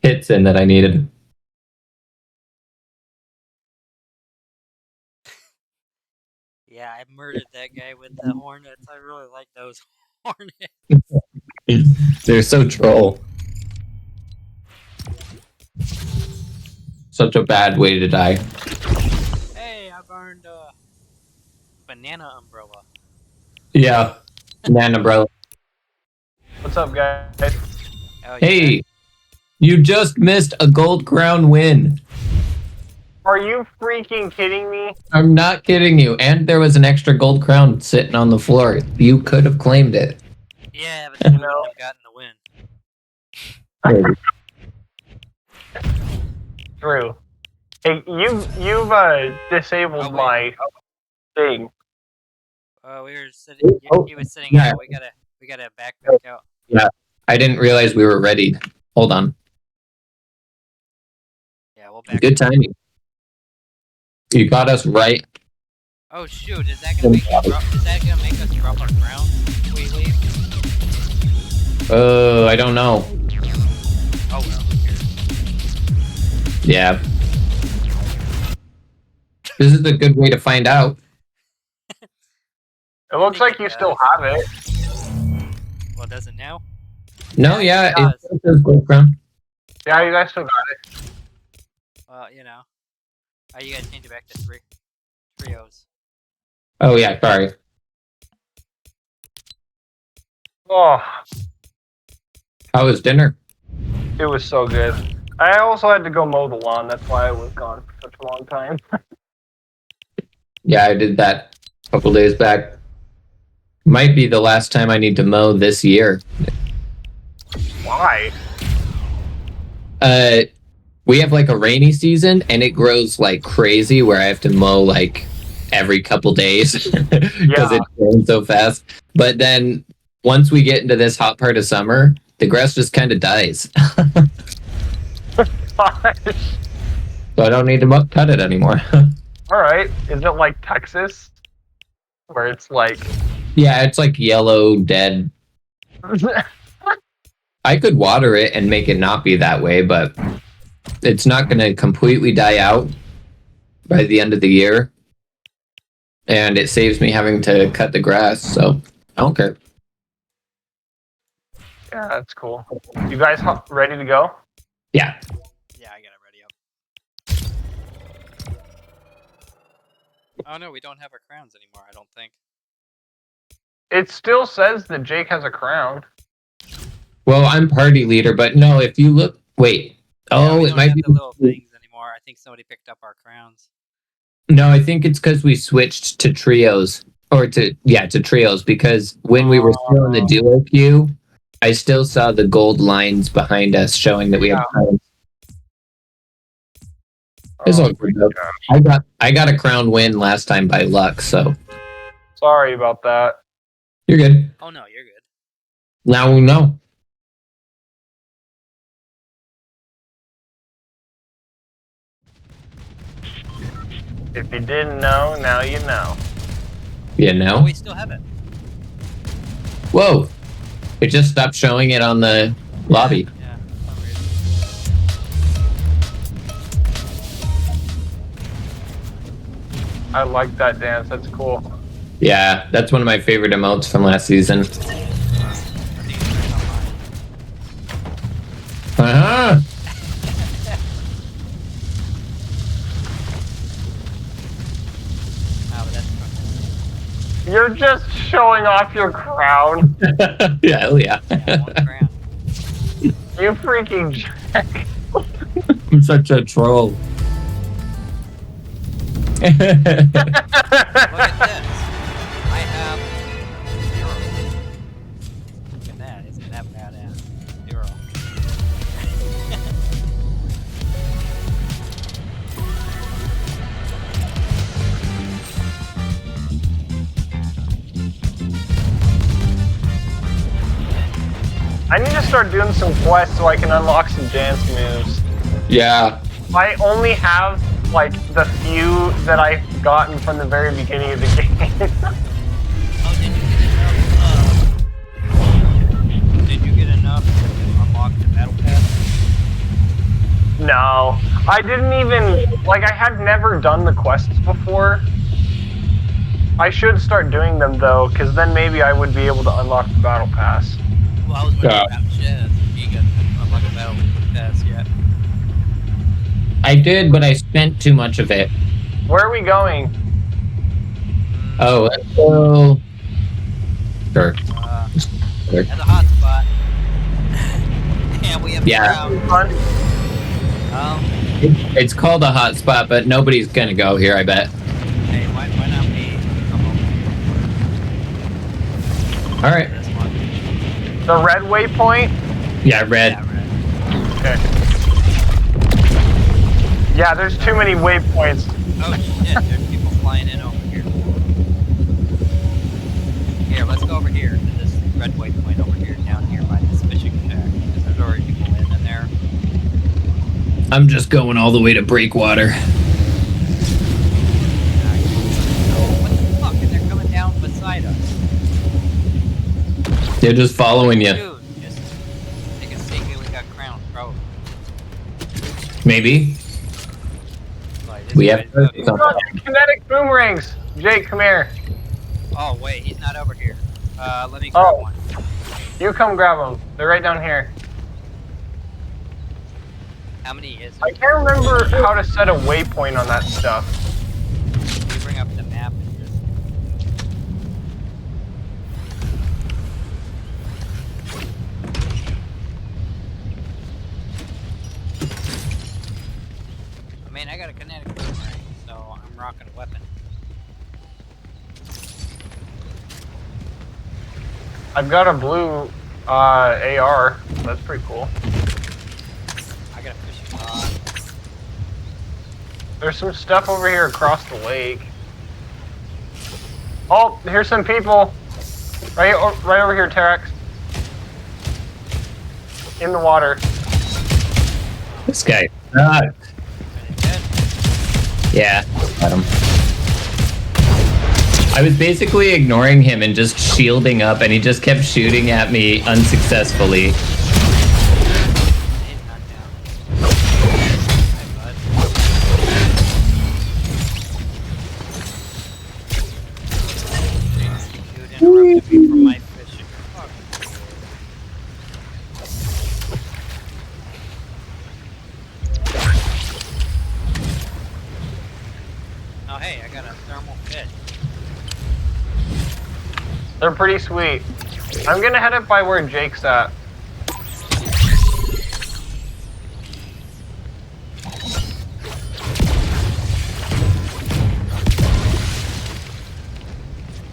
hits in that I needed. Yeah, I murdered that guy with the hornets. I really like those hornets. They're so troll. Such a bad way to die. Hey, I burned a banana umbrella. Yeah. Banana bro. What's up, guys? Oh, Hey, you just missed a gold crown win. Are you freaking kidding me? I'm not kidding you. And there was an extra gold crown sitting on the floor. You could have claimed it. Yeah, but then we wouldn't have gotten the win. True. Hey, you've disabled my thing. We were sitting. He was sitting yeah. out. We gotta back out. Yeah. I didn't realize we were ready. Hold on. Yeah, we'll back. Good timing. You got us right. Oh shoot! Is that gonna make us drop? Is that gonna make us drop our crown? If we leave? I don't know. Oh well. Who cares? Yeah. This is a good way to find out. It looks like you still have it. Well, does it now? No, Yeah, yeah, it it says gold crown. Yeah, you guys still got it. Well, you know. Oh, you guys change it back to trios. Oh yeah, sorry. Oh, How was dinner? it was so good. I also had to go mow the lawn. That's why I was gone for such a long time. Yeah, I did that a couple days back. Might be the last time I need to mow this year. Why? We have like a rainy season and it grows like crazy where I have to mow like every couple days because it grows so fast. But then once we get into this hot part of summer, the grass just kind of dies. So I don't need to cut it anymore. All right. Is it like Texas, where it's like? Yeah, it's like yellow, dead. I could water it and make it not be that way, but it's not going to completely die out by the end of the year. And it saves me having to cut the grass, so I don't care. Yeah, that's cool. You guys ready to go? Yeah. Yeah, I got it ready up. Oh no, we don't have our crowns anymore. I don't think. It still says that Jake has a crown. Well, I'm party leader, but no, if you look... Wait. Oh, we it don't might have be... the little things anymore. I think somebody picked up our crowns. No, I think it's because we switched to trios. Or to trios, because when we were still in the duo queue, I still saw the gold lines behind us showing that we have crowns. It's all good though. I got a crown win last time by luck, so Sorry about that. you're good. Oh no, you're good. Now we know. If you didn't know, now you know. You Oh, know? we still have it. Whoa! It just stopped showing it on the lobby. Yeah, for some reason. I like that dance. That's cool. Yeah, that's one of my favorite emotes from last season. Uh-huh. Oh, but that's You're just showing off your crown. Yeah, hell yeah. yeah, 1 grand. You freaking jack. I'm such a troll. Look at this. I have 0. Look at that. Isn't that badass? 0. I need to start doing some quests so I can unlock some dance moves. Yeah. I only have like the few that I've gotten from the very beginning of the game. Oh, did you get enough to unlock the battle pass? No, I didn't even like. I had never done the quests before. I should start doing them though, because then maybe I would be able to unlock the battle pass. Well, I was wondering Yeah. about Chaz. He got unlock a battle pass yet. I did, but I spent too much of it. Where are we going? Oh, let's go. Sure. Sure. That's a hot spot. And we have Yeah. crowd. Fun. It's called a hot spot, but nobody's gonna go here, I bet. Hey, why not me? Come over All right. this one. The red waypoint. Yeah, red. Yeah, right. Okay. Yeah, there's too many waypoints. Oh shit, there's people flying in over here. Here, let's go over here to this red waypoint over here, down here by this fishing shack. Because there's already people in there. I'm just going all the way to Breakwater. What the fuck? And they're coming down beside us. They're just following you. Dude, just take a statement, we got crowned, bro. Maybe. Like, this We guy- have okay. Kinetic boomerangs. Jake, come here. Oh wait, he's not over here. Let me grab Oh. one. You come grab them. They're right down here. How many is I it? can't remember how to set a waypoint on that stuff. You bring up the map and just. I mean, I got a kinetic boomerang, so I'm rocking a weapon. I've got a blue AR. That's pretty cool. I got a fishing rod. There's some stuff over here across the lake. Oh, here's some people. Right over here, Terex. In the water. This guy sucks. Is it dead? Yeah, got him. I was basically ignoring him and just shielding up, and he just kept shooting at me unsuccessfully. He's not down. Hey, bud. Dude interrupted me from my fishing. Fuck. Oh hey, I got a thermal fish. They're pretty sweet. I'm gonna head up by where Jake's at.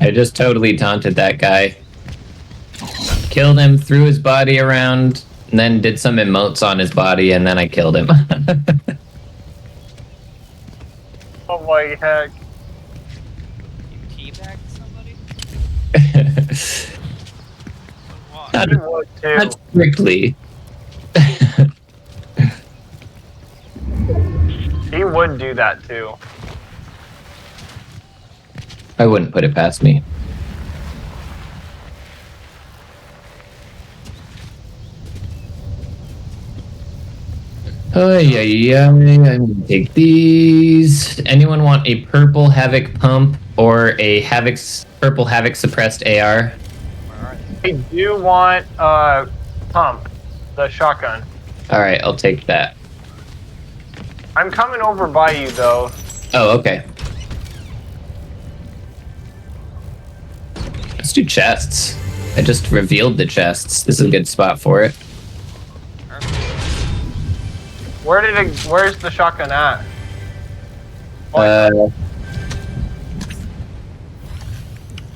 I just totally taunted that guy. Killed him, threw his body around, and then did some emotes on his body, and then I killed him. Oh my heck. You teabagged somebody? Why? Not, He would too. not strictly. He would do that too. I wouldn't put it past me. Oh, yeah. I'm gonna take these. Anyone want a purple Havoc pump or a purple Havoc suppressed AR? Where are they? I do want pump, the shotgun. All right, I'll take that. I'm coming over by you though. Oh, okay. Let's do chests. I just revealed the chests. This is a good spot for it. Where's the shotgun at?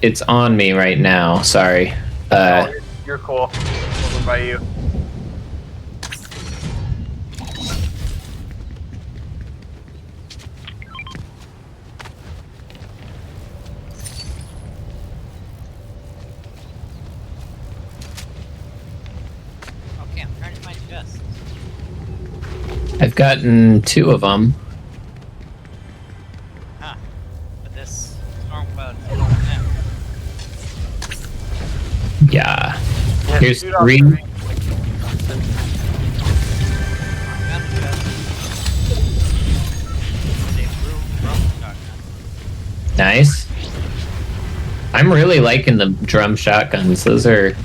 It's on me right now. Sorry. Oh, you're cool. Over by you. Okay, I'm trying to find chests. I've gotten 2 of them. Huh. But this storm cloud is going now. Yeah. Yeah, Here's shoot off 3. the range. I found a chest. It's a blue drum shotgun. Nice. I'm really liking the drum shotguns. Those are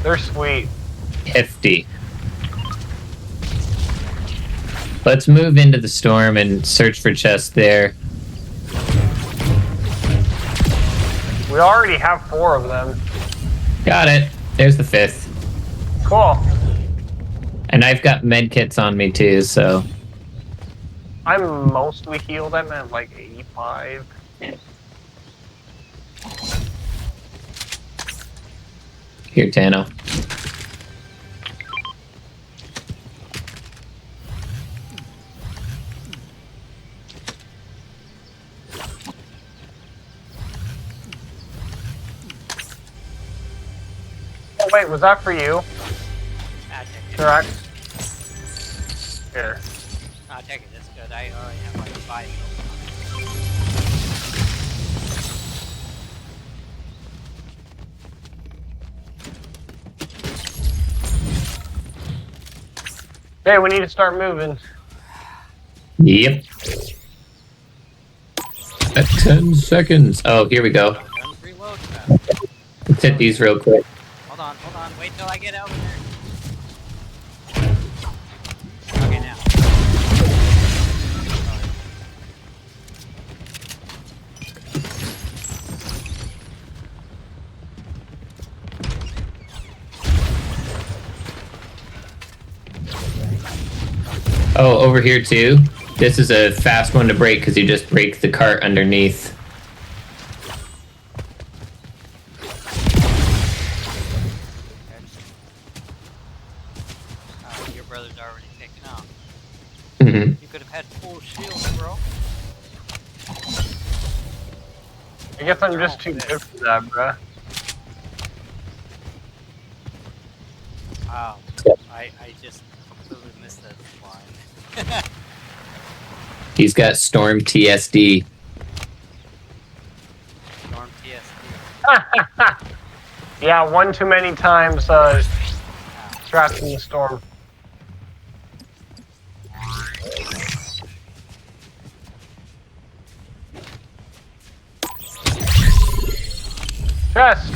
They're sweet. hefty. Let's move into the storm and search for chests there. We already have 4 of them. Got it. There's the 5th. Cool. And I've got med kits on me too, so I'm mostly healed. I'm at like 85. here, Tano. Oh wait, was that for you? Ah, take it. Correct. Here. Ah, take it. That's good. I already have like 5. Hey, we need to start moving. Yep. At 10 seconds. Oh, here we go. Guns reload fast. Let's hit these real quick. Hold on. Wait till I get out there. Okay, now. Oh, over here too. This is a fast one to break because you just break the cart underneath. Your brother's already taken off. Mhm. You could have had full shield, bro. I guess I'm just too good for that, bruh. Wow. I just completely missed that line. He's got Storm TSD. Storm TSD. Yeah, one too many times trapped in the storm. Chest!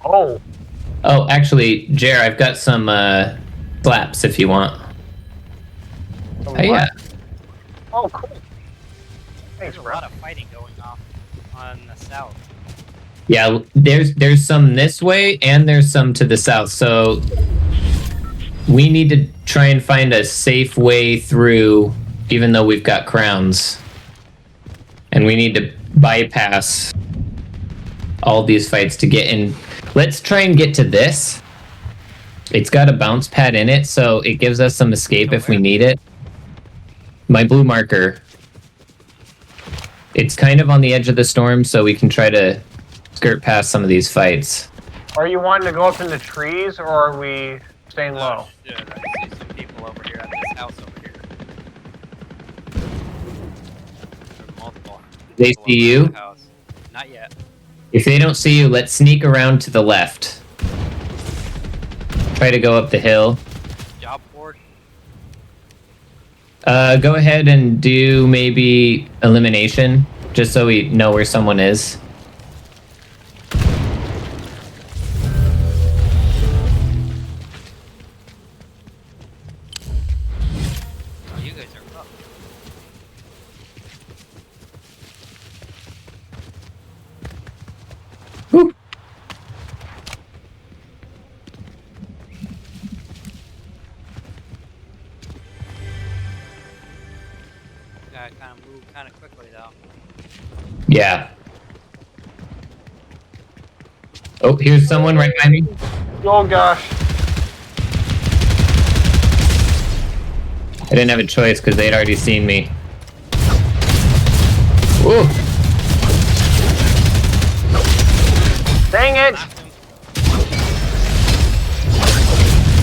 Oh, Oh, actually, Jer, I've got some slaps if you want. some Oh, yeah. what? Oh, cool. Thanks, There's a bro. lot of fighting going on the south. Yeah, there's some this way and there's some to the south. So we need to try and find a safe way through, even though we've got crowns. And we need to bypass all these fights to get in. Let's try and get to this. It's got a bounce pad in it, so it gives us some escape if we need it. My blue marker. It's kind of on the edge of the storm, so we can try to skirt past some of these fights. Are you wanting to go up in the trees, or are we staying low? Oh, shit, I see some people over here at this house over here. They people see over you? the house. Not yet. If they don't see you, let's sneak around to the left. Try to go up the hill. Job board. Go ahead and do maybe elimination, just so we know where someone is. Oh, you guys are up. Whew. Gotta kind of move kind of quickly though. Yeah. Oh, here's someone right by me. Oh gosh. I didn't have a choice because they'd already seen me. Ooh. Dang it! Knocked him.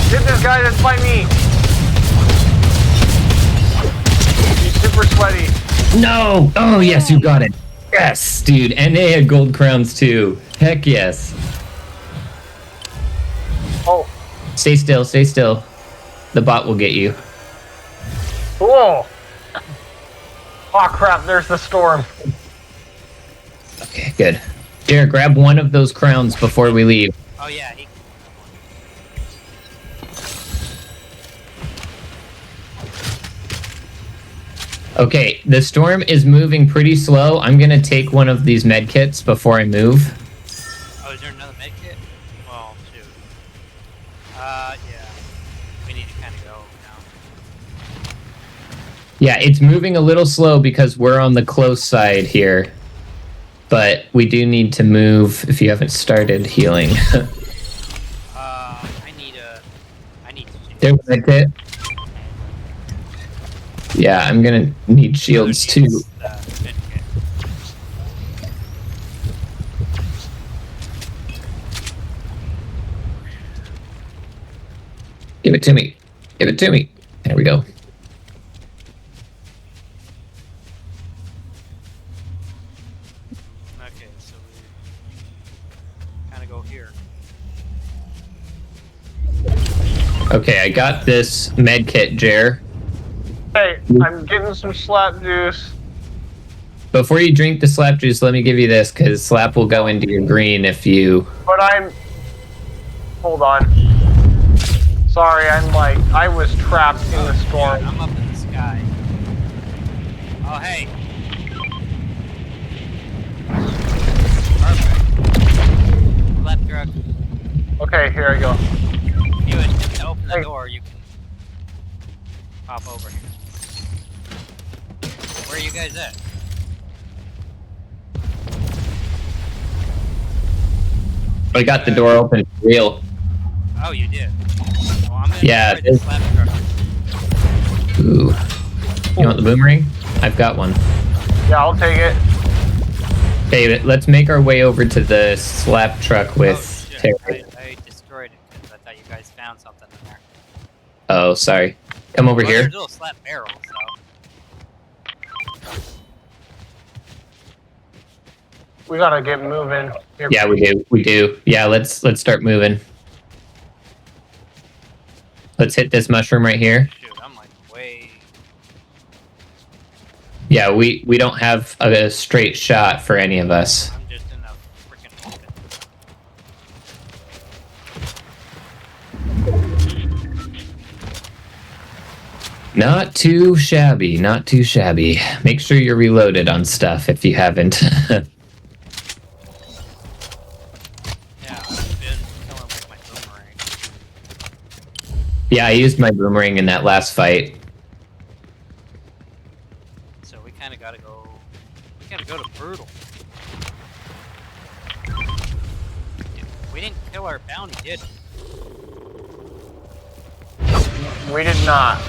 Hit this guy that's by me! He's super sweaty. No! Oh, yes, you got it. Yes, dude. And they had gold crowns too. Heck yes. Oh, Stay still, stay still. The bot will get you. cool! Oh crap, there's the storm. Okay, good. Jared, grab one of those crowns before we leave. Oh yeah, he. Okay, the storm is moving pretty slow. I'm gonna take one of these med kits before I move. Oh, is there another med kit? Well, shoot. Yeah. We need to kind of go now. Yeah, it's moving a little slow because we're on the close side here. But we do need to move if you haven't started healing. I need to change. There's a med kit. Yeah, I'm gonna need shields too. The med kit. Give it to me. Give it to me. There we go. Okay, so we kind of go here. Okay, I got this med kit, Jer. Hey, I'm getting some slap juice. Before you drink the slap juice, let me give you this, because slap will go into your green if you... But I'm... Hold on. Sorry, I was trapped in the storm. I'm up in the sky. Oh, hey. Perfect. Left truck. Okay, here I go. If you attempt to open the Hey. door, you can pop over here. Where are you guys at? I got the door open. It's real. Oh, you did. Well, I'm gonna Yeah, destroy this left truck. Ooh. You want the boomerang? I've got one. Yeah, I'll take it. Okay, let's make our way over to the slap truck with Oh, shit. Terry. I destroyed it because I thought you guys found something in there. Oh, sorry. Come over Well, here. there's a little slap barrel, so. We gotta get moving. Here. Yeah, we do. We do. Yeah, let's start moving. Let's hit this mushroom right here. Shoot, I'm like way. Yeah, we don't have a straight shot for any of us. I'm just in a freaking open. Not too shabby, not too shabby. Make sure you're reloaded on stuff if you haven't. Yeah, I've been killing with my boomerang. Yeah, I used my boomerang in that last fight. So we kind of gotta go. We gotta go to Brutal. We didn't kill our bounty, did we? We did not.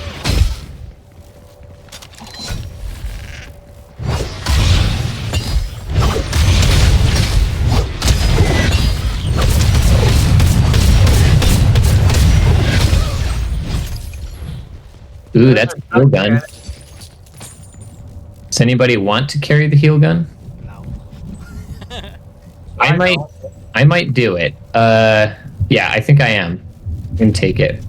Ooh, that's a cool gun. Does anybody want to carry the heal gun? No. I might. don't. I might do it. Yeah, I think I am. And take it.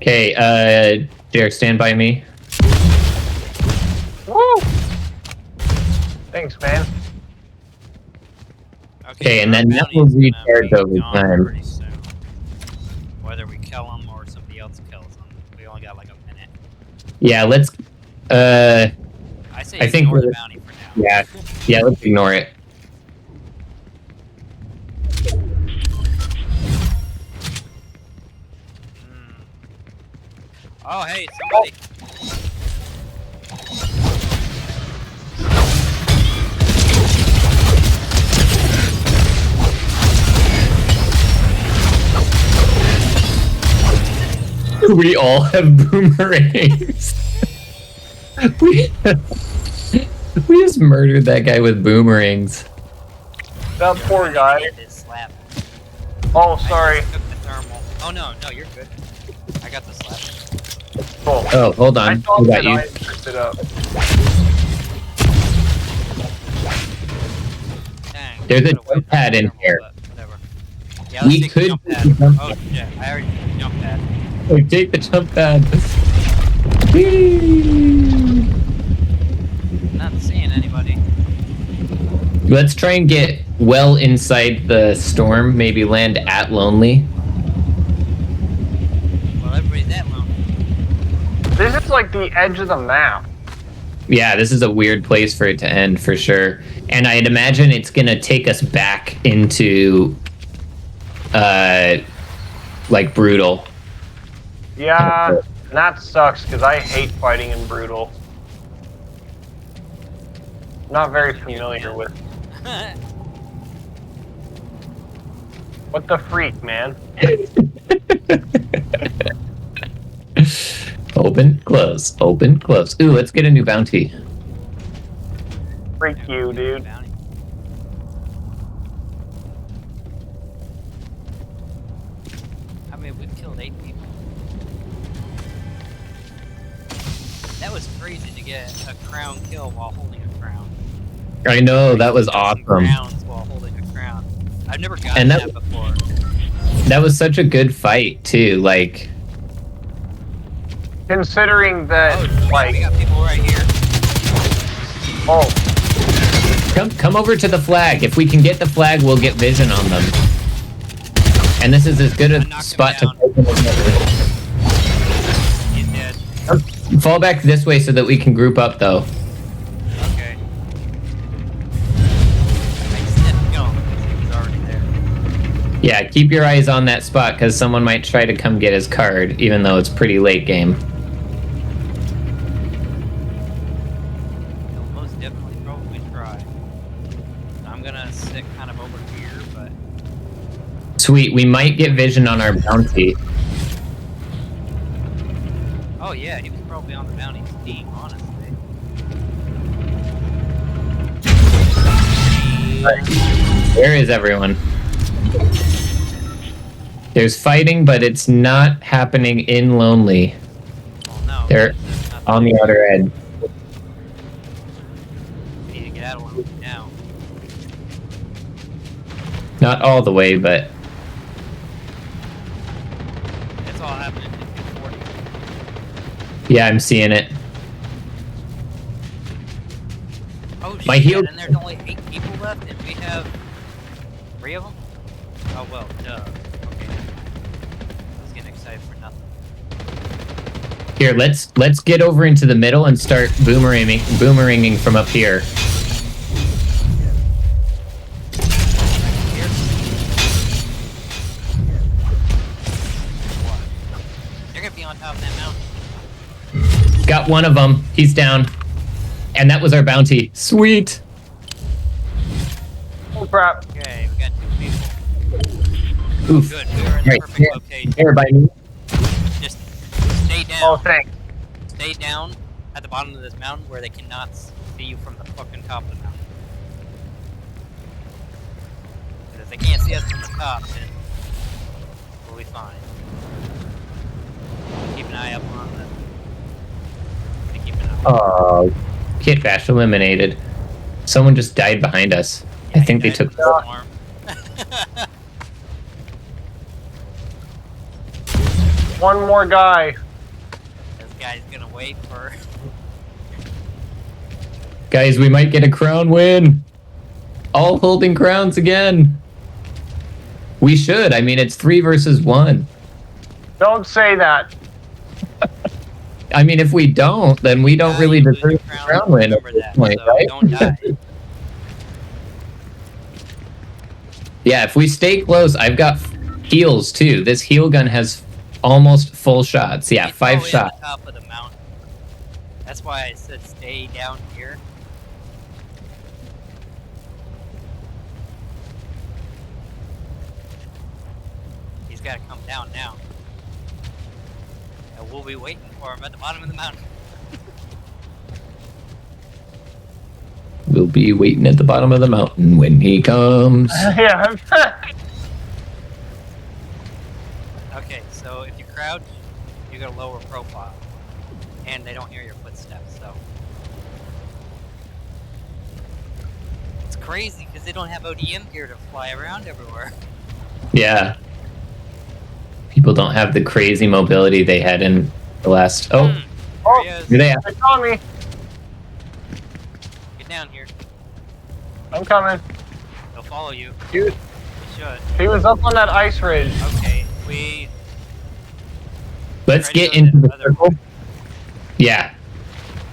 Okay, Derek, stand by me. Woo! Thanks, man. Okay, and our then that bounty's will gonna recharge be over gone time. pretty soon. Whether we kill them or somebody else kills them, we only got like a minute. Yeah, let's. I say I think ignore the we're- bounty for now. Yeah, yeah, let's ignore it. Oh, hey, somebody. We all have boomerangs. we just murdered that guy with boomerangs. That poor guy. Hit his slap. Oh, I sorry. just took the thermal. Oh no, you're good. I got the slap. Cool. Oh, hold I on. thought We got that you. I picked it up. Dang. There's a could've waited jump pad for in thermal, here. but whatever. Yeah, We let's take the could jump take pad. the jump Oh pad. shit, I already took the jump pad. Oh, take the jump pad. Whee! Not seeing anybody. Let's try and get well inside the storm. Maybe land at Lonely. Well, everybody's that lonely. This is like the edge of the map. Yeah, this is a weird place for it to end for sure. And I'd imagine it's gonna take us back into like brutal. Yeah, that sucks because I hate fighting in brutal. Not very familiar with. What the freak, man? Open, close, open, close. Ooh, let's get a new bounty. Freak you, dude. Bounty. I mean, we've killed 8 people. That was crazy to get a crown kill while holding a crown. I know, that was Took some awesome. crowns while holding a crown. I've never gotten And that, that- before. That was such a good fight too. Like, Considering that, Oh, shit, we like, got people right here. oh, come over to the flag. If we can get the flag, we'll get vision on them. And this is as good I a knocked him spot to down. take them as ever. He's dead. Fall back this way so that we can group up, though. Okay. I sniffed him because he was already there. Yeah, keep your eyes on that spot because someone might try to come get his card, even though it's pretty late game. He'll most definitely probably try. I'm gonna sit kind of over here, but Sweet, we might get vision on our bounty. oh yeah, he was probably on the bounty team, honestly. Where is everyone? There's fighting, but it's not happening in Lonely. Well, no. They're there's nothing. on the outer edge. We need to get out of one now. Not all the way, but It's all happening in 240. yeah, I'm seeing it. Oh My shit, heel- and there's only 8 people left, and we have 3 of them? Oh well, duh. Okay. I was getting excited for nothing. Here, let's get over into the middle and start boomeranging from up here. Here. What? They're gonna be on top of that mountain. Got one of them. He's down. And that was our bounty. Sweet. oh crap. Okay, we got 2 people. Oof. Good, we are in the Right, perfect here. location. Here by me. Just stay down. Oh, thanks. Stay down at the bottom of this mountain where they cannot see you from the fucking top of the mountain. 'Cause if they can't see us from the top, then we'll be fine. Keep an eye up on the Oh, Kit Bash eliminated. Someone just died behind us. I think they Died took. in the storm. One more guy. This guy's gonna wait for. Guys, we might get a crown win. All holding crowns again. We should. I mean, it's 3 versus 1. Don't say that. I mean, if we don't, then we don't really you lose deserve your the crown win at remember this that, point, so right? don't die. Yeah, if we stay close, I've got heals too. This heal gun has almost full shots. Yeah, He's 5 probably shots. on the top of the mountain. That's why I said stay down here. He's got to come down now. And we'll be waiting for him at the bottom of the mountain. We'll be waiting at the bottom of the mountain when he comes. Yeah. Okay, so if you crouch, you got a lower profile. And they don't hear your footsteps, so. It's crazy because they don't have ODM gear to fly around everywhere. Yeah. People don't have the crazy mobility they had in the last. Oh, There Oh, he is. here they are. they saw me. Get down here. I'm coming. They'll follow you. Dude, They should. he was up on that ice ridge. Okay, we. Let's Try to get go into the the other circle. Yeah,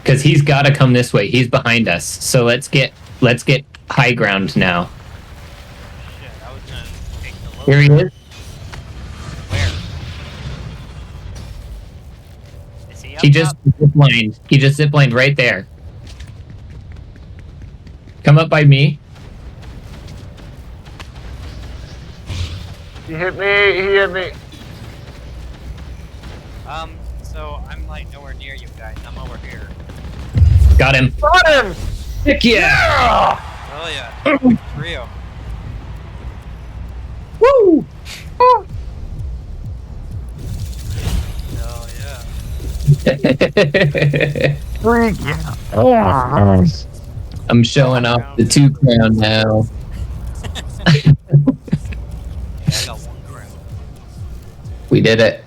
because he's got to come this way. He's behind us. So let's get high ground now. Shit, I was gonna take the low. Here he is. Where? Is he up He just top? ziplined. He just ziplined right there. Come up by me. He hit me. He hit me. So I'm like nowhere near you guys. I'm over here. Got him. Got him. Heck yeah! Yeah. Oh yeah. It's real. Woo! Oh yeah. Freak yeah. I'm showing off the 2 crown now. Yeah, I got 1 crown. We did it.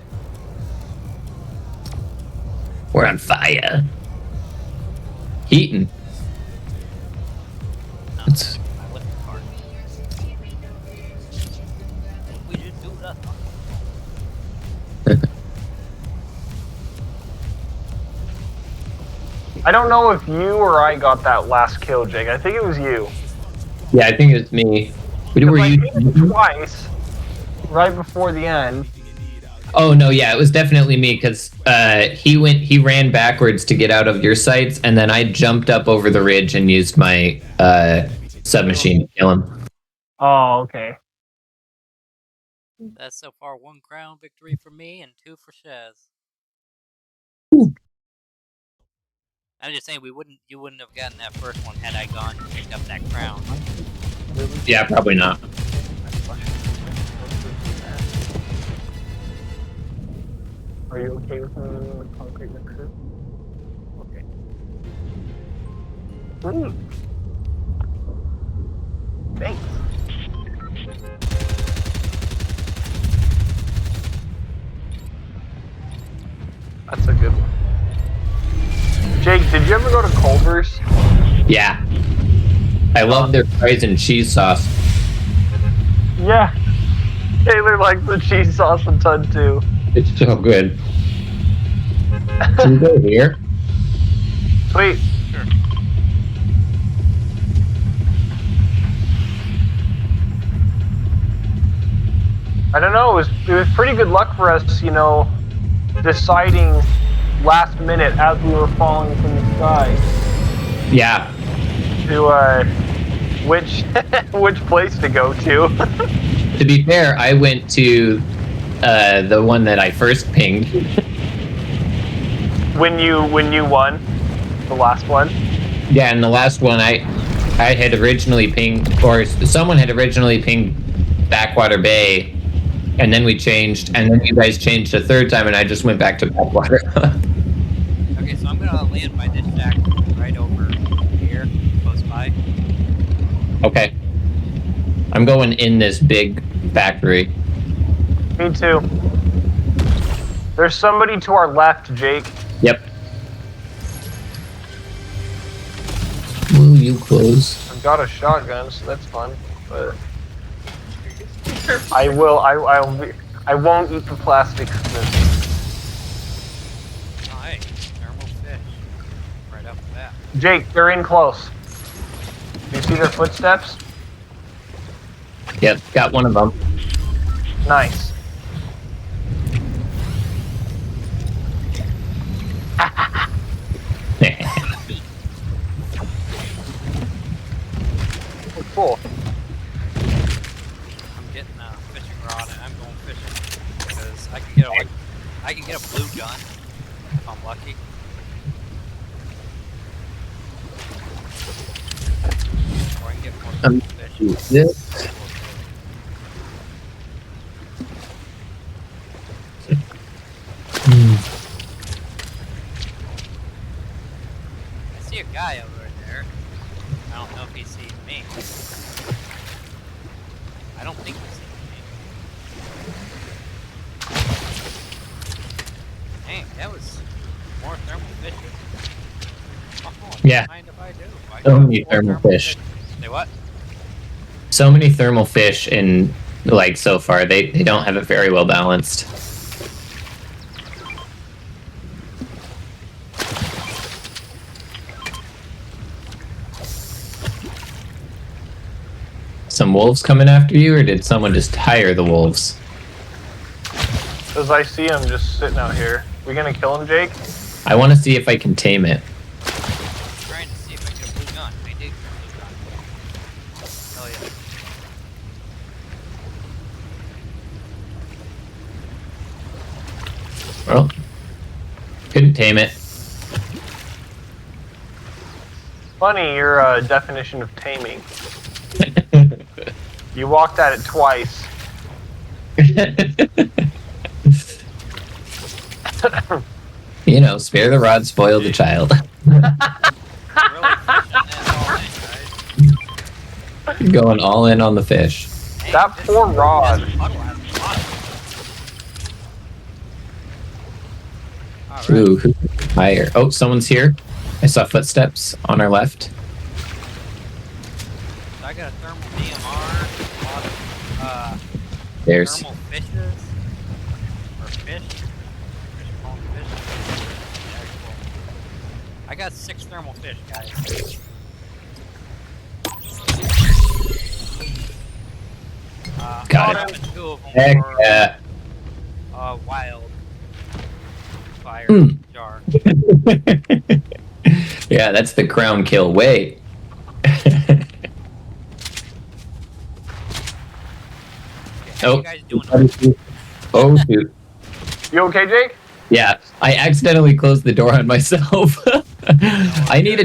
We're on fire. Heating. No, It's I left the card. We just do that. I don't know if you or I got that last kill, Jake. I think it was you. yeah, I think it's me. Were I you? hit it twice, right before the end. Oh no, yeah, it was definitely me because he ran backwards to get out of your sights, and then I jumped up over the ridge and used my submachine to kill him. Oh, okay. That's so far 1 crown victory for me and 2 for Shaz. Ooh. I'm just saying you wouldn't have gotten that first one had I gone and picked up that crown. Yeah, probably not. Are you okay with me in the concrete mixer? Okay. Thanks. That's a good one. Jake, did you ever go to Culver's? Yeah, I love their fries and cheese sauce. Yeah. Taylor likes the cheese sauce a ton too. It's so good. Can we go here? Sweet. Sure. I don't know. It was pretty good luck for us, you know, deciding last minute as we were falling from the sky Yeah. to which which place to go to. To be fair, I went to the one that I first pinged. when you won the last one. Yeah, and the last one I had originally pinged, or someone had originally pinged Backwater Bay, and then we changed, and then you guys changed a third time, and I just went back to Backwater. Okay, so I'm gonna land by this shack right over here, close by. Okay. I'm going in this big factory. Me too. There's somebody to our left, Jake. Yep. Will you close? I've got a shotgun, so that's fun. But I won't eat the plastic. Oh, hey, thermal fish. Right up that. Jake, they're in close. Do you see their footsteps? Yep, got one of them. Nice. Cool. I'm getting a fishing rod and I'm going fishing because I can get a blue gun if I'm lucky. Or I can get more fish. This. I see a guy over there. I don't know if he's seeing me. I don't think he's seeing me. Dang, that was more thermal fishes. Oh, Yeah. mind if I do? I So got many more thermal fish. Say what? So many thermal fish in like so far. They don't have it very well balanced. Some wolves coming after you, or did someone just hire the wolves? As I see him just sitting out here. We gonna kill him, Jake? I want to see if I can tame it. I'm trying to see if I get a blue gun. I did get a blue gun. Hell yeah. Well, couldn't tame it. Funny, your definition of taming. You walked at it twice. You know, spare the rod, spoil the child. Really fishing that all in, guys. Going all in on the fish. Hey, That this- poor rod. this puddle has a lot of them. Alright. Ooh, who's higher? Oh, someone's here. I saw footsteps on our left. So I got a thermal DMR, a lot of There's. thermal fishes, or fish. Fish calling fish. Very cool. I got 6 thermal fish, guys. Got one it. and 2 of them Heck were yeah. wild fire Mm. jar. Yeah, that's the crown kill. Wait. Okay, how Oh. you guys doing? Oh, shoot. You okay, Jake? Yeah, I accidentally closed the door on myself. I need a.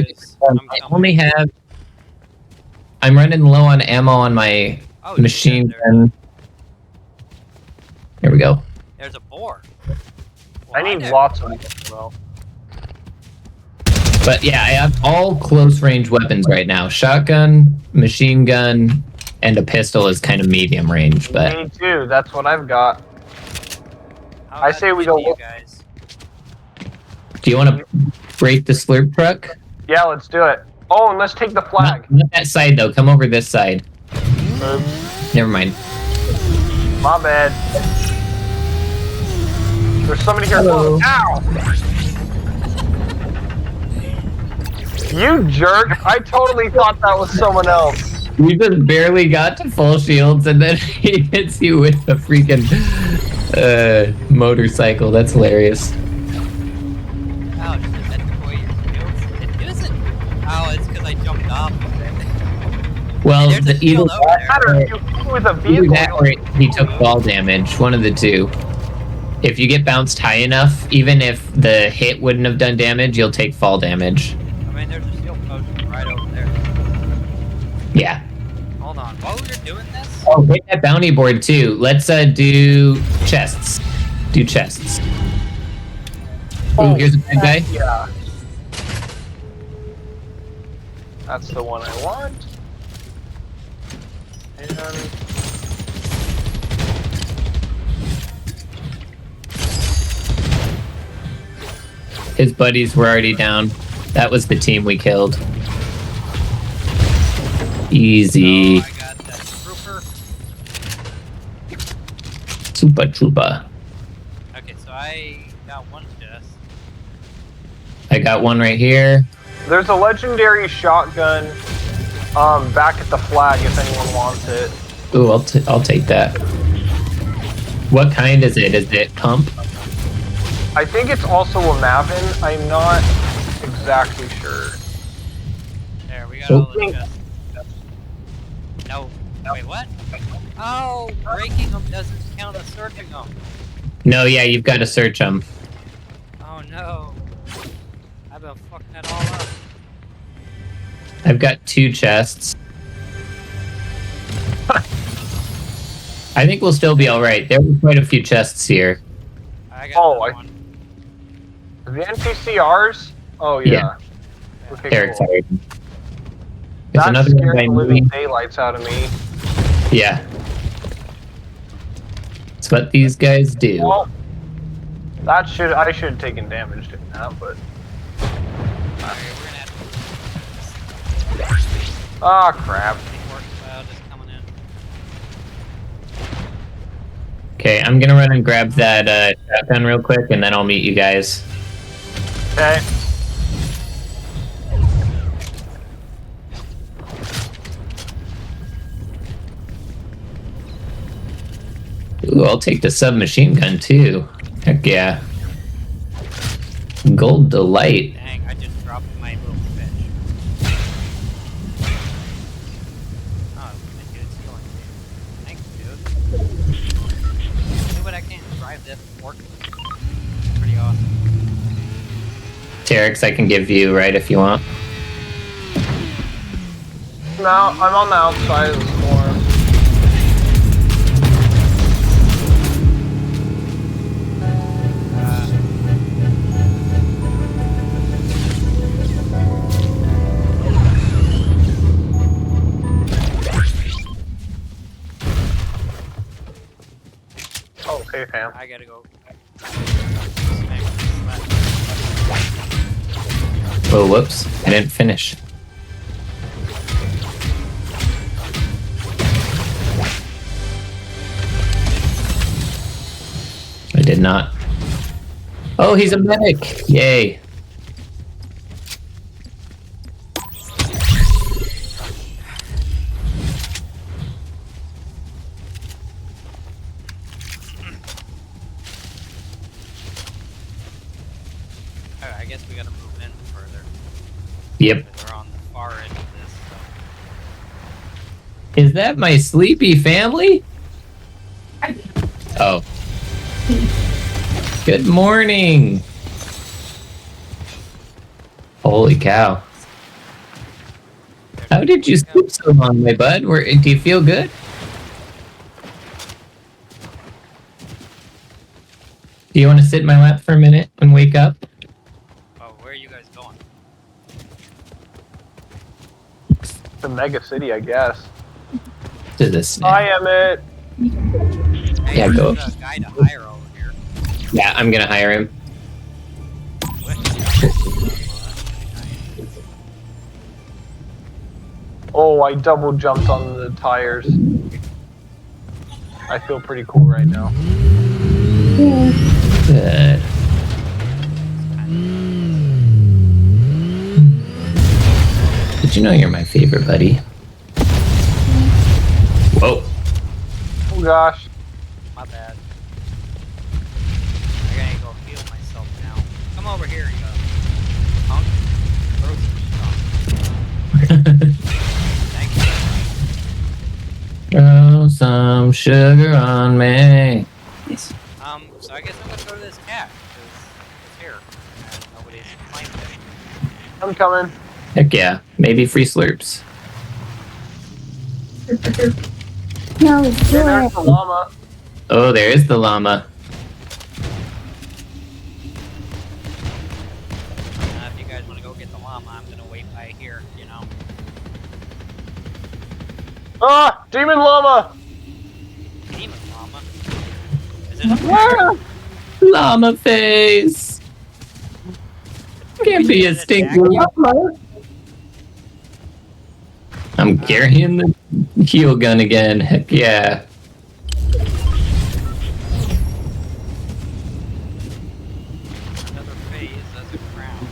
I'm I coming. only have. I'm running low on ammo on my Oh, machine shit, gun. Here we go. there's a boar. I Well, need never- lots of them as well. But yeah, I have all close range weapons right now. Shotgun, machine gun, and a pistol is kind of medium range. But Me too. That's what I've got. How I about say we to go you look- guys? do you want to break the slurp truck? Yeah, let's do it. Oh, and let's take the flag. Not that side though. Come over this side. Oops. Never mind. My bad. There's somebody here. Hello. Ow! You jerk! I totally thought that was someone else. You just barely got to full shields, and then he hits you with a freaking motorcycle. That's hilarious. Ouch, does that destroy your skills? It doesn't. Oh, it's because I jumped off of it. Well, There's a the either shield over there. Matter if you hit with a either vehicle. that or he took fall damage. One of the two. If you get bounced high enough, even if the hit wouldn't have done damage, you'll take fall damage. I mean, there's a shield potion right over there. Yeah. Hold on. While we were doing this, Oh, hit that bounty board too. Let's do chests. Do chests. Ooh, Oh, here's a bad guy. Yeah. That's the one I want. And His buddies were already down. That was the team we killed. Easy. Oh, I got that trooper. Super trooper. Okay, so I got one chest. I got one right here. there's a legendary shotgun back at the flag if anyone wants it. Ooh, I'll take that. What kind is it? Is it pump? I think it's also a Maven. I'm not exactly sure. There, we got Oh. all the chests. No. Wait, what? Oh, breaking them doesn't count as searching them. No, yeah, you've got to search them. Oh no. I've been fucking that all up. I've got 2 chests. I think we'll still be all right. There were quite a few chests here. I got Oh, another one. The NPCRs? Oh yeah. Okay, Eric's cool. already. There's That another one scared by the living me. daylights out of me. Yeah. That's what these guys do. Well, I should have taken damage doing that, but Alright, we're gonna have ah crap. to work cloud is coming in. Okay, I'm gonna run and grab that shotgun real quick, and then I'll meet you guys. Okay. Ooh, I'll take the submachine gun too. Heck yeah. Gold delight. Dang, I just dropped my little fish. Oh, the dude's killing me. Thanks, dude. See what I can't drive this forklift. Pretty awesome. Terex, I can give you, right, if you want. Now I'm on the outside of the storm. Oh, okay, fam. I gotta go. Oh, whoops. I didn't finish. I did not. Oh, he's a medic! Yay. Alright, I guess we gotta move in further. Yep. We're on the far edge of this, so. Is that my sleepy family? Oh. Good morning. Holy cow. How did you sleep so long, my bud? Do you feel good? Do you want to sit in my lap for a minute and wake up? Oh, where are you guys going? The mega city, I guess. To this. I am it. Hey, Yeah, go. there's a guy to hire over here. Yeah, I'm gonna hire him. Oh, I double jumped on the tires. I feel pretty cool right now. Good. Did you know you're my favorite, buddy? Whoa. Oh gosh. My bad. I gotta go heal myself now. Come over here, you punk. Throw some stuff. Thank you. Throw some sugar on me. So I guess I'm gonna go to this cat, because it's here. And nobody's claimed it. I'm coming. Heck yeah. Maybe free slurps. No, Hey, do there's it. the llama. Oh, there is the llama. If you guys wanna go get the llama, I'm gonna wait by here, you know. Ah! Demon llama! Demon llama. Is it a Llama face. Can't be a Did it stinky attack you? llama. I'm carrying the heal gun again. Heck yeah. Another phase as a crown.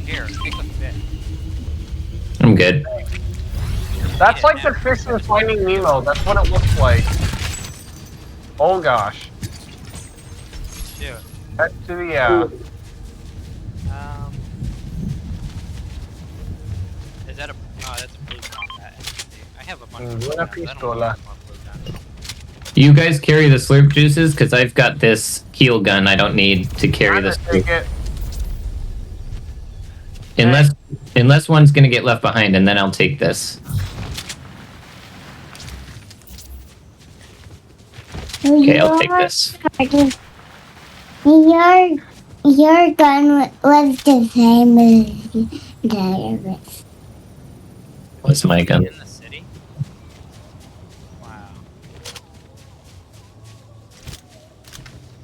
Here, take a fish. I'm good. That's like the fish in Finding Nemo. That's what it looks like. Oh gosh. Shoot. Head to the Is that a? Oh, that's a blue combat. I have a bunch Mm, of blue buena guns. I don't pistola. want more blue guns. You guys carry the slurp juices because I've got this heal gun. I don't need to carry I'm this. gonna take it. Unless one's gonna get left behind, and then I'll take this. Okay, I'll take this. Your gun was the same as theirs. What's my gun? In the city? Wow.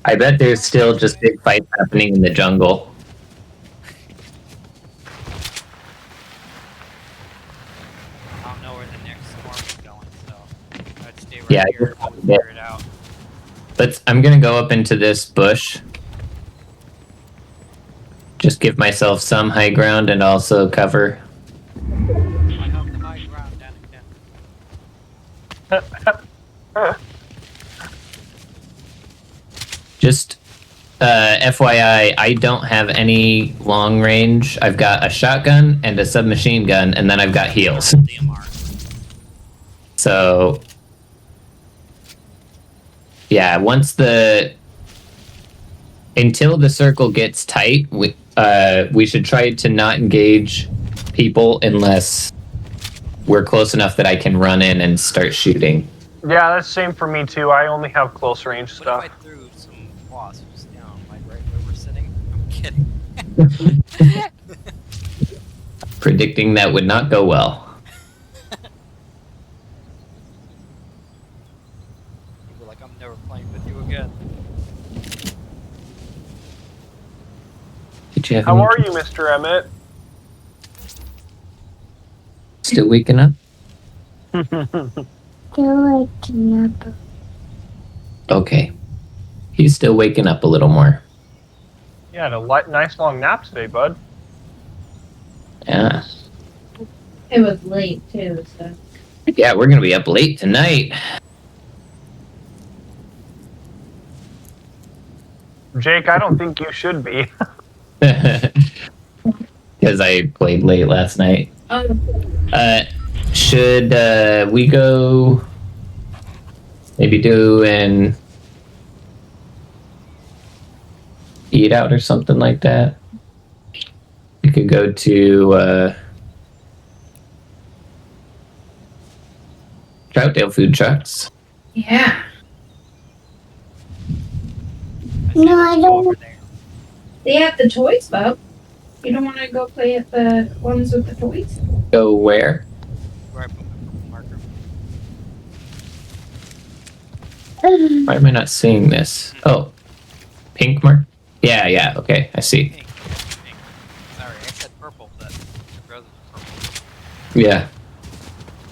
I bet there's still just big fights happening in the jungle. I don't know where the next storm is going, so I'd stay right Yeah, here and figure it out. I'm gonna go up into this bush. Just give myself some high ground and also cover. I have the high ground down again. Just FYI, I don't have any long range. I've got a shotgun and a submachine gun, and then I've got heals. DMR. So, yeah, until the circle gets tight, we should try to not engage people unless we're close enough that I can run in and start shooting. Yeah, that's the same for me too. I only have close range What stuff. if I threw some wasps down, like right where we're sitting? I'm kidding. Predicting that would not go well. We're like, I'm never playing with you again. Did you have How any- are you, Mr. Emmett? Still waking up? Still waking up. Okay. He's still waking up a little more. You had a nice long nap today, bud. Yeah. It was late too, so. Yeah, we're gonna be up late tonight. Jake, I don't think you should be. Because I played late last night. Should we go maybe do an eat out or something like that? We could go to Troutdale food trucks. Yeah. No, I don't. Over there. They have the toys, Bub. You don't want to go play at the ones with the toys? Go where? Where I put my purple marker. Why am I not seeing this? Oh, pink mark? Yeah, okay, I see. Pink. Pink. Sorry, I said purple, but I'd rather than purple. Yeah.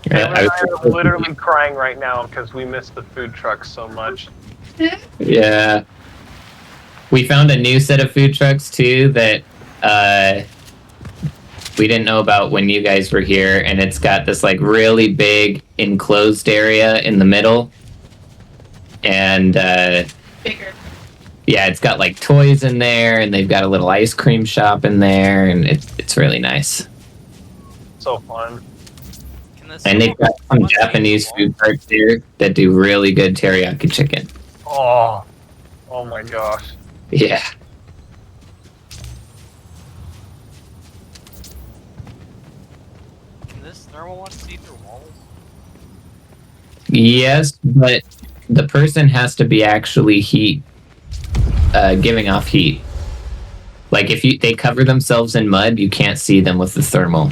Taylor I and I was- are literally crying right now because we miss the food trucks so much. Yeah. We found a new set of food trucks too that we didn't know about when you guys were here, and it's got this like really big enclosed area in the middle. And Bigger. yeah, it's got like toys in there, and they've got a little ice cream shop in there, and it's really nice. So fun. Can this And they've got some Japanese food carts there that do really good teriyaki chicken. Oh my gosh. Yeah. Can this thermal one see through walls? Yes, but the person has to be actually giving off heat. Like if they cover themselves in mud, you can't see them with the thermal.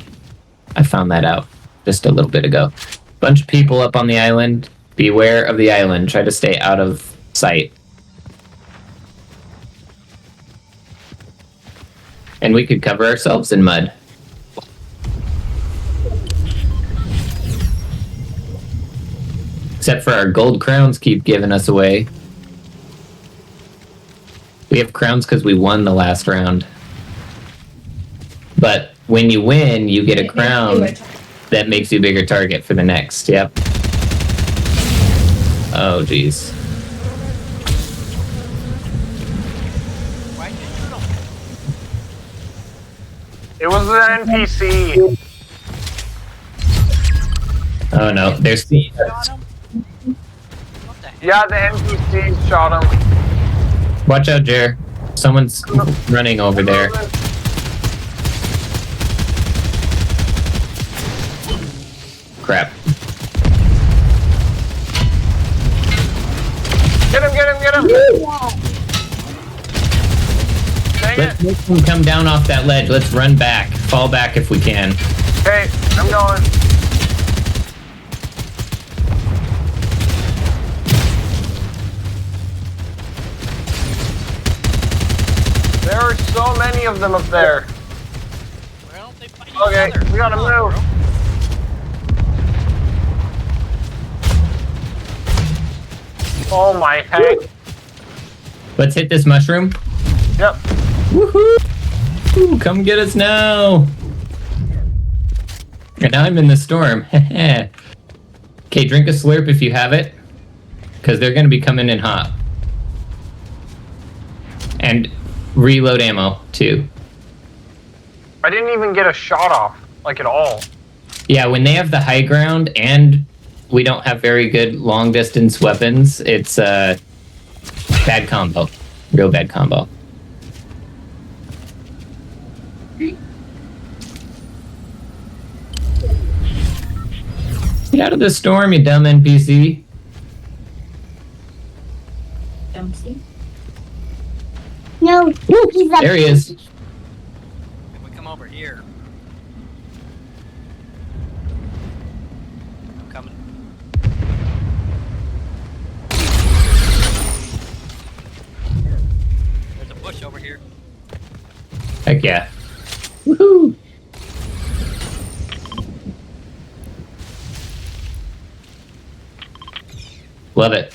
I found that out just a little bit ago. Bunch of people up on the island. Beware of the island. Try to stay out of sight. And we could cover ourselves in mud. Except for our gold crowns keep giving us away. We have crowns because we won the last round. But when you win, you get a crown that makes you a bigger target for the next. Yep. Oh, jeez. Why'd you shoot him? It was an NPC. Oh no, there's the. Shot him? What the heck? Yeah, the NPC shot him. Watch out, Jer. Someone's running over there. Crap. Get him, get him, get him! Dang Let's it. make them come down off that ledge. Let's run back. Fall back if we can. Okay, I'm going. There are so many of them up there. Why don't they fight Okay, each other? we gotta Come on, move. bro. Oh my heck. Let's hit this mushroom. Yep. Woohoo! Come get us now. And now I'm in the storm. Okay, drink a slurp if you have it. Because they're going to be coming in hot. And reload ammo, too. I didn't even get a shot off, like at all. Yeah, when they have the high ground and we don't have very good long distance weapons, it's a bad combo. Real bad combo. Get out of the storm, you dumb NPC. Dumpsy. No, he's up. There he is. If we come over here. I'm coming. There's a bush over here. Heck yeah. Woohoo! Love it.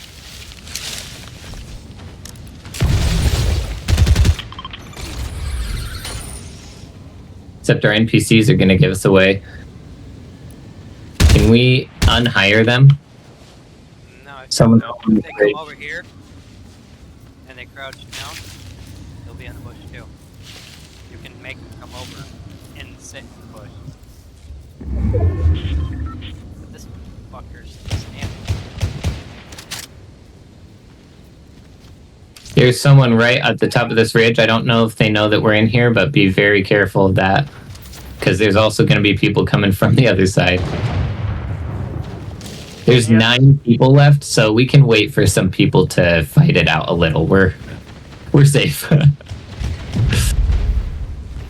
Except our NPCs are going to give us away. Can we unhire them? No, Someone. if they come over here and they crouch down, they'll be in the bush too. You can make them come over and sit in the bush. But this fucker's standing. There's someone right at the top of this ridge. I don't know if they know that we're in here, but be very careful of that. Because there's also going to be people coming from the other side. There's 9 people left, so we can wait for some people to fight it out a little. We're safe.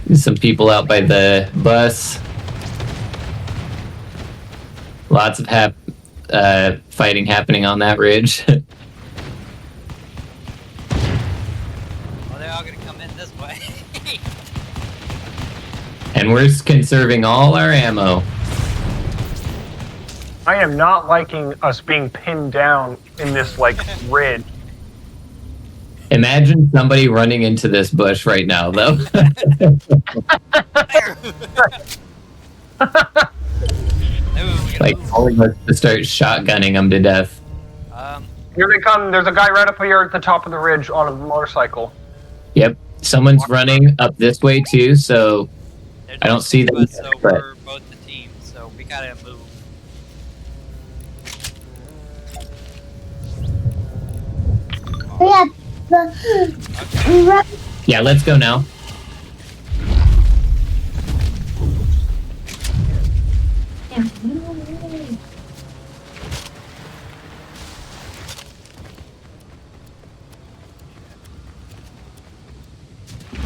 There's some people out by the bus. Lots of fighting happening on that ridge. Well, they're all gonna come in this way. And we're conserving all our ammo. I am not liking us being pinned down in this, like, ridge. Imagine somebody running into this bush right now, though. Like, all of us to start shotgunning them to death. Here they come. There's a guy right up here at the top of the ridge on a motorcycle. Yep. Someone's running up this way, too, so I don't see them But yet, so but- we're both the team, so we gotta move. Yeah, Okay. yeah, let's go now.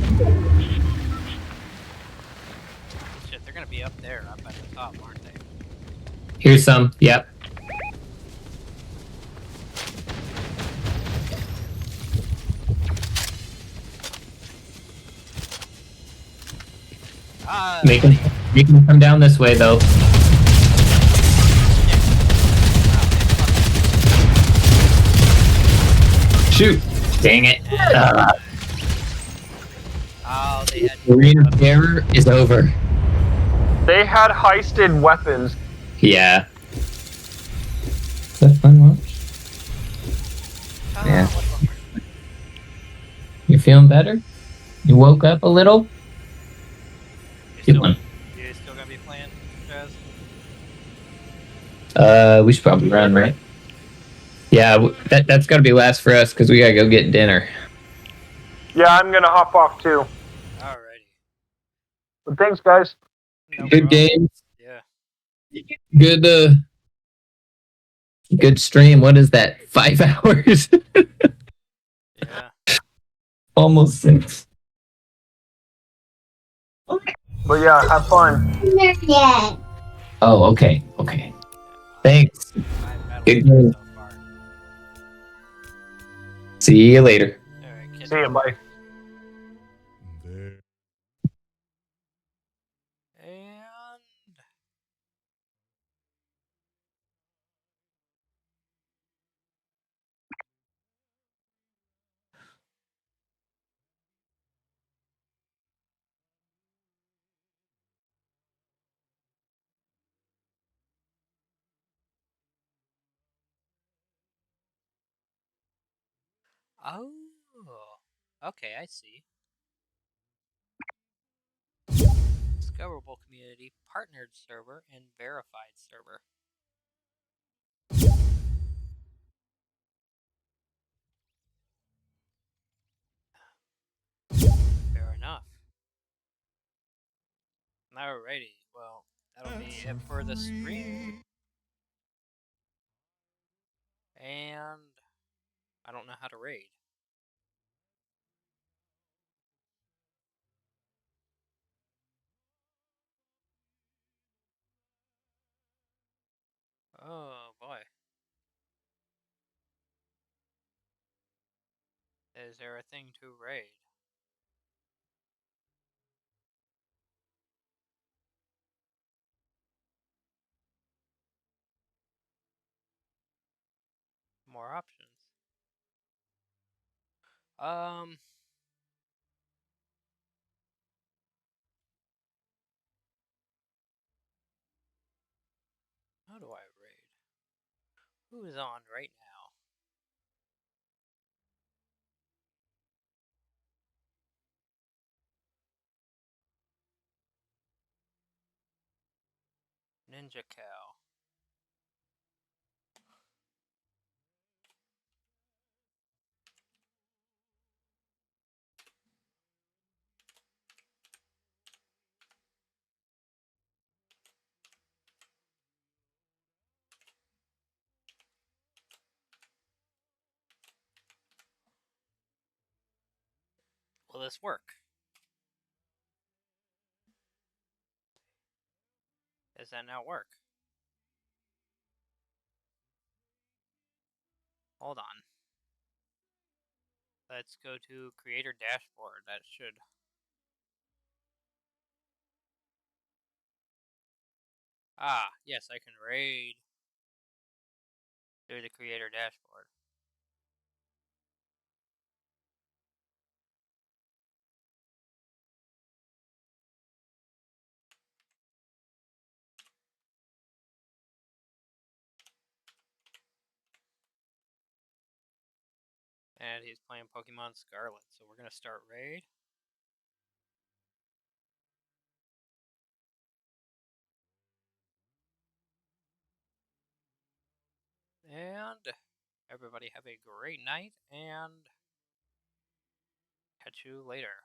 Yeah. up there, up at the top, aren't they? Here's some. Yep. Ah, Make them come down this way though. Shoot! Dang it! Oh, they had. The reign of terror is over. They had heisted weapons. Yeah. Is that fun watch? Yeah. What bummer. You feeling better? You woke up a little? Good one. You still gonna be playing, Jazz? We should probably run, right? Yeah, that's got to be last for us because we gotta go get dinner. Yeah, I'm gonna hop off too. Alrighty. But thanks, guys. No Good problem. game. Yeah. Good stream. What is that? 5 hours? Yeah. Almost 6. But yeah, have fun. Yeah. Oh, okay. Thanks. Good game. So far. See you later. Alright, kid. See ya, bye. And oh, okay, I see. Discoverable community, partnered server, and verified server. Fair enough. Alrighty, well, that'll be it for the stream. And I don't know how to raid. Oh boy. Is there a thing to raid? More options. How do I raid? Who is on right now? Ninja Cow. Will this work? Does that not work? Hold on. Let's go to creator dashboard. That should. Ah, yes, I can raid through the creator dashboard. And he's playing Pokemon Scarlet, so we're gonna start raid. And everybody have a great night, and catch you later.